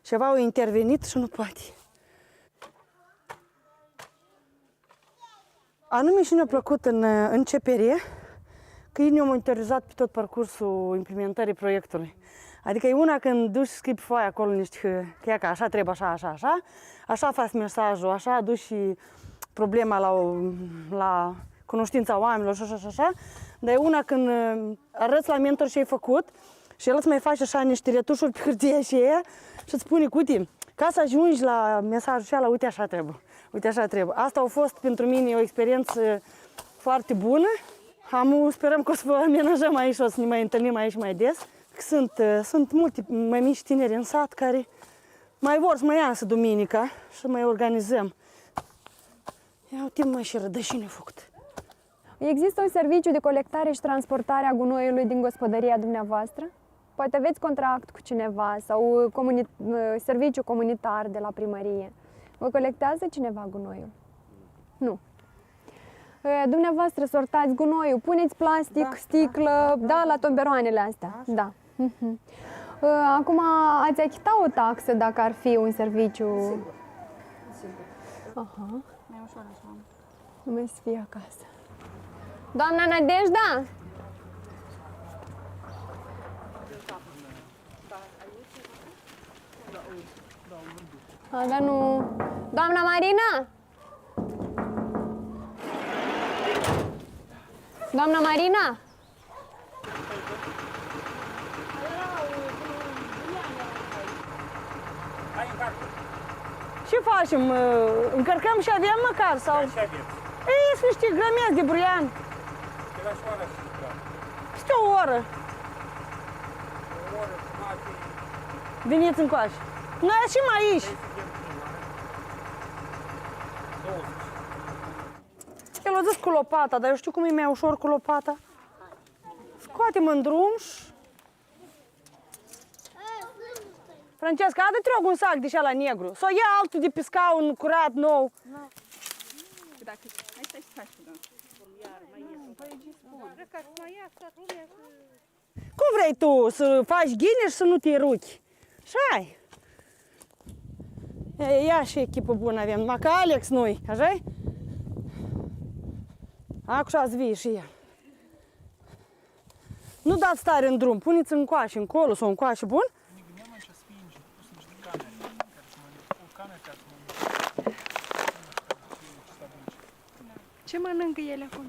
K: Ceva au intervenit și nu poate. Anume și ne-a plăcut în începere că ei ne-au monitorizat pe tot parcursul implementării proiectului. Adică e una când duci și scrii pe foaie acolo niște că așa trebuie, așa faci mesajul, așa duci și problema la cunoștința oamenilor și așa. Dar e una când arăți la mentor ce ai făcut și el îți mai face așa niște retușuri pe hârtie și ea și îți spune, uite, ca să ajungi la mesajul ăla, uite așa trebuie. Uite așa trebuie. Asta a fost pentru mine o experiență foarte bună. Sperăm că o să vă amenajăm aici, o să ne mai întâlnim aici mai des. Sunt multe mai mici tineri în sat care mai vor să mai iasă duminica și mai organizăm. Ia uite mai și rădășini făcut.
L: Există un serviciu de colectare și transportare a gunoiului din gospodăria dumneavoastră? Poate aveți contract cu cineva sau serviciu comunitar de la primărie. Vă colectează cineva gunoiul? Nu. Dumneavoastră sortați gunoiul, puneți plastic, sticlă, da, la tomberoanele astea. Da. Acum ați achita o taxă dacă ar fi un serviciu?
P: Sigur.
L: Aha.
P: Mai ușor așa.
L: Numai să fie acasă. Doamna Nadejda? Dar nu... Doamna Marina? Doamna Marina?
K: Ce facem? Încărcăm și avem măcar? Sau? Ei, sunt niște grămezi de buruian. Peste o oră. Veniți încoace. Noi ieșim aici. El a zis cu lopata, dar eu știu cum e mai ușor cu lopata. Scoatem în drum și... Francesca, adă-te rog un sac de așa la negru. Sau ia altul de pe scaun curat, nou.
P: Dacă mai stai să faci, da.
K: Cum vrei tu să faci ghine și să nu te ruchi? Așa-i. Ia și echipă bună avem, numai că Alex noi, așa-i? Acum ați vii și ea. Nu dați tare în drum, puneți încoace, încolo sau încoace, bun?
P: Ce mănâncă ele acolo?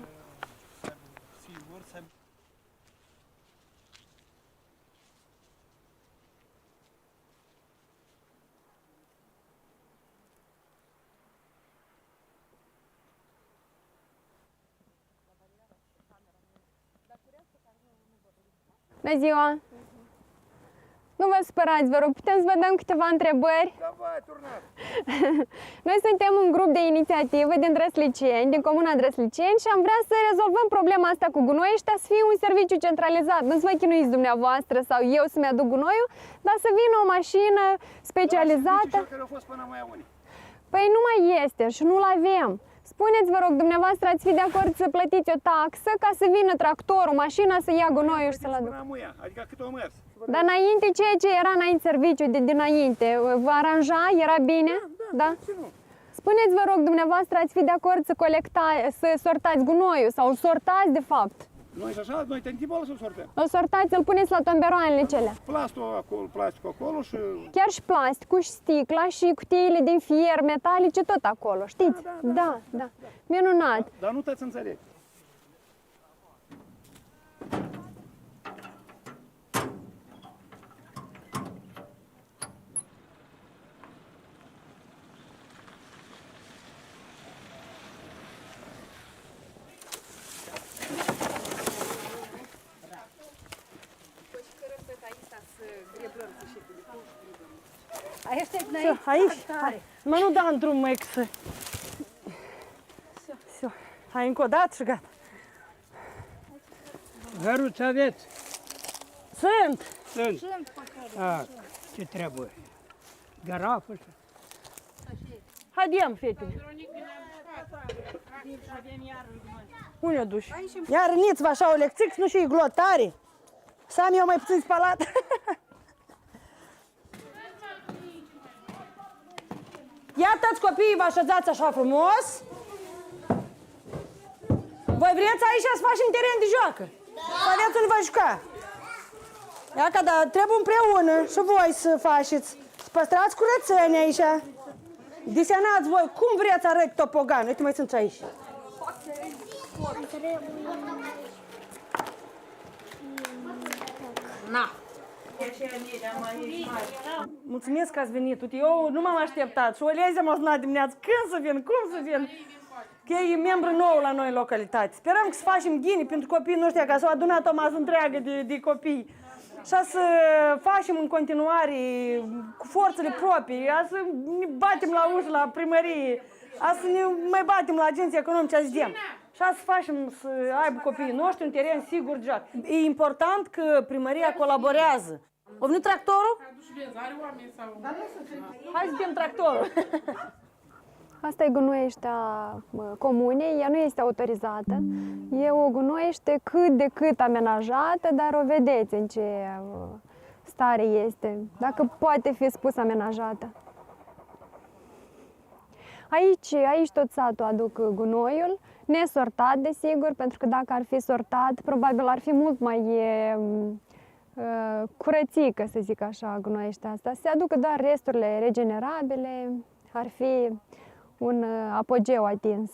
L: Bună ziua! Nu vă supărați, vă rog, putem să vă dăm câteva întrebări?
H: Da, vai, turnat!
L: Noi suntem un grup de inițiativă din Drăsliceni, din comuna Drăsliceni și am vrea să rezolvăm problema asta cu gunoi ăștia, să fie un serviciu centralizat. Nu să vă chinuiți dumneavoastră sau eu să-mi aduc gunoiul, dar să vină o mașină specializată.
H: Da, care au fost până mai unii.
L: Păi nu mai este și nu-l avem. Spuneți, vă rog, dumneavoastră ați fi de acord să plătiți o taxă ca să vină tractorul, mașina să ia gunoiul și să-l aducă?
H: Adică cât o mers.
L: Dar înainte, ceea ce era înainte serviciu, dinainte, vă aranja? Era bine? Da? Spuneți, vă rog, dumneavoastră ați fi de acord să sortați gunoiul sau îl sortați, de fapt?
H: Noi și așa, noi tăiem timpul să-l sortăm.
L: Îl sortați, îl puneți la tomberoanele celea.
H: Plasticul acolo și...
L: Chiar și plasticul, și sticla, și cutiile din fier, metalice, tot acolo, știți? Da. Minunat.
H: Dar nu te-ți înțeleg.
K: Aici? Mă, nu da în drum, măi, că să... Hai, încă o dată și gata.
H: Hăruți aveți?
K: Sunt.
H: Ce trebuie? Garafă și...
K: Haidem, fetele. Unde o duci? Iar niți-vă așa o lecțică, nu și glotare. Să am eu mai puțin spalat. Iată-ți copiii, vă așezați așa frumos. Voi vreți aici să facem teren de joacă? Să aveți unde vă juca? Ia că da, trebuie împreună și voi să faceți. Să păstrați curățenia aici. Desenați voi cum vreți să arăt topogan. Uite, mai sunt aici. Na. Mulțumesc că ați venit. Uite, eu nu m-am așteptat. Și o leze m-a sunat dimineața. Când să vin? Cum să vin? Că e membru nou la noi în localitate. Sperăm că să facem ghini pentru copiii noștri, ca să o adunat o masă întreagă de copii. Și să facem în continuare cu forțele proprii, să ne batem la ușă, la primărie, să ne mai batem la agenții economice, să vedem. Și să facem să aibă copiii noștri un teren sigur de joc. E important că primăria colaborează. A venit tractorul? Hai să vedem tractorul.
L: Asta e gunoieștea comunei, ea nu este autorizată. E o gunoiește cât de cât amenajată, dar o vedeți în ce stare este, dacă poate fi spus amenajată. Aici tot satul aduc gunoiul, nesortat, desigur, pentru că dacă ar fi sortat, probabil ar fi mult mai curățică, să zic așa, gunoieștea asta. Se aduc doar resturile regenerabile, ar fi un apogeu atins.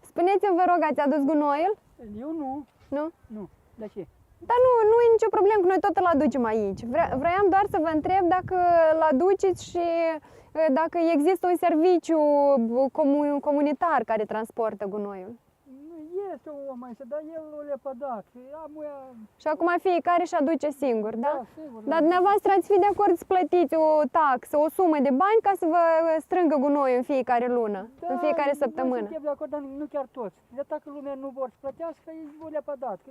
L: Spuneți-mi, vă rog, ați adus gunoiul?
H: Eu nu.
L: Nu?
H: Nu. De ce?
L: Dar nu e nicio problemă, că noi tot îl aducem aici. Vroiam doar să vă întreb dacă îl aduceți și dacă există un serviciu comunitar care transportă gunoiul.
H: Este o om aici, dar el o lepădat.
L: Și acum fiecare își aduce singur, da?
H: Da, sigur.
L: Dar dumneavoastră ați fi de acord să plătiți o taxă, o sumă de bani ca să vă strângă gunoiul în fiecare lună, în fiecare săptămână.
H: Da, suntem de acord, dar nu chiar toți. De dacă lumea nu vor să plătească, ei vor lepădat, că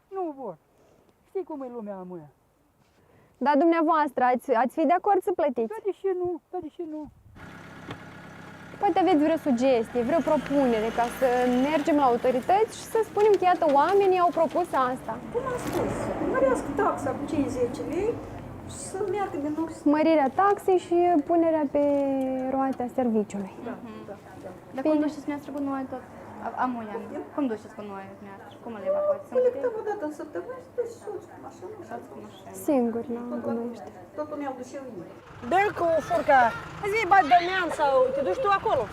H: nu vor. Știi cum e lumea amuia.
L: Dar dumneavoastră ați fi de acord să plătiți?
H: Da, de ce nu? Da, de ce nu?
L: Poate aveți vreo sugestie, vreo propunere ca să mergem la autorități și să spunem că, iată, oamenii au propus asta.
G: Cum am spus, mărească taxa cu cei 10 lei și să meargă din nou.
L: Mărirea taxei și punerea pe roata serviciului.
P: Dar cum duceți dumneavoastră cu noi tot? Amuia, cum duceți cu noi dumneavoastră? Cum îl evacuați?
G: Colectăm o dată în săptămână și duci soț cu mașină.
L: Singur la gunoiește.
G: Totul mi-au dus eu ei.
K: Dă-i cu furca. Zi, bagi Damian sau te duci tu acolo?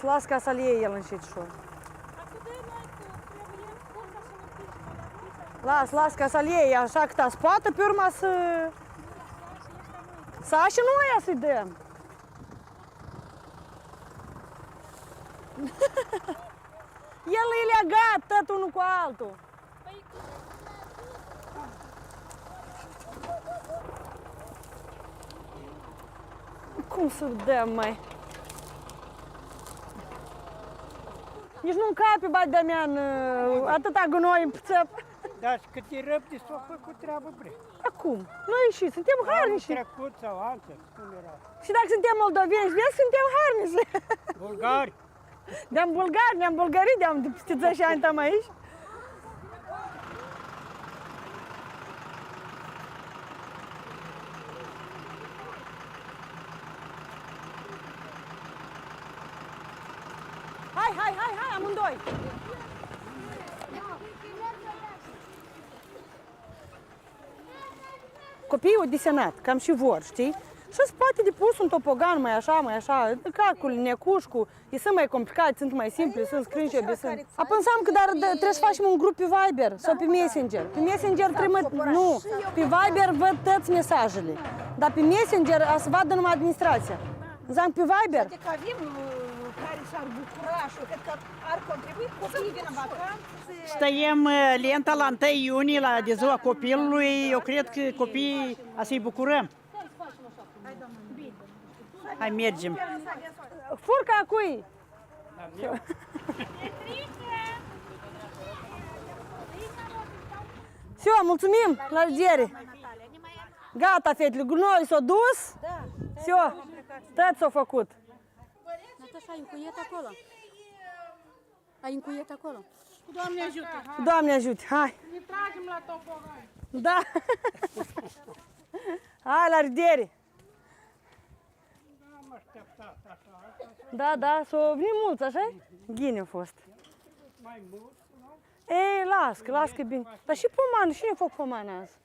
K: Las ca să-l iei el încetișor. Las ca să-l iei așa cât spată, pe urma să... Să așa nu aia să-i dăm. El e legat tot unul cu altul. Cum să-l dăm, mai? Nici nu încape, bagi Damian, atâta gunoi în țăp.
H: Da, și cât e răbde s-o făcut treabă bre.
K: Acum, noi și suntem harnici.
H: Anul trecut sau altfel, cum era?
K: Și dacă suntem moldoveni, vezi, suntem harnici.
H: Bulgari.
K: De-am bulgari, ne-am bulgărit, de-am peste 10 ani tam aici. Hai, amândoi! Copiii au desenat, cam și vor, știi? Și se poate de pus un topogan mai așa, calcul, necușcu, e sunt mai complicat, sunt mai simple, sunt screenshot, sunt. Apoi înseamnă că trebuie să facem un grup pe Viber sau pe Messenger. Pe Messenger trimit, nu, pe Viber văd toți mesajele, dar pe Messenger să vadă numai administrația. Înseamnă pe Viber.
G: Adică avem care s-ar bucura și cred că ar contribui copiii din vacanță.
I: Stăiem lenta la 1 iunie, la de ziua copilului. Eu cred că copiii să-i bucurăm. Hai, mergem.
K: Furca a cui? Все, mulțumim, la revedere. Gata, fetele, gunoi s-a dus. Все, tot s-a făcut.
E: Natasha, ai un cuiet acolo? Ai un cuiet acolo?
G: Doamne ajută!
K: Doamne ajută, hai.
G: Ne tragem la topogan.
K: Da. Hai, la revedere. Da, s-au venit mulți, așa? Ghine a fost.
H: Mai mulți, nu?
K: Ei, las că e bine. Dar și pomană, cine a făcut pomană azi?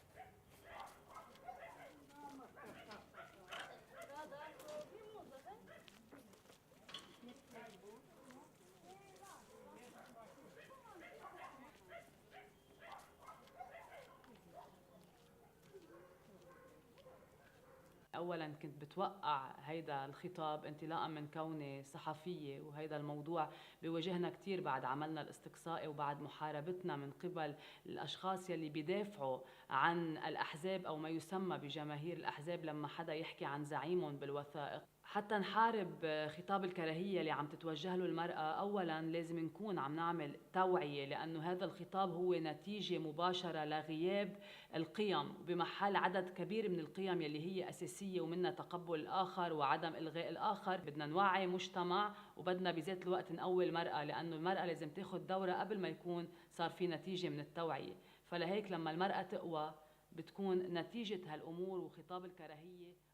C: اولا كنت بتوقع هيدا الخطاب انطلاقا من كوني صحفيه، وهيدا الموضوع بيواجهنا كثير بعد عملنا الاستقصائي وبعد محاربتنا من قبل الاشخاص يلي بيدافعوا عن الاحزاب او ما يسمى بجماهير الاحزاب لما حدا يحكي عن زعيمهم بالوثائق. حتى نحارب خطاب الكراهية اللي عم تتوجه له المرأة، أولاً لازم نكون عم نعمل توعية، لأنه هذا الخطاب هو نتيجة مباشرة لغياب القيم بمحل عدد كبير من القيم يلي هي أساسية ومنها تقبل الآخر وعدم إلغاء الآخر. بدنا نوعي مجتمع وبدنا بذات الوقت نقوي المرأة، لأنه المرأة لازم تاخد دورها قبل ما يكون صار في نتيجة من التوعية. فلهيك لما المرأة تقوى بتكون نتيجة هالأمور وخطاب الكراهية.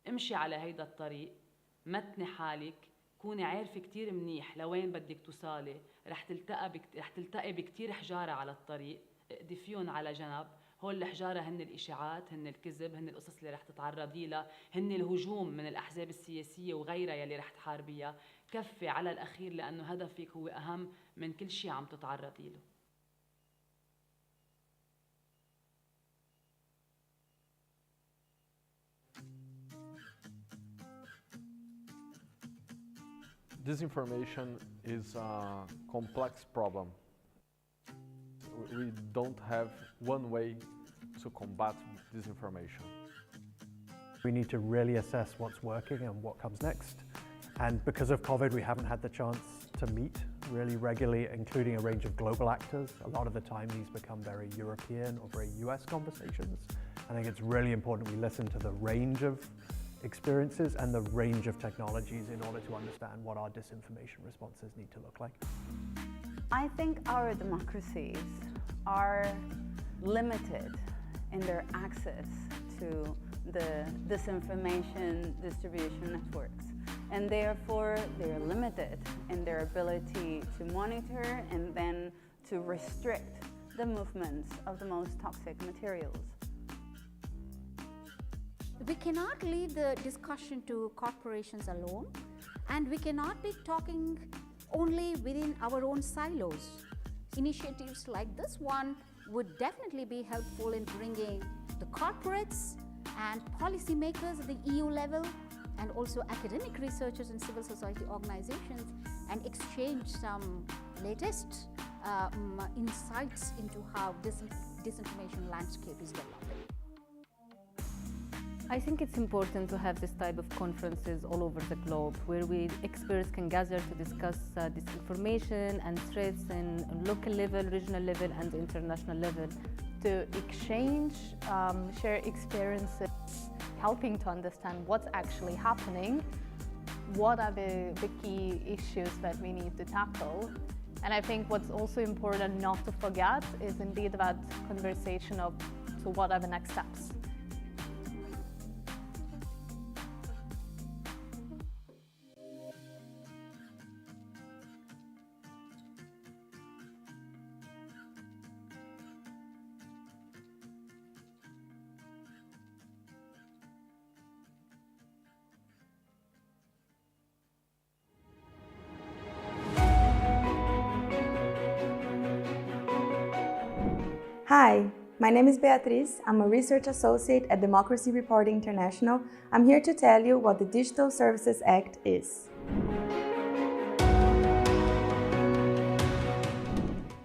C: امشي على هيدا الطريق، متني حالك، كوني عارفة كتير منيح لوين بدك توصلي. رح تلتقي بكتير حجارة على الطريق، اقدي فيهم على جنب. هول الحجارة هن الإشاعات، هن الكذب، هن القصص اللي رح تتعرضي لها، هن الهجوم من الأحزاب السياسية وغيرها يلي رح تحاربيها. كفي على الأخير، لأنه هدفك هو أهم من كل شيء عم تتعرضي له.
V: Disinformation is a complex problem. We don't have one way to combat disinformation.
W: We need to really assess what's working and what comes next. And because of COVID, we haven't had the chance to meet really regularly, including a range of global actors. A lot of the time, these become very European or very US conversations. I think it's really important we listen to the range of experiences and the range of technologies in order to understand what our disinformation responses need to look like.
D: I think our democracies are limited in their access to the disinformation distribution networks, and therefore they're limited in their ability to monitor and then to restrict the movements of the most toxic materials.
E: We cannot leave the discussion to corporations alone, and we cannot be talking only within our own silos. Initiatives like this one would definitely be helpful in bringing the corporates and policymakers at the EU level, and also academic researchers and civil society organizations, and exchange some latest insights into how this disinformation landscape is developing.
M: I think it's important to have this type of conferences all over the globe where experts can gather to discuss disinformation and threats in local level, regional level and international level, to exchange, share experiences, helping to understand what's actually happening, what are the key issues that we need to tackle. And I think what's also important not to forget is indeed that conversation of, so what are the next steps?
F: Hi, my name is Beatriz. I'm a research associate at Democracy Report International. I'm here to tell you what the Digital Services Act is.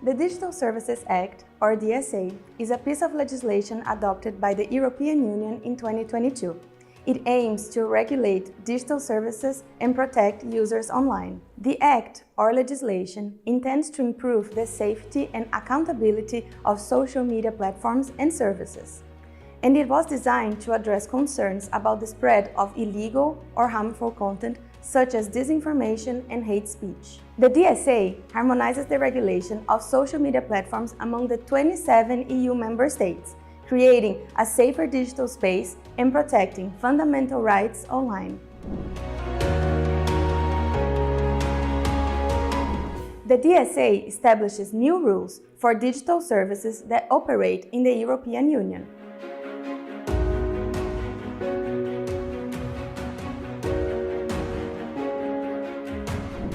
F: The Digital Services Act, or DSA, is a piece of legislation adopted by the European Union in 2022. It aims to regulate digital services and protect users online. The Act, or legislation, intends to improve the safety and accountability of social media platforms and services. And it was designed to address concerns about the spread of illegal or harmful content such as disinformation and hate speech. The DSA harmonizes the regulation of social media platforms among the 27 EU member states, creating a safer digital space and protecting fundamental rights online. The DSA establishes new rules for digital services that operate in the European Union.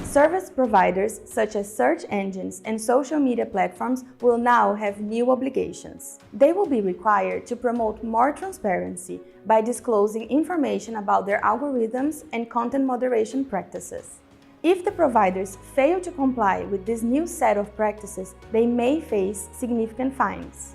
F: Service providers such as search engines and social media platforms will now have new obligations. They will be required to promote more transparency by disclosing information about their algorithms and content moderation practices. If the providers fail to comply with this new set of practices, they may face significant fines.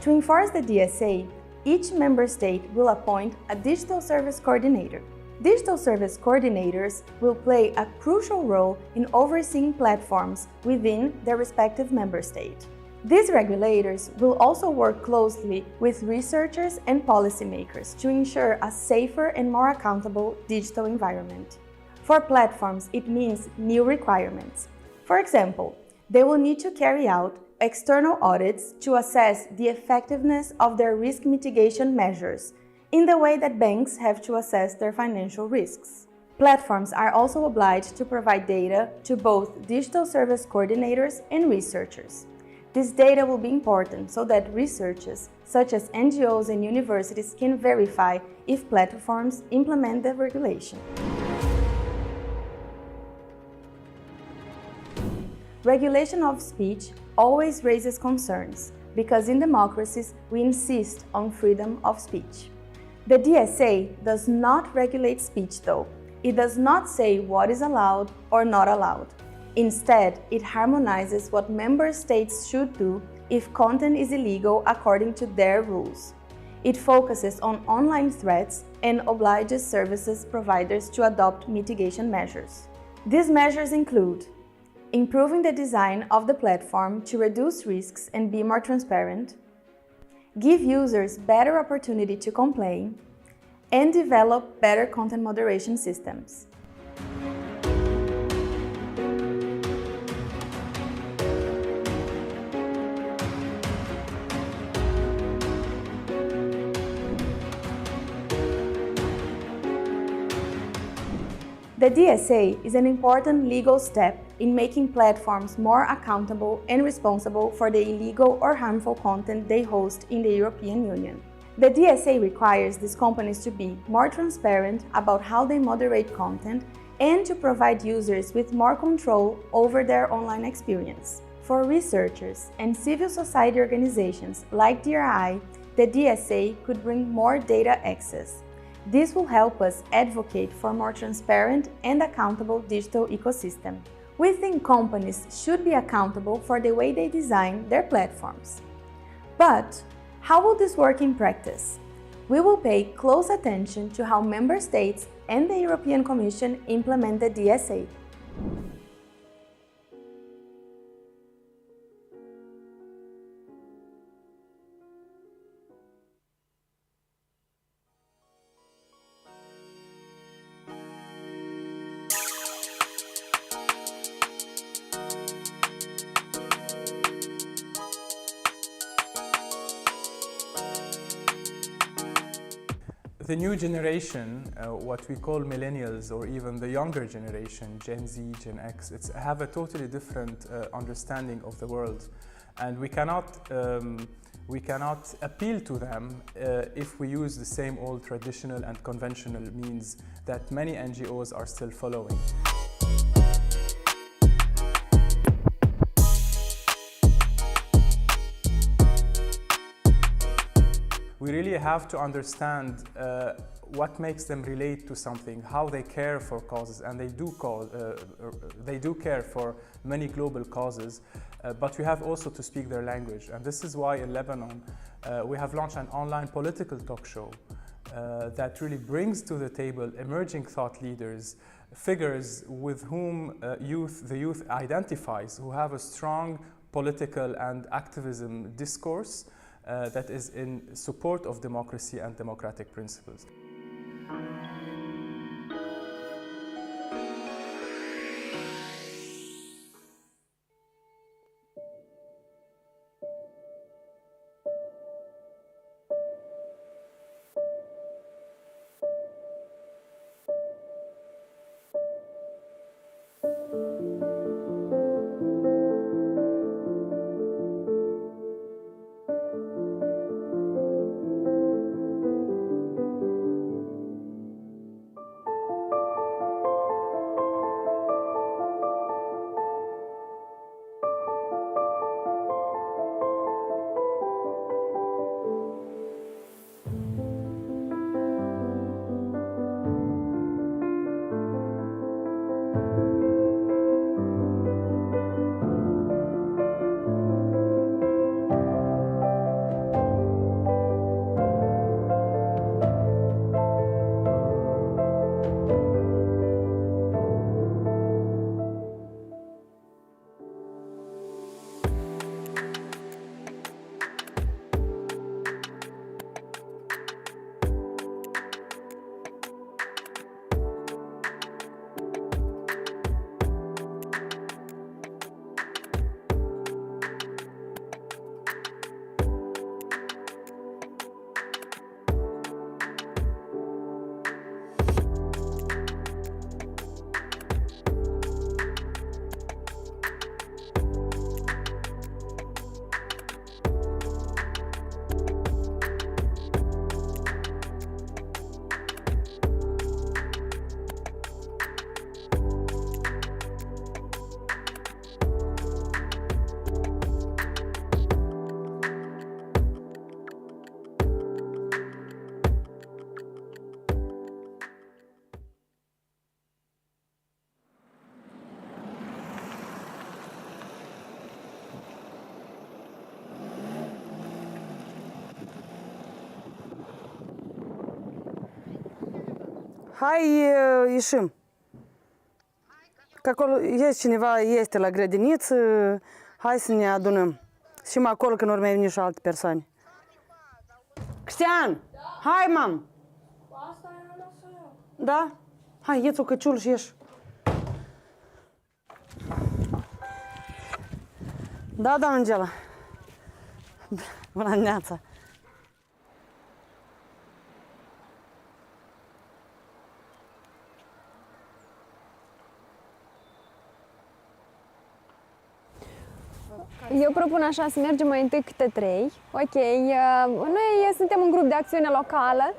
F: To enforce the DSA, each member state will appoint a digital service coordinator. Digital service coordinators will play a crucial role in overseeing platforms within their respective member state. These regulators will also work closely with researchers and policymakers to ensure a safer and more accountable digital environment. For platforms, it means new requirements. For example, they will need to carry out external audits to assess the effectiveness of their risk mitigation measures, in the way that banks have to assess their financial risks. Platforms are also obliged to provide data to both digital service coordinators and researchers. This data will be important so that researchers, such as NGOs and universities, can verify if platforms implement the regulation. Regulation of speech always raises concerns, because in democracies we insist on freedom of speech. The DSA does not regulate speech though. It does not say what is allowed or not allowed. Instead, it harmonizes what member states should do if content is illegal according to their rules. It focuses on online threats and obliges services providers to adopt mitigation measures. These measures include improving the design of the platform to reduce risks and be more transparent, give users better opportunity to complain, and develop better content moderation systems. The DSA is an important legal step in making platforms more accountable and responsible for the illegal or harmful content they host in the European Union. The DSA requires these companies to be more transparent about how they moderate content and to provide users with more control over their online experience. For researchers and civil society organizations like DRI, the DSA could bring more data access. This will help us advocate for more transparent and accountable digital ecosystem. We think companies should be accountable for the way they design their platforms. But how will this work in practice? We will pay close attention to how member states and the European Commission implement the DSA.
N: The new generation, what we call millennials, or even the younger generation, Gen Z, Gen X, have a totally different understanding of the world, and we cannot appeal to them if we use the same old traditional and conventional means that many NGOs are still following. We really have to understand what makes them relate to something, how they care for causes, and they do care for many global causes, but we have also to speak their language. And this is why in Lebanon we have launched an online political talk show that really brings to the table emerging thought leaders, figures with whom the youth identifies, who have a strong political and activism discourse that is in support of democracy and democratic principles.
K: Hai, ieșim. Că acolo cineva este la grădiniță, hai să ne adunăm. Și mai acolo când urmei veni și alte persoane. Cristian! Hai, mam! Da? Hai, ieți o căciul și ieși. Da, da, Angela. Bună dimineața.
L: Eu propun așa să mergem mai întâi câte 3. Ok, noi suntem un grup de acțiune locală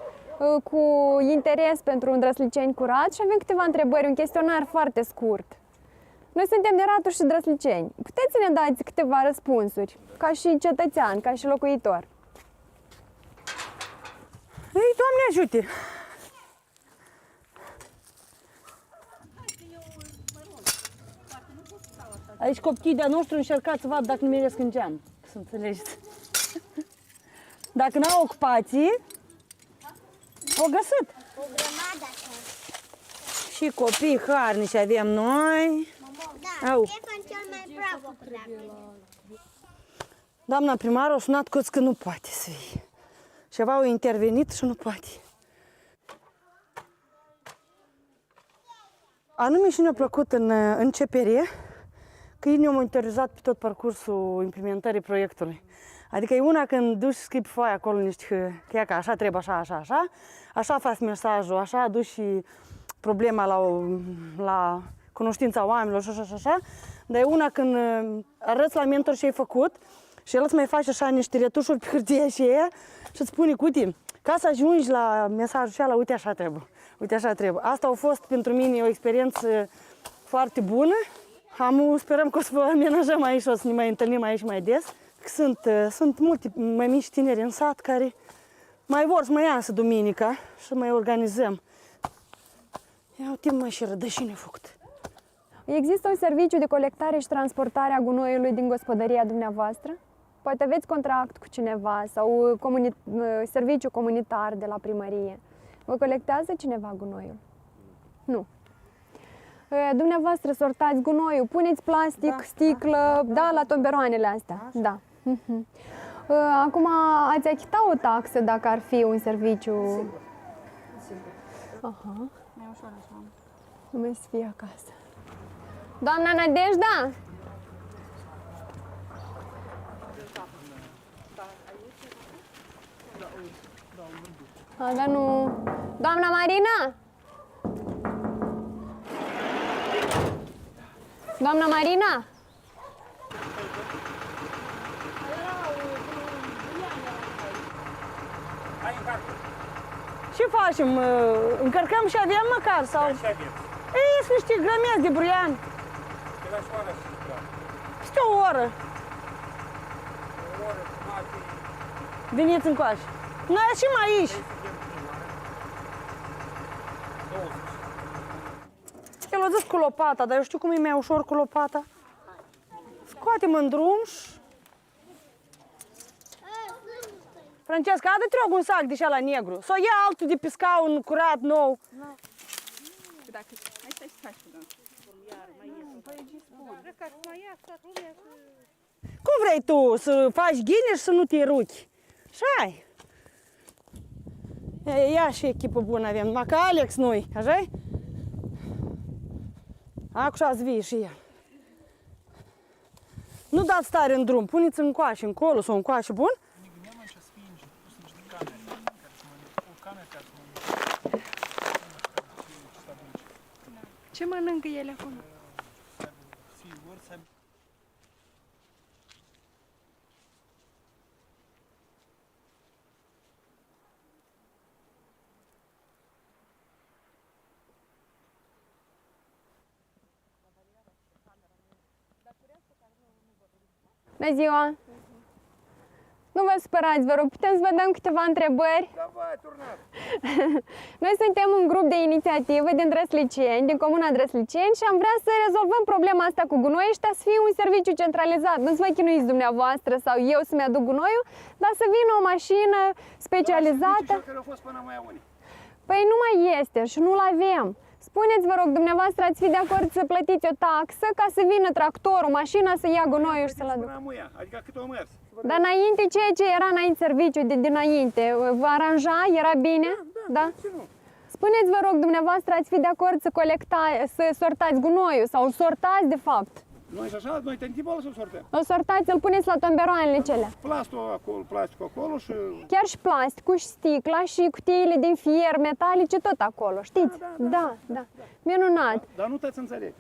L: cu interes pentru îndrăsliceni curați și avem câteva întrebări, un chestionar foarte scurt. Noi suntem de Ratu și Drăsliceni. Puteți să ne dați câteva răspunsuri, ca și cetățean, ca și locuitor?
K: Ei, Doamne ajute! Aici copiii de-a nostru încercați să vadă dacă nu meresc în geam, să înțelegeți. Dacă n-au ocupații, o găsit.
O: O grămadă așa.
K: Și copii harnici avem noi.
O: Da, Ștefan cel mai bravo.
K: Doamna primar a sunat că nu poate să fie. Ceva au intervenit și nu poate. Anume și ne-a plăcut în CPR că ei ne-au monitorizat pe tot parcursul implementării proiectului. Adică e una când duci și scrii pe foaie acolo niște că așa trebuie, așa faci mesajul, așa duci și problema la cunoștința oamenilor și așa. Dar e una când arăți la mentor ce ai făcut și el îți mai face așa niște retușuri pe hârtie și ea și îți spune, uite, ca să ajungi la mesajul ăla, uite așa trebuie, uite așa trebuie. Asta a fost pentru mine o experiență foarte bună. Sperăm că o să vă amenajăm aici, o să ne mai întâlnim aici mai des. Sunt multe mămici tineri în sat care mai vor să mai iasă duminica și să mai organizăm. Ia uite mă și rădășini făcut.
L: Există un serviciu de colectare și transportare a gunoiului din gospodăria dumneavoastră? Poate aveți contract cu cineva sau serviciu comunitar de la primărie. Vă colectează cineva gunoiul? Nu. Dumneavoastră sortați gunoiul, puneți plastic, sticlă, da, la tomberoanele astea. Da. Acum ați achita o taxă dacă ar fi un serviciu.
P: Sigur.
L: Aha.
P: Mai ușor așa.
L: Nu mai să fie acasă. Doamna Nadejda? Dar nu. Doamna Marina? Doamna Marina?
K: Ce facem? Încărcăm și avem măcar? Sau? Ei, sunt niște grămezi de buruian. Peste o oră. Veniți încoace. Noi ieșim aici. El a zis cu lopata, dar eu știu cum e mai ușor cu lopata. Scoatem în drum și... Francesca, adă-te rog un sac de așa la negru. Sau ia altul de pe scaun curat, nou. Cum vrei tu să faci ghine și să nu te ruchi? Așa-i. Ia și echipă bună avem, numai că Alex nu-i, așa-i? Acum vii și el. Nu dați stare în drum, puneți încoace, încolo sau încoace, bun?
P: Ce mănâncă ele acolo?
L: Bună ziua! Nu vă supărați, vă rog, putem să vă dăm câteva întrebări?
B: Da, vai, turnat!
L: Noi suntem un grup de inițiativă din Drăsliceni, din comuna Drăsliceni și am vrea să rezolvăm problema asta cu gunoiul ăștia, să fie un serviciu centralizat. Nu să vă chinuiți dumneavoastră sau eu să-mi aduc gunoiul, dar să vină o mașină specializată.
B: Da, care au fost până mai unii.
L: Păi nu mai este și nu-l avem. Spuneți, vă rog, dumneavoastră ați fi de acord să plătiți o taxă ca să vină tractorul, mașina să ia gunoiul și să-l aducă?
H: Adică cât o mers.
L: Dar înainte, ceea ce era înainte serviciu, de dinainte, vă aranja? Era bine? Da? Spuneți, vă rog, dumneavoastră ați fi de acord să sortați gunoiul sau îl sortați, de fapt?
H: Noi și așa, noi tăiem tipul să sortăm.
L: Îl sortați, îl puneți la tomberoanele celea.
H: Plasticul acolo și...
L: Chiar și plasticul, și sticla, și cutiile din fier, metalice, tot acolo, știți? Da. Minunat.
H: Dar nu te-ți înțeleg.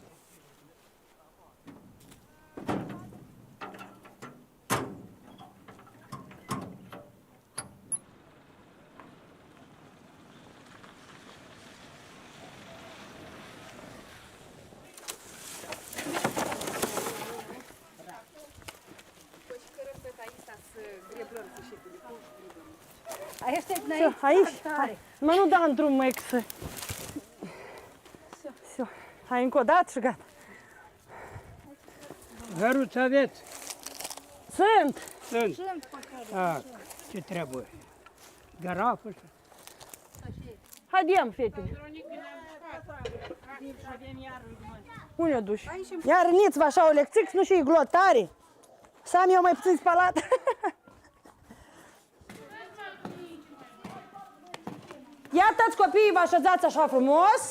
K: Aici? Mă, nu da în drum, măi, că să... Hai, încă o dată și gata.
H: Hăruți aveți?
K: Sunt.
H: Ce trebuie? Garafă și...
K: Haidem, fetele. Unde o duci? Iar niți-vă așa o lecțică, nu și glotare. Să am eu mai puțin spalat. Iată-ți copiii, vă așezați așa frumos.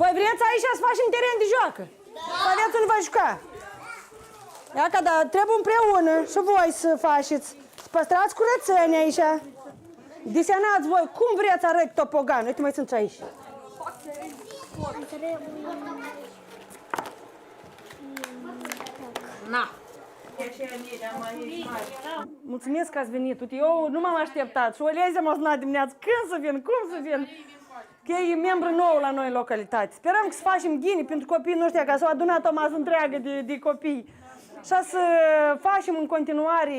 K: Voi vreți aici să facem teren de joacă? Să aveți unde vă juca. Ia că da, trebuie împreună și voi să faceți. Să păstrați curățenia aici. Desenați voi cum vreți să arăți topogan. Uite, mai sunt și aici. Na. Mulțumesc că ați venit. Uite, eu nu m-am așteptat. Și o leză m-a sunat dimineața. Când să vin? Cum să vin? Că e membru nou la noi în localitate. Sperăm că să facem ghini pentru copiii noștri, ca să o adunat o masă întreagă de copii. Și să facem în continuare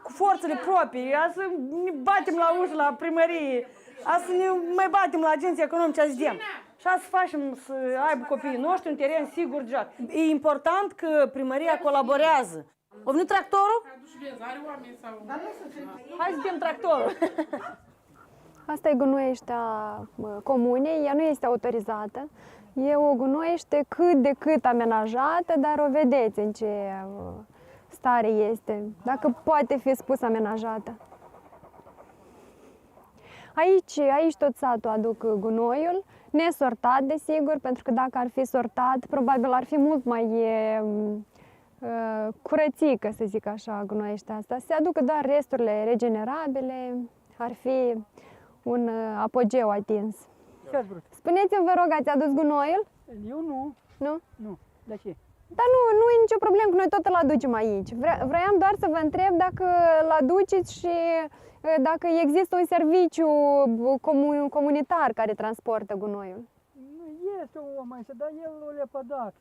K: cu forțele proprii, să ne batem la ușă, la primărie, să ne mai batem la agenții economice, să vedem. Și să facem să aibă copiii noștri un teren sigur de joacă. E important că primăria colaborează. A venit tractorul? Hai să vedem tractorul.
L: Asta e gunoieștea comune, ea nu este autorizată. E o gunoiește cât de cât amenajată, dar o vedeți în ce stare este, dacă poate fi spus amenajată. Aici tot satul aduc gunoiul, nesortat, desigur, pentru că dacă ar fi sortat, probabil ar fi mult mai curățică, să zic așa, gunoieștea asta. Se aduc doar resturile regenerabile, ar fi un apogeu atins. Spuneți-mi, vă rog, ați adus gunoiul?
H: Eu nu.
L: Nu?
H: Nu. De ce?
L: Dar nu e nicio problemă, că noi tot îl aducem aici. Vreau doar să vă întreb dacă îl aduceți și dacă există un serviciu comunitar care transportă gunoiul.
H: Este o om aici, dar el o le-a pădat.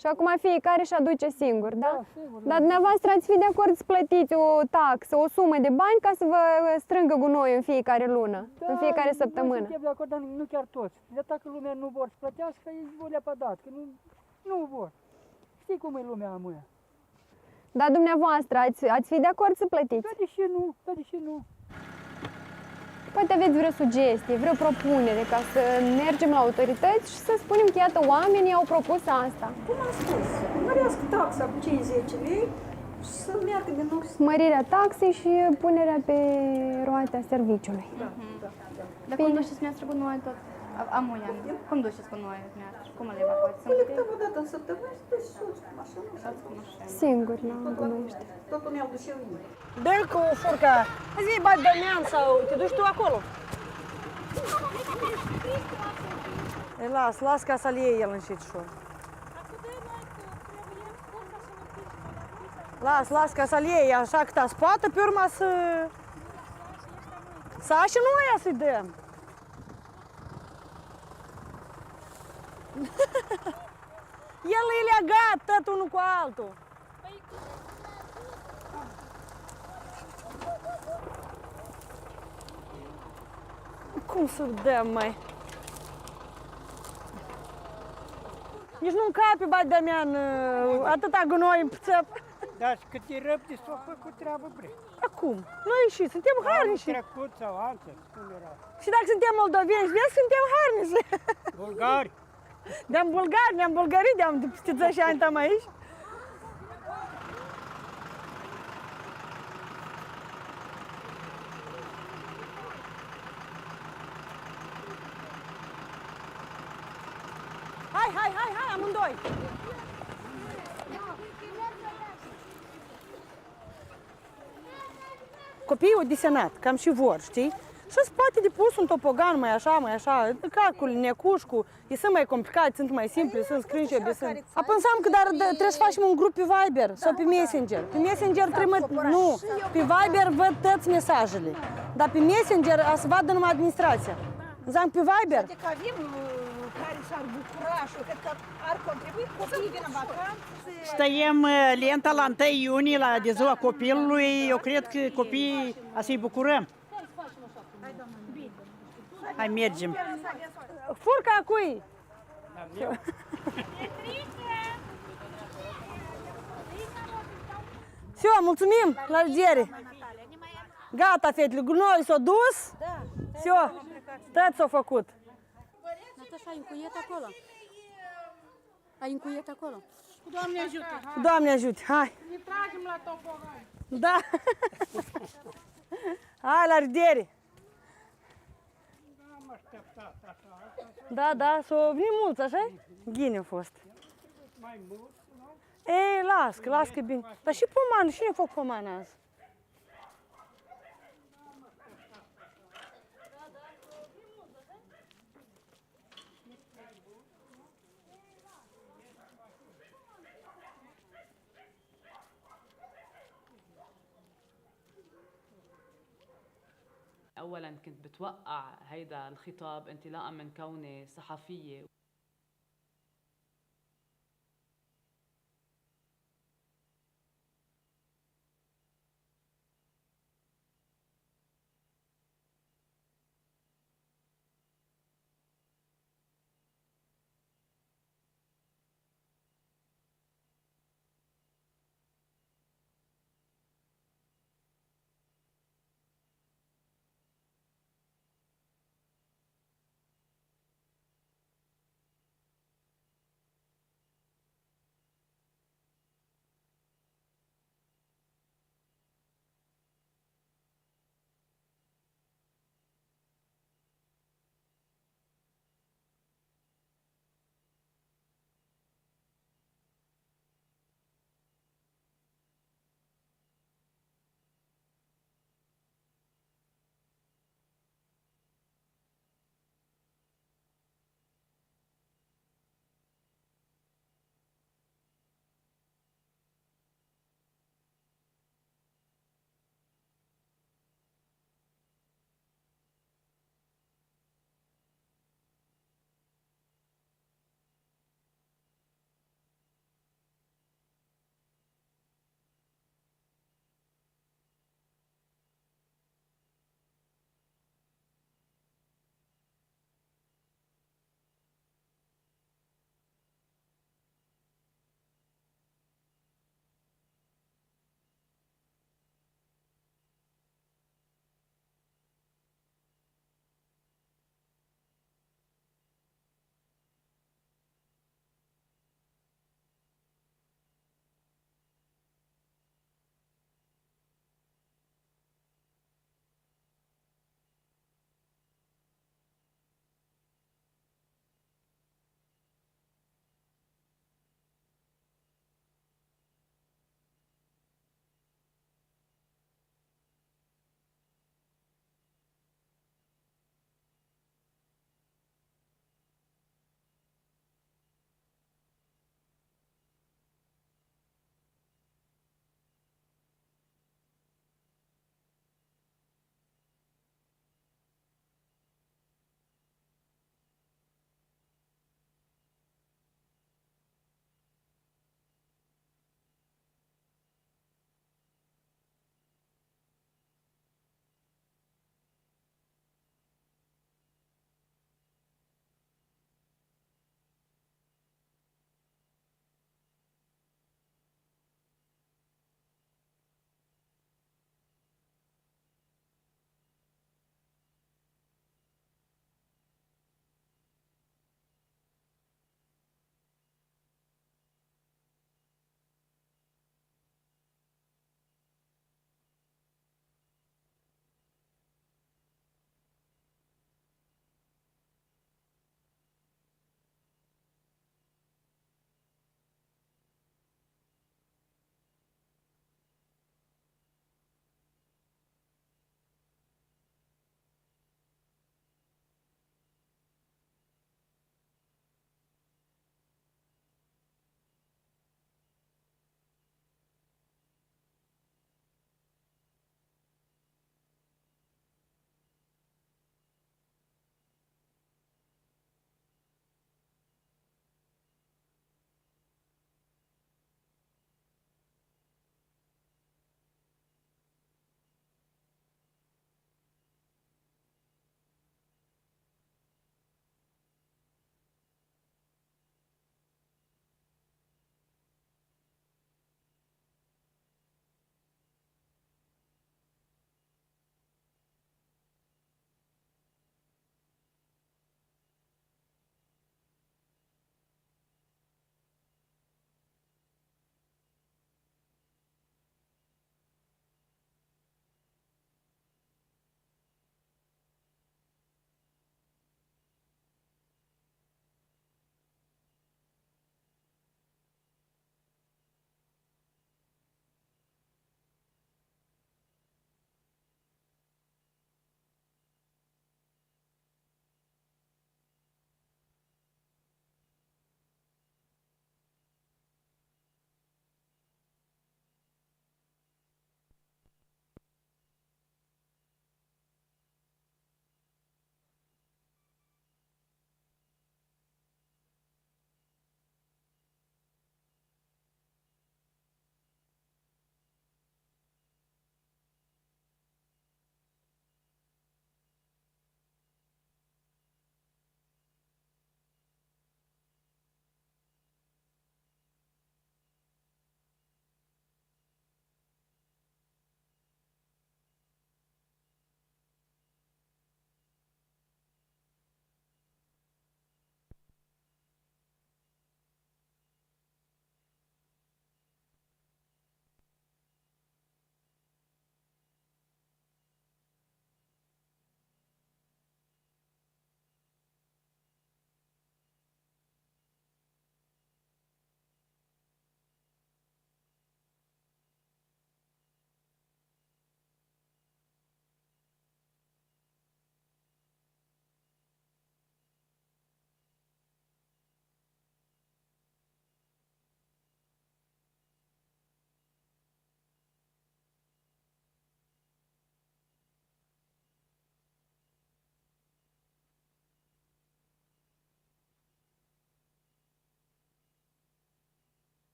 L: Și acum fiecare își aduce singur, da?
H: Da, sigur.
L: Dar dumneavoastră ați fi de acord să plătiți o taxă, o sumă de bani ca să vă strângă gunoiul în fiecare lună, în fiecare săptămână.
H: Da, suntem de acord, dar nu chiar toți. De dacă lumea nu vor să plătească, ei o le-a pădat, că nu vor. Știi cum e lumea amuia.
L: Dar dumneavoastră ați fi de acord să plătiți?
H: Da, de ce nu?
L: Poate aveți vreo sugestie, vreo propunere ca să mergem la autorități și să spunem că, iată, oamenii au propus asta.
G: Cum am spus, mărească taxa cu cei 10 lei și să meargă din nou.
L: Mărirea taxei și punerea pe roata serviciului.
P: Da. Dar cum duceți dumneavoastră cu noi tot? Amuia, cum duceți cu noi dumneavoastră? Cum le evacuați?
G: Colectăm o dată în săptămână și duci soți cu mașină.
L: Singur, la gunoiește.
G: Totul mi-au dus eu ei.
K: Dă-l cu furca. Zi, bagi Damian sau te duci tu acolo? Las ca să-l iei el încet-șor. Las ca să-l iei așa cât spate, pe urma să și nu aia să-i dăm. El e legat tot unul cu altul. Cum să dăm, mai? Nici nu încape, bagi Damian, atâta gunoi în țăp.
H: Da, și cât e răbde s-o făcut treabă bre.
K: Acum, noi și suntem harnici.
H: Anul trecut sau altă, cum era?
K: Și dacă suntem moldoveni, vezi, suntem harnici.
H: Bulgari.
K: Ne-am bulgari, ne-am bulgărit, de-am de peste 10 ani tam aici. Hai, amândoi! Copiii au desenat, cam și vor, știi? Și se poate de pus un topogan mai așa, calcul, necușcu, e sunt mai complicat, sunt mai simple, sunt screenshot, sunt... Apăsam că trebuie să facem un grup pe Viber sau pe Messenger. Pe Messenger trimit, nu, pe Viber văd toți mesajele, dar pe Messenger să vadă numai administrația. Înseamnă pe Viber.
G: Că avem care s-ar bucura și cred că ar contribui copiii din vacanță.
I: Stăiem lenta la 1 iunie, la de ziua copilului. Eu cred că copiii să-i bucurăm. Hai, mergem.
K: Furca a cui? Все, mulțumim, la revedere. Gata, fetele, gunoiul s-a dus. Все, tot s-a făcut.
E: Natasha, ai încuiet acolo? Ai încuiet acolo?
G: Doamne ajută!
K: Doamne ajute, hai.
G: Ne tragem la topogan.
K: Da. Hai, la revedere. Da, s-au venit mulți, așa? Ghine a fost.
H: Mai mult, nu?
K: Ei, las că bine. Dar și pomană, cine a făcut pomană azi?
C: اولا كنت بتوقع هيدا الخطاب انطلاقا من كوني صحفيه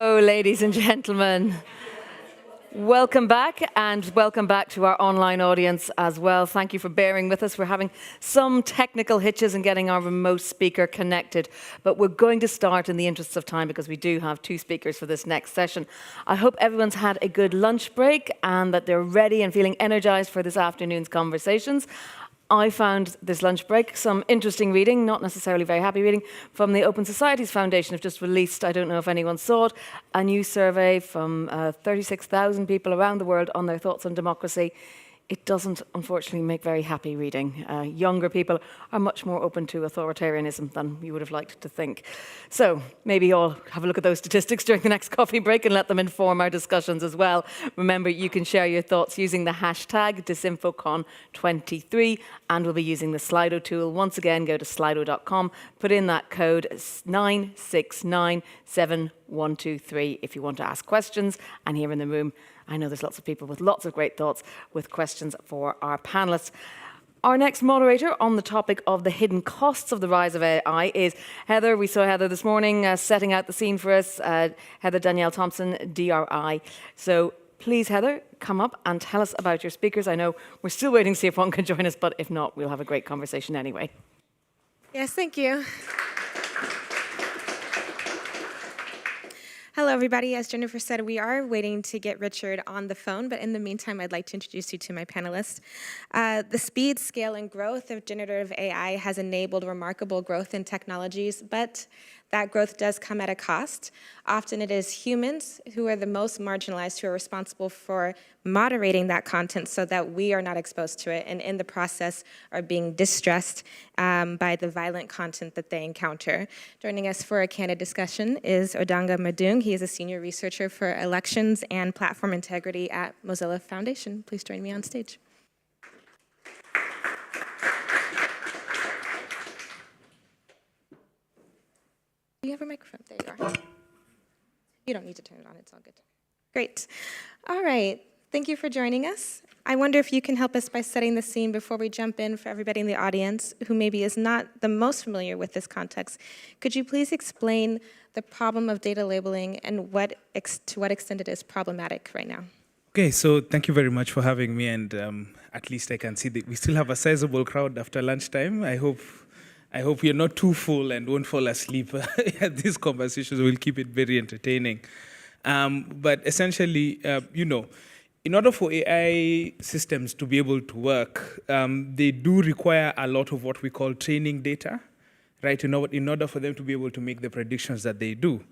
A: Oh, ladies and gentlemen, welcome back, and welcome back to our online audience as well. Thank you for bearing with us. We're having some technical hitches in getting our remote speaker connected, but we're going to start in the interests of time because we do have 2 speakers for this next session. I hope everyone's had a good lunch break and that they're ready and feeling energized for this afternoon's conversations. I found this lunch break some interesting reading, not necessarily very happy reading, from the Open Societies Foundation have just released, I don't know if anyone saw it, a new survey from 36,000 people around the world on their thoughts on democracy. It doesn't, unfortunately, make very happy reading. Younger people are much more open to authoritarianism than you would have liked to think. So maybe I'll have a look at those statistics during the next coffee break and let them inform our discussions as well. Remember, you can share your thoughts using the hashtag DisifoCon23, and we'll be using the Slido tool. Once again, go to slido.com, put in that code 9697123 if you want to ask questions. And here in the room, I know there's lots of people with lots of great thoughts with questions for our panelists. Our next moderator on the topic of the hidden costs of the rise of AI is Heather. We saw Heather this morning setting out the scene for us, Heather Danielle Thompson, DRI. So please, Heather, come up and tell us about your speakers. I know we're still waiting to see if one can join us, but if not, we'll have a great conversation anyway.
B: Yes, thank you. Hello, everybody. As Jennifer said, we are waiting to get Richard on the phone, but in the meantime, I'd like to introduce you to my panelists. The speed, scale, and growth of generative AI has enabled remarkable growth in technologies, but that growth does come at a cost. Often it is humans who are the most marginalized who are responsible for moderating that content so that we are not exposed to it, and in the process are being distressed by the violent content that they encounter. Joining us for a candid discussion is Odanga Madung. He is a senior researcher for elections and platform integrity at Mozilla Foundation. Please join me on stage. Do you have a microphone? There you are. You don't need to turn it on, it's all good. Great. All right, thank you for joining us. I wonder if you can help us by setting the scene before we jump in for everybody in the audience who maybe is not the most familiar with this context. Could you please explain the problem of data labeling and to what extent it is problematic right now?
R: Okay, so thank you very much for having me, and at least I can see that we still have a sizable crowd after lunchtime. I hope you're not too full and won't fall asleep at these conversations. We'll keep it very entertaining. But essentially, in order for AI systems to be able to work, they do require a lot of what we call training data, right? In order for them to be able to make the predictions that they do.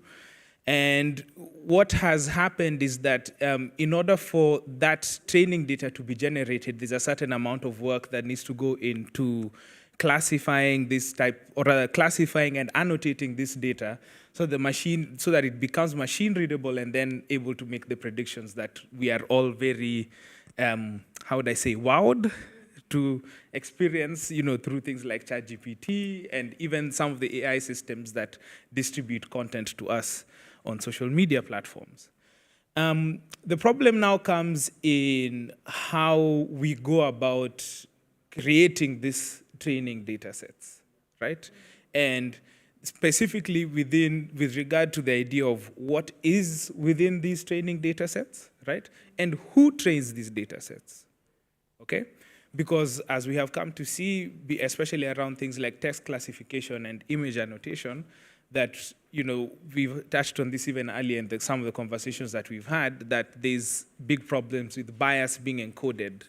R: And what has happened is that in order for that training data to be generated, there's a certain amount of work that needs to go into classifying this type, or rather classifying and annotating this data so that it becomes machine readable and then able to make the predictions that we are all very, wowed to experience, through things like ChatGPT and even some of the AI systems that distribute content to us on social media platforms. The problem now comes in how we go about creating this training data sets, right? And specifically with regard to the idea of what is within these training data sets, right? And who trains these data sets, okay? Because as we have come to see, especially around things like text classification and image annotation, that, we've touched on this even earlier in some of the conversations that we've had, that there's big problems with bias being encoded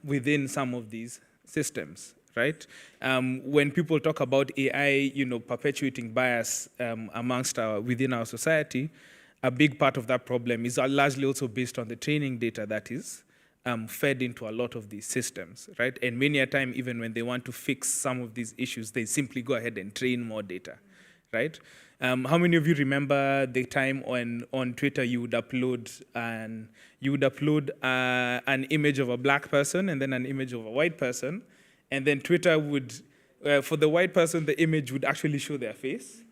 R: within some of these systems, right? When people talk about AI, perpetuating bias within our society, a big part of that problem is largely also based on the training data that is fed into a lot of these systems, right? And many a time, even when they want to fix some of these issues, they simply go ahead and train more data, right? How many of you remember the time when on Twitter you would upload an image of a black person and then an image of a white person, and then Twitter would, for the white person, the image would actually show their face,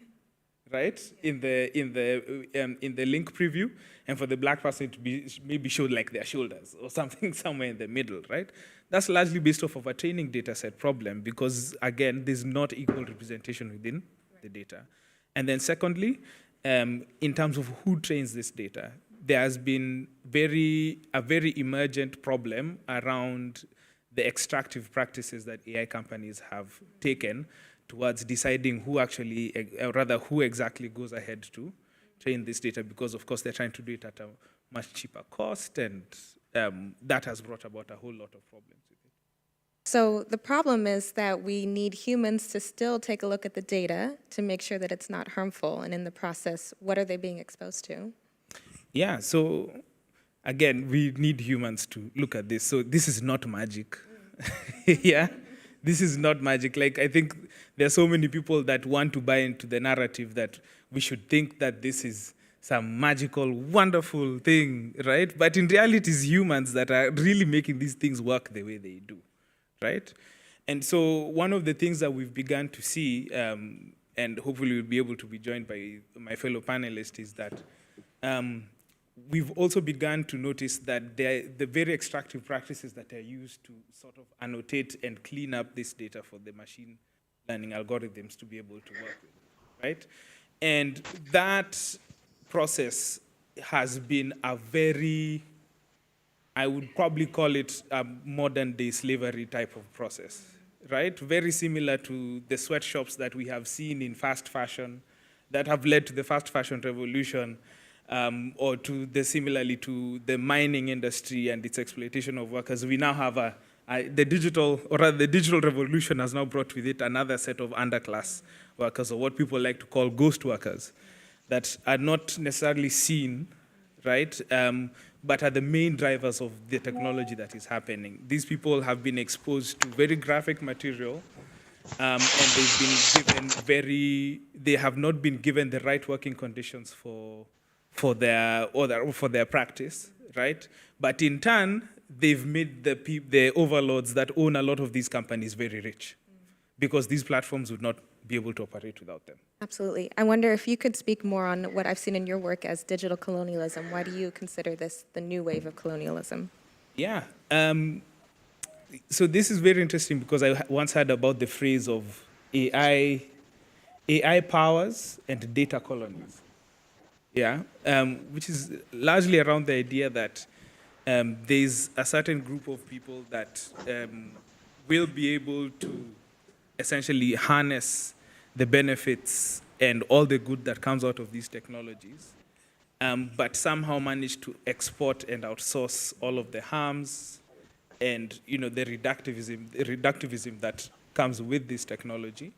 R: right, in the link preview, and for the black person to be maybe showed like their shoulders or something somewhere in the middle, right? That's largely based off of a training data set problem because, again, there's not equal representation within the data. And then secondly, in terms of who trains this data. There has been a very emergent problem around the extractive practices that AI companies have taken towards deciding who actually, or rather who exactly goes ahead to train this data, because of course they're trying to do it at a much cheaper cost, and that has brought about a whole lot of problems with it.
B: So the problem is that we need humans to still take a look at the data to make sure that it's not harmful, and in the process, what are they being exposed to?
R: Yeah, so again, we need humans to look at this. So this is not magic. Yeah, this is not magic. Like, I think there are so many people that want to buy into the narrative that we should think that this is some magical, wonderful thing, right? But in reality, it's humans that are really making these things work the way they do, right? And so one of the things that we've begun to see, and hopefully we'll be able to be joined by my fellow panelists, is that we've also begun to notice that the very extractive practices that are used to sort of annotate and clean up this data for the machine learning algorithms to be able to work with, right? And that process has been a very, I would probably call it a modern day slavery type of process, right? Very similar to the sweatshops that we have seen in fast fashion that have led to the fast fashion revolution, or similarly to the mining industry and its exploitation of workers. We now have the digital revolution has now brought with it another set of underclass workers, or what people like to call ghost workers, that are not necessarily seen, right, but are the main drivers of the technology that is happening. These people have been exposed to very graphic material, and they have not been given the right working conditions for their practice, right? But in turn, they've made the overlords that own a lot of these companies very rich, because these platforms would not be able to operate without them.
B: Absolutely. I wonder if you could speak more on what I've seen in your work as digital colonialism. Why do you consider this the new wave of colonialism?
R: Yeah. So this is very interesting, because I once heard about the phrase of AI powers and data colonies. Yeah, which is largely around the idea that there's a certain group of people that will be able to essentially harness the benefits and all the good that comes out of these technologies, but somehow manage to export and outsource all of the harms and the reductivism that comes with this technology.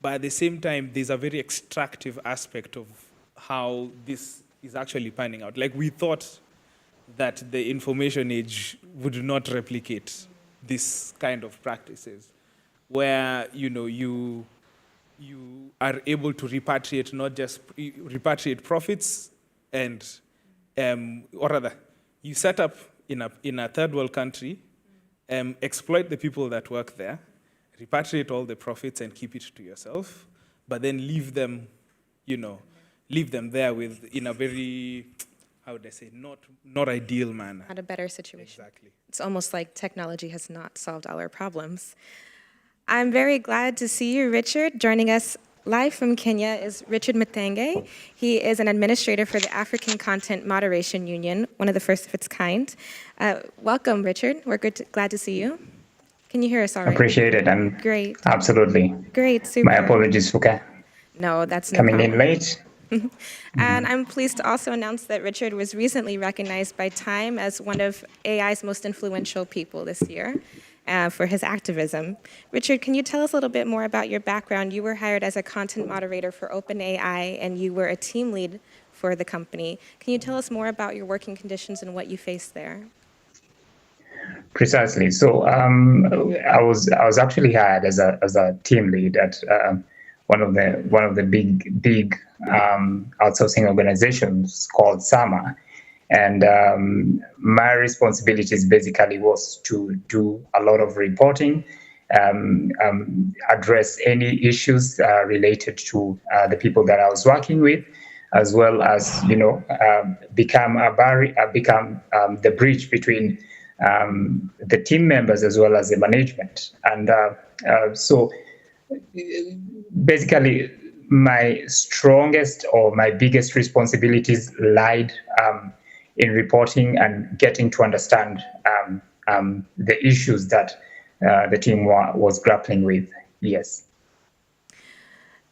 R: But at the same time, there's a very extractive aspect of how this is actually panning out. Like, we thought that the information age would not replicate this kind of practices, where you are able to repatriate, not just repatriate profits, and or rather, you set up in a third world country, exploit the people that work there, repatriate all the profits and keep it to yourself, but then leave them there in a very, how would I say, not ideal manner.
B: Not a better situation.
R: Exactly.
B: It's almost like technology has not solved all our problems. I'm very glad to see you, Richard. Joining us live from Kenya is Richard Matenge. He is an administrator for the African Content Moderation Union, one of the first of its kind. Welcome, Richard. We're glad to see you. Can you hear us all right?
J: Appreciate it.
B: Great.
J: Absolutely.
B: Great, super.
J: My apologies for
B: No, that's no
J: coming
B: problem.
J: in late.
B: And I'm pleased to also announce that Richard was recently recognized by Time as one of AI's most influential people this year for his activism. Richard, can you tell us a little bit more about your background? You were hired as a content moderator for OpenAI, and you were a team lead for the company. Can you tell us more about your working conditions and what you faced there?
J: Precisely. So I was actually hired as a team lead at one of the big outsourcing organizations called SAMA, and my responsibilities basically was to do a lot of reporting, address any issues related to the people that I was working with, as well as become the bridge between the team members as well as the management. And so basically, my strongest or my biggest responsibilities lied in reporting and getting to understand the issues that the team was grappling with. Yes.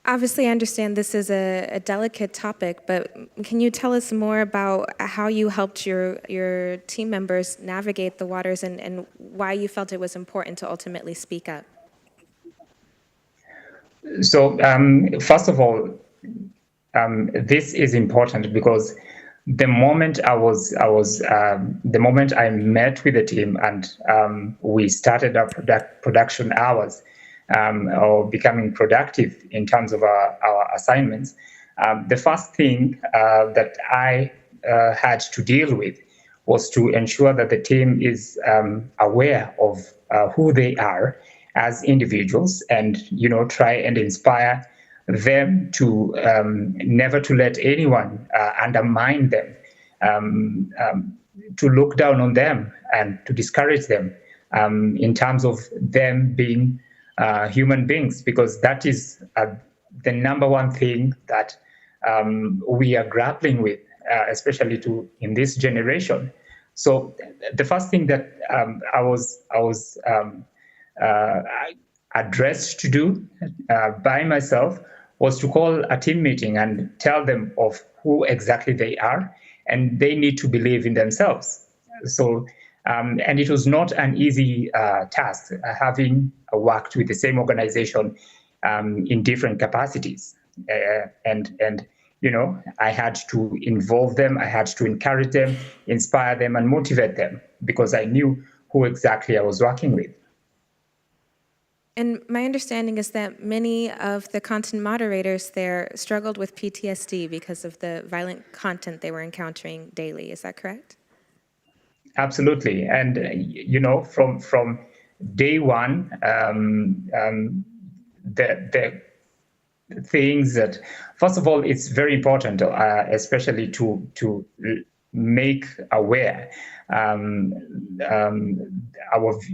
B: Obviously, I understand this is a delicate topic, but can you tell us more about how you helped your team members navigate the waters and why you felt it was important to ultimately speak up?
J: So first of all, this is important because the moment the moment I met with the team and we started our production hours, or becoming productive in terms of our assignments, the first thing that I had to deal with was to ensure that the team is aware of who they are as individuals, and try and inspire them to never to let anyone undermine them, to look down on them and to discourage them in terms of them being human beings, because that is the number one thing that we are grappling with, especially in this generation. So the first thing that I was addressed to do by myself was to call a team meeting and tell them of who exactly they are, and they need to believe in themselves. So, and it was not an easy task, having worked with the same organization in different capacities. And I had to involve them, I had to encourage them, inspire them, and motivate them, because I knew who exactly I was working with.
B: And my understanding is that many of the content moderators there struggled with PTSD because of the violent content they were encountering daily. Is that correct?
J: Absolutely. And, from day one, the things that, first of all, it's very important, especially to make aware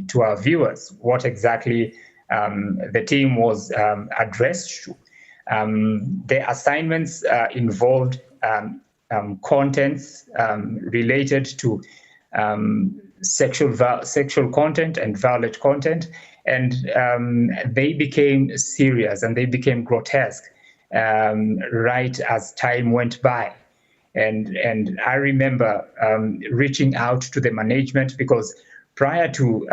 J: to our viewers what exactly the team was addressed to. The assignments involved contents related to sexual content and violent content, and they became serious and they became grotesque right as time went by. And I remember reaching out to the management, because prior to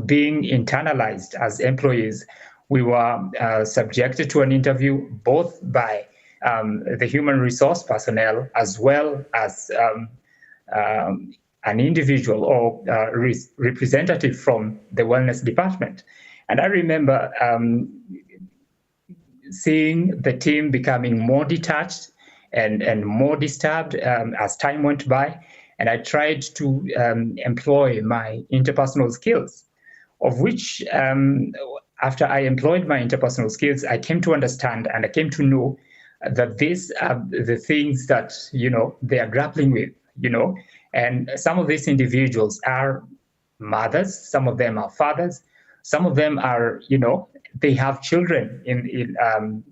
J: being internalized as employees, we were subjected to an interview both by the human resource personnel as well as an individual or representative from the wellness department. And I remember seeing the team becoming more detached and more disturbed as time went by. And I tried to employ my interpersonal skills, of which after I employed my interpersonal skills, I came to understand and I came to know that these are the things that, they are grappling with, and some of these individuals are mothers, some of them are fathers, some of them are, they have children in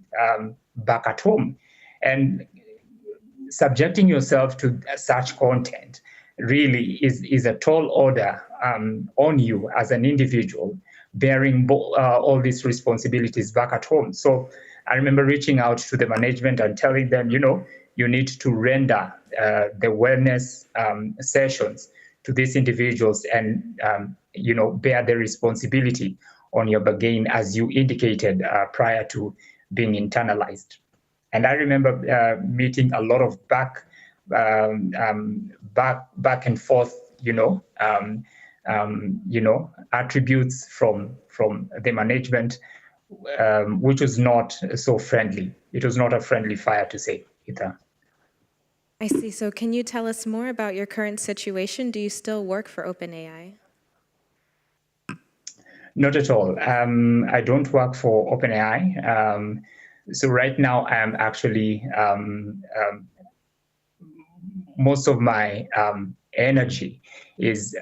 J: back at home. And subjecting yourself to such content really is a tall order on you as an individual, bearing all these responsibilities back at home. So I remember reaching out to the management and telling them, you need to render the wellness sessions to these individuals and, bear the responsibility on your bargain, as you indicated prior to being internalized. And I remember meeting a lot of back and forth, attributes from the management, which was not so friendly. It was not a friendly fire, to say either.
B: I see. So can you tell us more about your current situation? Do you still work for OpenAI?
J: Not at all. I don't work for OpenAI. So right now I'm actually, most of my energy is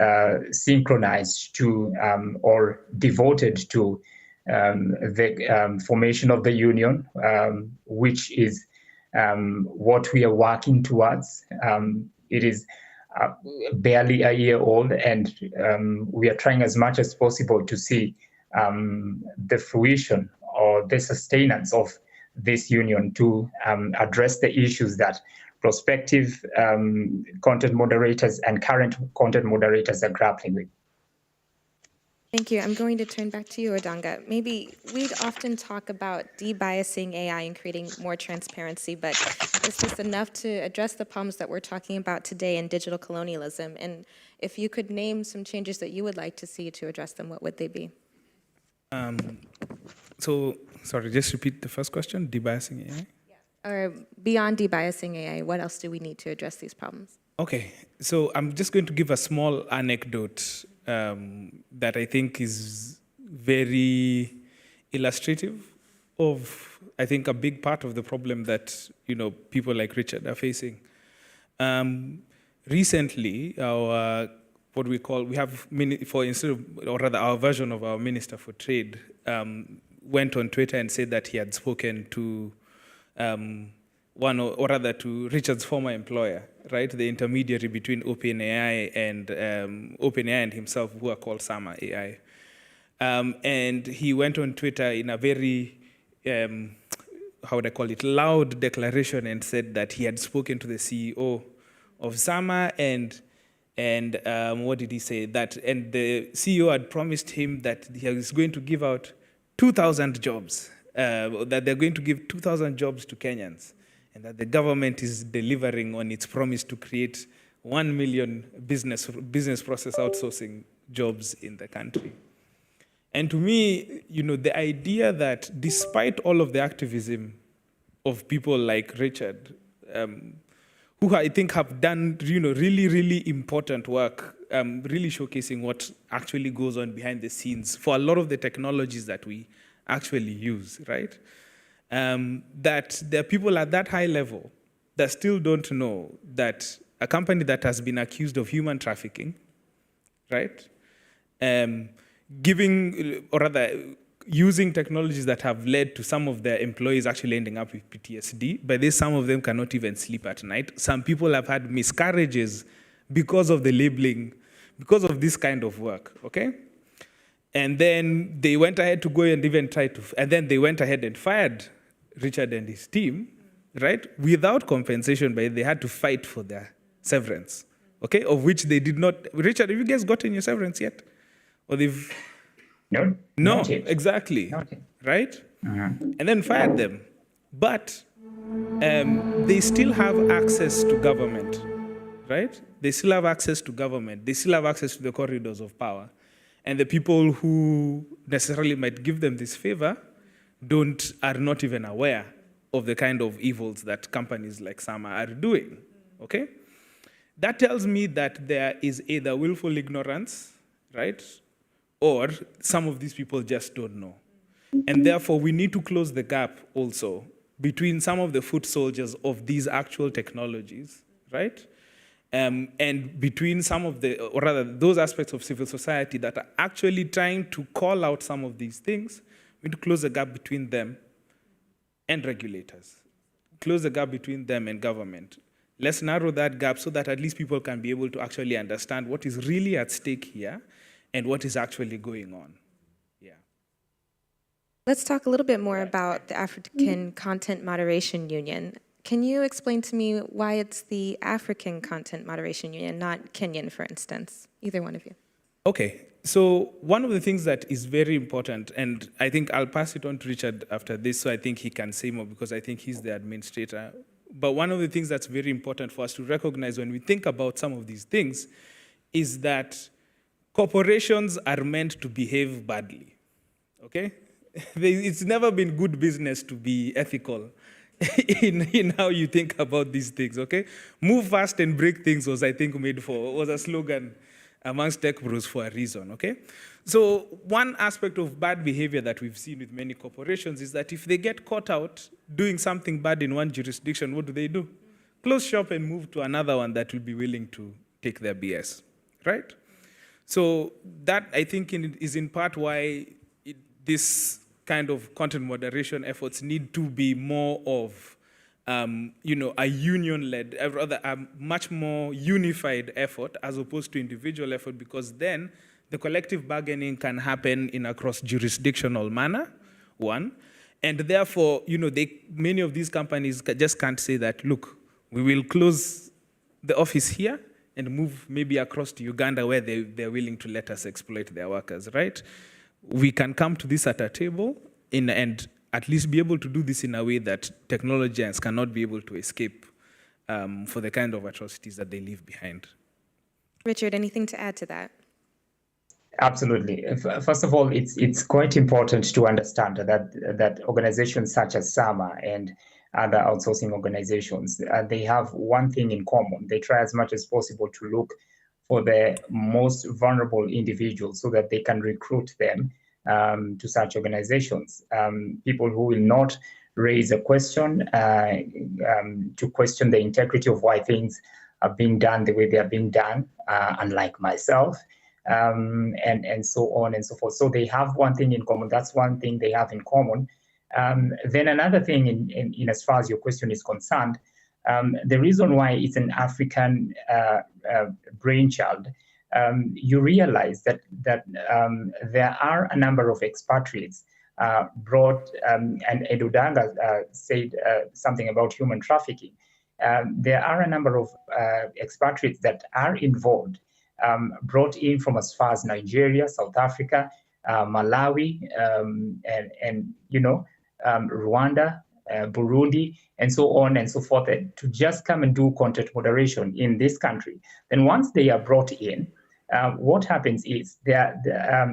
J: synchronized to or devoted to the formation of the union, which is what we are working towards. It is barely a year old, and we are trying as much as possible to see the fruition or the sustenance of this union to address the issues that prospective content moderators and current content moderators are grappling with.
B: Thank you. I'm going to turn back to you, Odanga. Maybe we'd often talk about debiasing AI and creating more transparency, but is this enough to address the problems that we're talking about today in digital colonialism? And if you could name some changes that you would like to see to address them, what would they be?
R: Sorry, just repeat the first question, debiasing AI?
B: Or beyond debiasing AI, what else do we need to address these problems?
R: Okay, so I'm just going to give a small anecdote that I think is very illustrative of, I think, a big part of the problem that people like Richard are facing. Recently, our our version of our Minister for Trade went on Twitter and said that he had spoken to to Richard's former employer, right? The intermediary between OpenAI and himself, who are called Sama AI. And he went on Twitter in a very, loud declaration and said that he had spoken to the CEO of Sama and what did he say? And the CEO had promised him that he was going to give out 2,000 jobs, that they're going to give 2,000 jobs to Kenyans, and that the government is delivering on its promise to create 1 million business process outsourcing jobs in the country. And to me, the idea that despite all of the activism of people like Richard, who I think have done really, really important work, really showcasing what actually goes on behind the scenes for a lot of the technologies that we actually use, right? That there are people at that high level that still don't know that a company that has been accused of human trafficking, right? Using technologies that have led to some of their employees actually ending up with PTSD. By this, some of them cannot even sleep at night. Some people have had miscarriages because of the labeling, because of this kind of work, okay? And then they went ahead to go and even and then they went ahead and fired Richard and his team, right? Without compensation, but they had to fight for their severance, okay? Of which they did not. Richard, have you guys gotten your severance yet? Or they've... No, exactly, right? And then fired them. But they still have access to government, right? They still have access to government. They still have access to the corridors of power. And the people who necessarily might give them this favor are not even aware of the kind of evils that companies like Sama are doing, okay? That tells me that there is either willful ignorance, right? Or some of these people just don't know. And therefore, we need to close the gap also between some of the foot soldiers of these actual technologies, right? And between some of those aspects of civil society that are actually trying to call out some of these things. We need to close the gap between them and regulators. Close the gap between them and government. Let's narrow that gap so that at least people can be able to actually understand what is really at stake here and what is actually going on. Yeah.
B: Let's talk a little bit more about the African Content Moderation Union. Can you explain to me why it's the African Content Moderation Union, not Kenyan, for instance? Either one of you.
R: Okay, so one of the things that is very important, and I think I'll pass it on to Richard after this, so I think he can say more because I think he's the administrator. But one of the things that's very important for us to recognize when we think about some of these things is that corporations are meant to behave badly, okay? It's never been good business to be ethical in how you think about these things, okay? Move fast and break things was a slogan amongst tech bros for a reason, okay? So one aspect of bad behavior that we've seen with many corporations is that if they get caught out doing something bad in one jurisdiction, what do? Close shop and move to another one that will be willing to take their BS, right? So that, I think, is in part why this kind of content moderation efforts need to be more of a union-led, rather a much more unified effort as opposed to individual effort, because then the collective bargaining can happen in a cross-jurisdictional manner, one. And therefore, many of these companies just can't say that, look, we will close the office here and move maybe across to Uganda where they're willing to let us exploit their workers, right? We can come to this at a table and at least be able to do this in a way that technologians cannot be able to escape for the kind of atrocities that they leave behind.
B: Richard, anything to add to that?
J: Absolutely. First of all, it's quite important to understand that organizations such as SAMA and other outsourcing organizations, they have one thing in common. They try as much as possible to look for the most vulnerable individuals so that they can recruit them to such organizations. People who will not raise a question to question the integrity of why things are being done the way they are being done, unlike myself. And so on and so forth. So they have one thing in common. That's one thing they have in common. Then another thing, in as far as your question is concerned, the reason why it's an African brainchild, you realize that there are a number of expatriates brought, and Edudanga said something about human trafficking. There are a number of expatriates that are involved, brought in from as far as Nigeria, South Africa, Malawi, and Rwanda, Burundi, and so on and so forth, to just come and do content moderation in this country. Then once they are brought in, what happens is that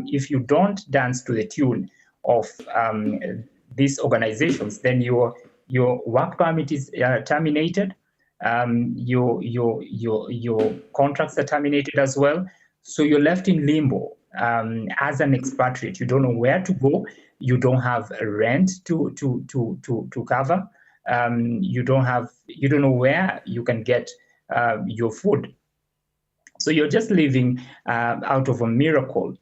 J: if you don't dance to the tune of these organizations, then your work permit is terminated. Your contracts are terminated as well. So you're left in limbo as an expatriate. You don't know where to go. You don't have rent to cover. You don't know where you can get your food. So you're just living out of a miracle.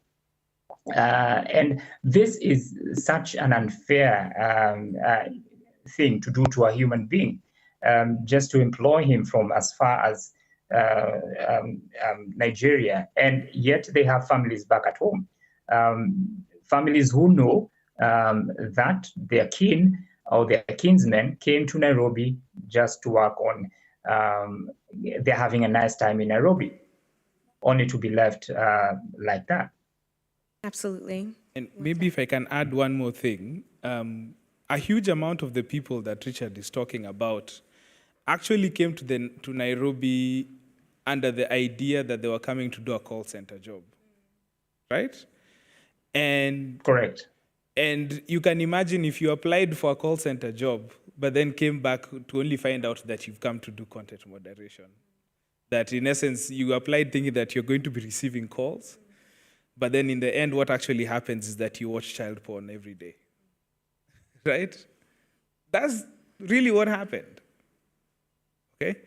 J: And this is such an unfair thing to do to a human being. Just to employ him from as far as Nigeria, and yet they have families back at home. Families who know that their kin or their kinsmen came to Nairobi just to work on, they're having a nice time in Nairobi, only to be left like that.
B: Absolutely.
R: And maybe if I can add one more thing, a huge amount of the people that Richard is talking about actually came to Nairobi under the idea that they were coming to do a call center job, right? And
J: correct.
R: And you can imagine if you applied for a call center job, but then came back to only find out that you've come to do content moderation. That in essence, you applied thinking that you're going to be receiving calls, but then in the end, what actually happens is that you watch child porn every day, right? That's really what happened. Okay,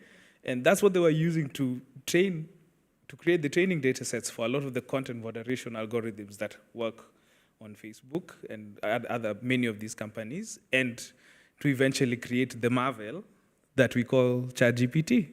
R: and that's what they were using to create the training data sets for a lot of the content moderation algorithms that work on Facebook and many of these companies, and to eventually create the marvel that we call ChatGPT.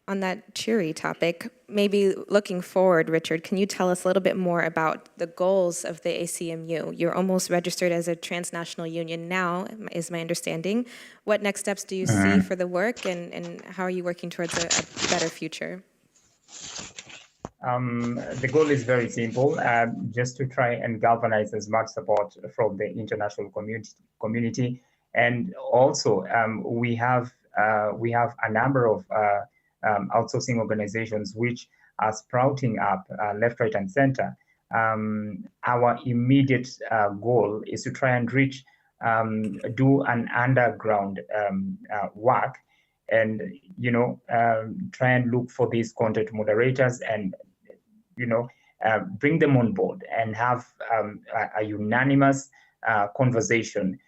B: On that cheery topic, maybe looking forward, Richard, can you tell us a little bit more about the goals of the ACMU? You're almost registered as a transnational union now, is my understanding. What next steps do you see for the work, and how are you working towards a better future?
J: The goal is very simple, just to try and galvanize as much support from the international community. And also, we have a number of outsourcing organizations which are sprouting up left, right, and center. Our immediate goal is to try and reach, do an underground work, and try and look for these content moderators and bring them on board and have a unanimous conversation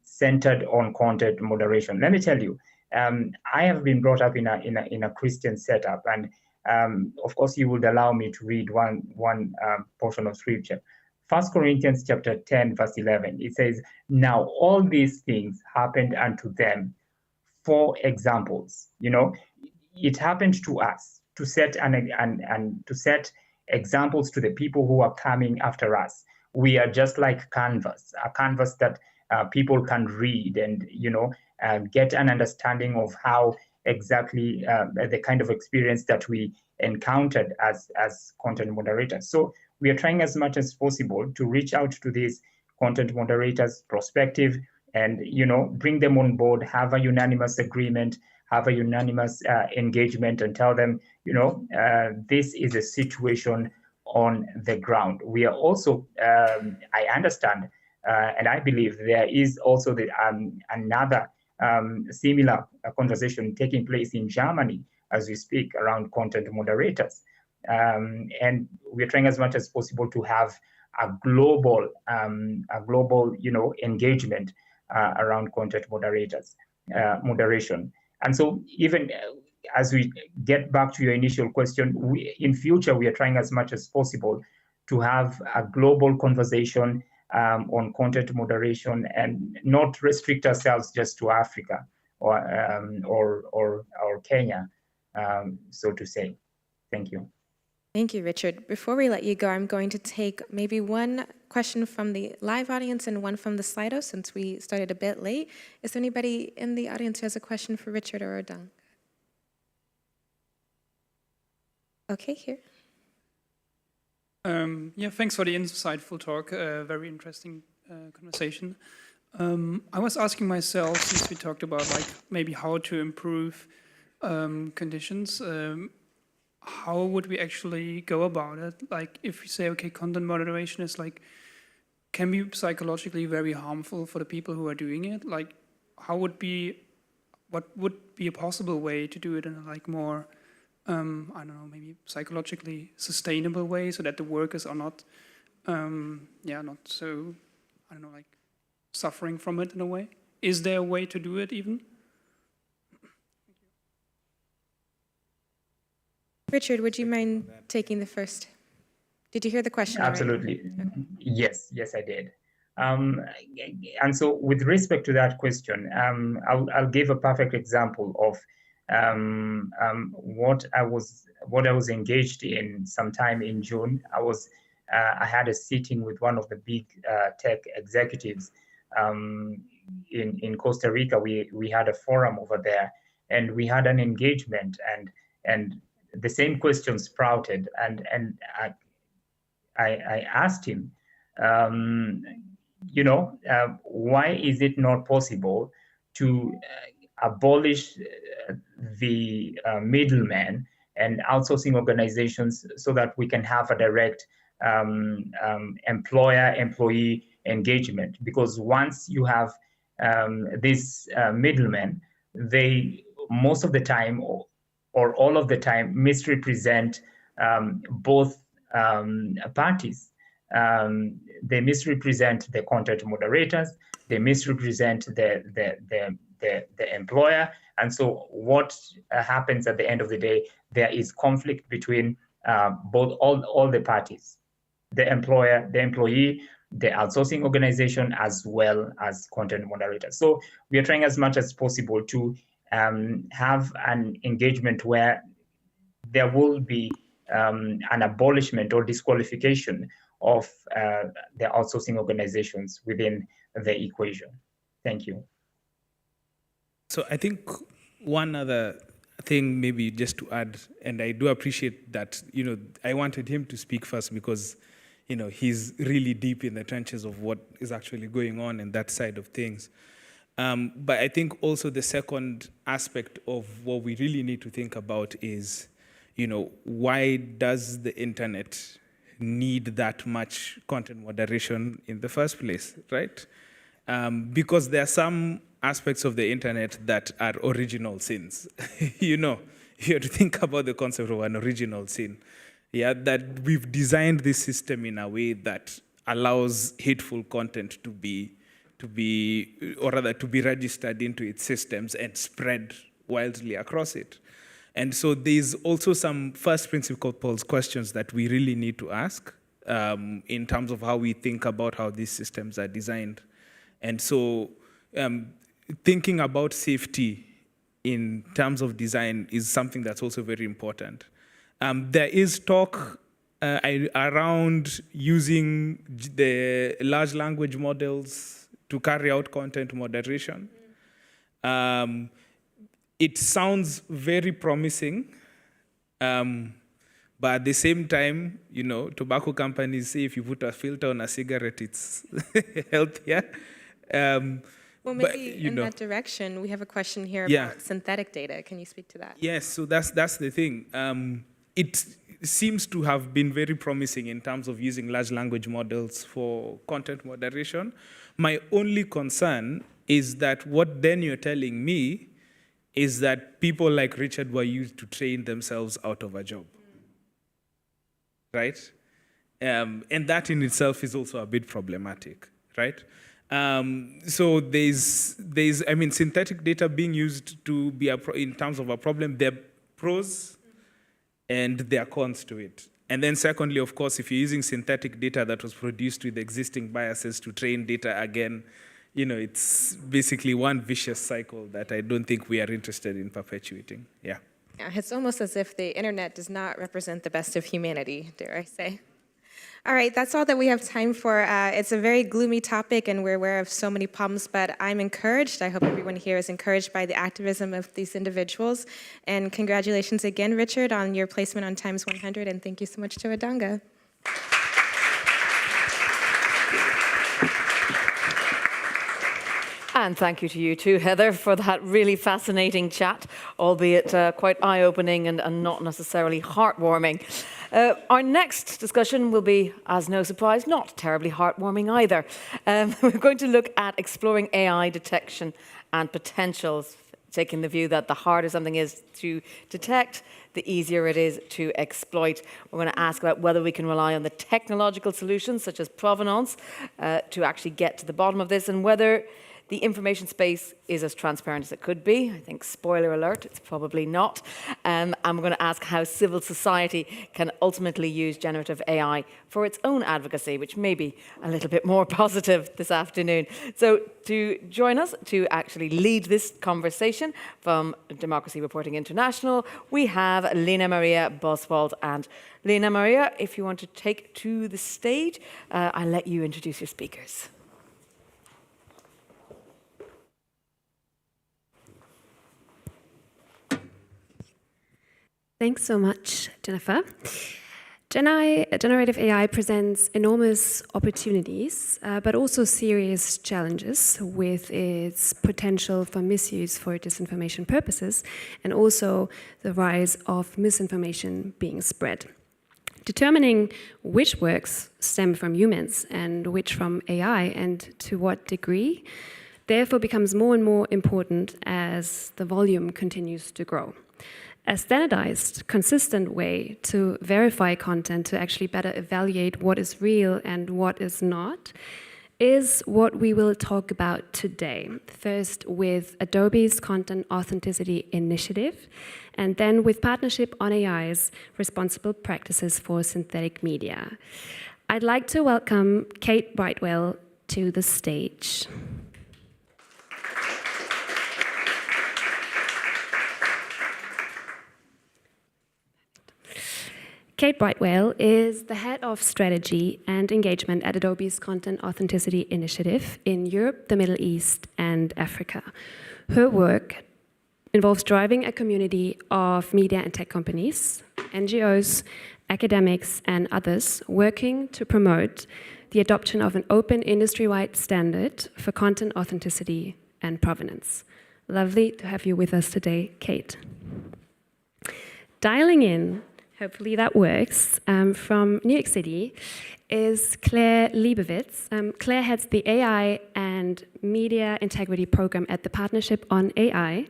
J: centered on content moderation. Let me tell you, I have been brought up in a Christian setup, and of course, you would allow me to read one portion of scripture. 1 Corinthians chapter 10, verse 11, it says, "Now all these things happened unto them for examples." You know, it happened to us to set and to set examples to the people who are coming after us. We are just like a canvas that people can read and, you know, get an understanding of how exactly the kind of experience that we encountered as content moderators. So we are trying as much as possible to reach out to these content moderators' perspective and, you know, bring them on board, have a unanimous agreement, have a unanimous engagement, and tell them, you know, this is a situation on the ground. We are also, I understand, and I believe there is also another similar conversation taking place in Germany as we speak around content moderators. And we're trying as much as possible to have a global, you know, engagement around content moderators, moderation. And so even as we get back to your initial question, in future, we are trying as much as possible to have a global conversation on content moderation and not restrict ourselves just to Africa or Kenya, so to say. Thank you.
B: Thank you, Richard. Before we let you go, I'm going to take maybe one question from the live audience and one from the Slido, since we started a bit late. Is there anybody in the audience who has a question for Richard or Odang? Okay, here.
S: Yeah, thanks for the insightful talk. Very interesting conversation. I was asking myself, since we talked about like maybe how to improve conditions, how would we actually go about it? Like if we say, okay, content moderation is like, can be psychologically very harmful for the people who are doing it. Like what would be a possible way to do it in a like more, I don't know, maybe psychologically sustainable way so that the workers are not, not so, I don't know, like suffering from it in a way? Is there a way to do it even?
B: Richard, would you mind taking the first? Did you hear the question?
J: Absolutely.
B: Okay.
J: Yes, I did. And so with respect to that question, I'll give a perfect example of what I was engaged in sometime in June. I had a sitting with one of the big tech executives in Costa Rica. We had a forum over there, and we had an engagement, and the same question sprouted, and I asked him, why is it not possible to abolish the middleman and outsourcing organizations so that we can have a direct employer-employee engagement? Because once you have this middleman, they most of the time or all of the time misrepresent both parties. They misrepresent the content moderators, they misrepresent the employer, and so what happens at the end of the day, there is conflict between all the parties, the employer, the employee, the outsourcing organization, as well as content moderators. So we are trying as much as possible to have an engagement where there will be an abolishment or disqualification of the outsourcing organizations within the equation. Thank you.
R: So I think one other thing maybe just to add, and I do appreciate that, I wanted him to speak first because, he's really deep in the trenches of what is actually going on in that side of things. But I think also the second aspect of what we really need to think about is, why does the internet need that much content moderation in the first place, right? Because there are some aspects of the internet that are original sins. You have to think about the concept of an original sin. Yeah, that we've designed this system in a way that allows hateful content to be registered into its systems and spread wildly across it. And so there's also some first principles questions that we really need to ask in terms of how we think about how these systems are designed. And so thinking about safety in terms of design is something that's also very important. There is talk around using the large language models to carry out content moderation. It sounds very promising, but at the same time, you know, tobacco companies say if you put a filter on a cigarette, it's healthier.
B: Well, maybe in that direction, we have a question here about synthetic data. Can you speak to that?
R: Yes, so that's the thing. It seems to have been very promising in terms of using large language models for content moderation. My only concern is that what then you're telling me is that people like Richard were used to train themselves out of a job, right? And that in itself is also a bit problematic, right? So there's, I mean, synthetic data being used to be in terms of a problem. There are pros and there are cons to it. And then secondly, of course, if you're using synthetic data that was produced with existing biases to train data again, you know, it's basically one vicious cycle that I don't think we are interested in perpetuating. Yeah.
B: Yeah, it's almost as if the internet does not represent the best of humanity, dare I say. All right, that's all that we have time for. It's a very gloomy topic, and we're aware of so many problems, but I'm encouraged. I hope everyone here is encouraged by the activism of these individuals. And congratulations again, Richard, on your placement on Times 100, and thank you so much to Adanga.
A: And thank you to you too, Heather, for that really fascinating chat, albeit quite eye-opening and not necessarily heartwarming. Our next discussion will be, as no surprise, not terribly heartwarming either. We're going to look at exploring AI detection and potentials, taking the view that the harder something is to detect, the easier it is to exploit. We're going to ask about whether we can rely on the technological solutions, such as provenance, to actually get to the bottom of this, and whether the information space is as transparent as it could be. I think, spoiler alert, it's probably not. And we're going to ask how civil society can ultimately use generative AI for its own advocacy, which may be a little bit more positive this afternoon. So to join us to actually lead this conversation from Democracy Reporting International, we have Lena Maria Boswald. And Lena Maria, if you want to take to the stage, I'll let you introduce your speakers.
Q: Thanks so much, Jennifer. Generative AI presents enormous opportunities, but also serious challenges with its potential for misuse for disinformation purposes, and also the rise of misinformation being spread. Determining which works stem from humans and which from AI, and to what degree, therefore becomes more and more important as the volume continues to grow. A standardized, consistent way to verify content, to actually better evaluate what is real and what is not, is what we will talk about today. First with Adobe's Content Authenticity Initiative, and then with Partnership on AI's Responsible Practices for Synthetic Media. I'd like to welcome Kate Brightwell to the stage. Kate Brightwell is the head of strategy and engagement at Adobe's Content Authenticity Initiative in Europe, the Middle East, and Africa. Her work involves driving a community of media and tech companies, NGOs, academics, and others working to promote the adoption of an open industry-wide standard for content authenticity and provenance. Lovely to have you with us today, Kate. Dialing in, hopefully that works, from New York City is Claire Leibovitz. Claire heads the AI and Media Integrity Program at the Partnership on AI.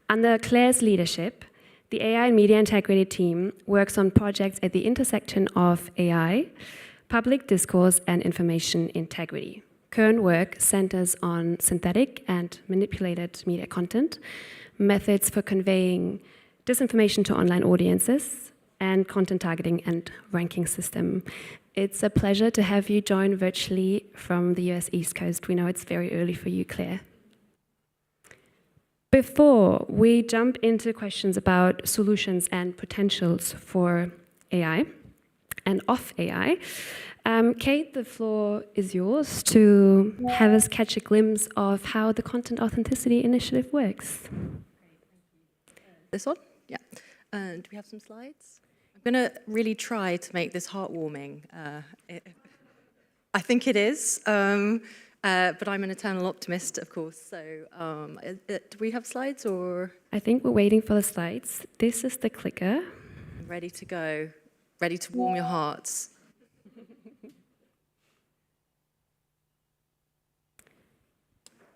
Q: Under Claire's leadership, the AI and Media Integrity team works on projects at the intersection of AI, public discourse, and information integrity. Current work centers on synthetic and manipulated media content, methods for conveying disinformation to online audiences, and content targeting and ranking system. It's a pleasure to have you join virtually from the US East Coast. We know it's very early for you, Claire. Before we jump into questions about solutions and potentials for AI and of AI, Kate, the floor is yours to have us catch a glimpse of how the Content Authenticity Initiative works.
T: This one? Yeah. Do we have some slides? I'm going to really try to make this heartwarming. I think it is, but I'm an eternal optimist, of course. So do we have slides or?
Q: I think we're waiting for the slides. This is the clicker.
T: I'm ready to go, ready to warm your hearts.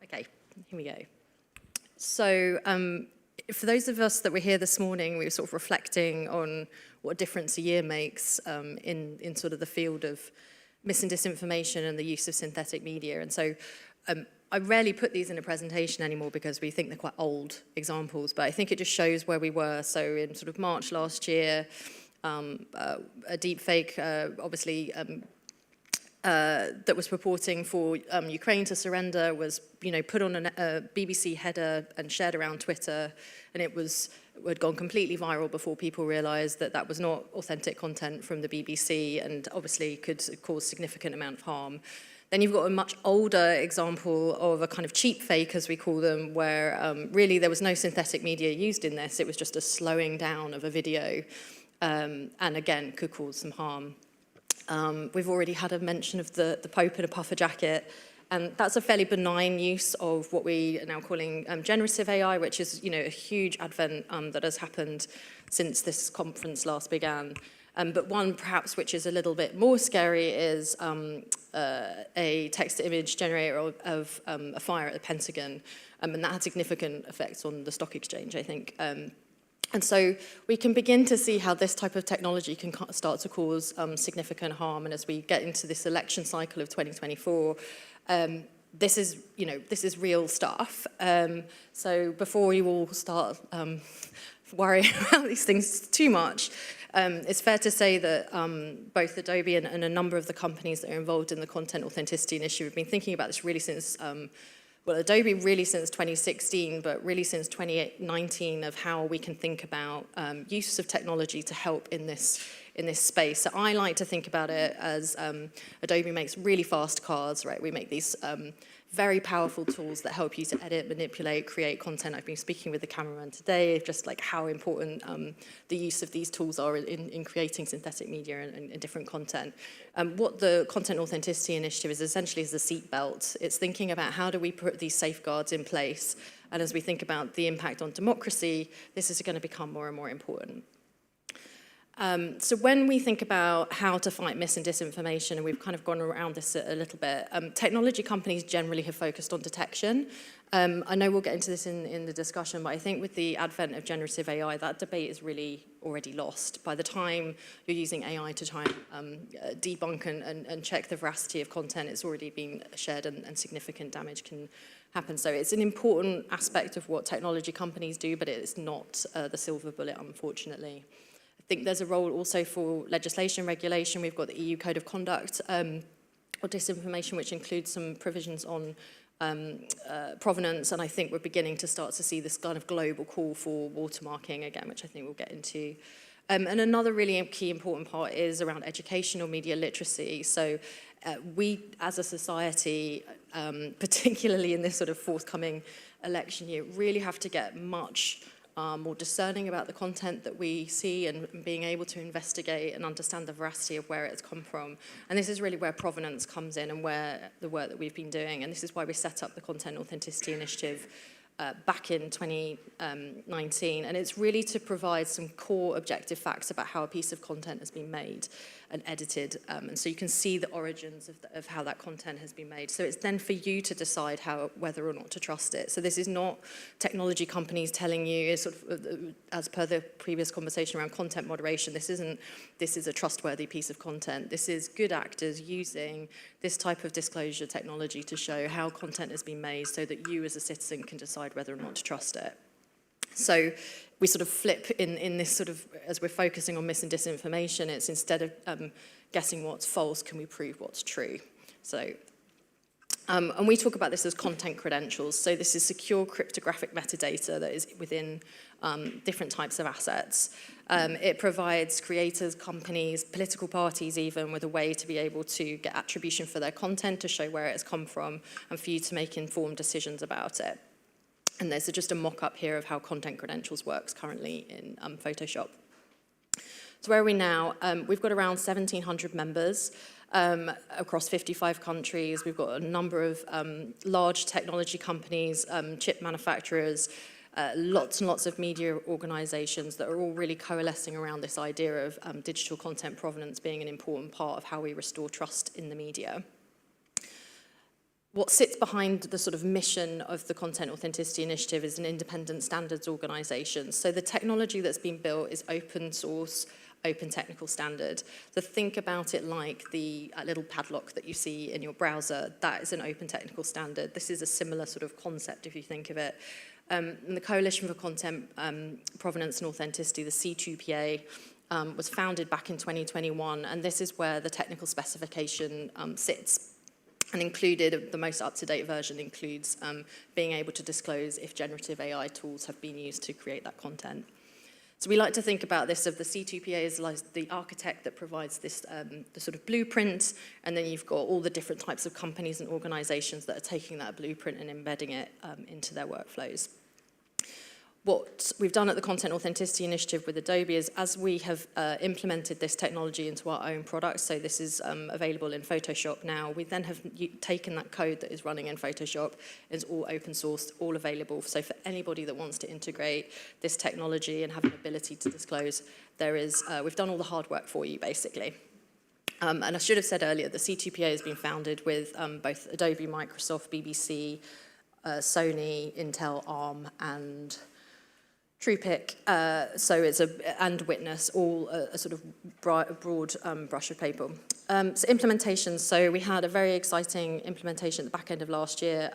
T: Okay, here we go. So for those of us that were here this morning, we were sort of reflecting on what difference a year makes in sort of the field of mis and disinformation and the use of synthetic media. And so I rarely put these in a presentation anymore because we think they're quite old examples, but I think it just shows where we were. So in sort of March last year, a deep fake, obviously, that was purporting for Ukraine to surrender was, put on a BBC header and shared around Twitter, and it had gone completely viral before people realised that that was not authentic content from the BBC and obviously could cause significant amount of harm. Then you've got a much older example of a kind of cheap fake, as we call them, where really there was no synthetic media used in this. It was just a slowing down of a video, and again, could cause some harm. We've already had a mention of the Pope in a puffer jacket, and that's a fairly benign use of what we are now calling generative AI, which is a huge advent that has happened since this conference last began. But one perhaps which is a little bit more scary is a text-to-image generator of a fire at the Pentagon, and that had significant effects on the stock exchange, I think. And so we can begin to see how this type of technology can start to cause significant harm. And as we get into this election cycle of 2024, this is real stuff. So before you all start worrying about these things too much, it's fair to say that both Adobe and a number of the companies that are involved in the Content Authenticity Initiative have been thinking about this really since well, Adobe really since 2016, but really since 2019 of how we can think about use of technology to help in this space. So I like to think about it as Adobe makes really fast cards, right? We make these very powerful tools that help you to edit, manipulate, create content. I've been speaking with the cameraman today, just like how important the use of these tools are in creating synthetic media and different content. What the Content Authenticity Initiative is essentially is a seatbelt. It's thinking about how do we put these safeguards in place, and as we think about the impact on democracy, this is going to become more and more important. So when we think about how to fight mis and disinformation, and we've kind of gone around this a little bit, technology companies generally have focused on detection. I know we'll get into this in the discussion, but I think with the advent of generative AI, that debate is really already lost. By the time you're using AI to try and debunk and check the veracity of content, it's already been shared and significant damage can happen. So it's an important aspect of what technology companies do, but it's not the silver bullet, unfortunately. I think there's a role also for legislation, regulation. We've got the EU Code of Conduct on disinformation, which includes some provisions on provenance, and I think we're beginning to start to see this kind of global call for watermarking again, which I think we'll get into. And another really key important part is around educational media literacy. So we as a society, particularly in this sort of forthcoming election year, really have to get much more discerning about the content that we see and being able to investigate and understand the veracity of where it's come from. And this is really where provenance comes in and where the work that we've been doing. And this is why we set up the Content Authenticity Initiative back in 2019. And it's really to provide some core objective facts about how a piece of content has been made and edited. And so you can see the origins of how that content has been made. So it's then for you to decide whether or not to trust it. So this is not technology companies telling you, sort of, as per the previous conversation around content moderation, this is a trustworthy piece of content. This is good actors using this type of disclosure technology to show how content has been made so that you as a citizen can decide whether or not to trust it. So we sort of flip in this sort of, as we're focusing on mis and disinformation, it's instead of guessing what's false, can we prove what's true? So, and we talk about this as content credentials. So this is secure cryptographic metadata that is within different types of assets. It provides creators, companies, political parties even with a way to be able to get attribution for their content, to show where it's come from, and for you to make informed decisions about it. And there's just a mock-up here of how content credentials works currently in Photoshop. So where are we now? We've got around 1,700 members across 55 countries. We've got a number of large technology companies, chip manufacturers, lots and lots of media organizations that are all really coalescing around this idea of digital content provenance being an important part of how we restore trust in the media. What sits behind the sort of mission of the Content Authenticity Initiative is an independent standards organization. So the technology that's been built is open source, open technical standard. So think about it like the little padlock that you see in your browser. That is an open technical standard. This is a similar sort of concept if you think of it. And the Coalition for Content Provenance and Authenticity, the C2PA, was founded back in 2021, and this is where the technical specification sits. And included, the most up-to-date version includes being able to disclose if generative AI tools have been used to create that content. So we like to think about this of the C2PA as like the architect that provides this the sort of blueprint, and then you've got all the different types of companies and organizations that are taking that blueprint and embedding it into their workflows. What we've done at the Content Authenticity Initiative with Adobe is, as we have implemented this technology into our own products, so this is available in Photoshop now, we then have taken that code that is running in Photoshop, it's all open source, all available. So for anybody that wants to integrate this technology and have an ability to disclose, there is, we've done all the hard work for you, basically. And I should have said earlier, the C2PA has been founded with both Adobe, Microsoft, BBC, Sony, Intel, ARM, and TruePic, so it's and Witness, all a sort of broad brush of paper. So implementations, so we had a very exciting implementation at the back end of last year.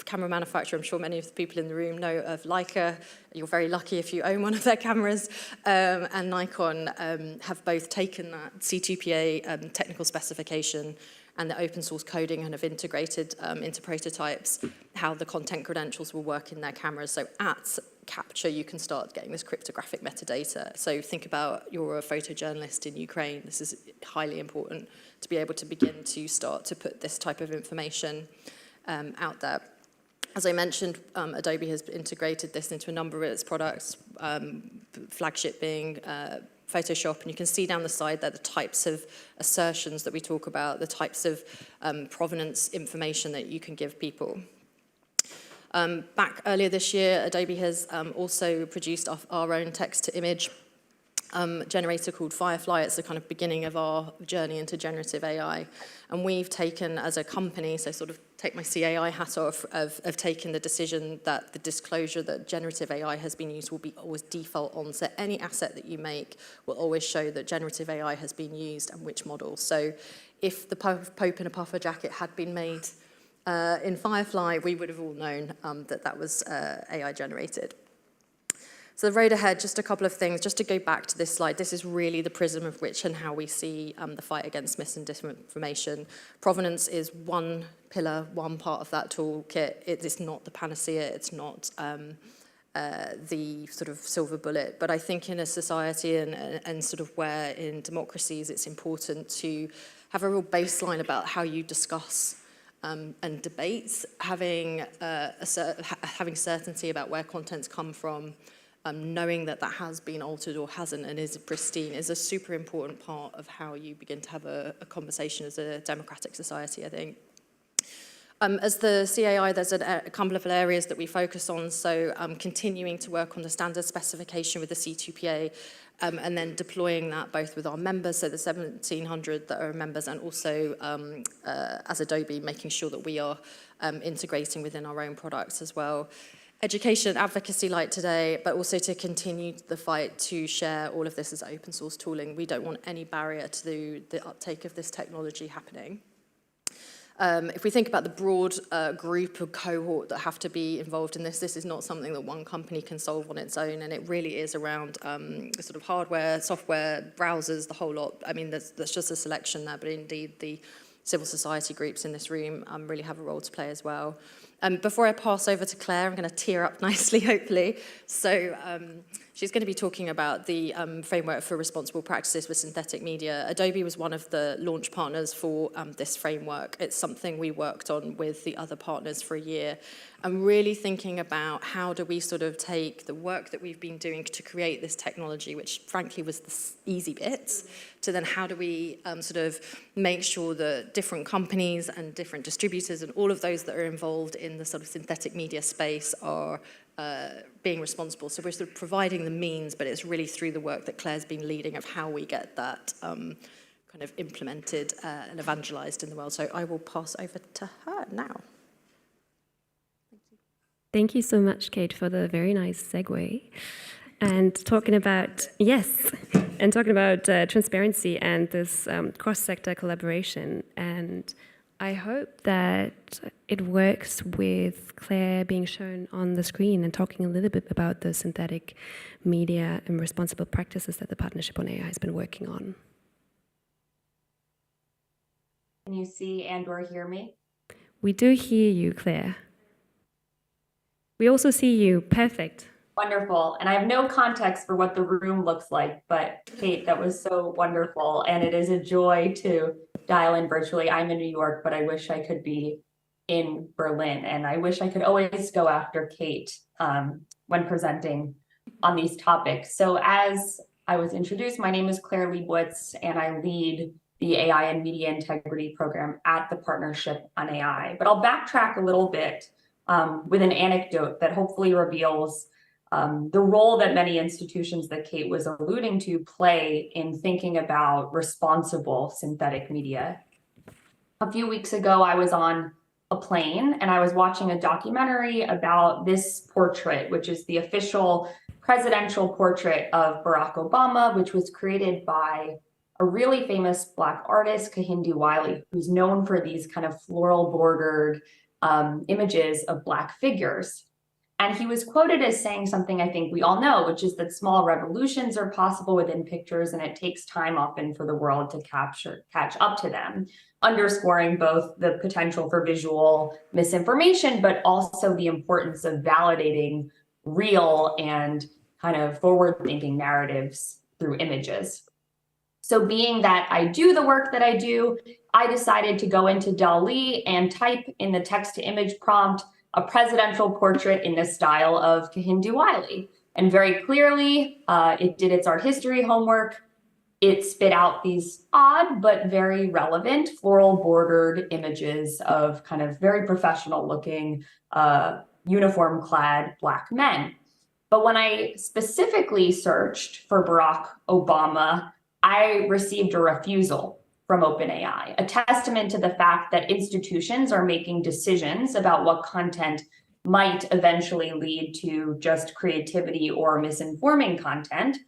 T: Camera manufacturer, I'm sure many of the people in the room know of Leica. You're very lucky if you own one of their cameras. And Nikon have both taken that C2PA technical specification and the open source coding and have integrated into prototypes how the content credentials will work in their cameras. So at capture, you can start getting this cryptographic metadata. So think about you're a photojournalist in Ukraine. This is highly important to be able to begin to start to put this type of information out there. As I mentioned, Adobe has integrated this into a number of its products, flagship being Photoshop, and you can see down the side there the types of assertions that we talk about, the types of provenance information that you can give people. Back earlier this year, Adobe has also produced our own text-to-image generator called Firefly. It's the kind of beginning of our journey into generative AI. And we've taken, as a company, so sort of take my CAI hat off, of taking the decision that the disclosure that generative AI has been used will be always default on. So any asset that you make will always show that generative AI has been used and which model. So if the Pope in a puffer jacket had been made in Firefly, we would have all known that that was AI generated. So the road ahead, just a couple of things. Just to go back to this slide, this is really the prism of which and how we see the fight against mis and disinformation. Provenance is one pillar, one part of that toolkit. It is not the panacea. It's not the sort of silver bullet. But I think in a society and sort of where in democracies it's important to have a real baseline about how you discuss and debates, having certainty about where content's come from, knowing that that has been altered or hasn't and is pristine is a super important part of how you begin to have a conversation as a democratic society, I think. As the CAI, there's a couple of areas that we focus on, so continuing to work on the standard specification with the C2PA, and then deploying that both with our members, so the 1,700 that are members, and also as Adobe, making sure that we are integrating within our own products as well. Education and advocacy like today, but also to continue the fight to share all of this as open source tooling. We don't want any barrier to the uptake of this technology happening. If we think about the broad group or cohort that have to be involved in this, this is not something that one company can solve on its own, and it really is around the sort of hardware, software, browsers, the whole lot. I mean, there's just a selection there, but indeed the civil society groups in this room really have a role to play as well. Before I pass over to Claire, I'm going to tear up nicely, hopefully. So she's going to be talking about the framework for responsible practices with synthetic media. Adobe was one of the launch partners for this framework. It's something we worked on with the other partners for a year. I'm really thinking about how do we sort of take the work that we've been doing to create this technology, which frankly was the easy bits, to then how do we sort of make sure that different companies and different distributors and all of those that are involved in the sort of synthetic media space are being responsible. So we're sort of providing the means, but it's really through the work that Claire's been leading of how we get that kind of implemented and evangelized in the world. So I will pass over to her now.
Q: Thank you so much, Kate, for the very nice segue. And talking about, transparency and this cross-sector collaboration. And I hope that it works with Claire being shown on the screen and talking a little bit about the synthetic media and responsible practices that the Partnership on AI has been working on.
U: Can you see and/or hear me?
Q: We do hear you, Claire. We also see you. Perfect.
U: Wonderful. And I have no context for what the room looks like, but Kate, that was so wonderful. And it is a joy to dial in virtually. I'm in New York, but I wish I could be in Berlin. And I wish I could always go after Kate when presenting on these topics. So as I was introduced, my name is Claire Liebowitz, and I lead the AI and Media Integrity Program at the Partnership on AI. But I'll backtrack a little bit with an anecdote that hopefully reveals the role that many institutions that Kate was alluding to play in thinking about responsible synthetic media. A few weeks ago, I was on a plane and I was watching a documentary about this portrait, which is the official presidential portrait of Barack Obama, which was created by a really famous Black artist, Kehinde Wiley, who's known for these kind of floral bordered images of Black figures. And he was quoted as saying something I think we all know, which is that small revolutions are possible within pictures, and it takes time often for the world to catch up to them, underscoring both the potential for visual misinformation, but also the importance of validating real and kind of forward-thinking narratives through images. So being that I do the work that I do, I decided to go into DALL-E and type in the text-to-image prompt a presidential portrait in the style of Kehinde Wiley. And very clearly, it did its art history homework. It spit out these odd but very relevant floral bordered images of kind of very professional looking uniform clad Black men. But when I specifically searched for Barack Obama, I received a refusal from OpenAI, a testament to the fact that institutions are making decisions about what content might eventually lead to just creativity or misinforming content.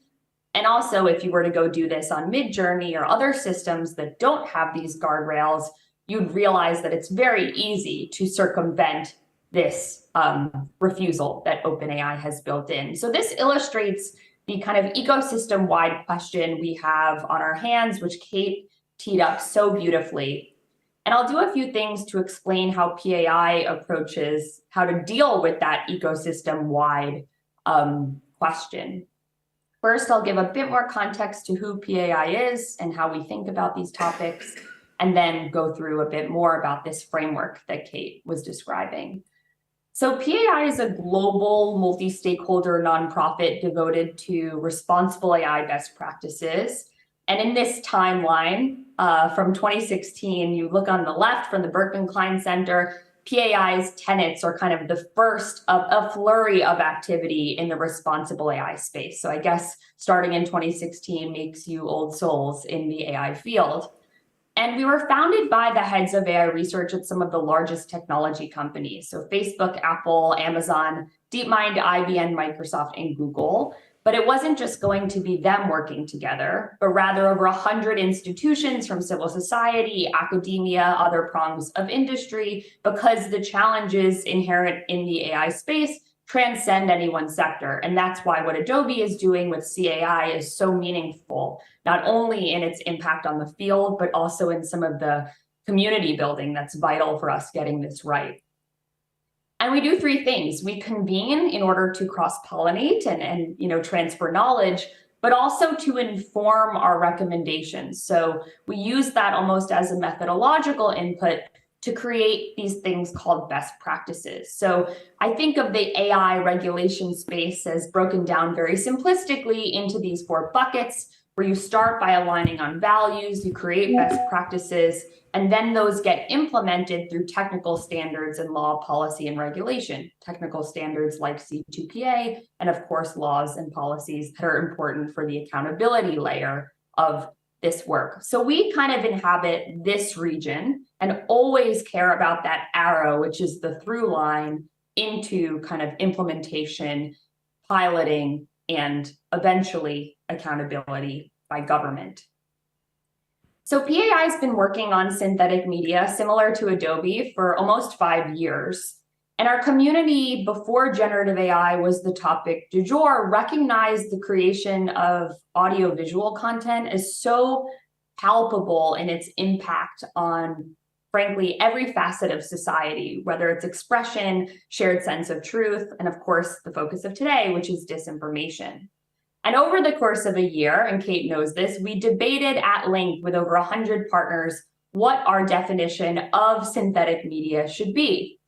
U: And also, if you were to go do this on Midjourney or other systems that don't have these guardrails, you'd realize that it's very easy to circumvent this refusal that OpenAI has built in. So this illustrates the kind of ecosystem-wide question we have on our hands, which Kate teed up so beautifully. And I'll do a few things to explain how PAI approaches how to deal with that ecosystem-wide question. First, I'll give a bit more context to who PAI is and how we think about these topics, and then go through a bit more about this framework that Kate was describing. So PAI is a global multi-stakeholder nonprofit devoted to responsible AI best practices. And in this timeline from 2016, you look on the left from the Berkman Klein Center, PAI's tenets are kind of the first of a flurry of activity in the responsible AI space. So I guess starting in 2016 makes you old souls in the AI field. And we were founded by the heads of AI research at some of the largest technology companies. So Facebook, Apple, Amazon, DeepMind, IBM, Microsoft, and Google. But it wasn't just going to be them working together, but rather over 100 institutions from civil society, academia, other prongs of industry, because the challenges inherent in the AI space transcend any one sector. And that's why what Adobe is doing with CAI is so meaningful, not only in its impact on the field, but also in some of the community building that's vital for us getting this right. And we do three things. We convene in order to cross-pollinate and transfer knowledge, but also to inform our recommendations. So we use that almost as a methodological input to create these things called best practices. So I think of the AI regulation space as broken down very simplistically into these 4 buckets, where you start by aligning on values, you create best practices, and then those get implemented through technical standards and law, policy, and regulation. Technical standards like C2PA, and of course, laws and policies that are important for the accountability layer of this work. So we kind of inhabit this region and always care about that arrow, which is the through line into kind of implementation, piloting, and eventually accountability by government. So PAI has been working on synthetic media similar to Adobe for almost 5 years. And our community before generative AI was the topic du jour recognized the creation of audiovisual content as so palpable in its impact on, frankly, every facet of society, whether it's expression, shared sense of truth, and of course, the focus of today, which is disinformation. And over the course of a year, and Kate knows this, we debated at length with over 100 partners what our definition of synthetic media should be.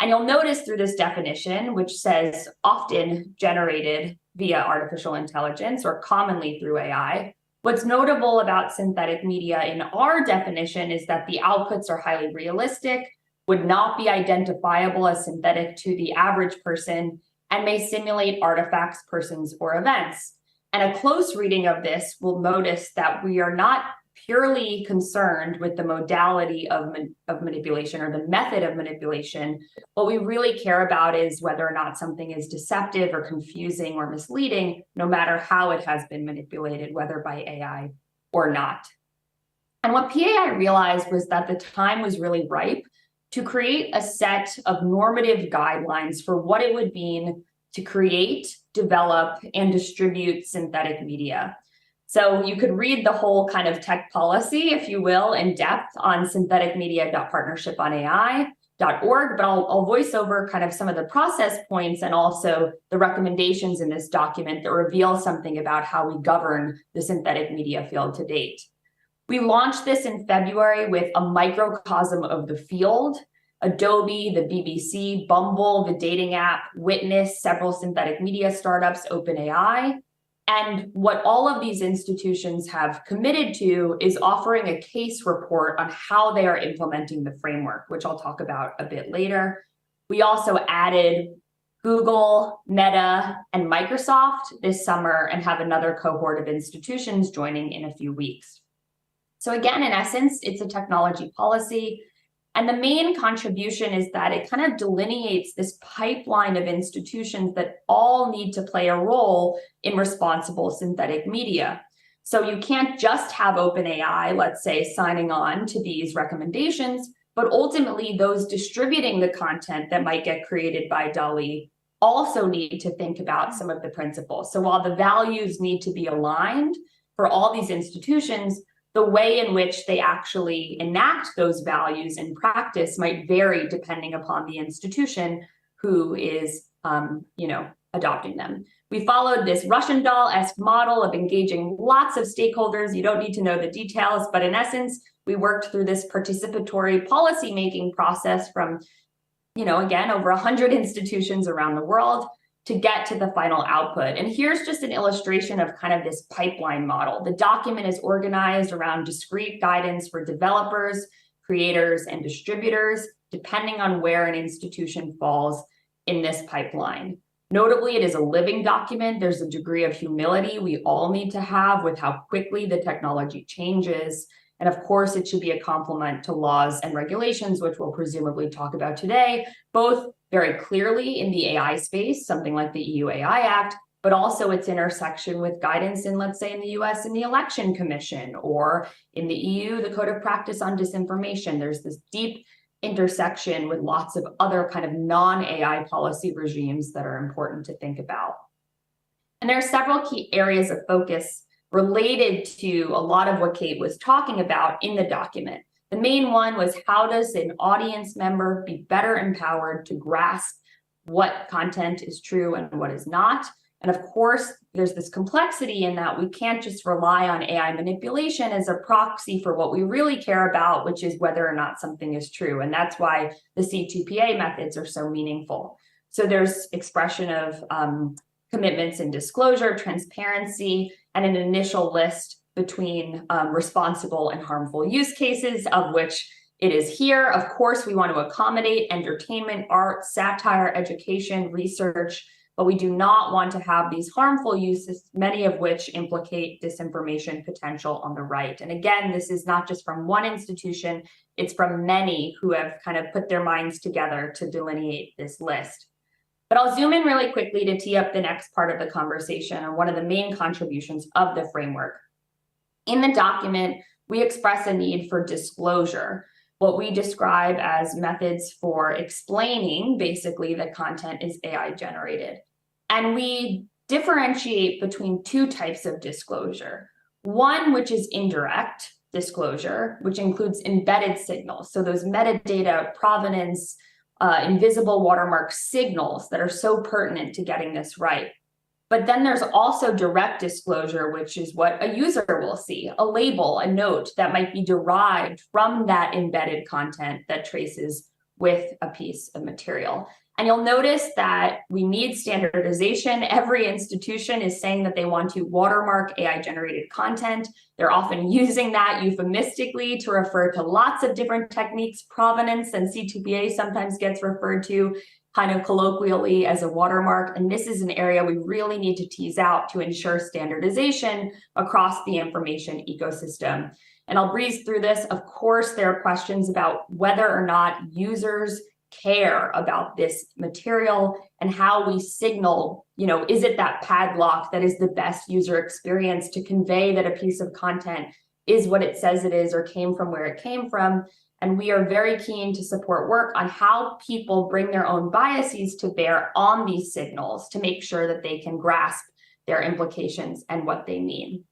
U: And you'll notice through this definition, which says often generated via artificial intelligence or commonly through AI, what's notable about synthetic media in our definition is that the outputs are highly realistic, would not be identifiable as synthetic to the average person, and may simulate artifacts, persons, or events. And a close reading of this will notice that we are not purely concerned with the modality of manipulation or the method of manipulation. What we really care about is whether or not something is deceptive or confusing or misleading, no matter how it has been manipulated, whether by AI or not. And what PAI realized was that the time was really ripe to create a set of normative guidelines for what it would mean to create, develop, and distribute synthetic media. So you could read the whole kind of tech policy, if you will, in depth on syntheticmedia.partnershiponai.org, but I'll voice over kind of some of the process points and also the recommendations in this document that reveal something about how we govern the synthetic media field to date. We launched this in February with a microcosm of the field. Adobe, the BBC, Bumble, the dating app, Witness, several synthetic media startups, OpenAI. And what all of these institutions have committed to is offering a case report on how they are implementing the framework, which I'll talk about a bit later. We also added Google, Meta, and Microsoft this summer and have another cohort of institutions joining in a few weeks. So again, in essence, it's a technology policy. And the main contribution is that it kind of delineates this pipeline of institutions that all need to play a role in responsible synthetic media. So you can't just have OpenAI, let's say, signing on to these recommendations, but ultimately those distributing the content that might get created by DALL-E also need to think about some of the principles. So while the values need to be aligned for all these institutions, the way in which they actually enact those values in practice might vary depending upon the institution who is, adopting them. We followed this Russian doll-esque model of engaging lots of stakeholders. You don't need to know the details, but in essence, we worked through this participatory policy-making process from, again, over 100 institutions around the world to get to the final output. And here's just an illustration of kind of this pipeline model. The document is organized around discrete guidance for developers, creators, and distributors, depending on where an institution falls in this pipeline. Notably, it is a living document. There's a degree of humility we all need to have with how quickly the technology changes. And of course, it should be a complement to laws and regulations, which we'll presumably talk about today, both very clearly in the AI space, something like the EU AI Act, but also its intersection with guidance in, let's say, in the US in the Election Commission, or in the EU, the Code of Practice on Disinformation. There's this deep intersection with lots of other kind of non-AI policy regimes that are important to think about. And there are several key areas of focus related to a lot of what Kate was talking about in the document. The main one was, how does an audience member be better empowered to grasp what content is true and what is not? And of course, there's this complexity in that we can't just rely on AI manipulation as a proxy for what we really care about, which is whether or not something is true. And that's why the C2PA methods are so meaningful. So there's expression of commitments in disclosure, transparency, and an initial list between responsible and harmful use cases, of which it is here. Of course, we want to accommodate entertainment, art, satire, education, research, but we do not want to have these harmful uses, many of which implicate disinformation potential on the right. And again, this is not just from one institution, it's from many who have kind of put their minds together to delineate this list. But I'll zoom in really quickly to tee up the next part of the conversation, or one of the main contributions of the framework. In the document, we express a need for disclosure, what we describe as methods for explaining basically that content is AI generated. And we differentiate between two types of disclosure. One, which is indirect disclosure, which includes embedded signals. So those metadata, provenance, invisible watermark signals that are so pertinent to getting this right. But then there's also direct disclosure, which is what a user will see, a label, a note that might be derived from that embedded content that traces with a piece of material. And you'll notice that we need standardization. Every institution is saying that they want to watermark AI-generated content. They're often using that euphemistically to refer to lots of different techniques. Provenance and C2PA sometimes gets referred to kind of colloquially as a watermark. And this is an area we really need to tease out to ensure standardization across the information ecosystem. And I'll breeze through this. Of course, there are questions about whether or not users care about this material and how we signal, is it that padlock that is the best user experience to convey that a piece of content is what it says it is or came from where it came from. And we are very keen to support work on how people bring their own biases to bear on these signals to make sure that they can grasp their implications and what they mean.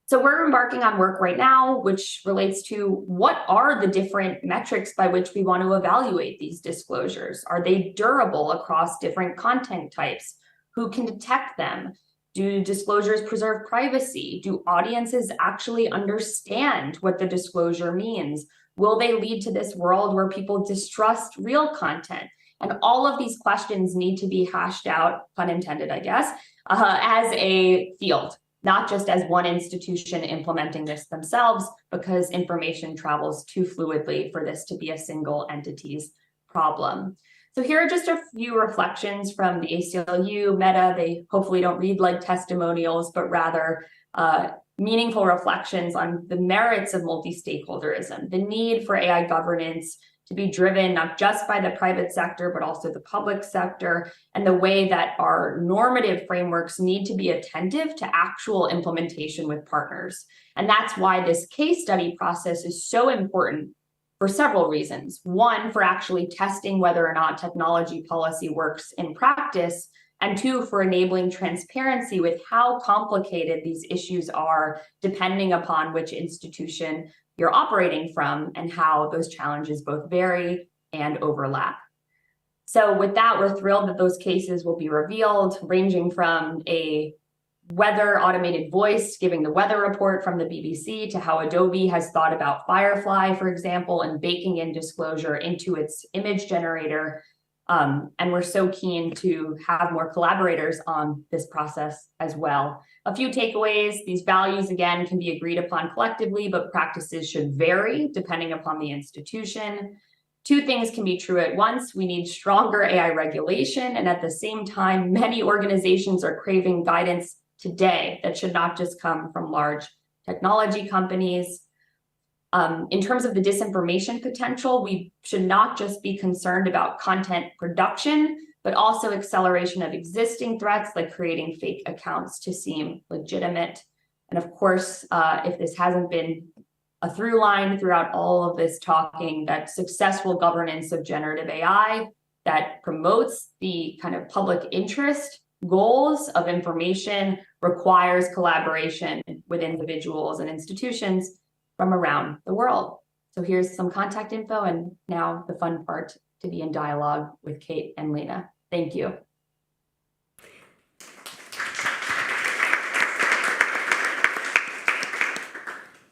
U: So we're embarking on work right now, which relates to what are the different metrics by which we want to evaluate these disclosures? Are they durable across different content types? Who can detect them? Do disclosures preserve privacy? Do audiences actually understand what the disclosure means? Will they lead to this world where people distrust real content? And all of these questions need to be hashed out, pun intended, I guess, as a field, not just as one institution implementing this themselves, because information travels too fluidly for this to be a single entity's problem. So here are just a few reflections from the ACLU, Meta. They hopefully don't read like testimonials, but rather meaningful reflections on the merits of multi-stakeholderism, the need for AI governance to be driven not just by the private sector, but also the public sector, and the way that our normative frameworks need to be attentive to actual implementation with partners. And that's why this case study process is so important for several reasons. One, for actually testing whether or not technology policy works in practice, and two, for enabling transparency with how complicated these issues are, depending upon which institution you're operating from and how those challenges both vary and overlap. So with that, we're thrilled that those cases will be revealed, ranging from a weather automated voice giving the weather report from the BBC to how Adobe has thought about Firefly, for example, and baking in disclosure into its image generator. And we're so keen to have more collaborators on this process as well. A few takeaways: these values, again, can be agreed upon collectively, but practices should vary depending upon the institution. Two things can be true at once. We need stronger AI regulation, and at the same time, many organizations are craving guidance today that should not just come from large technology companies. In terms of the disinformation potential, we should not just be concerned about content production, but also acceleration of existing threats, like creating fake accounts to seem legitimate. And of course, if this hasn't been a through line throughout all of this talking, that successful governance of generative AI that promotes the kind of public interest goals of information requires collaboration with individuals and institutions from around the world. So here's some contact info, and now the fun part, to be in dialogue with Kate and Lena. Thank you.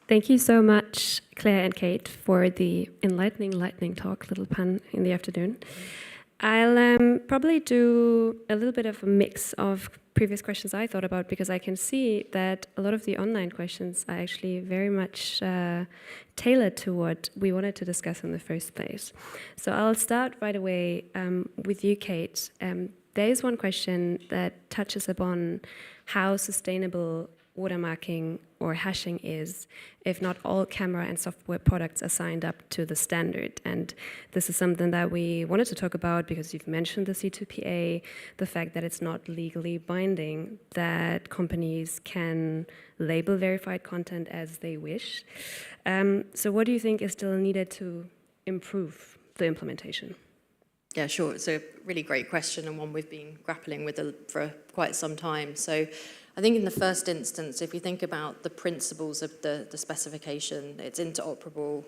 Q: Thank you so much, Claire and Kate, for the enlightening lightning talk, little pun in the afternoon. I'll probably do a little bit of a mix of previous questions I thought about, because I can see that a lot of the online questions are actually very much tailored to what we wanted to discuss in the first place. So I'll start right away with you, Kate. There is one question that touches upon how sustainable watermarking or hashing is if not all camera and software products are signed up to the standard. And this is something that we wanted to talk about because you've mentioned the C2PA, the fact that it's not legally binding, that companies can label verified content as they wish. So what do you think is still needed to improve the implementation?
T: Yeah, sure. It's a really great question and one we've been grappling with for quite some time. So I think in the first instance, if you think about the principles of the specification, it's interoperable,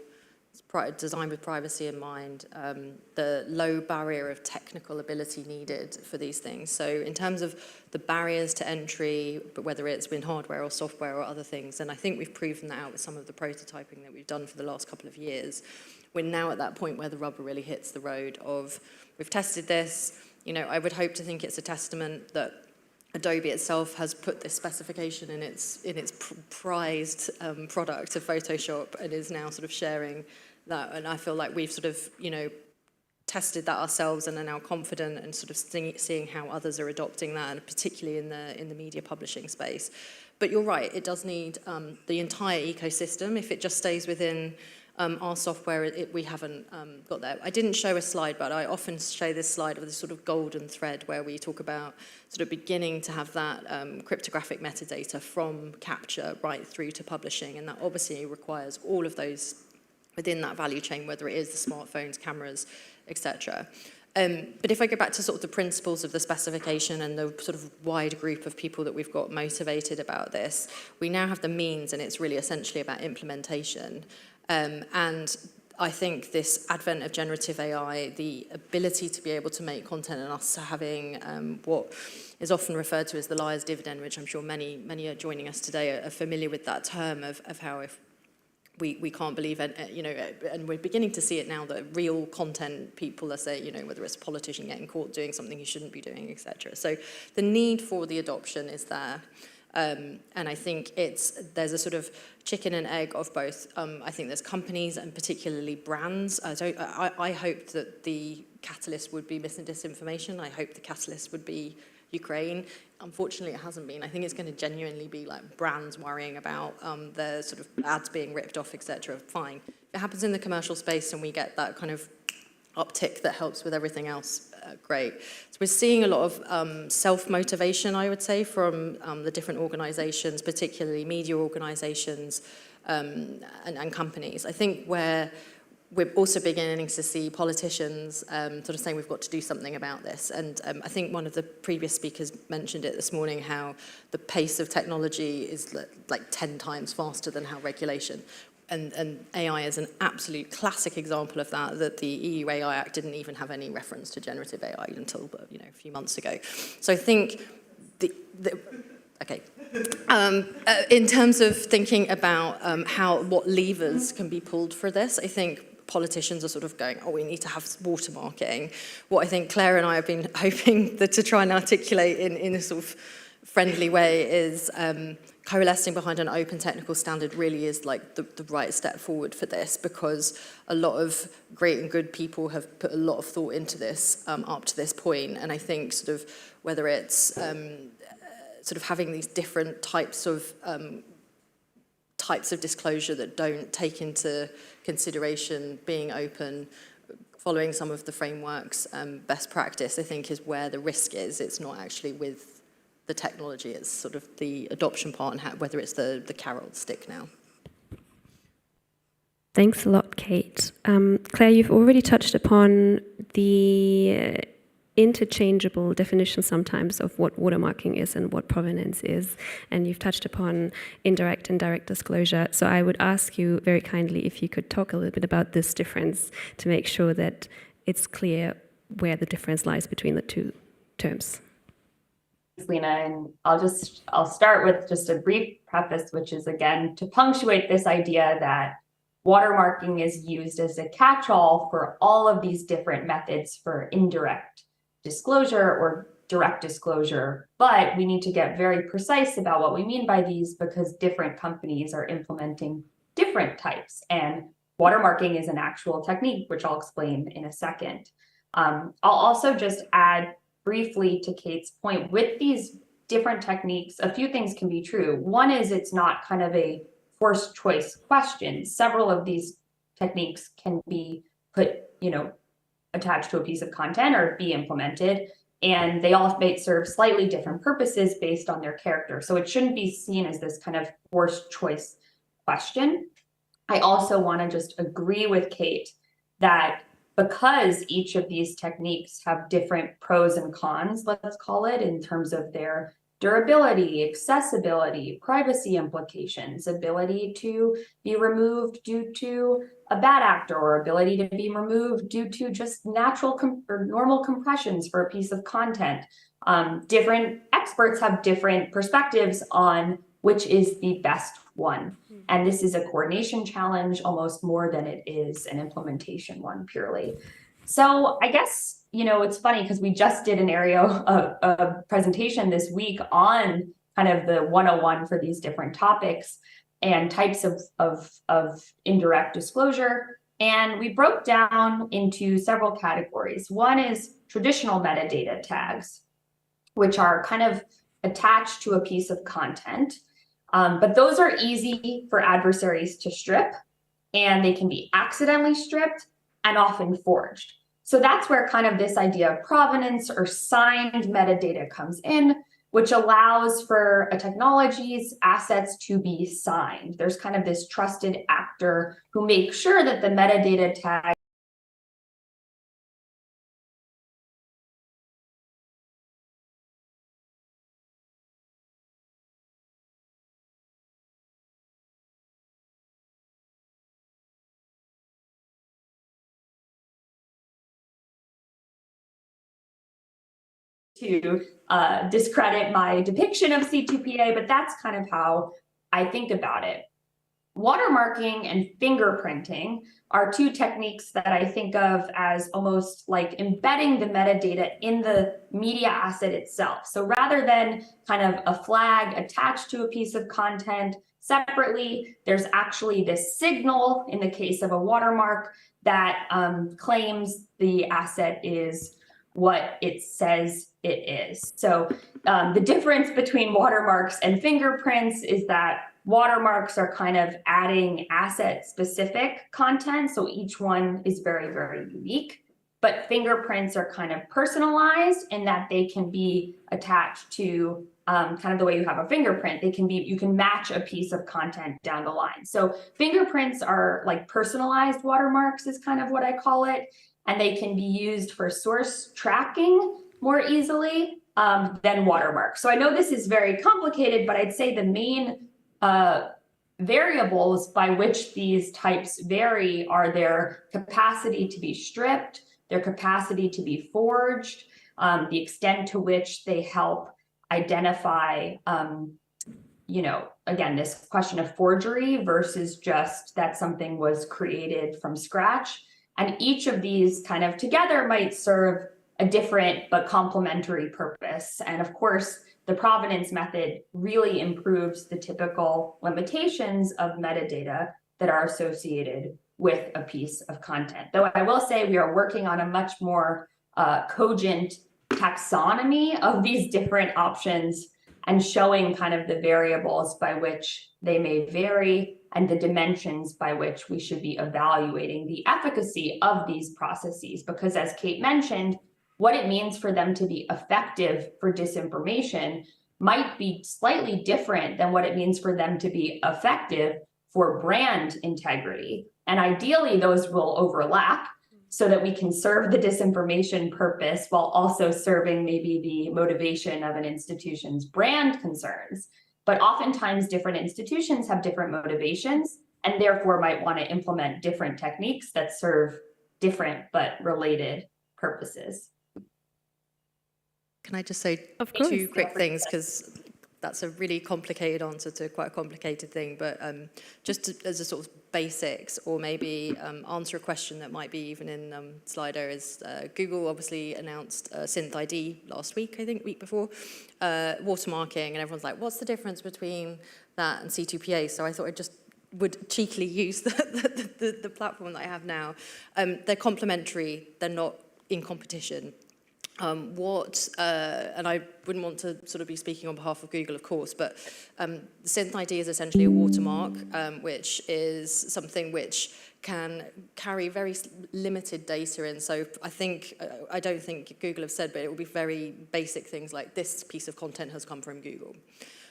T: it's designed with privacy in mind, the low barrier of technical ability needed for these things. So in terms of the barriers to entry, but whether it's in hardware or software or other things, and I think we've proven that out with some of the prototyping that we've done for the last couple of years. We're now at that point where the rubber really hits the road of, we've tested this, I would hope to think it's a testament that Adobe itself has put this specification in its prized product of Photoshop and is now sort of sharing that. And I feel like we've sort of, tested that ourselves and are now confident and sort of seeing how others are adopting that, and particularly in the media publishing space. But you're right, it does need the entire ecosystem. If it just stays within our software, we haven't got there. I didn't show a slide, but I often show this slide of this sort of golden thread where we talk about sort of beginning to have that cryptographic metadata from capture right through to publishing, and that obviously requires all of those within that value chain, whether it is the smartphones, cameras, etc. But if I go back to sort of the principles of the specification and the sort of wide group of people that we've got motivated about this, we now have the means, and it's really essentially about implementation. And I think this advent of generative AI, the ability to be able to make content, and us having what is often referred to as the liar's dividend, which I'm sure many are joining us today are familiar with that term of how if we can't believe it, and we're beginning to see it now that real content people are saying, whether it's a politician getting caught doing something he shouldn't be doing, etc. So the need for the adoption is there. And I think there's a sort of chicken and egg of both. I think there's companies and particularly brands. I hope that the catalyst would be mis and disinformation. I hope the catalyst would be Ukraine. Unfortunately, it hasn't been. I think it's going to genuinely be like brands worrying about their sort of ads being ripped off, etc. Fine. If it happens in the commercial space and we get that kind of uptick that helps with everything else, great. So we're seeing a lot of self-motivation, I would say, from the different organizations, particularly media organizations and companies. I think where we're also beginning to see politicians sort of saying we've got to do something about this. And I think one of the previous speakers mentioned it this morning, how the pace of technology is like 10 times faster than how regulation. And AI is an absolute classic example of that the EU AI Act didn't even have any reference to generative AI until a few months ago. So I think in terms of thinking about what levers can be pulled for this, I think politicians are sort of going, we need to have watermarking. What I think Claire and I have been hoping to try and articulate in a sort of friendly way is coalescing behind an open technical standard really is like the right step forward for this, because a lot of great and good people have put a lot of thought into this up to this point. And I think sort of whether it's sort of having these different types of types of disclosure that don't take into consideration being open, following some of the frameworks, best practice, I think, is where the risk is. It's not actually with the technology, it's sort of the adoption part and how, whether it's the carrot or the stick now.
Q: Thanks a lot, Kate. Claire, you've already touched upon the interchangeable definition sometimes of what watermarking is and what provenance is, and you've touched upon indirect and direct disclosure. So I would ask you very kindly if you could talk a little bit about this difference to make sure that it's clear where the difference lies between the two terms.
U: Lena, and I'll start with just a brief preface, which is, again, to punctuate this idea that watermarking is used as a catch-all for all of these different methods for indirect disclosure or direct disclosure, but we need to get very precise about what we mean by these because different companies are implementing different types, and watermarking is an actual technique, which I'll explain in a second. I'll also just add briefly to Kate's point, with these different techniques, a few things can be true. One is it's not kind of a forced choice question. Several of these techniques can be put, attached to a piece of content or be implemented, and they all may serve slightly different purposes based on their character. So it shouldn't be seen as this kind of forced choice question. I also want to just agree with Kate that because each of these techniques have different pros and cons, let's call it, in terms of their durability, accessibility, privacy implications, ability to be removed due to a bad actor, or ability to be removed due to just natural or normal compressions for a piece of content. Different experts have different perspectives on which is the best one. And this is a coordination challenge almost more than it is an implementation one purely. So I guess, it's funny because we just did an area of presentation this week on kind of the 101 for these different topics and types of indirect disclosure. And we broke down into several categories. One is traditional metadata tags, which are kind of attached to a piece of content. But those are easy for adversaries to strip, and they can be accidentally stripped and often forged. So that's where kind of this idea of provenance or signed metadata comes in, which allows for a technology's assets to be signed. There's kind of this trusted actor who makes sure that the metadata tag to discredit my depiction of C2PA, but that's kind of how I think about it. Watermarking and fingerprinting are two techniques that I think of as almost like embedding the metadata in the media asset itself. So rather than kind of a flag attached to a piece of content separately, there's actually this signal in the case of a watermark that claims the asset is what it says it is. So the difference between watermarks and fingerprints is that watermarks are kind of adding asset-specific content, so each one is very, very unique. But fingerprints are kind of personalized in that they can be attached to kind of the way you have a fingerprint. They can be, you can match a piece of content down the line. So fingerprints are like personalized watermarks is kind of what I call it. And they can be used for source tracking more easily than watermarks. So I know this is very complicated, but I'd say the main variables by which these types vary are their capacity to be stripped, their capacity to be forged, the extent to which they help identify, again, this question of forgery versus just that something was created from scratch. And each of these kind of together might serve a different but complementary purpose. And of course, the provenance method really improves the typical limitations of metadata that are associated with a piece of content. Though I will say we are working on a much more cogent taxonomy of these different options and showing kind of the variables by which they may vary and the dimensions by which we should be evaluating the efficacy of these processes. Because as Kate mentioned, what it means for them to be effective for disinformation might be slightly different than what it means for them to be effective for brand integrity. And ideally, those will overlap so that we can serve the disinformation purpose while also serving maybe the motivation of an institution's brand concerns. But oftentimes different institutions have different motivations and therefore might want to implement different techniques that serve different but related purposes.
T: Can I just say two quick things, because that's a really complicated answer to quite a complicated thing, but as a sort of basics, or maybe answer a question that might be even in Slido, is Google obviously announced Synth ID last week, I think, week before, watermarking, and everyone's like, what's the difference between that and C2PA? So I thought I just would cheekily use the platform that I have now. They're complementary, they're not in competition. And I wouldn't want to sort of be speaking on behalf of Google, of course, but Synth ID is essentially a watermark, which is something which can carry very limited data in. So I don't think Google have said, but it will be very basic things like this piece of content has come from Google.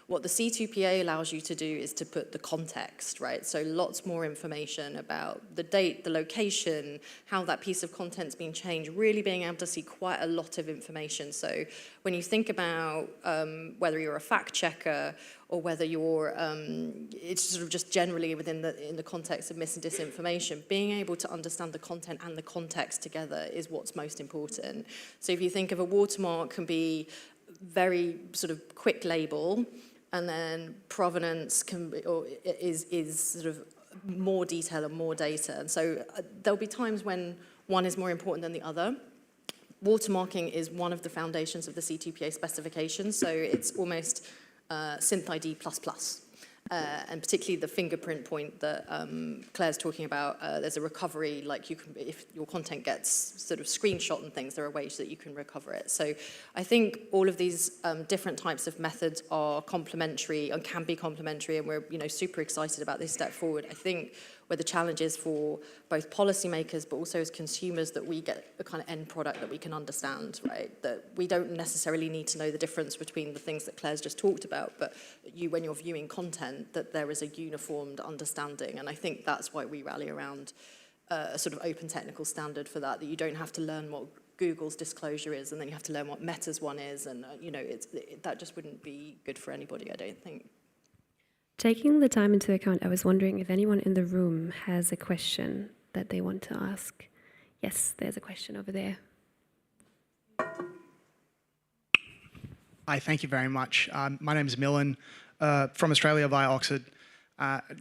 T: What the C2PA allows you to do is to put the context, right? So lots more information about the date, the location, how that piece of content's been changed, really being able to see quite a lot of information. So when you think about whether you're a fact checker or whether you're, it's sort of just generally in the context of mis and disinformation, being able to understand the content and the context together is what's most important. So if you think of a watermark can be very sort of quick label, and then provenance is sort of more detail and more data. And so there'll be times when one is more important than the other. Watermarking is one of the foundations of the C2PA specification, so it's almost Synth ID++. And particularly the fingerprint point that Claire's talking about, there's a recovery, like you can, if your content gets sort of screenshot and things, there are ways that you can recover it. So I think all of these different types of methods are complementary and can be complementary, and we're super excited about this step forward. I think where the challenge is for both policymakers but also as consumers, that we get a kind of end product that we can understand, right? That we don't necessarily need to know the difference between the things that Claire's just talked about, but when you're viewing content, that there is a uniformed understanding. And I think that's why we rally around a sort of open technical standard for that you don't have to learn what Google's disclosure is and then you have to learn what Meta's one is, and that just wouldn't be good for anybody, I don't think.
Q: Taking the time into account, I was wondering if anyone in the room has a question that they want to ask. Yes, there's a question over there.
D: Hi, thank you very much. My name is Millen, from Australia via Oxford.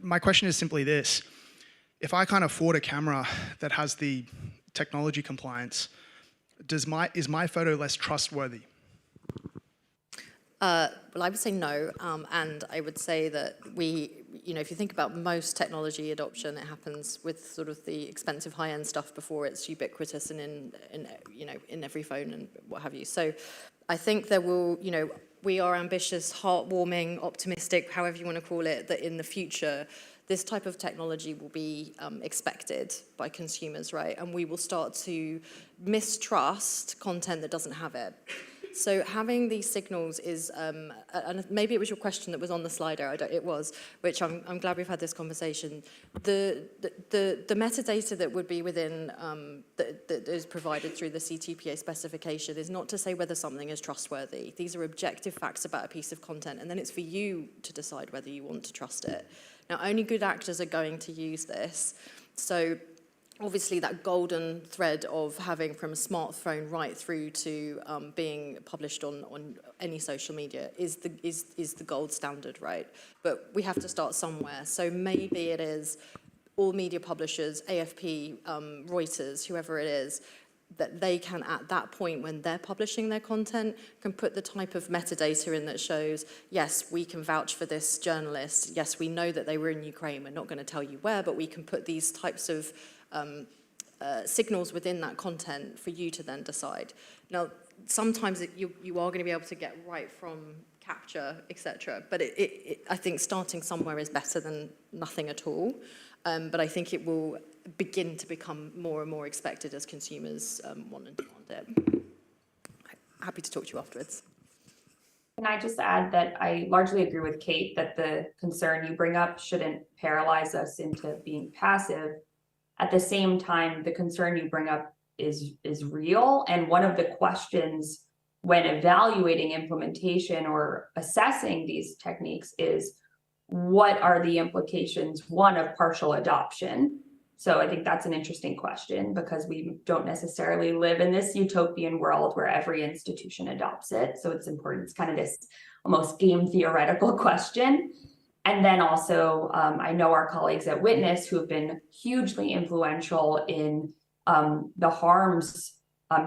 D: My question is simply this. If I can't afford a camera that has the technology compliance, is my photo less trustworthy?
T: Well, I would say no, and I would say that if you think about most technology adoption, it happens with sort of the expensive high-end stuff before it's ubiquitous and in every phone and what have you. So I think there will, we are ambitious, heartwarming, optimistic, however you want to call it, that in the future, this type of technology will be expected by consumers, right? And we will start to mistrust content that doesn't have it. So having these signals is, and maybe it was your question that was on the Slido, it was, which I'm glad we've had this conversation. The metadata that would be within, that is provided through the C2PA specification is not to say whether something is trustworthy. These are objective facts about a piece of content, and then it's for you to decide whether you want to trust it. Now, only good actors are going to use this. So obviously that golden thread of having from a smartphone right through to being published on any social media is the gold standard, right? But we have to start somewhere. So maybe it is all media publishers, AFP, Reuters, whoever it is, that they can, at that point when they're publishing their content, can put the type of metadata in that shows, yes, we can vouch for this journalist, yes, we know that they were in Ukraine, we're not going to tell you where, but we can put these types of signals within that content for you to then decide. Now, sometimes you are going to be able to get right from capture, etc. But I think starting somewhere is better than nothing at all. But I think it will begin to become more and more expected as consumers want and demand it. Happy to talk to you afterwards.
U: Can I just add that I largely agree with Kate that the concern you bring up shouldn't paralyze us into being passive. At the same time, the concern you bring up is real. And one of the questions when evaluating implementation or assessing these techniques is, what are the implications, one, of partial adoption? So I think that's an interesting question, because we don't necessarily live in this utopian world where every institution adopts it. So it's important. It's kind of this almost game theoretical question. And then also, I know our colleagues at Witness who have been hugely influential in the harms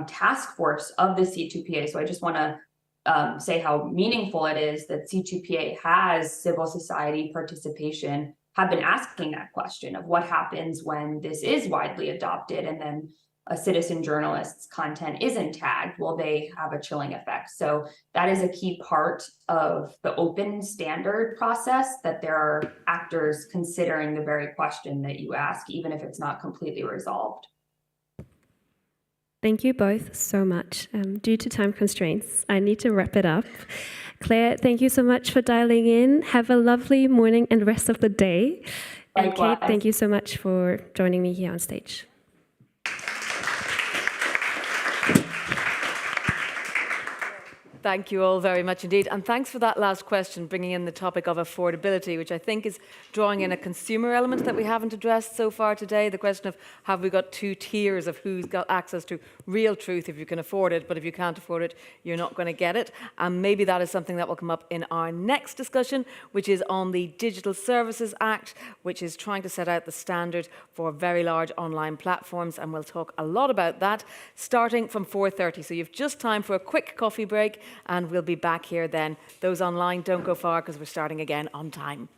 U: task force of the C2PA. So I just want to say how meaningful it is that C2PA has civil society participation, have been asking that question of what happens when this is widely adopted and then a citizen journalist's content isn't tagged. Will they have a chilling effect? So that is a key part of the open standard process, that there are actors considering the very question that you ask, even if it's not completely resolved.
Q: Thank you both so much. Due to time constraints, I need to wrap it up. Claire, thank you so much for dialing in. Have a lovely morning and rest of the day. And Kate, thank you so much for joining me here on stage.
A: Thank you all very much indeed. And thanks for that last question, bringing in the topic of affordability, which I think is drawing in a consumer element that we haven't addressed so far today. The question of, have we got two tiers of who's got access to real truth if you can afford it, but if you can't afford it, you're not going to get it. And maybe that is something that will come up in our next discussion, which is on the Digital Services Act, which is trying to set out the standard for very large online platforms. And we'll talk a lot about that starting from 4:30. So you've just time for a quick coffee break, and we'll be back here then. Those online, don't go far, because we're starting again on time.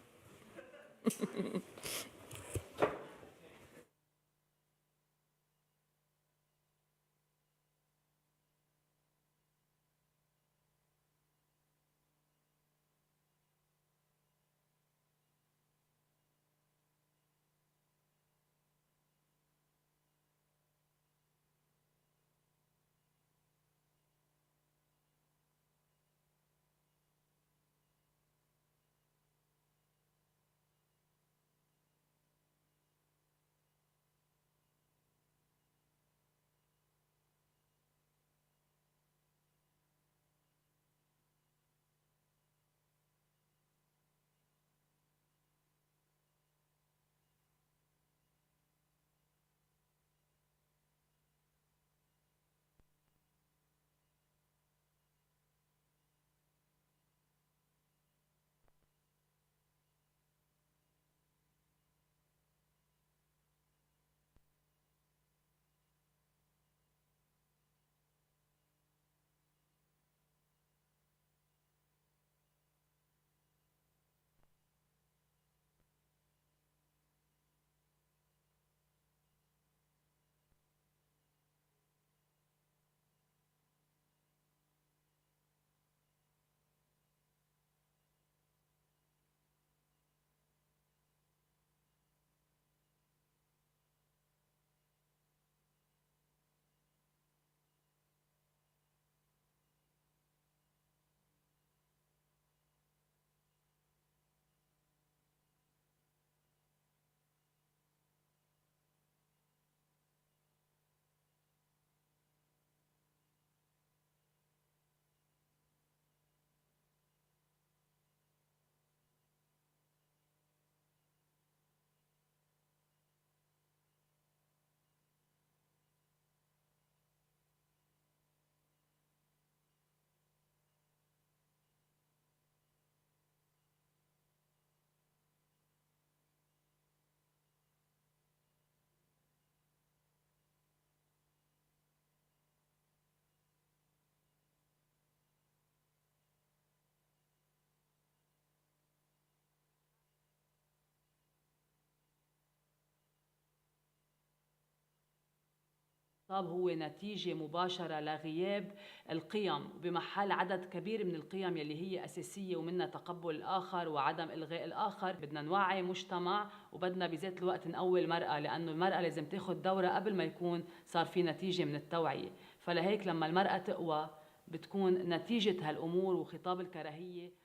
C: هو نتيجة مباشرة لغياب القيم بمحل عدد كبير من القيم يلي هي أساسية ومنها تقبل الآخر وعدم إلغاء الآخر. بدنا نوعي مجتمع وبدنا بذات الوقت نقوي المرأة، لأنه المرأة لازم تاخد دورة قبل ما يكون صار في نتيجة من التوعية. فلهيك لما المرأة تقوى بتكون نتيجة هالأمور وخطاب الكراهية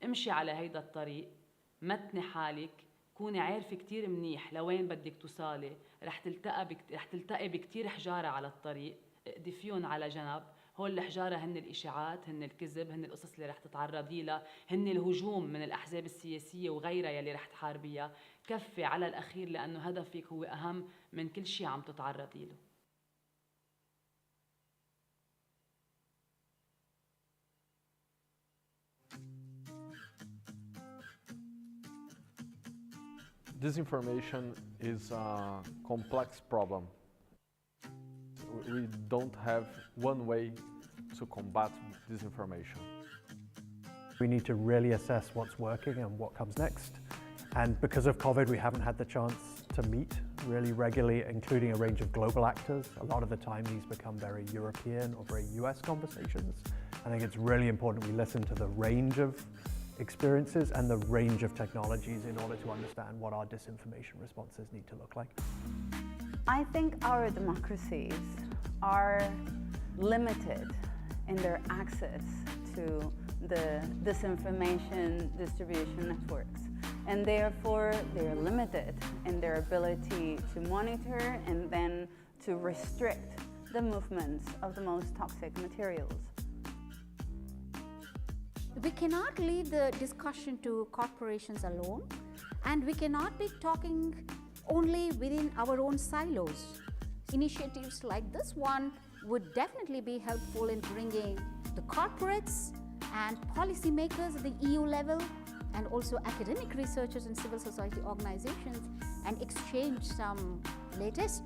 C: امشي على هيدا الطريق، متني حالك، كوني عارفة كتير منيح لوين بدك توصالي. رح تلتقي بكتير حجارة على الطريق، اقدي فيهم على جنب. هول الحجارة هن الإشاعات، هن الكذب، هن القصص اللي رح تتعرضي لها، هن الهجوم من الأحزاب السياسية وغيرها يلي رح تحاربيها. كفي على الأخير لأنه هدفك هو أهم من كل شيء عم تتعرضي له.
M: Disinformation is a complex problem. We don't have one way to combat disinformation.
V: We need to really assess what's working and what comes next. And because of COVID, we haven't had the chance to meet really regularly, including a range of global actors. A lot of the time, these become very European or very US conversations. I think it's really important we listen to the range of experiences and the range of technologies in order to understand what our disinformation responses need to look like.
W: I think our democracies are limited in their access to the disinformation distribution networks, and therefore they're limited in their ability to monitor and then to restrict the movements of the most toxic materials.
E: We cannot leave the discussion to corporations alone, and we cannot be talking only within our own silos. Initiatives like this one would definitely be helpful in bringing the corporates and policymakers at the EU level, and also academic researchers and civil society organizations, and exchange some latest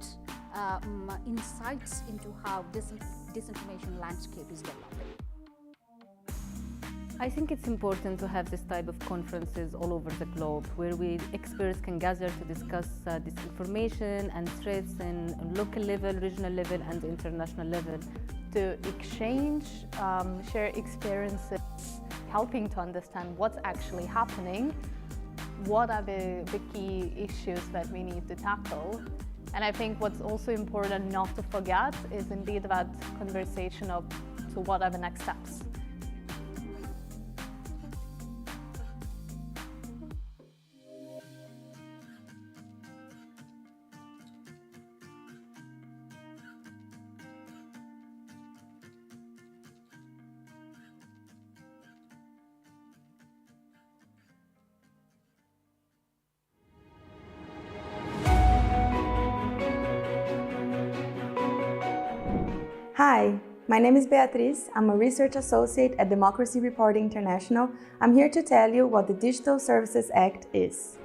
E: insights into how this disinformation landscape is developing.
X: I think it's important to have this type of conferences all over the globe, where experts can gather to discuss disinformation and threats in local level, regional level, and international level, to exchange, share experiences, helping to understand what's actually happening, what are the key issues that we need to tackle. And I think what's also important not to forget is indeed that conversation of, so what are the next steps?
F: Hi, my name is Beatriz. I'm a research associate at Democracy Reporting International. I'm here to tell you what the Digital Services Act is.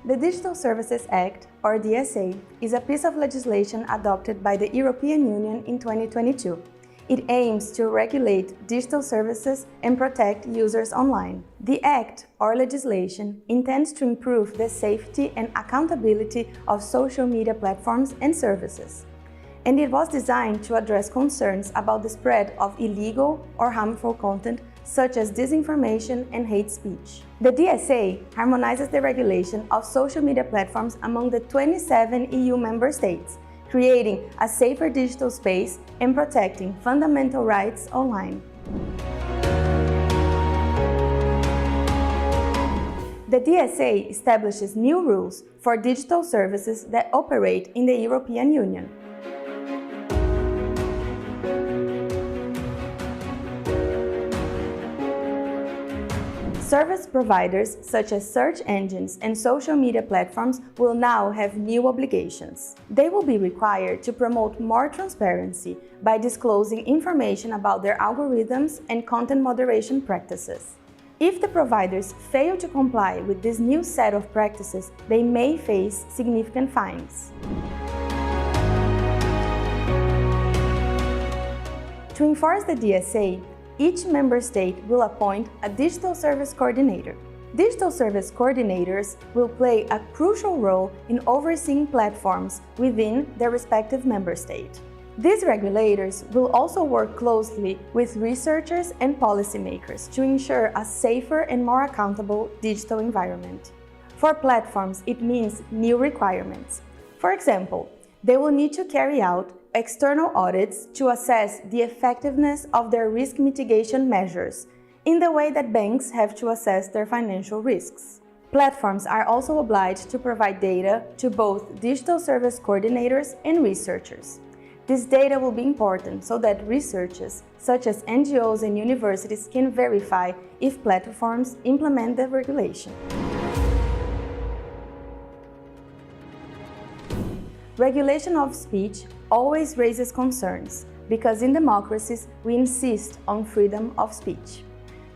F: The Digital Services Act, or DSA, is a piece of legislation adopted by the European Union in 2022. It aims to regulate digital services and protect users online. The Act, or legislation, intends to improve the safety and accountability of social media platforms and services. And it was designed to address concerns about the spread of illegal or harmful content such as disinformation and hate speech. The DSA harmonizes the regulation of social media platforms among the 27 EU member states, creating a safer digital space and protecting fundamental rights online. The DSA establishes new rules for digital services that operate in the European Union. Service providers such as search engines and social media platforms will now have new obligations. They will be required to promote more transparency by disclosing information about their algorithms and content moderation practices. If the providers fail to comply with this new set of practices, they may face significant fines. To enforce the DSA, each member state will appoint a digital service coordinator. Digital service coordinators will play a crucial role in overseeing platforms within their respective member state. These regulators will also work closely with researchers and policymakers to ensure a safer and more accountable digital environment. For platforms, it means new requirements. For example, they will need to carry out external audits to assess the effectiveness of their risk mitigation measures, in the way that banks have to assess their financial risks. Platforms are also obliged to provide data to both digital service coordinators and researchers. This data will be important so that researchers, such as NGOs and universities, can verify if platforms implement the regulation. Regulation of speech always raises concerns, because in democracies we insist on freedom of speech.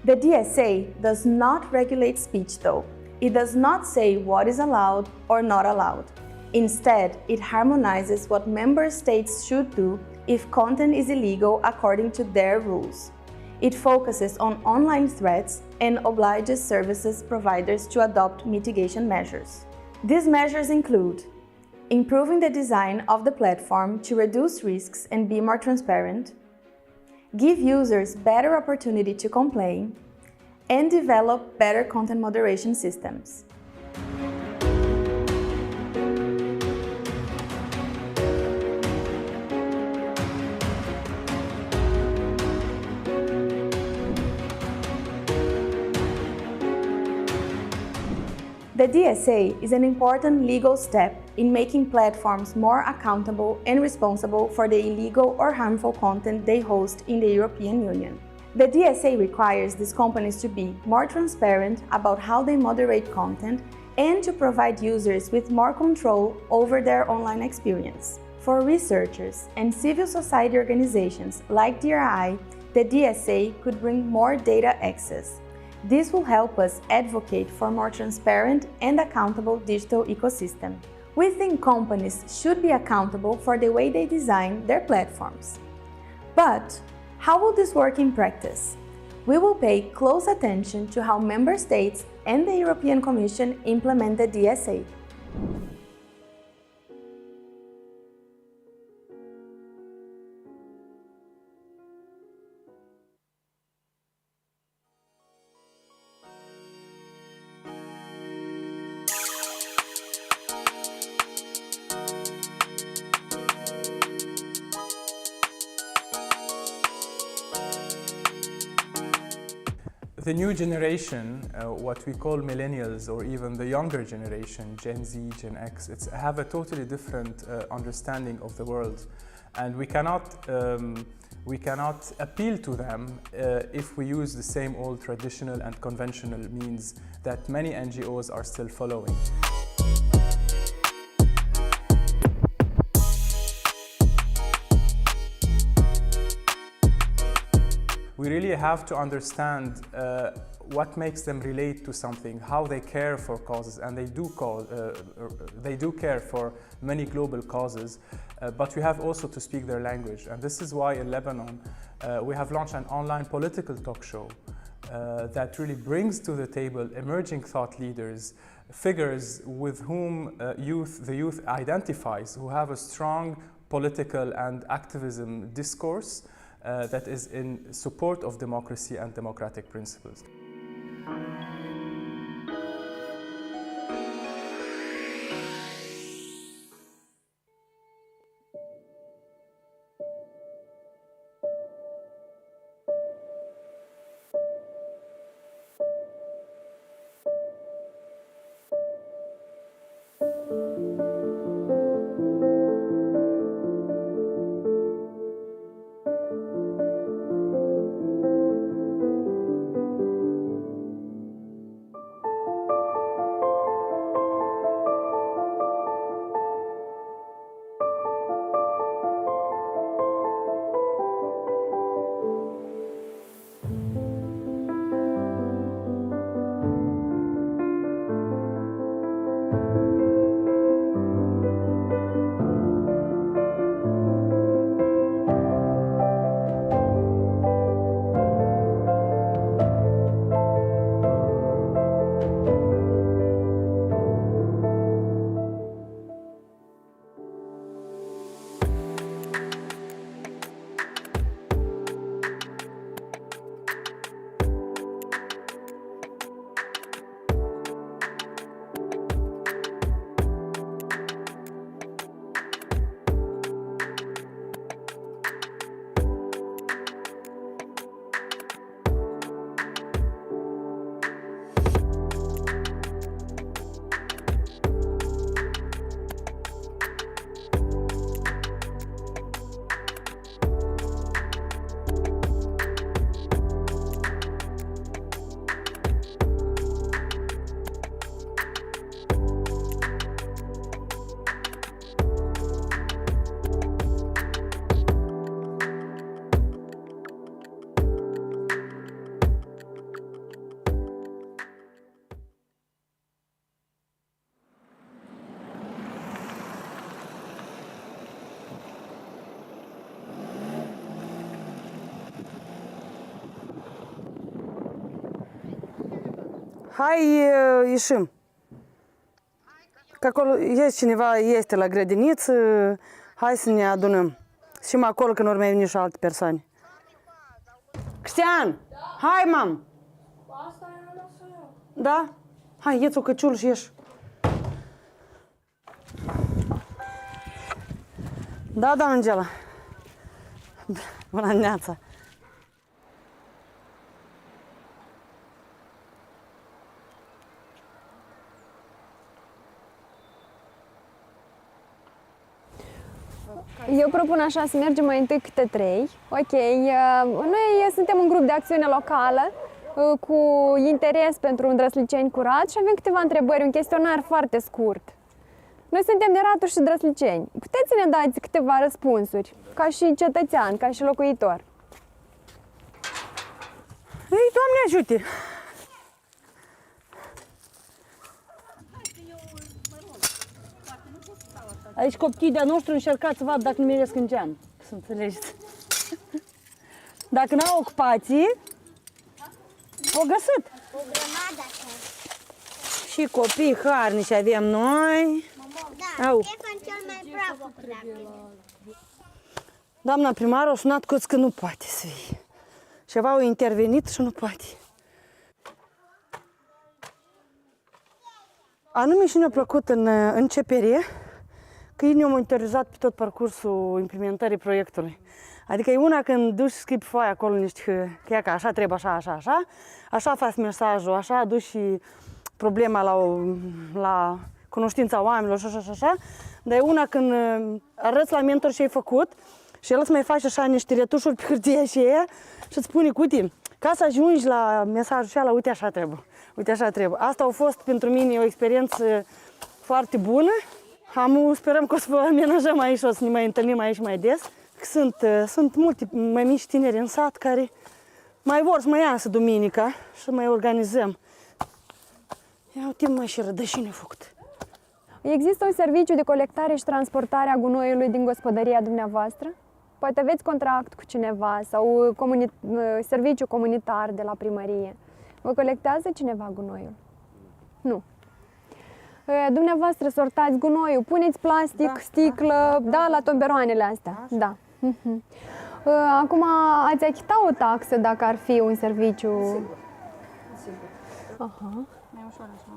F: The DSA does not regulate speech though. It does not say what is allowed or not allowed. Instead, it harmonizes what member states should do if content is illegal according to their rules. It focuses on online threats and obliges services providers to adopt mitigation measures. These measures include improving the design of the platform to reduce risks and be more transparent, give users better opportunity to complain, and develop better content moderation systems. The DSA is an important legal step in making platforms more accountable and responsible for the illegal or harmful content they host in the European Union. The DSA requires these companies to be more transparent about how they moderate content and to provide users with more control over their online experience. For researchers and civil society organizations like DRI, the DSA could bring more data access. This will help us advocate for more transparent and accountable digital ecosystem. We think companies should be accountable for the way they design their platforms. But how will this work in practice? We will pay close attention to how member states and the European Commission implement the DSA.
N: The new generation, what we call millennials, or even the younger generation, Gen Z, Gen X, have a totally different understanding of the world. And we cannot appeal to them if we use the same old traditional and conventional means that many NGOs are still following. We really have to understand what makes them relate to something, how they care for causes, and they do care for many global causes, but we have also to speak their language. And this is why in Lebanon we have launched an online political talk show that really brings to the table emerging thought leaders, figures with whom the youth identifies, who have a strong political and activism discourse that is in support of democracy and democratic principles.
K: Hai, ieșim. Că acolo este cineva, este la grădiniță, hai să ne adunăm. Și acolo când urmei veni și alte persoane. Cristian, hai, mam! Da? Hai, ieți o căciulă și ieși. Da, da, Angela. Bună dimineața.
I: Eu propun așa să mergem mai întâi câte 3. Ok, noi suntem un grup de acțiune locală cu interes pentru un drăsliceni curat și avem câteva întrebări, un chestionar foarte scurt. Noi suntem de Ratu și Drăsliceni. Puteți să ne dați câteva răspunsuri, ca și cetățean, ca și locuitor?
K: Ei, Doamne ajute! Aici copiii de-a noștri încercați să vadă dacă nu meresc în geam, să înțelegeți. Dacă n-au ocupații, o găsit.
L: O grămadă.
K: Și copii harnici avem noi.
L: Da, Ștefan cel mai bravo.
K: Doamna primar a sunat că nu poate să fie. Ceva au intervenit și nu poate. Anume și ne-a plăcut în CPR că ei ne-au monitorizat pe tot parcursul implementării proiectului. Adică e una când duci și scrii pe foaie acolo niște că așa trebuie, așa faci mesajul, așa aduci și problema la cunoștința oamenilor și așa. Dar e una când arăți la mentor ce ai făcut și el îți mai face așa niște retușuri pe hârtie și ea și îți spune, uite, ca să ajungi la mesajul ăla, uite așa trebuie. Uite așa trebuie. Asta a fost pentru mine o experiență foarte bună. Sperăm că o să vă amenajăm aici, o să ne mai întâlnim aici mai des. Sunt multe mai mici tineri în sat care Mai vor să mai iasă duminica și mai organizăm. Ia uite mă și rădășini făcut.
I: Există un serviciu de colectare și transportare a gunoiului din gospodăria dumneavoastră? Poate aveți contract cu cineva sau serviciu comunitar de la primărie. Vă colectează cineva gunoiul? Nu. Dumneavoastră sortați gunoiul, puneți plastic, sticlă, da, la tomberoanele astea. Da. Acum ați achita o taxă dacă ar fi un serviciu.
K: Sigur.
I: Aha.
K: Mai ușor așa.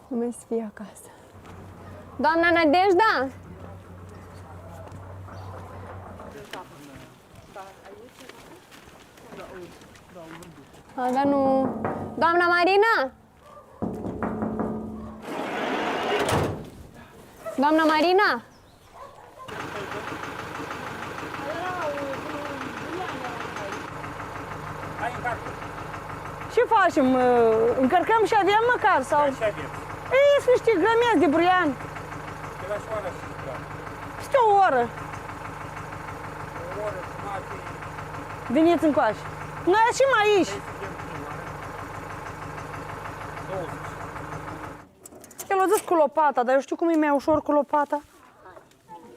I: Nu mai să fie acasă. Doamna Nadejda? Dar nu. Doamna Marina? Doamna Marina?
K: Ce facem? Încărcăm și avem măcar? Sau?
G: Da, și avem.
K: Ei, sunt niște grămezi de burian.
G: De la șoară și da.
K: Peste o oră.
G: O oră, jumătate.
K: Veniți încoace. Noi ieșim aici. El a zis cu lopata, dar eu știu cum e mai ușor cu lopata.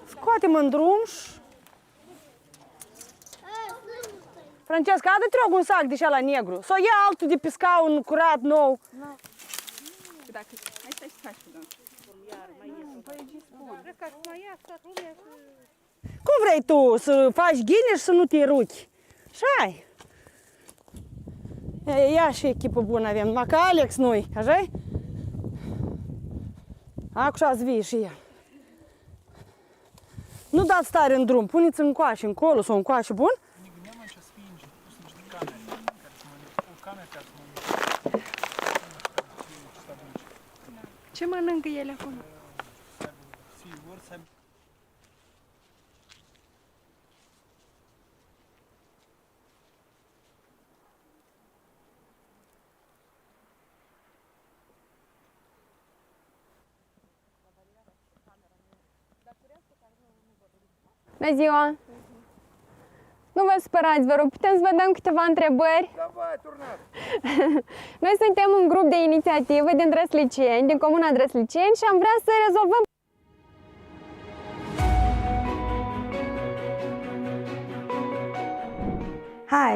K: Scoatem în drum și... Francesca, adă-te rog un sac de așa la negru. Sau ia altul de pisca, un curat nou. Cum vrei tu să faci ghine și să nu te ruchi? Așa-i. Ia și echipă bună avem, numai că Alex nu-i, așa-i? Acu și-ați vii și el. Nu dați tare în drum, puneți încoace, încolo sau încoace, bun?
I: Ce mănâncă ele acolo? Bună ziua! Nu vă supărați, vă rog, putem să vă dăm câteva întrebări?
G: Da, bă, turnat!
I: Noi suntem un grup de inițiativă din Drăsliceni, din comuna Drăsliceni și am vrea să rezolvăm.
F: Hi,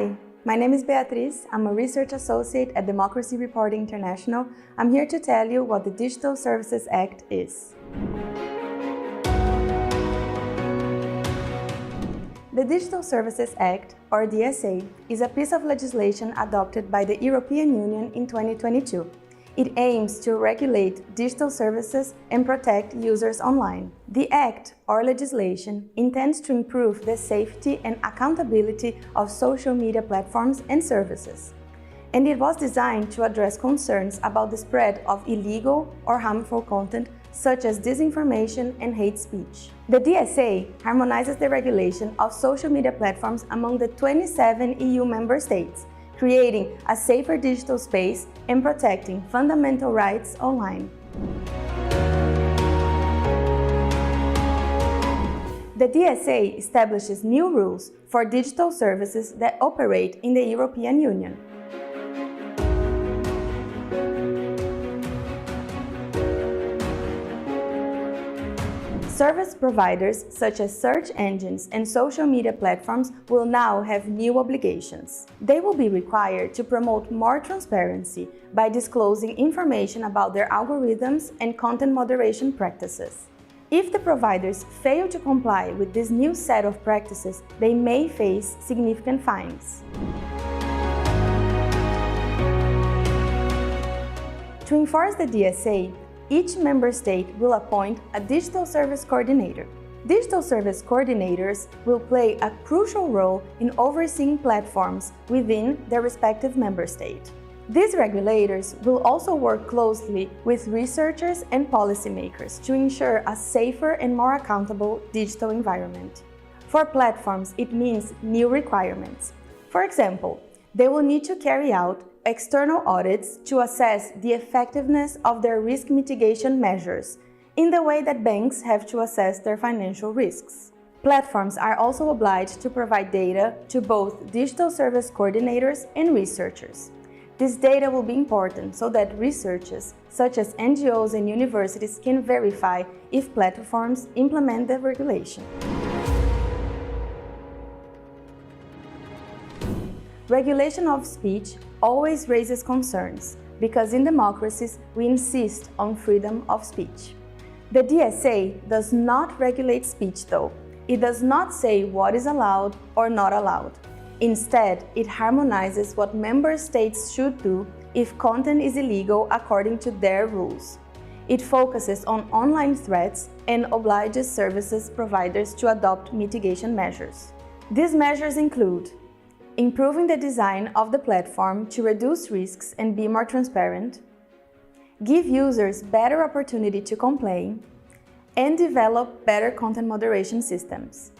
F: my name is Beatriz. I'm a research associate at Democracy Reporting International. I'm here to tell you what the Digital Services Act is. The Digital Services Act, or DSA, is a piece of legislation adopted by the European Union in 2022. It aims to regulate digital services and protect users online. The Act, or legislation, intends to improve the safety and accountability of social media platforms and services. And it was designed to address concerns about the spread of illegal or harmful content such as disinformation and hate speech. The DSA harmonizes the regulation of social media platforms among the 27 EU member states, creating a safer digital space and protecting fundamental rights online. The DSA establishes new rules for digital services that operate in the European Union. Service providers such as search engines and social media platforms will now have new obligations. They will be required to promote more transparency by disclosing information about their algorithms and content moderation practices. If the providers fail to comply with this new set of practices, they may face significant fines. To enforce the DSA, each member state will appoint a digital service coordinator. Digital service coordinators will play a crucial role in overseeing platforms within their respective member state. These regulators will also work closely with researchers and policymakers to ensure a safer and more accountable digital environment. For platforms, it means new requirements. For example, they will need to carry out external audits to assess the effectiveness of their risk mitigation measures, in the way that banks have to assess their financial risks. Platforms are also obliged to provide data to both digital service coordinators and researchers. This data will be important so that researchers, such as NGOs and universities, can verify if platforms implement the regulation. Regulation of speech always raises concerns, because in democracies we insist on freedom of speech. The DSA does not regulate speech though. It does not say what is allowed or not allowed. Instead, it harmonizes what member states should do if content is illegal according to their rules. It focuses on online threats and obliges services providers to adopt mitigation measures. These measures include improving the design of the platform to reduce risks and be more transparent, give users better opportunity to complain, and develop better content moderation systems.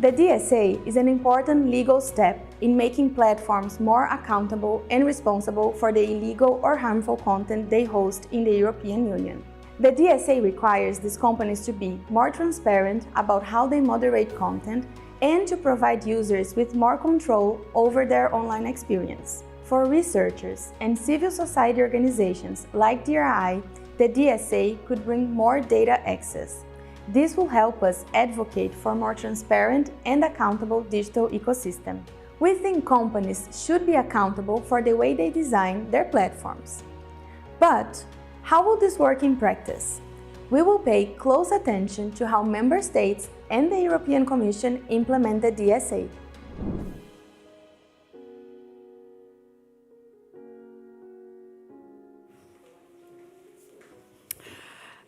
F: The DSA is an important legal step in making platforms more accountable and responsible for the illegal or harmful content they host in the European Union. The DSA requires these companies to be more transparent about how they moderate content and to provide users with more control over their online experience. For researchers and civil society organizations like DRI, the DSA could bring more data access. This will help us advocate for more transparent and accountable digital ecosystem. We think companies should be accountable for the way they design their platforms. But how will this work in practice? We will pay close attention to how member states and the European Commission implement the DSA.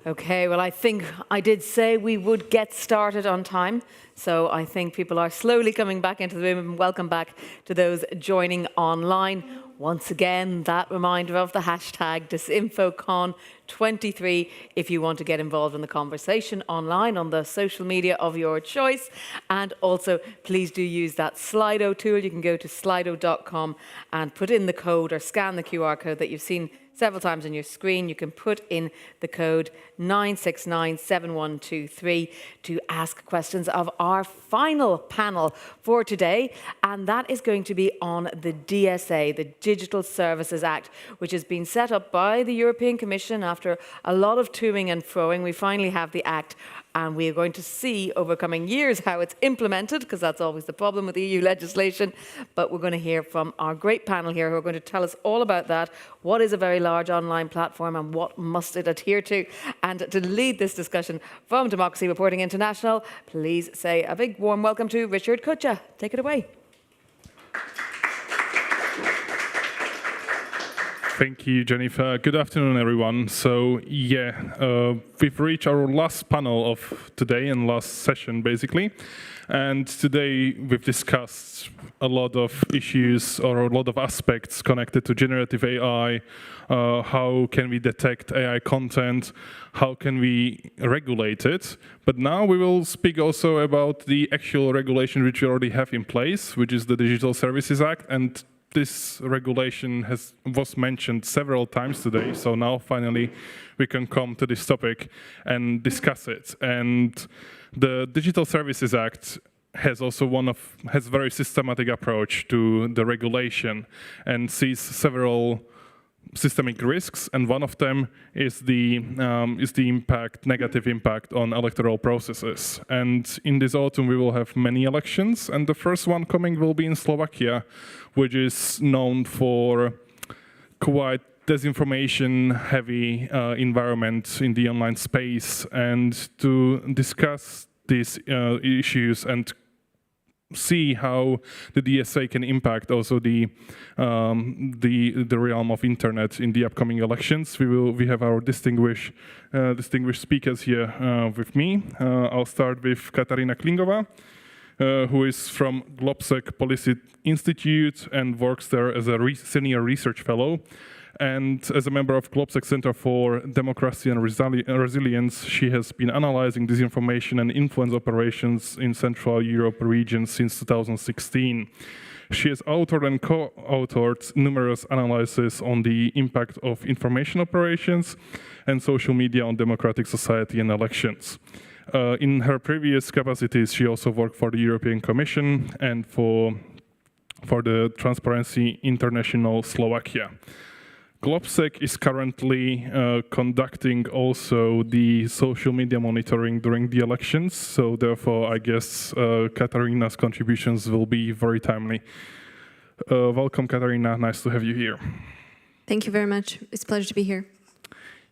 A: Okay, well, I think I did say we would get started on time, so I think people are slowly coming back into the room, and welcome back to those joining online. Once again, that reminder of the hashtag DisifoCon23 if you want to get involved in the conversation online on the social media of your choice. And also, please do use that Slido tool. You can go to slido.com and put in the code or scan the QR code that you've seen several times on your screen. You can put in the code 9697123 to ask questions of our final panel for today, and that is going to be on the DSA, the Digital Services Act, which has been set up by the European Commission after a lot of toing and froing. We finally have the Act, and we are going to see over coming years how it's implemented, because that's always the problem with EU legislation. But we're going to hear from our great panel here who are going to tell us all about that. What is a very large online platform and what must it adhere to? And to lead this discussion from Democracy Reporting International, please say a big warm welcome to Richard Kutcha. Take it away.
H: Thank you, Jennifer. Good afternoon, everyone. So, we've reached our last panel of today and last session, basically. And today we've discussed a lot of issues or a lot of aspects connected to generative AI. How can we detect AI content? How can we regulate it? But now we will speak also about the actual regulation which we already have in place, which is the Digital Services Act. And this regulation was mentioned several times today, so now finally we can come to this topic and discuss it. And the Digital Services Act has also has a very systematic approach to the regulation and sees several systemic risks, and one of them is the negative impact on electoral processes. And in this autumn we will have many elections, and the first one coming will be in Slovakia, which is known for quite disinformation-heavy environment in the online space. And to discuss these issues and see how the DSA can impact also the realm of internet in the upcoming elections, we have our distinguished speakers here with me. I'll start with Katarina Klingova, who is from Globsec Policy Institute and works there as a senior research fellow. And as a member of GlobSec Center for Democracy and Resilience, she has been analyzing disinformation and influence operations in Central Europe region since 2016. She has authored and co-authored numerous analyses on the impact of information operations and social media on democratic society and elections. In her previous capacities, she also worked for the European Commission and for the Transparency International Slovakia. GlobSec is currently conducting also the social media monitoring during the elections, so therefore I guess Katarina's contributions will be very timely. Welcome, Katarina, nice to have you here.
J: Thank you very much, it's a pleasure to be here.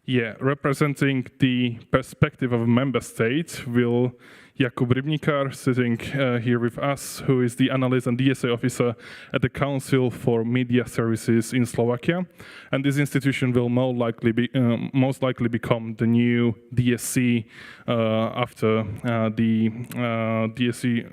H: Yeah, representing the perspective of a member state will Jakub Rybnikar, sitting here with us, who is the analyst and DSA officer at the Council for Media Services in Slovakia. And this institution will most likely become the new DSC after the DSC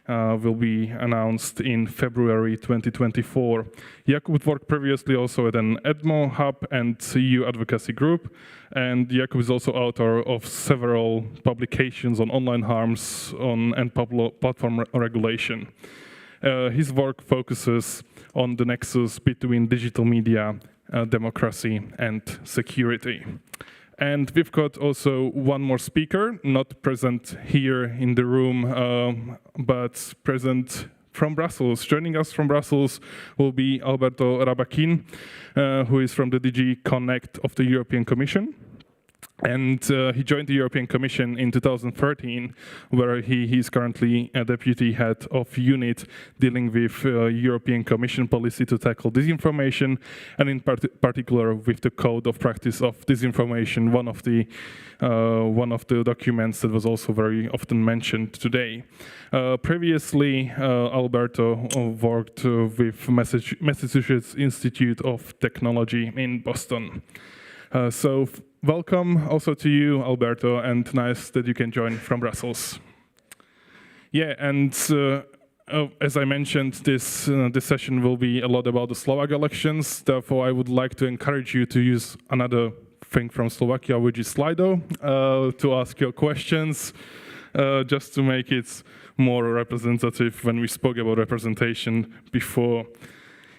H: will be announced in February 2024. Jakub worked previously also at an EDMO hub and EU advocacy group, and Jakub is also author of several publications on online harms and platform regulation. His work focuses on the nexus between digital media, democracy, and security. And we've got also one more speaker, not present here in the room, but present from Brussels. Joining us from Brussels will be Alberto Rabakin, who is from the DG Connect of the European Commission. And he joined the European Commission in 2013, where he is currently a deputy head of unit dealing with European Commission policy to tackle disinformation, and in particular with the Code of Practice of Disinformation, one of the documents that was also very often mentioned today. Previously, Alberto worked with Massachusetts Institute of Technology in Boston. So welcome also to you, Alberto, and nice that you can join from Brussels. Yeah, and as I mentioned, this session will be a lot about the Slovak elections. Therefore, I would like to encourage you to use another thing from Slovakia, which is Slido, to ask your questions, just to make it more representative when we spoke about representation before.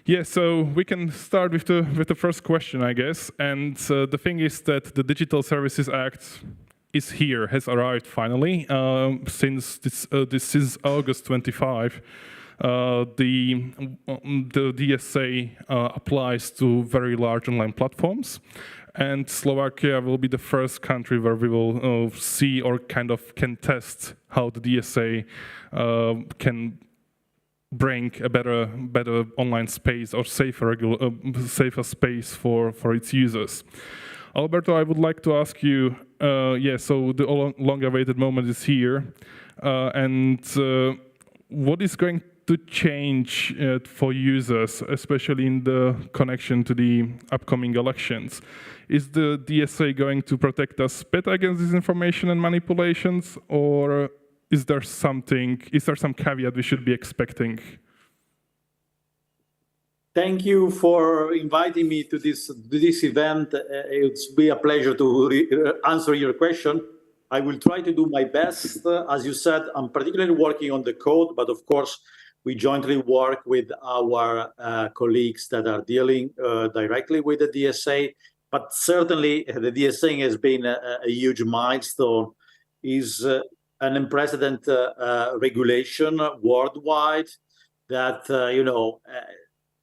H: Yeah, so we can start with the first question, I guess. And the thing is that the Digital Services Act is here, has arrived finally. Since August 25, the DSA applies to very large online platforms. And Slovakia will be the first country where we will see or kind of can test how the DSA can bring a better online space or safer space for its users. Alberto, I would like to ask you, so the long-awaited moment is here, and what is going to change for users, especially in the connection to the upcoming elections? Is the DSA going to protect us better against disinformation and manipulations, or is there some caveat we should be expecting?
O: Thank you for inviting me to this event. It's be a pleasure to answer your question. I will try to do my best. As you said, I'm particularly working on the code, but of course, we jointly work with our colleagues that are dealing directly with the DSA. But certainly, the DSA has been a huge milestone. Is an unprecedented regulation worldwide that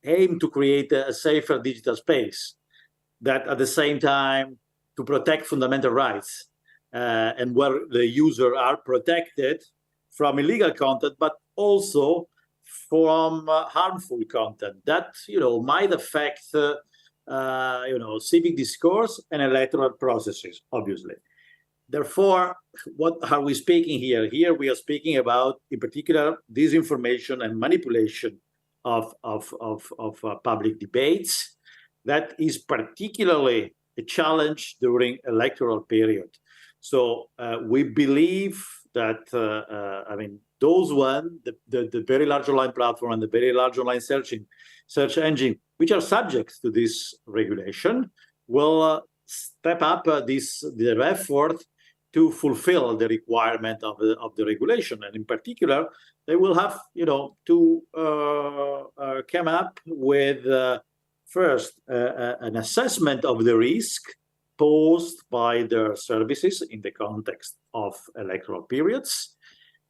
O: aim to create a safer digital space that at the same time to protect fundamental rights and where the user are protected from illegal content, but also from harmful content that might affect civic discourse and electoral processes, obviously. Therefore, what are we speaking here? Here we are speaking about, in particular, disinformation and manipulation of public debates. That is particularly a challenge during electoral period. So we believe that, I mean, those one, the very large online platform and the very large online search engine, which are subject to this regulation, will step up their effort to fulfill the requirement of the regulation. And in particular, they will have, to come up with first an assessment of the risk posed by their services in the context of electoral periods,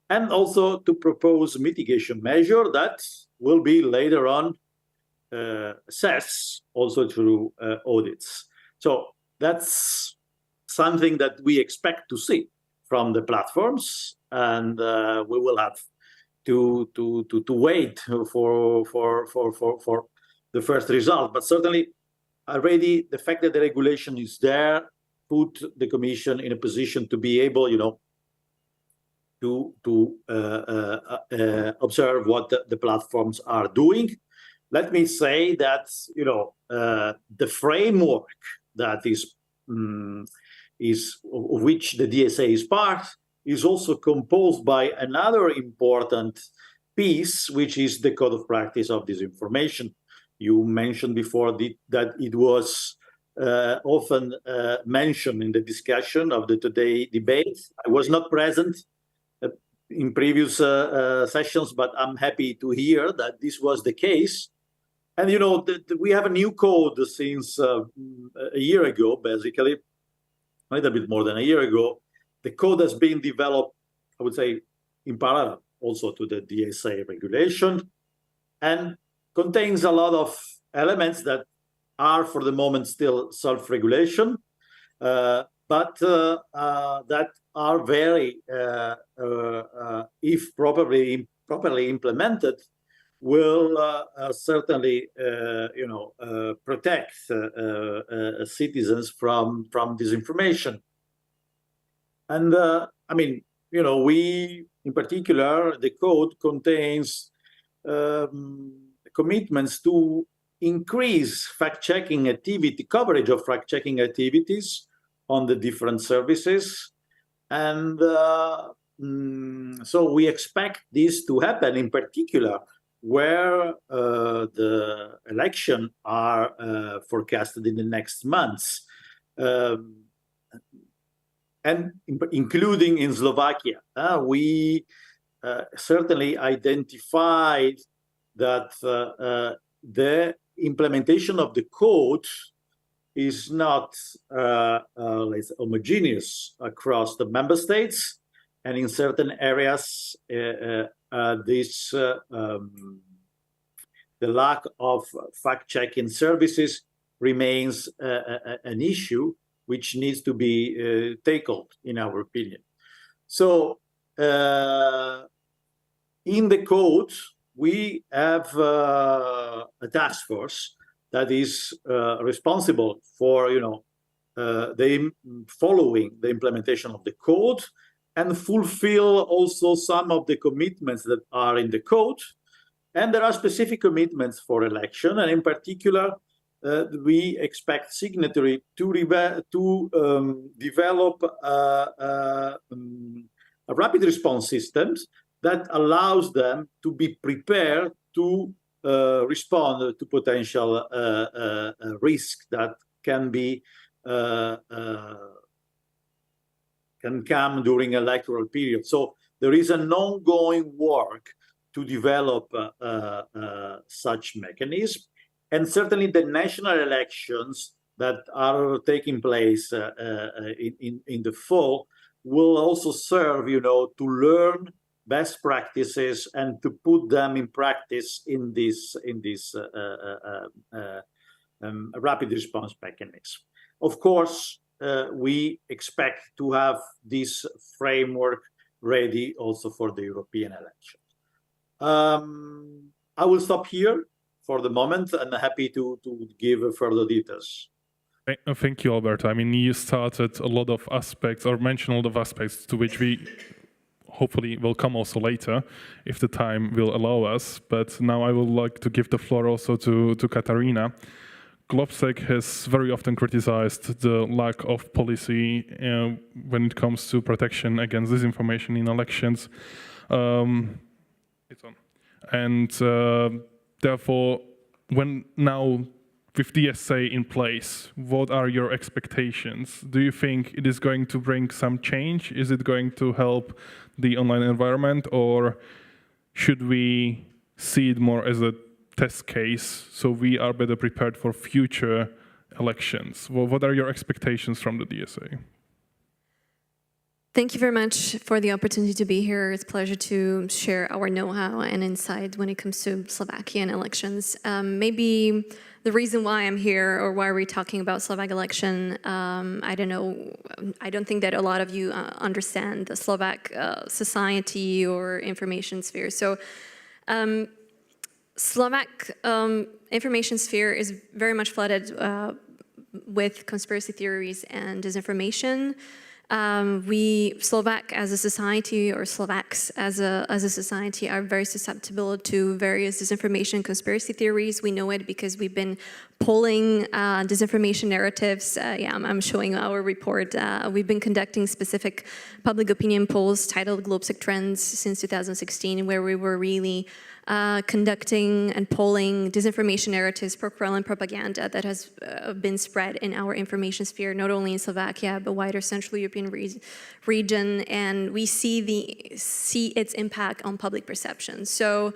O: and also to propose mitigation measure that will be later on assessed also through audits. So that's something that we expect to see from the platforms, and we will have to wait for the first result. But certainly, already the fact that the regulation is there put the Commission in a position to be able, to observe what the platforms are doing. Let me say that the framework that is of which the DSA is part is also composed by another important piece, which is the code of practice of disinformation. You mentioned before that it was often mentioned in the discussion of the today debate. I was not present in previous sessions, but I'm happy to hear that this was the case. And we have a new code since a year ago, basically, a little bit more than a year ago. The code has been developed, I would say, in parallel also to the DSA regulation, and contains a lot of elements that are, for the moment, still self-regulation, but that are very, if properly implemented, will certainly, protect citizens from disinformation. And I mean, we, in particular, the code contains commitments to increase fact-checking activity, coverage of fact-checking activities on the different services. And so we expect this to happen, in particular, where the election are forecasted in the next months, and including in Slovakia. We certainly identified that the implementation of the code is not homogeneous across the member states, and in certain areas, the lack of fact-checking services remains an issue which needs to be tackled, in our opinion. So, in the code, we have a task force that is responsible for, following the implementation of the code and fulfill also some of the commitments that are in the code. And there are specific commitments for election, and in particular, we expect signatory to develop a rapid response systems that allows them to be prepared to respond to potential risk that can come during electoral period. So there is an ongoing work to develop such mechanism, and certainly the national elections that are taking place in the fall will also serve, to learn best practices and to put them in practice in this rapid response mechanism. Of course, we expect to have this framework ready also for the European elections. I will stop here for the moment, and happy to give further details.
H: Thank you, Alberto. I mean, you started a lot of aspects, or mentioned a lot of aspects to which we hopefully will come also later, if the time will allow us. But now I would like to give the floor also to Katarina. Globsec has very often criticized the lack of policy when it comes to protection against disinformation in elections. It's on. And therefore, when now with DSA in place, what are your expectations? Do you think it is going to bring some change? Is it going to help the online environment, or should we see it more as a test case so we are better prepared for future elections? Well, what are your expectations from the DSA?
Q: Thank you very much for the opportunity to be here. It's a pleasure to share our know-how and insight when it comes to Slovakian elections. Maybe the reason why I'm here, or why we're talking about Slovak election, I don't know. I don't think that a lot of you understand the Slovak society or information sphere. So Slovak information sphere is very much flooded with conspiracy theories and disinformation. We Slovak as a society, or Slovaks as a society, are very susceptible to various disinformation conspiracy theories. We know it because we've been polling disinformation narratives. Yeah, I'm showing our report. We've been conducting specific public opinion polls titled Globsec Trends since 2016, where we were really conducting and polling disinformation narratives, pro-Kremlin propaganda that has been spread in our information sphere, not only in Slovakia, but wider Central European region, and we see its impact on public perception. So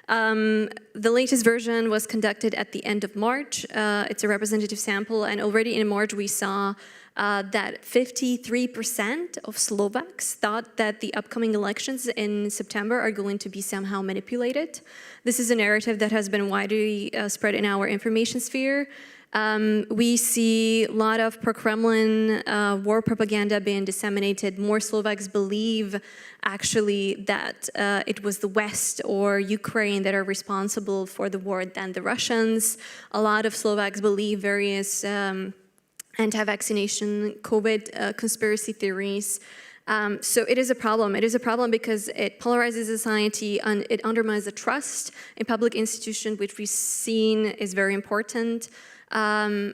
Q: the latest version was conducted at the end of March. It's a representative sample, and already in March we saw that 53% of Slovaks thought that the upcoming elections in September are going to be somehow manipulated. This is a narrative that has been widely spread in our information sphere. We see a lot of pro-Kremlin war propaganda being disseminated. More Slovaks believe actually that it was the West or Ukraine that are responsible for the war than the Russians. A lot of Slovaks believe various anti-vaccination COVID conspiracy theories. So it is a problem. It is a problem because it polarizes society and it undermines the trust in public institutions, which we've seen is very important. Yeah,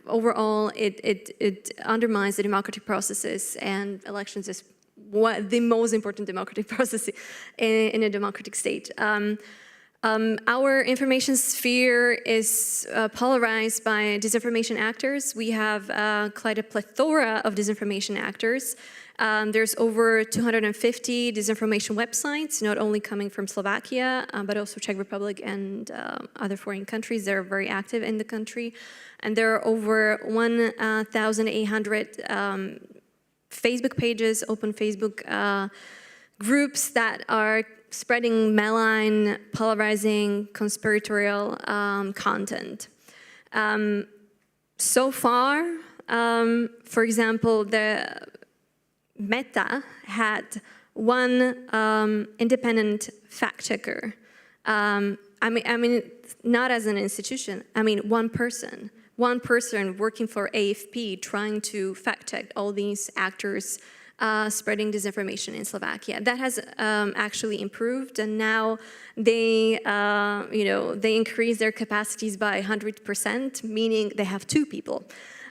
Q: overall, it undermines the democratic processes, and elections is the most important democratic process in a democratic state. Our information sphere is polarized by disinformation actors. We have quite a plethora of disinformation actors. There's over 250 disinformation websites, not only coming from Slovakia, but also Czech Republic and other foreign countries that are very active in the country. And there are over 1,800 Facebook pages, open Facebook groups that are spreading malign, polarizing, conspiratorial content. So far, for example, the Meta had one independent fact checker. I mean, not as an institution. I mean, one person working for AFP trying to fact check all these actors spreading disinformation in Slovakia. That has actually improved, and now they, they increase their capacities by 100%, meaning they have 2 people.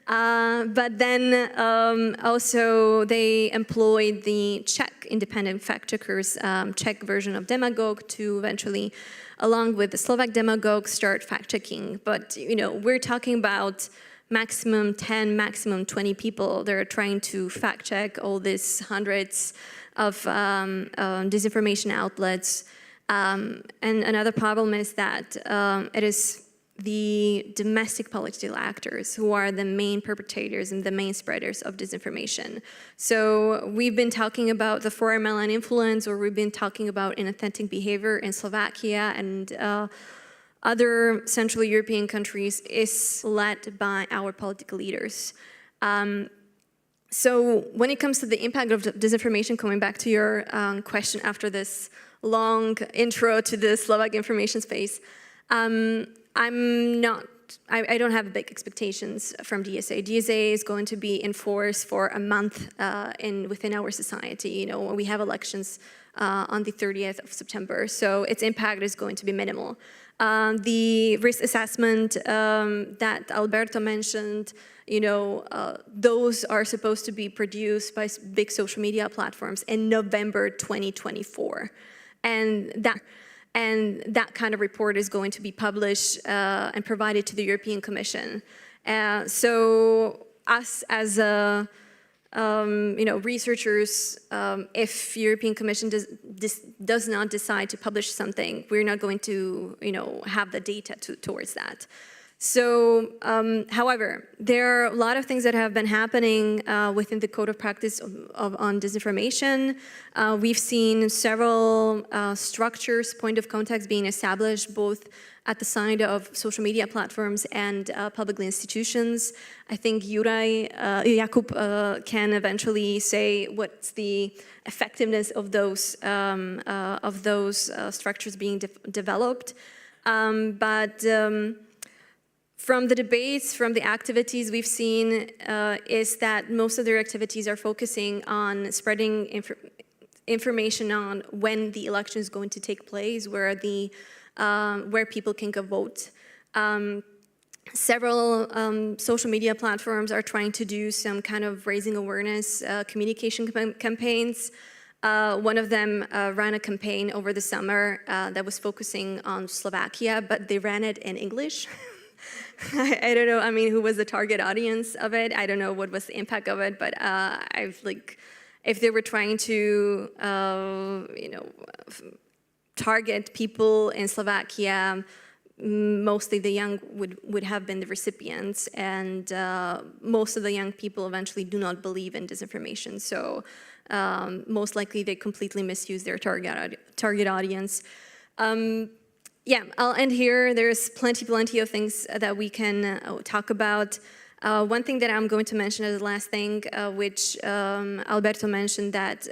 Q: But then also they employed the Czech independent fact-checkers, Czech version of Demagog, to eventually, along with the Slovak Demagog, start fact-checking. But we're talking about maximum 10, maximum 20 people. They're trying to fact-check all these hundreds of disinformation outlets. And another problem is that it is the domestic political actors who are the main perpetrators and the main spreaders of disinformation. So we've been talking about the foreign malign influence, or we've been talking about inauthentic behavior in Slovakia and other Central European countries is led by our political leaders. So when it comes to the impact of disinformation, coming back to your question after this long intro to the Slovak information space, I'm not I don't have big expectations from DSA. DSA is going to be in force for a month within our society. You know, we have elections on the 30th of September, so its impact is going to be minimal. The risk assessment that Alberto mentioned, you know, those are supposed to be produced by big social media platforms in November 2024. And that kind of report is going to be published and provided to the European Commission. So us as you know, researchers, if European Commission does not decide to publish something, we're not going to, you know, have the data towards that. So, however, there are a lot of things that have been happening within the code of practice on disinformation. We've seen several structures, point of contacts being established both at the side of social media platforms and public institutions. I think Jakub can eventually say what's the effectiveness of those structures being developed. From the debates, from the activities we've seen, is that most of their activities are focusing on spreading information on when the election is going to take place, where people can go vote. Several social media platforms are trying to do some kind of raising awareness communication campaigns. One of them ran a campaign over the summer that was focusing on Slovakia, but they ran it in English. I don't know, I mean, who was the target audience of it? I don't know what was the impact of it, but if they were trying to, you know, target people in Slovakia, mostly the young would have been the recipients, and most of the young people eventually do not believe in disinformation. So most likely they completely misuse their target audience. Yeah, I'll end here. There's plenty of things that we can talk about. One thing that I'm going to mention as the last thing, which Alberto mentioned, that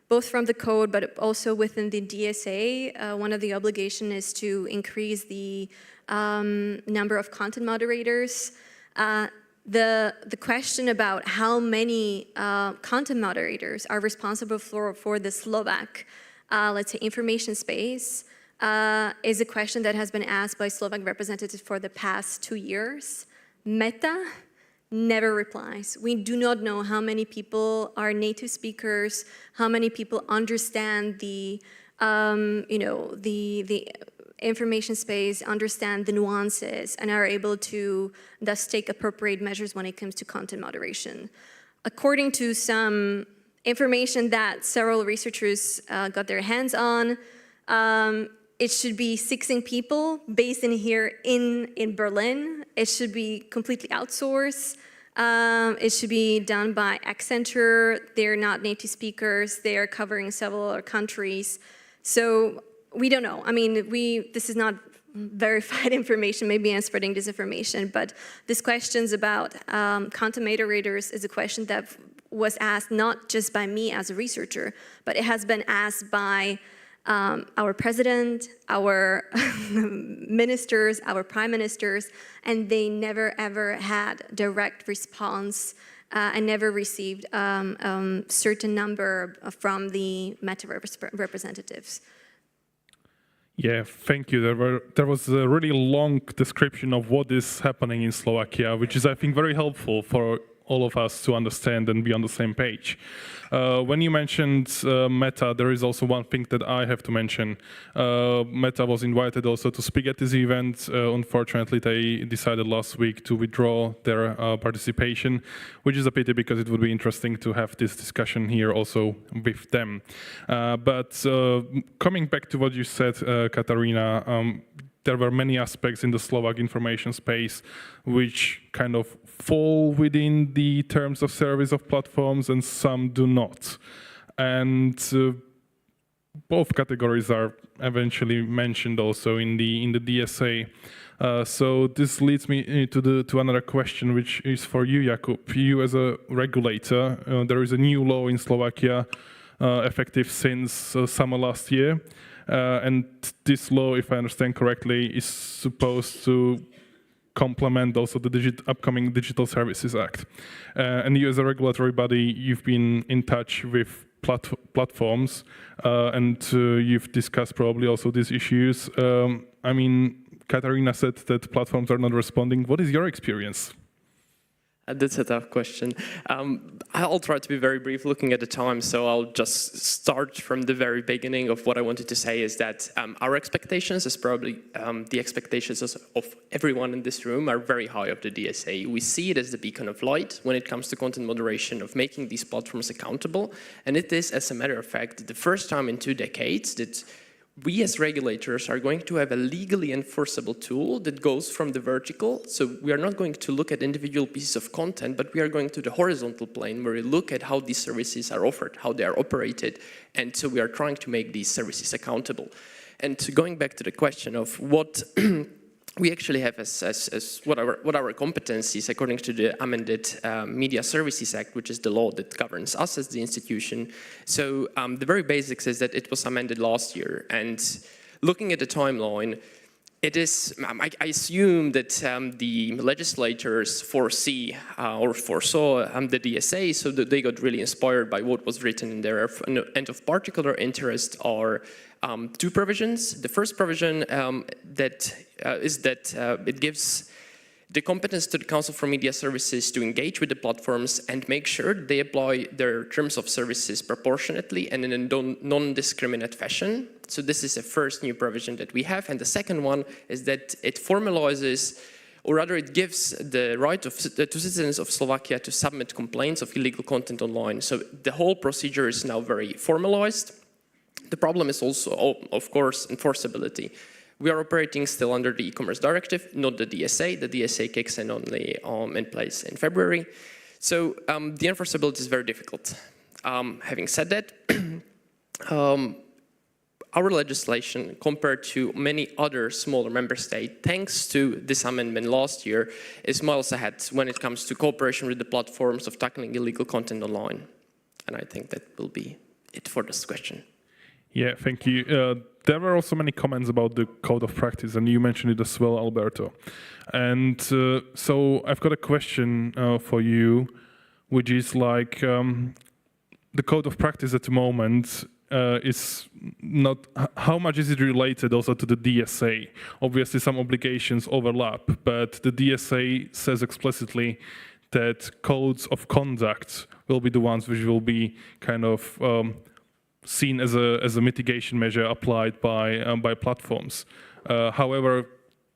Q: both from the code but also within the DSA, one of the obligations is to increase the number of content moderators. The question about how many content moderators are responsible for the Slovak, let's say, information space, is a question that has been asked by Slovak representatives for the past 2 years. Meta never replies. We do not know how many people are native speakers, how many people understand the, you know, the information space, understand the nuances, and are able to thus take appropriate measures when it comes to content moderation. According to some information that several researchers got their hands on, it should be 16 people based in here in Berlin. It should be completely outsourced. It should be done by Accenture. They're not native speakers. They are covering several countries. So we don't know. I mean, this is not verified information. Maybe I'm spreading disinformation, but these questions about content moderators is a question that was asked not just by me as a researcher, but it has been asked by our president, our ministers, our prime ministers, and they never ever had direct response and never received certain number from the Meta representatives.
H: Yeah, thank you. There was a really long description of what is happening in Slovakia, which is, I think, very helpful for all of us to understand and be on the same page. When you mentioned Meta, there is also one thing that I have to mention. Meta was invited also to speak at this event. Unfortunately, they decided last week to withdraw their participation, which is a pity because it would be interesting to have this discussion here also with them. But coming back to what you said, Katarina, there were many aspects in the Slovak information space which kind of fall within the terms of service of platforms and some do not. And both categories are eventually mentioned also in the DSA. So this leads me to another question, which is for you, Jakub. You as a regulator, there is a new law in Slovakia effective since summer last year. And this law, if I understand correctly, is supposed to complement also the upcoming Digital Services Act. And you as a regulatory body, you've been in touch with platforms and you've discussed probably also these issues. I mean, Katarina said that platforms are not responding. What is your experience?
B: That's a tough question. I'll try to be very brief looking at the time, so I'll just start from the very beginning of what I wanted to say is that our expectations, is probably the expectations of everyone in this room, are very high of the DSA. We see it as the beacon of light when it comes to content moderation, of making these platforms accountable, and it is, as a matter of fact, the first time in 2 decades that we as regulators are going to have a legally enforceable tool that goes from the vertical. So we are not going to look at individual pieces of content, but we are going to the horizontal plane where we look at how these services are offered, how they are operated. And so we are trying to make these services accountable. And going back to the question of what we actually have as what our competencies according to the amended Media Services Act, which is the law that governs us as the institution. So the very basics is that it was amended last year, and looking at the timeline, it is, I assume that the legislators foresaw the DSA, so that they got really inspired by what was written in there. And of particular interest are 2 provisions. The first provision is that it gives the competence to the Council for Media Services to engage with the platforms and make sure they apply their terms of services proportionately and in a non-discriminate fashion. So this is the first new provision that we have. And the second one is that it formalizes, or rather it gives the right to citizens of Slovakia to submit complaints of illegal content online. So the whole procedure is now very formalized. The problem is also, of course, enforceability. We are operating still under the e-commerce directive, not the DSA. The DSA kicks in only in place in February. So the enforceability is very difficult. Having said that, our legislation, compared to many other smaller member states, thanks to this amendment last year, is miles ahead when it comes to cooperation with the platforms of tackling illegal content online. And I think that will be it for this question.
H: Yeah, thank you. There were also many comments about the code of practice, and you mentioned it as well, Alberto. And so I've got a question for you, which is like the code of practice at the moment is not, how much is it related also to the DSA? Obviously some obligations overlap, but the DSA says explicitly that codes of conduct will be the ones which will be kind of seen as a mitigation measure applied by platforms. However,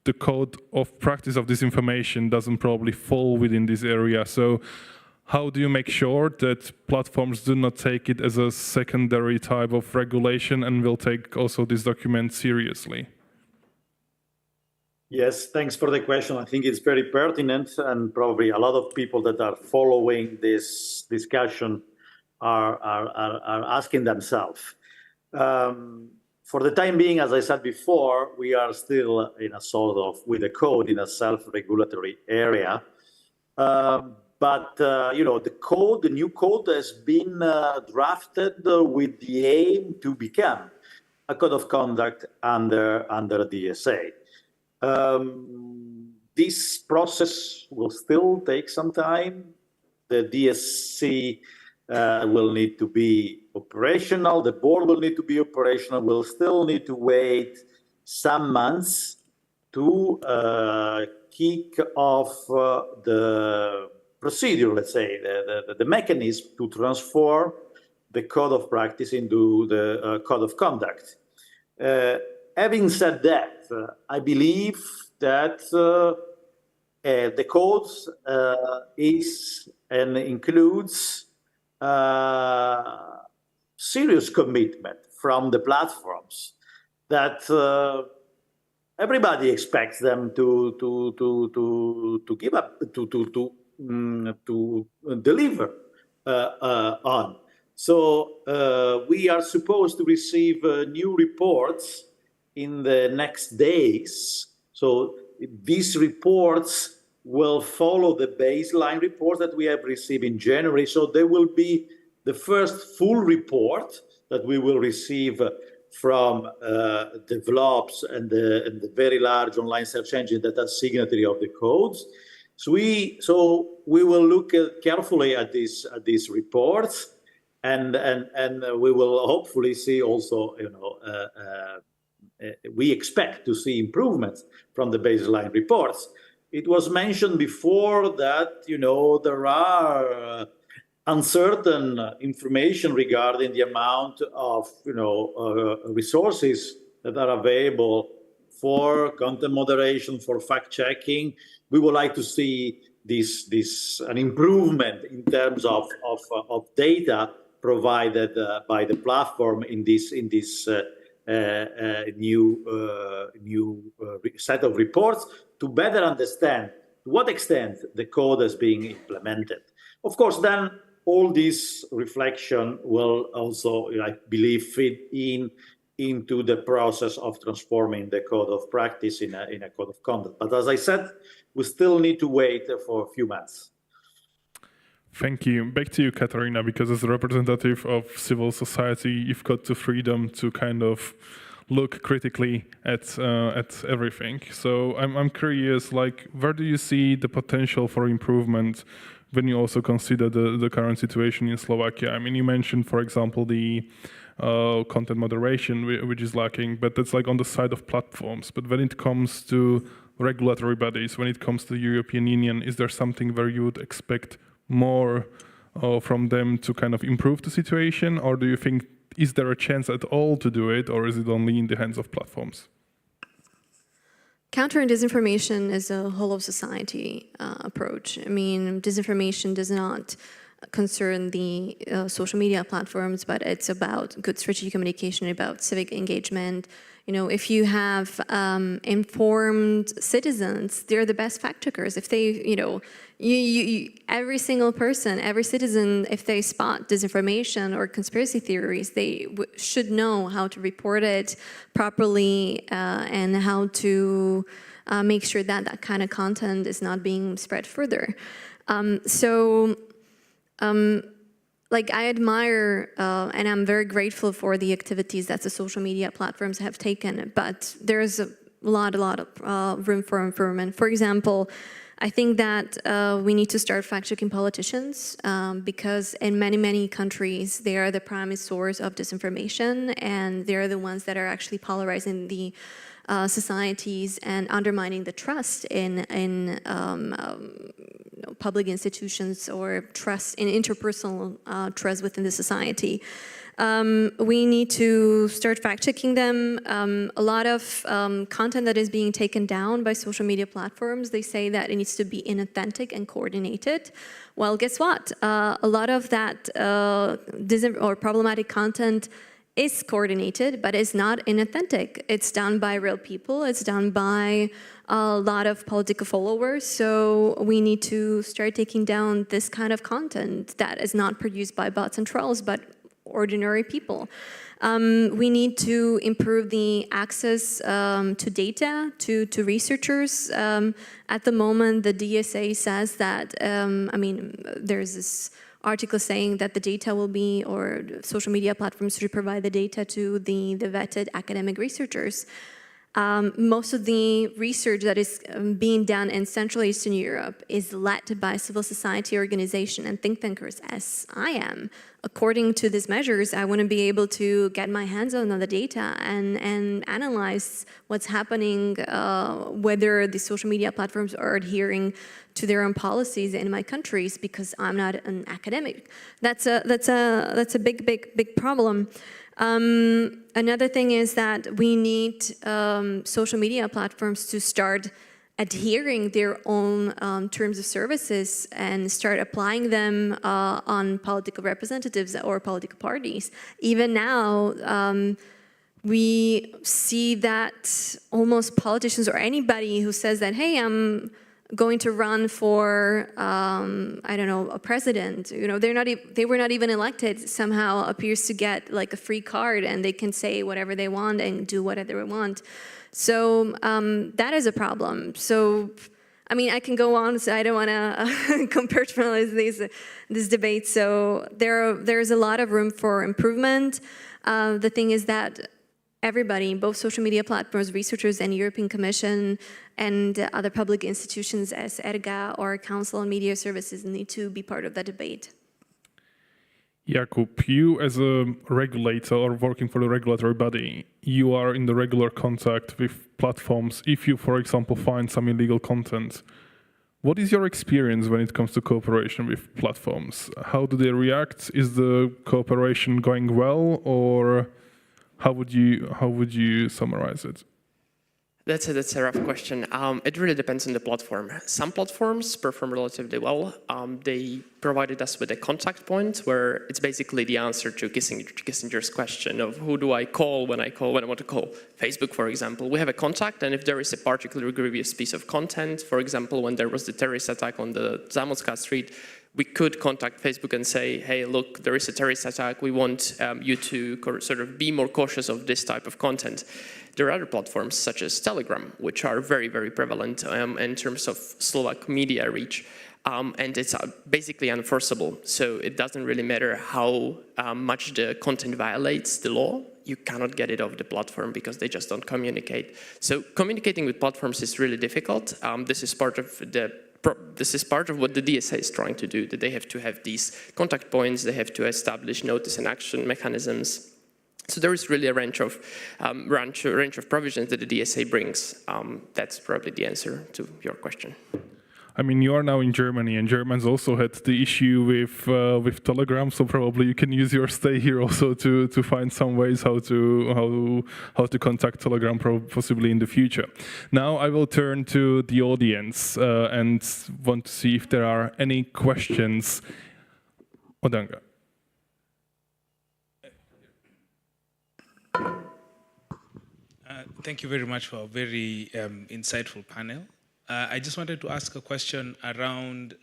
H: the code of practice of disinformation doesn't probably fall within this area. So how do you make sure that platforms do not take it as a secondary type of regulation and will take also this document seriously?
O: Yes, thanks for the question. I think it's very pertinent, and probably a lot of people that are following this discussion are asking themselves. For the time being, as I said before, we are still in a sort of, with the code, in a self-regulatory area. But you know, the new code has been drafted with the aim to become a code of conduct under DSA. This process will still take some time. The DSC will need to be operational. The board will need to be operational. We'll still need to wait some months to kick off the procedure, let's say, the mechanism to transform the code of practice into the code of conduct. Having said that, I believe that the code is and includes serious commitment from the platforms that everybody expects them to give up, to deliver on. So we are supposed to receive new reports in the next days. So these reports will follow the baseline report that we have received in January. So there will be the first full report that we will receive from develops and the very large online search engine that are signatory of the codes. So we will look carefully at these reports, and we will hopefully see also, we expect to see improvements from the baseline reports. It was mentioned before that, there are uncertain information regarding the amount of, resources that are available for content moderation, for fact-checking. We would like to see an improvement in terms of data provided by the platform in this new set of reports, to better understand to what extent the code is being implemented. Of course, then all this reflection will also, I believe, fit into the process of transforming the code of practice in a code of conduct. But as I said, we still need to wait for a few months.
H: Thank you. Back to you, Katarina, because as a representative of civil society, you've got the freedom to kind of look critically at everything. So I'm curious, where do you see the potential for improvement when you also consider the current situation in Slovakia? I mean, you mentioned, for example, the content moderation, which is lacking, but that's on the side of platforms. But when it comes to regulatory bodies, when it comes to the European Union, is there something where you would expect more from them to kind of improve the situation? Or do you think, is there a chance at all to do it, or is it only in the hands of platforms?
J: Counter and disinformation is a whole of society approach. I mean, disinformation does not concern the social media platforms, but it's about good strategic communication, about civic engagement. If you have informed citizens, they're the best fact checkers. If they, every single person, every citizen, if they spot disinformation or conspiracy theories, they should know how to report it properly and how to make sure that that kind of content is not being spread further. I admire and I'm very grateful for the activities that the social media platforms have taken, but there's a lot of room for improvement. For example, I think that we need to start fact-checking politicians because in many countries, they are the primary source of disinformation, and they're the ones that are actually polarizing the societies and undermining the trust in public institutions or trust in interpersonal trust within the society. We need to start fact-checking them. A lot of content that is being taken down by social media platforms, they say that it needs to be inauthentic and coordinated. Well, guess what? A lot of that or problematic content is coordinated, but it's not inauthentic. It's done by real people. It's done by a lot of political followers. So we need to start taking down this kind of content that is not produced by bots and trolls, but ordinary people. We need to improve the access to data, to researchers. At the moment, the DSA says that, there's this article saying that the data will be, or social media platforms should provide the data to the vetted academic researchers. Most of the research that is being done in Central Eastern Europe is led by civil society organizations and think tankers, as I am. According to these measures, I want to be able to get my hands on the data and analyze what's happening, whether the social media platforms are adhering to their own policies in my countries, because I'm not an academic. That's a big problem. Another thing is that we need social media platforms to start adhering their own terms of services and start applying them on political representatives or political parties. Even now, we see that almost politicians or anybody who says that, hey, I'm going to run for, I don't know, a president. They were not even elected, somehow appears to get like a free card and they can say whatever they want and do whatever they want. So that is a problem. So, I can go on, so I don't want to compartmentalize this debate. So there's a lot of room for improvement. The thing is that everybody, both social media platforms, researchers, and European Commission, and other public institutions as ERGA or Council on Media Services need to be part of the debate.
H: Jakub, you as a regulator or working for the regulatory body, you are in the regular contact with platforms. If you, for example, find some illegal content, what is your experience when it comes to cooperation with platforms? How do they react? Is the cooperation going well, or how would you summarize it?
B: That's a rough question. It really depends on the platform. Some platforms perform relatively well. They provided us with a contact point where it's basically the answer to Kissinger's question of who do I call when I want to call. Facebook, for example. We have a contact, and if there is a particularly grievous piece of content, for example, when there was the terrorist attack on the Zamoska Street, we could contact Facebook and say, hey, look, there is a terrorist attack. We want you to sort of be more cautious of this type of content. There are other platforms, such as Telegram, which are very, very prevalent in terms of Slovak media reach. And it's basically unenforceable. So it doesn't really matter how much the content violates the law. You cannot get it off the platform because they just don't communicate. So communicating with platforms is really difficult. This is part of what the DSA is trying to do, that they have to have these contact points, they have to establish notice and action mechanisms. So there is really a range of provisions that the DSA brings. That's probably the answer to your question.
H: I mean, you are now in Germany, and Germans also had the issue with Telegram, so probably you can use your stay here also to find some ways how to contact Telegram possibly in the future. Now I will turn to the audience and want to see if there are any questions. Odanga.
D: Thank you very much for a very insightful panel. I just wanted to ask a question around,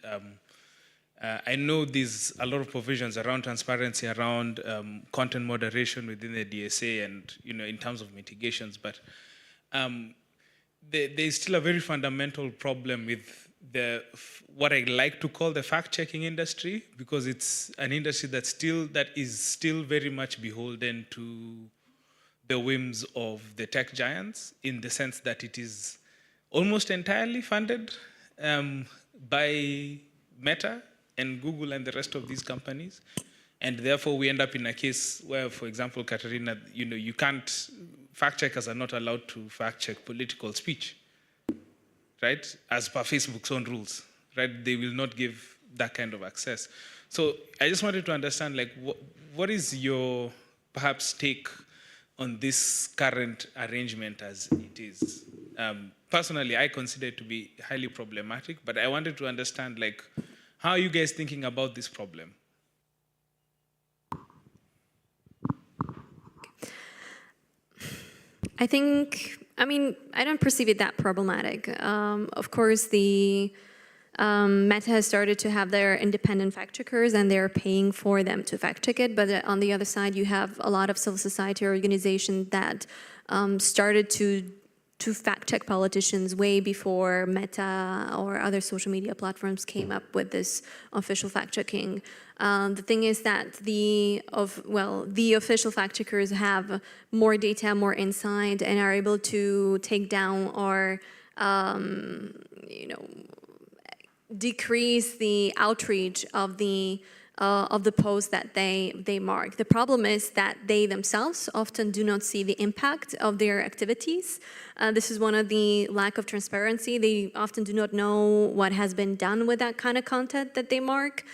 D: I know there's a lot of provisions around transparency, around content moderation within the DSA and, in terms of mitigations, but there's still a very fundamental problem with what I like to call the fact-checking industry, because it's an industry that is still very much beholden to the whims of the tech giants, in the sense that it is almost entirely funded by Meta and Google and the rest of these companies. And therefore we end up in a case where, for example, Katerina, you can't, fact checkers are not allowed to fact check political speech, right? As per Facebook's own rules, right? They will not give that kind of access. So I just wanted to understand, like, what is your perhaps take on this current arrangement as it is? Personally, I consider it to be highly problematic, but I wanted to understand, like, how are you guys thinking about this problem?
J: I don't perceive it that problematic. Of course, the Meta has started to have their independent fact checkers, and they're paying for them to fact check it. But on the other side, you have a lot of civil society organizations that started to fact check politicians way before Meta or other social media platforms came up with this official fact checking. The thing is that the official fact checkers have more data, more insight, and are able to take down or decrease the outreach of the posts that they mark. The problem is that they themselves often do not see the impact of their activities. This is one of the lack of transparency. They often do not know what has been done with that kind of content that they mark.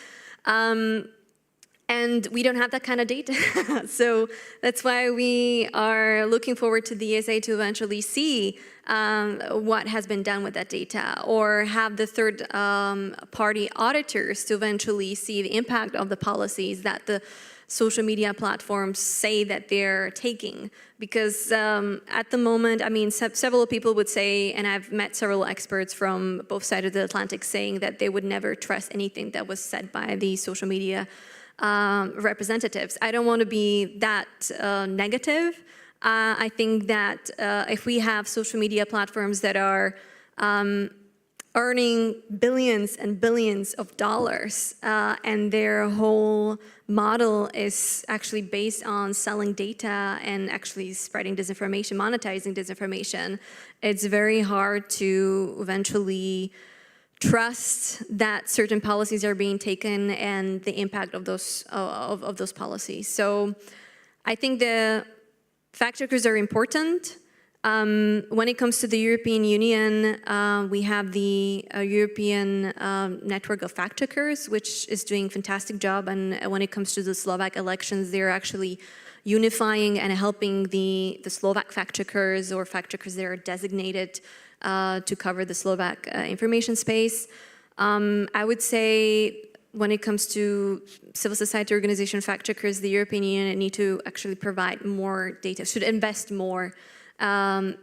J: And we don't have that kind of data. So that's why we are looking forward to the DSA to eventually see what has been done with that data, or have the third party auditors to eventually see the impact of the policies that the social media platforms say that they're taking. Because at the moment, several people would say, and I've met several experts from both sides of the Atlantic saying that they would never trust anything that was said by the social media representatives. I don't want to be that negative. I think that if we have social media platforms that are earning billions and billions of dollars, and their whole model is actually based on selling data and actually spreading disinformation, monetizing disinformation, it's very hard to eventually trust that certain policies are being taken and the impact of those policies. So I think the fact checkers are important. When it comes to the European Union, we have the European network of fact checkers, which is doing a fantastic job. And when it comes to the Slovak elections, they're actually unifying and helping the Slovak fact checkers or fact checkers that are designated to cover the Slovak information space. I would say when it comes to civil society organization fact checkers, the European Union need to actually provide more data, should invest more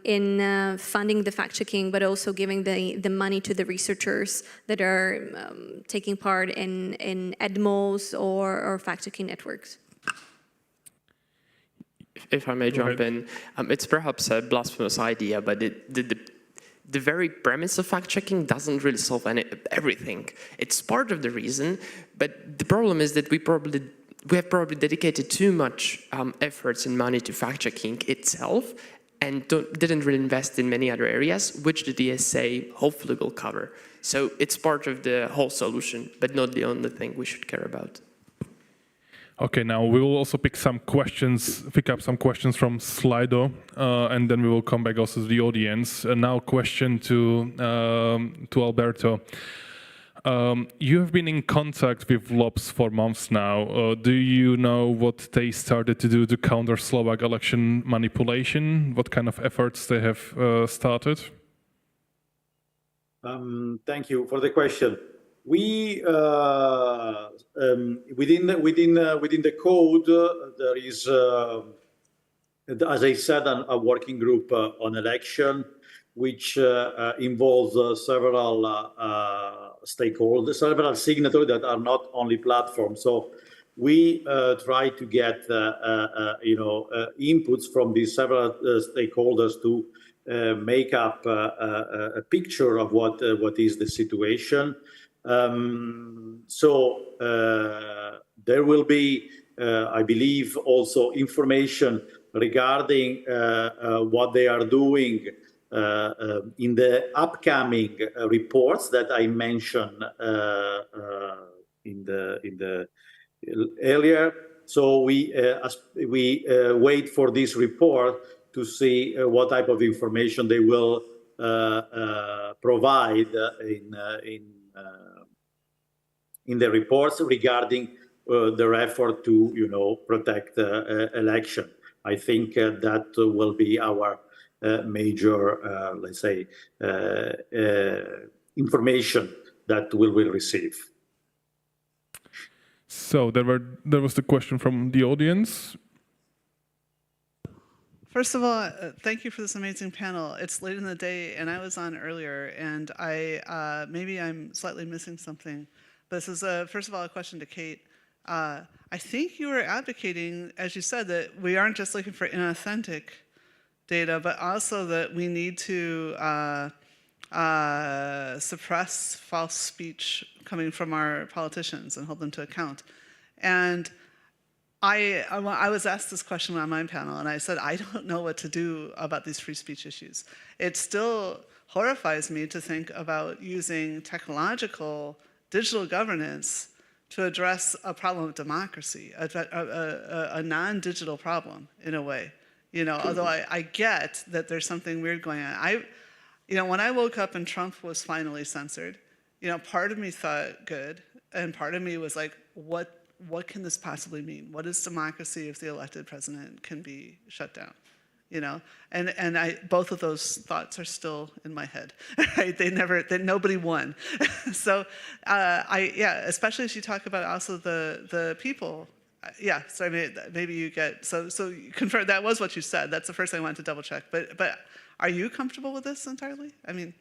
J: in funding the fact-checking, but also giving the money to the researchers that are taking part in EDMOs or fact-checking networks.
B: If I may jump in, it's perhaps a blasphemous idea, but the very premise of fact-checking doesn't really solve everything. It's part of the reason, but the problem is that we have probably dedicated too much efforts and money to fact-checking itself, and didn't really invest in many other areas, which the DSA hopefully will cover. So it's part of the whole solution, but not the only thing we should care about.
H: Okay, now we will also pick up some questions from Slido, and then we will come back also to the audience. Now, question to Alberto. You have been in contact with LOBs for months now. Do you know what they started to do to counter Slovak election manipulation? What kind of efforts they have started?
O: Thank you for the question. We within the code there is, as I said, a working group on election, which involves several stakeholders, several signatories that are not only platforms. So we try to get inputs from these several stakeholders to make up a picture of what is the situation. So there will be, I believe, also information regarding what they are doing in the upcoming reports that I mentioned in the earlier. So we wait for this report to see what type of information they will provide in the reports regarding their effort to protect election. I think that will be our major, let's say, information that we will receive.
H: So there was the question from the audience.
P: First of all, thank you for this amazing panel. It's late in the day, and I was on earlier, and maybe I'm slightly missing something. But this is, first of all, a question to Kate. I think you were advocating, as you said, that we aren't just looking for inauthentic data, but also that we need to suppress false speech coming from our politicians and hold them to account. And I was asked this question on my panel, and I said, I don't know what to do about these free speech issues. It still horrifies me to think about using technological digital governance to address a problem of democracy, a non-digital problem in a way. Although I get that there's something weird going on. When I woke up and Trump was finally censored, part of me thought good, and part of me was like, what can this possibly mean? What is democracy if the elected president can be shut down? And both of those thoughts are still in my head, right? Nobody won. So especially as you talk about also the people. Yeah, so maybe you get, so you confirm, that was what you said. That's the first thing I wanted to double check. But are you comfortable with this entirely? I mean.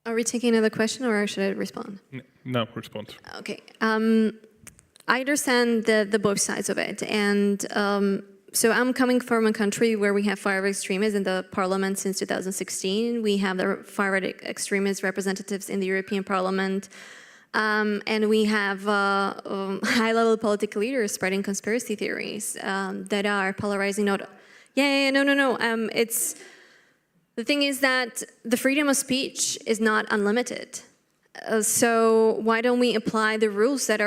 J: Are we taking another question, or should I respond?
H: No, respond.
J: Okay. I understand the both sides of it. And so I'm coming from a country where we have far-right extremists in the parliament since 2016. We have the far-right extremist representatives in the European Parliament. And we have high-level political leaders spreading conspiracy theories that are polarizing. No. It's the thing is that the freedom of speech is not unlimited. So why don't we apply the rules that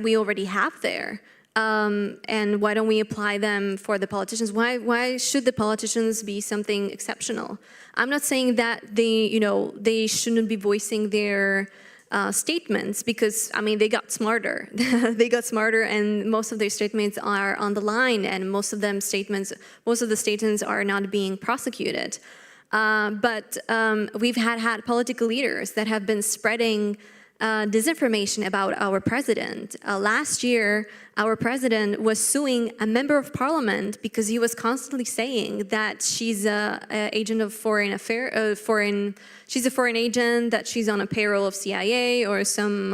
J: we already have there? And why don't we apply them for the politicians? Why should the politicians be something exceptional? I'm not saying that they shouldn't be voicing their statements, because I mean they got smarter. They got smarter, and most of their statements are on the line, and most of the statements are not being prosecuted. But we've had political leaders that have been spreading disinformation about our president. Last year, our president was suing a member of parliament because he was constantly saying that she's an agent of she's a foreign agent, that she's on a payroll of CIA or some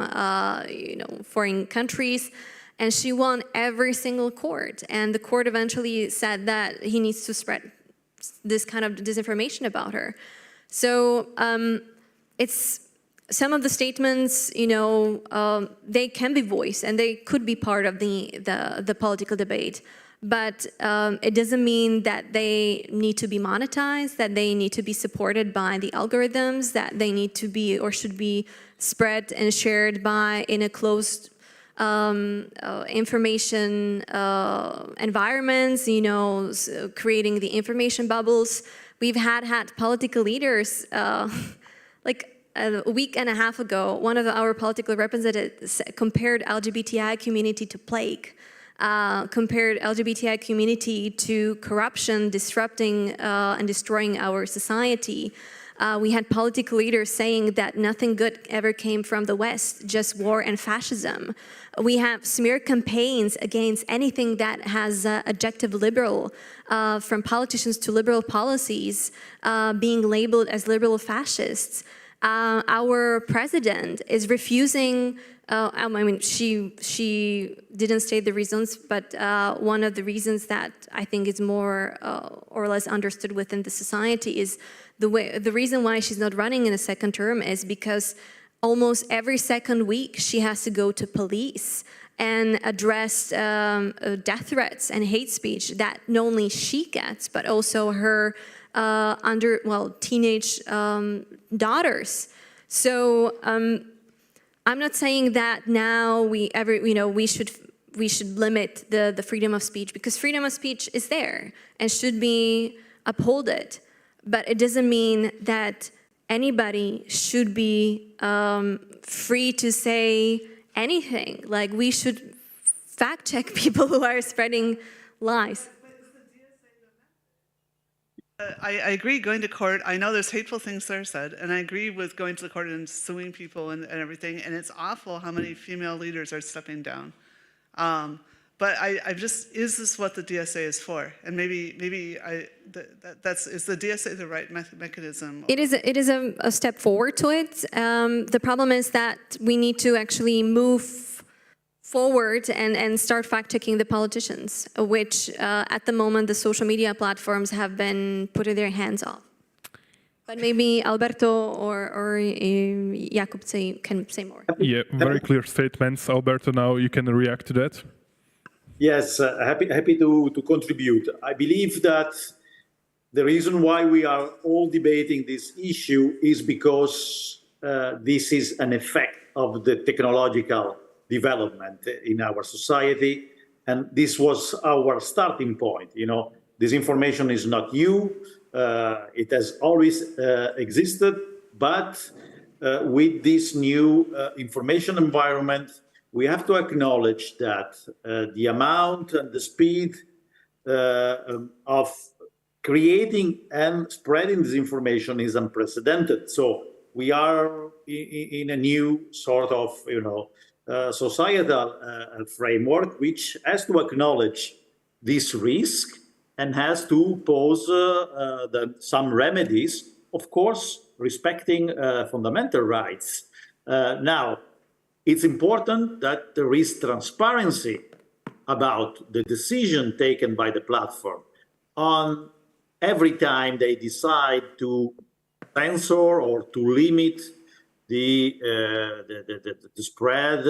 J: foreign countries. And she won every single court. And the court eventually said that he needs to spread this kind of disinformation about her. So it's some of the statements, they can be voiced and they could be part of the political debate. But it doesn't mean that they need to be monetized, that they need to be supported by the algorithms, that they need to be or should be spread and shared in a closed information environments, creating the information bubbles. We've had political leaders, like a week and a half ago, one of our political representatives compared LGBTI community to plague, compared LGBTI community to corruption, disrupting and destroying our society. We had political leaders saying that nothing good ever came from the West, just war and fascism. We have smear campaigns against anything that has adjective liberal, from politicians to liberal policies, being labeled as liberal fascists. Our president is refusing, she didn't state the reasons, but one of the reasons that I think is more or less understood within the society is the reason why she's not running in a second term is because almost every second week she has to go to police and address death threats and hate speech that not only she gets, but also her teenage daughters. So I'm not saying that now we should limit the freedom of speech, because freedom of speech is there and should be upheld. But it doesn't mean that anybody should be free to say anything. Like, we should fact check people who are spreading lies.
P: I agree going to court. I know there's hateful things that are said, and I agree with going to the court and suing people and everything, and it's awful how many female leaders are stepping down. But is this what the DSA is for? And maybe is the DSA the right mechanism?
J: It is a step forward to it. The problem is that we need to actually move forward and start fact-checking the politicians, which at the moment the social media platforms have been putting their hands off. But maybe Alberto or Jakub can say more.
H: Yeah, very clear statements. Alberto, now you can react to that.
O: Yes, happy to contribute. I believe that the reason why we are all debating this issue is because this is an effect of the technological development in our society, and this was our starting point. Disinformation is not new; it has always existed. But with this new information environment, we have to acknowledge that the amount and the speed of creating and spreading disinformation is unprecedented. So we are in a new sort of, societal framework, which has to acknowledge this risk and has to pose some remedies, of course, respecting fundamental rights. Now, it's important that there is transparency about the decision taken by the platform on every time they decide to censor or to limit the spread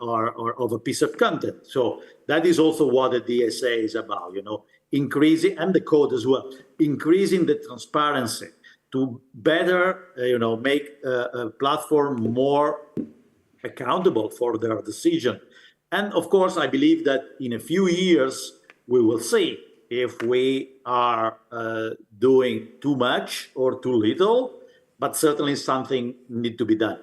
O: or of a piece of content. So that is also what the DSA is about, you know, increasing, and the code as well, increasing the transparency to better, you know, make a platform more accountable for their decision. And of course, I believe that in a few years, we will see if we are doing too much or too little, but certainly something needs to be done.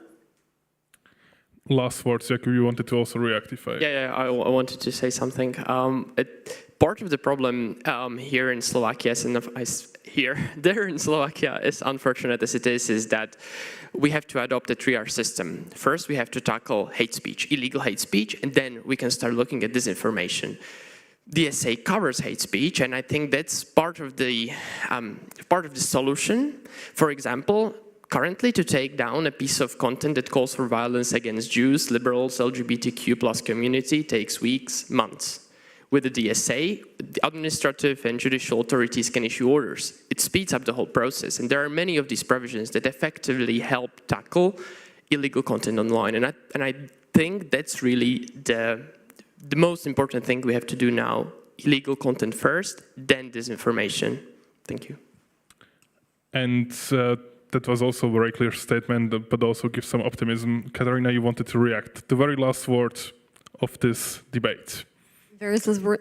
H: Last words, Jakub, you wanted to also react if I...
B: Yeah, I wanted to say something. Part of the problem here in Slovakia, there in Slovakia, as unfortunate as it is that we have to adopt a 3R system. First, we have to tackle hate speech, illegal hate speech, and then we can start looking at disinformation. DSA covers hate speech, and I think that's part of the solution. For example, currently to take down a piece of content that calls for violence against Jews, liberals, LGBTQ+ community takes weeks, months. With the DSA, the administrative and judicial authorities can issue orders. It speeds up the whole process, and there are many of these provisions that effectively help tackle illegal content online. And I think that's really the most important thing we have to do now. Illegal content first, then disinformation. Thank you.
H: And that was also a very clear statement, but also gives some optimism. Katarina, you wanted to react. The very last word of this debate.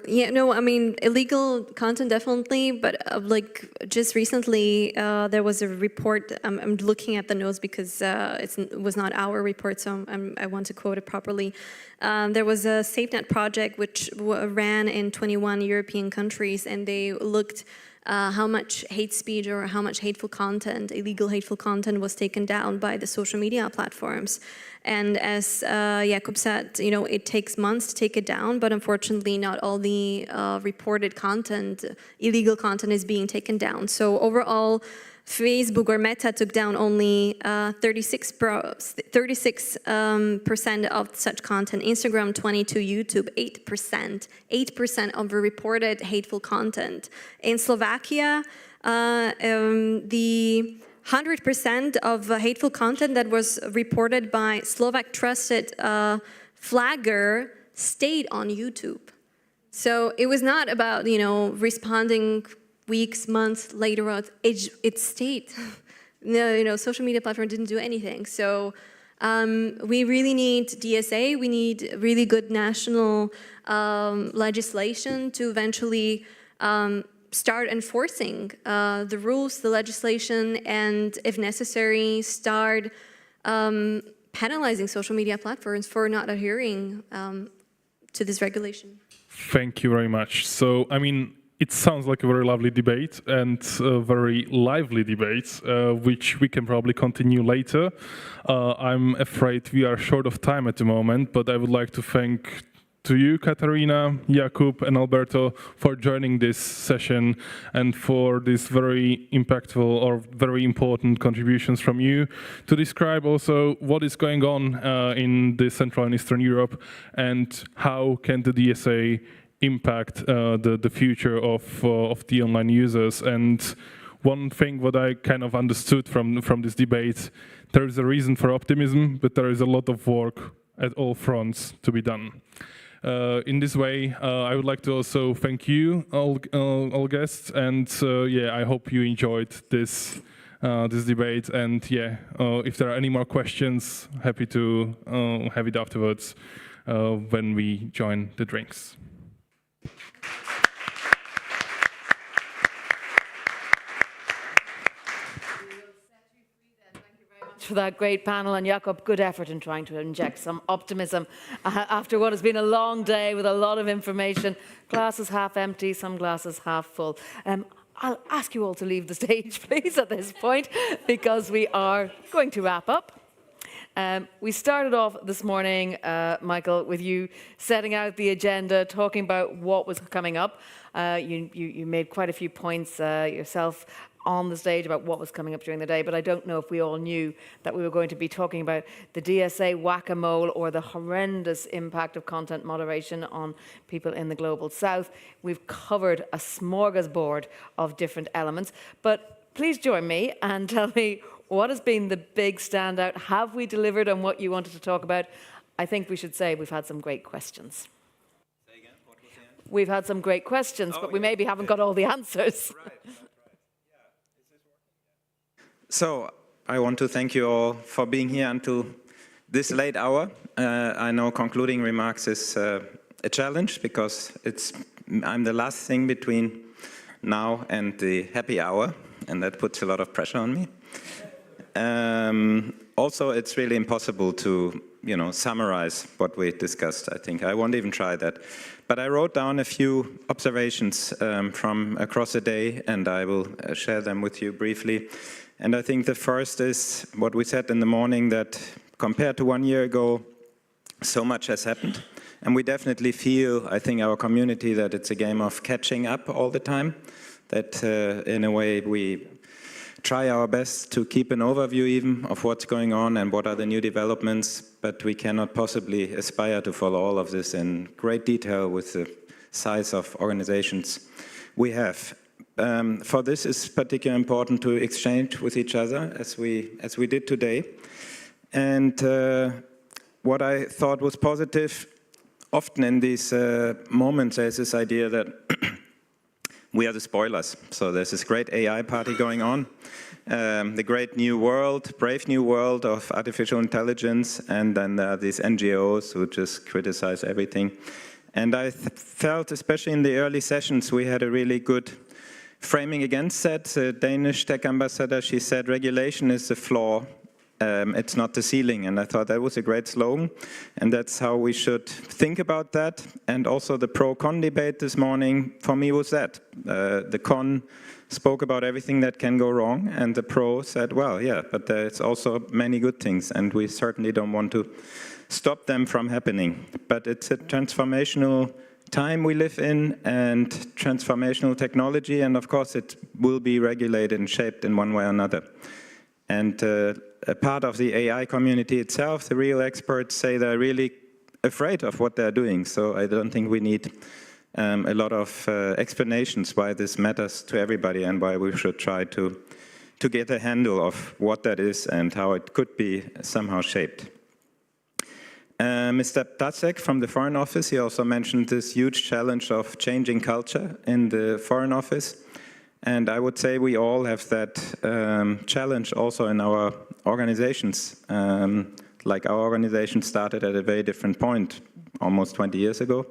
J: Yeah, no, I mean, illegal content definitely, but like just recently there was a report, I'm looking at the notes because it was not our report, so I want to quote it properly. There was a SafeNet project which ran in 21 European countries, and they looked how much hate speech or how much hateful content, illegal hateful content was taken down by the social media platforms. And as Jakub said, you know, it takes months to take it down, but unfortunately not all the reported content, illegal content is being taken down. So overall, Facebook or Meta took down only 36% of such content, Instagram 22%, YouTube 8% of the reported hateful content. In Slovakia, the 100% of hateful content that was reported by Slovak trusted flagger stayed on YouTube. So it was not about, you know, responding weeks, months later on, it stayed. No, you know, social media platform didn't do anything. So we really need DSA, we need really good national legislation to eventually start enforcing the rules, the legislation, and if necessary, start penalizing social media platforms for not adhering to this regulation.
H: Thank you very much. So, I mean, it sounds like a very lovely debate and a very lively debate, which we can probably continue later. I'm afraid we are short of time at the moment, but I would like to thank to you, Katarina, Jakub, and Alberto, for joining this session and for this very impactful or very important contributions from you to describe also what is going on in the Central and Eastern Europe and how can the DSA impact the future of the online users. And one thing what I kind of understood from this debate, there is a reason for optimism, but there is a lot of work at all fronts to be done. In this way, I would like to also thank you, all guests, and yeah, I hope you enjoyed this debate. And yeah, if there are any more questions, happy to have it afterwards when we join the drinks.
A: For that great panel, and Jakub, good effort in trying to inject some optimism after what has been a long day with a lot of information. Glasses half empty, some glasses half full. I'll ask you all to leave the stage, please, at this point, because we are going to wrap up. We started off this morning, Michael, with you setting out the agenda, talking about what was coming up. You made quite a few points yourself on the stage about what was coming up during the day, but I don't know if we all knew that we were going to be talking about the DSA whack-a-mole or the horrendous impact of content moderation on people in the global south. We've covered a smorgasbord of different elements, but please join me and tell me what has been the big standout. Have we delivered on what you wanted to talk about? I think we should say we've had some great questions. Say again, what was the answer? We've had some great questions, but we maybe haven't got all the answers.
R: So I want to thank you all for being here until this late hour. I know concluding remarks is a challenge because I'm the last thing between now and the happy hour, and that puts a lot of pressure on me. Also, it's really impossible to, summarize what we discussed, I think. I won't even try that. But I wrote down a few observations from across the day, and I will share them with you briefly. And I think the first is what we said in the morning, that compared to 1 year ago, so much has happened. And we definitely feel, I think, our community, that it's a game of catching up all the time. That in a way we try our best to keep an overview even of what's going on and what are the new developments, but we cannot possibly aspire to follow all of this in great detail with the size of organizations we have. For this, it's particularly important to exchange with each other as we did today. And what I thought was positive, often in these moments, there's this idea that we are the spoilers. So there's this great AI party going on, the great new world, brave new world of artificial intelligence, and then there are these NGOs who just criticize everything. And I felt, especially in the early sessions, we had a really good framing against that. The Danish tech ambassador, she said, regulation is the floor, it's not the ceiling. And I thought that was a great slogan. And that's how we should think about that. And also the pro-con debate this morning, for me, was that. The con spoke about everything that can go wrong. And the pro said, well, yeah, but there's also many good things. And we certainly don't want to stop them from happening. But it's a transformational time we live in and transformational technology, and of course it will be regulated and shaped in one way or another. And a part of the AI community itself, the real experts, say they're really afraid of what they're doing. So I don't think we need a lot of explanations why this matters to everybody and why we should try to get a handle of what that is and how it could be somehow shaped. Mr. Ptacek from the Foreign Office, he also mentioned this huge challenge of changing culture in the Foreign Office. And I would say we all have that challenge also in our organizations. Like our organization started at a very different point, almost 20 years ago.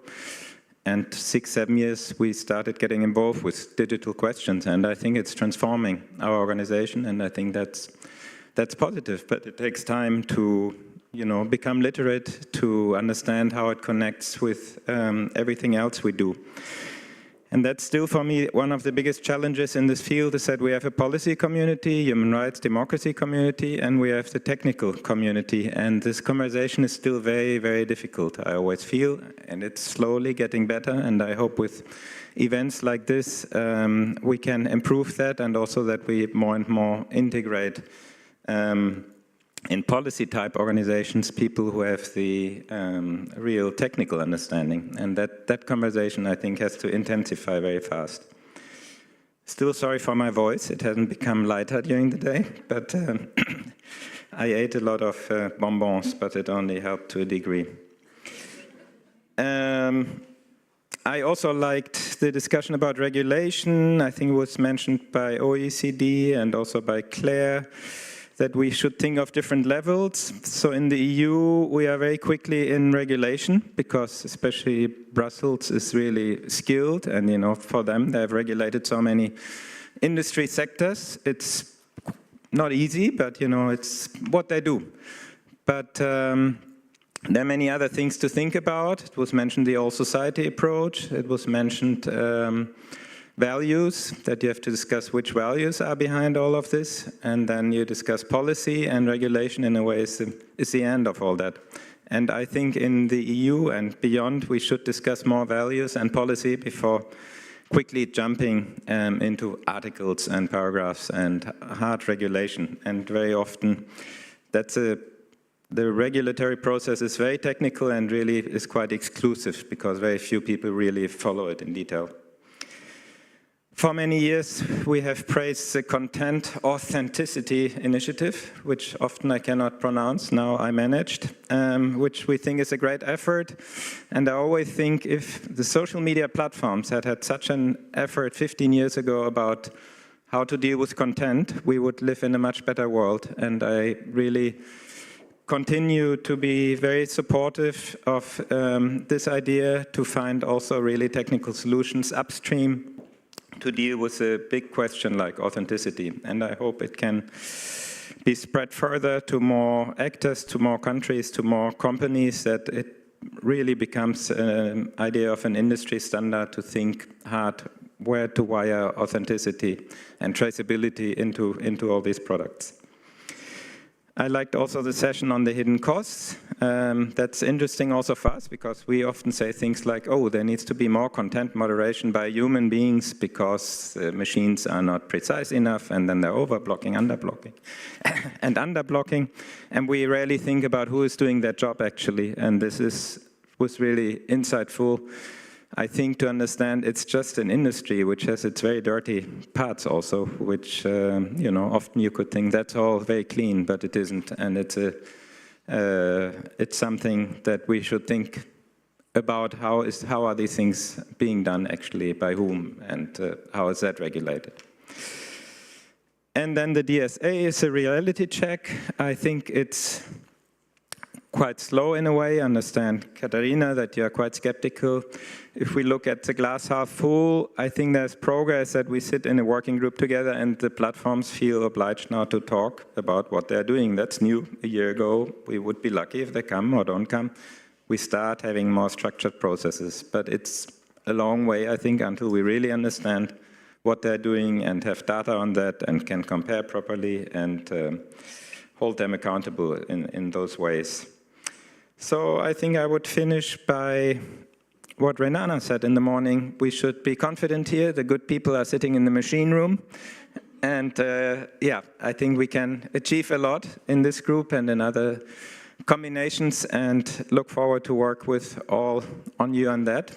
R: And 6-7 years we started getting involved with digital questions. And I think it's transforming our organization. And I think that's positive, but it takes time to become literate, to understand how it connects with everything else we do. And that's still, for me, one of the biggest challenges in this field is that we have a policy community, human rights, democracy community, and we have the technical community. And this conversation is still very, very difficult, I always feel, and it's slowly getting better. And I hope with events like this, we can improve that, and also that we more and more integrate in policy-type organizations, people who have the real technical understanding. And that conversation, I think, has to intensify very fast. Still sorry for my voice. It hasn't become lighter during the day, but I ate a lot of bonbons, but it only helped to a degree. I also liked the discussion about regulation. I think it was mentioned by OECD and also by Claire, that we should think of different levels. So in the EU, we are very quickly in regulation because especially Brussels is really skilled, and for them, they have regulated so many industry sectors. It's not easy, but it's what they do. But there are many other things to think about. It was mentioned the all society approach. It was mentioned values, that you have to discuss which values are behind all of this, and then you discuss policy, and regulation in a way is the end of all that. And I think in the EU and beyond, we should discuss more values and policy before quickly jumping into articles and paragraphs and hard regulation. And very often the regulatory process is very technical and really is quite exclusive because very few people really follow it in detail. For many years, we have praised the Content Authenticity Initiative, which often I cannot pronounce, now I managed, which we think is a great effort. And I always think if the social media platforms had such an effort 15 years ago about how to deal with content, we would live in a much better world. And I really continue to be very supportive of this idea to find also really technical solutions upstream to deal with a big question like authenticity. And I hope it can be spread further to more actors, to more countries, to more companies, that it really becomes an idea of an industry standard to think hard where to wire authenticity and traceability into all these products. I liked also the session on the hidden costs. That's interesting also for us because we often say things like, oh, there needs to be more content moderation by human beings because machines are not precise enough and then they're overblocking, underblocking, and underblocking. And we rarely think about who is doing that job actually. And this was really insightful, I think, to understand it's just an industry which has its very dirty parts also, which, you know, often you could think that's all very clean, but it isn't. And it's something that we should think about how are these things being done actually, by whom, and how is that regulated. And then the DSA is a reality check. I think it's quite slow in a way. I understand, Katharina, that you are quite skeptical. If we look at the glass half full, I think there's progress that we sit in a working group together and the platforms feel obliged now to talk about what they're doing. That's new. A year ago, we would be lucky if they come or don't come. We start having more structured processes, but it's a long way, I think, until we really understand what they're doing and have data on that and can compare properly and hold them accountable in those ways. So I think I would finish by what Renana said in the morning. We should be confident here. The good people are sitting in the machine room. And yeah, I think we can achieve a lot in this group and in other combinations, and look forward to work with all on you on that.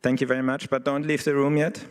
R: Thank you very much, but don't leave the room yet.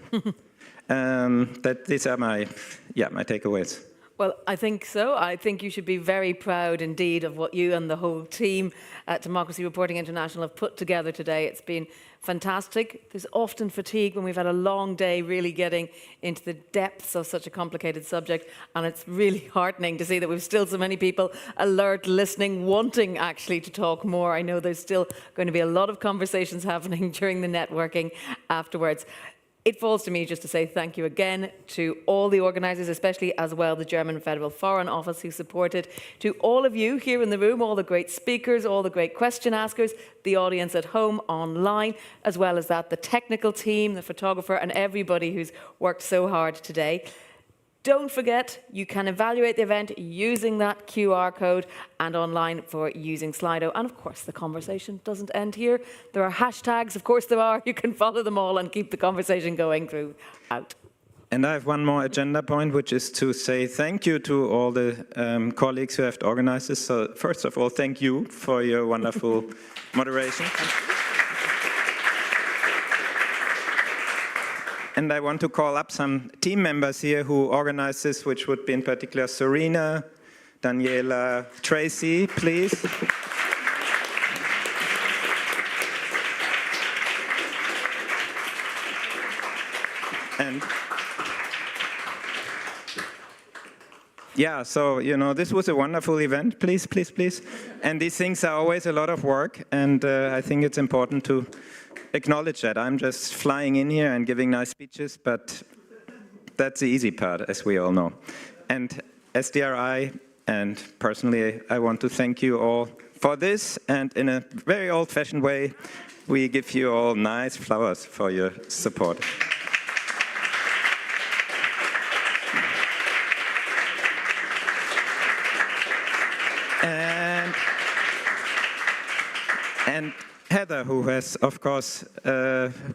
R: These are my takeaways.
A: Well, I think so. I think you should be very proud indeed of what you and the whole team at Democracy Reporting International have put together today. It's been fantastic. There's often fatigue when we've had a long day really getting into the depths of such a complicated subject, and it's really heartening to see that we've still so many people alert, listening, wanting actually to talk more. I know there's still going to be a lot of conversations happening during the networking afterwards. It falls to me just to say thank you again to all the organisers, especially as well the German Federal Foreign Office who supported, to all of you here in the room, all the great speakers, all the great question askers, the audience at home, online, as well as that, the technical team, the photographer, and everybody who's worked so hard today. Don't forget, you can evaluate the event using that QR code and online for using Slido. And of course, the conversation doesn't end here. There are hashtags, of course there are. You can follow them all and keep the conversation going throughout.
R: And I have one more agenda point, which is to say thank you to all the colleagues who have organized this. So first of all, thank you for your wonderful moderation. And I want to call up some team members here who organized this, which would be in particular Serena, Daniela, Tracy, please. And yeah, so, you know, this was a wonderful event. Please, please, please. And these things are always a lot of work, and I think it's important to acknowledge that. I'm just flying in here and giving nice speeches, but that's the easy part, as we all know. And as DRI, and personally, I want to thank you all for this, and in a very old-fashioned way, we give you all nice flowers for your support. Heather, who has, of course,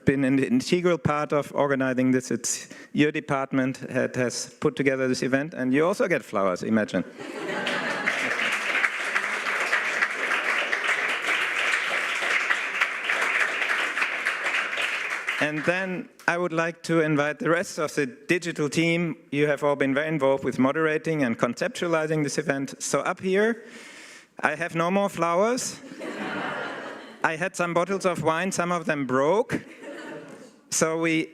R: been an integral part of organizing this. It's your department that has put together this event, and you also get flowers, imagine. And then I would like to invite the rest of the digital team. You have all been very involved with moderating and conceptualizing this event. So up here, I have no more flowers. I had some bottles of wine, some of them broke. So we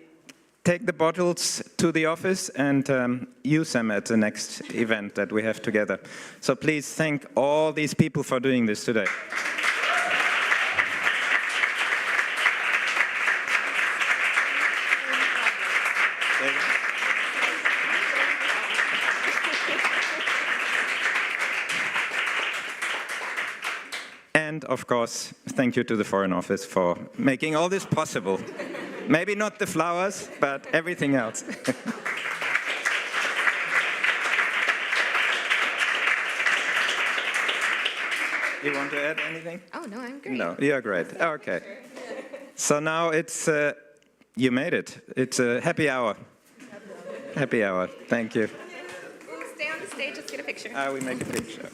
R: take the bottles to the office and use them at the next event that we have together. So please thank all these people for doing this today. And of course, thank you to the Foreign Office for making all this possible. Maybe not the flowers, but everything else. You want to add anything?
J: Oh, no, I'm great.
R: No, you're great. Okay. So now it's, you made it. It's a happy hour. Happy hour. Thank you.
J: We'll stay on the stage, let's get a picture.
R: We make a picture.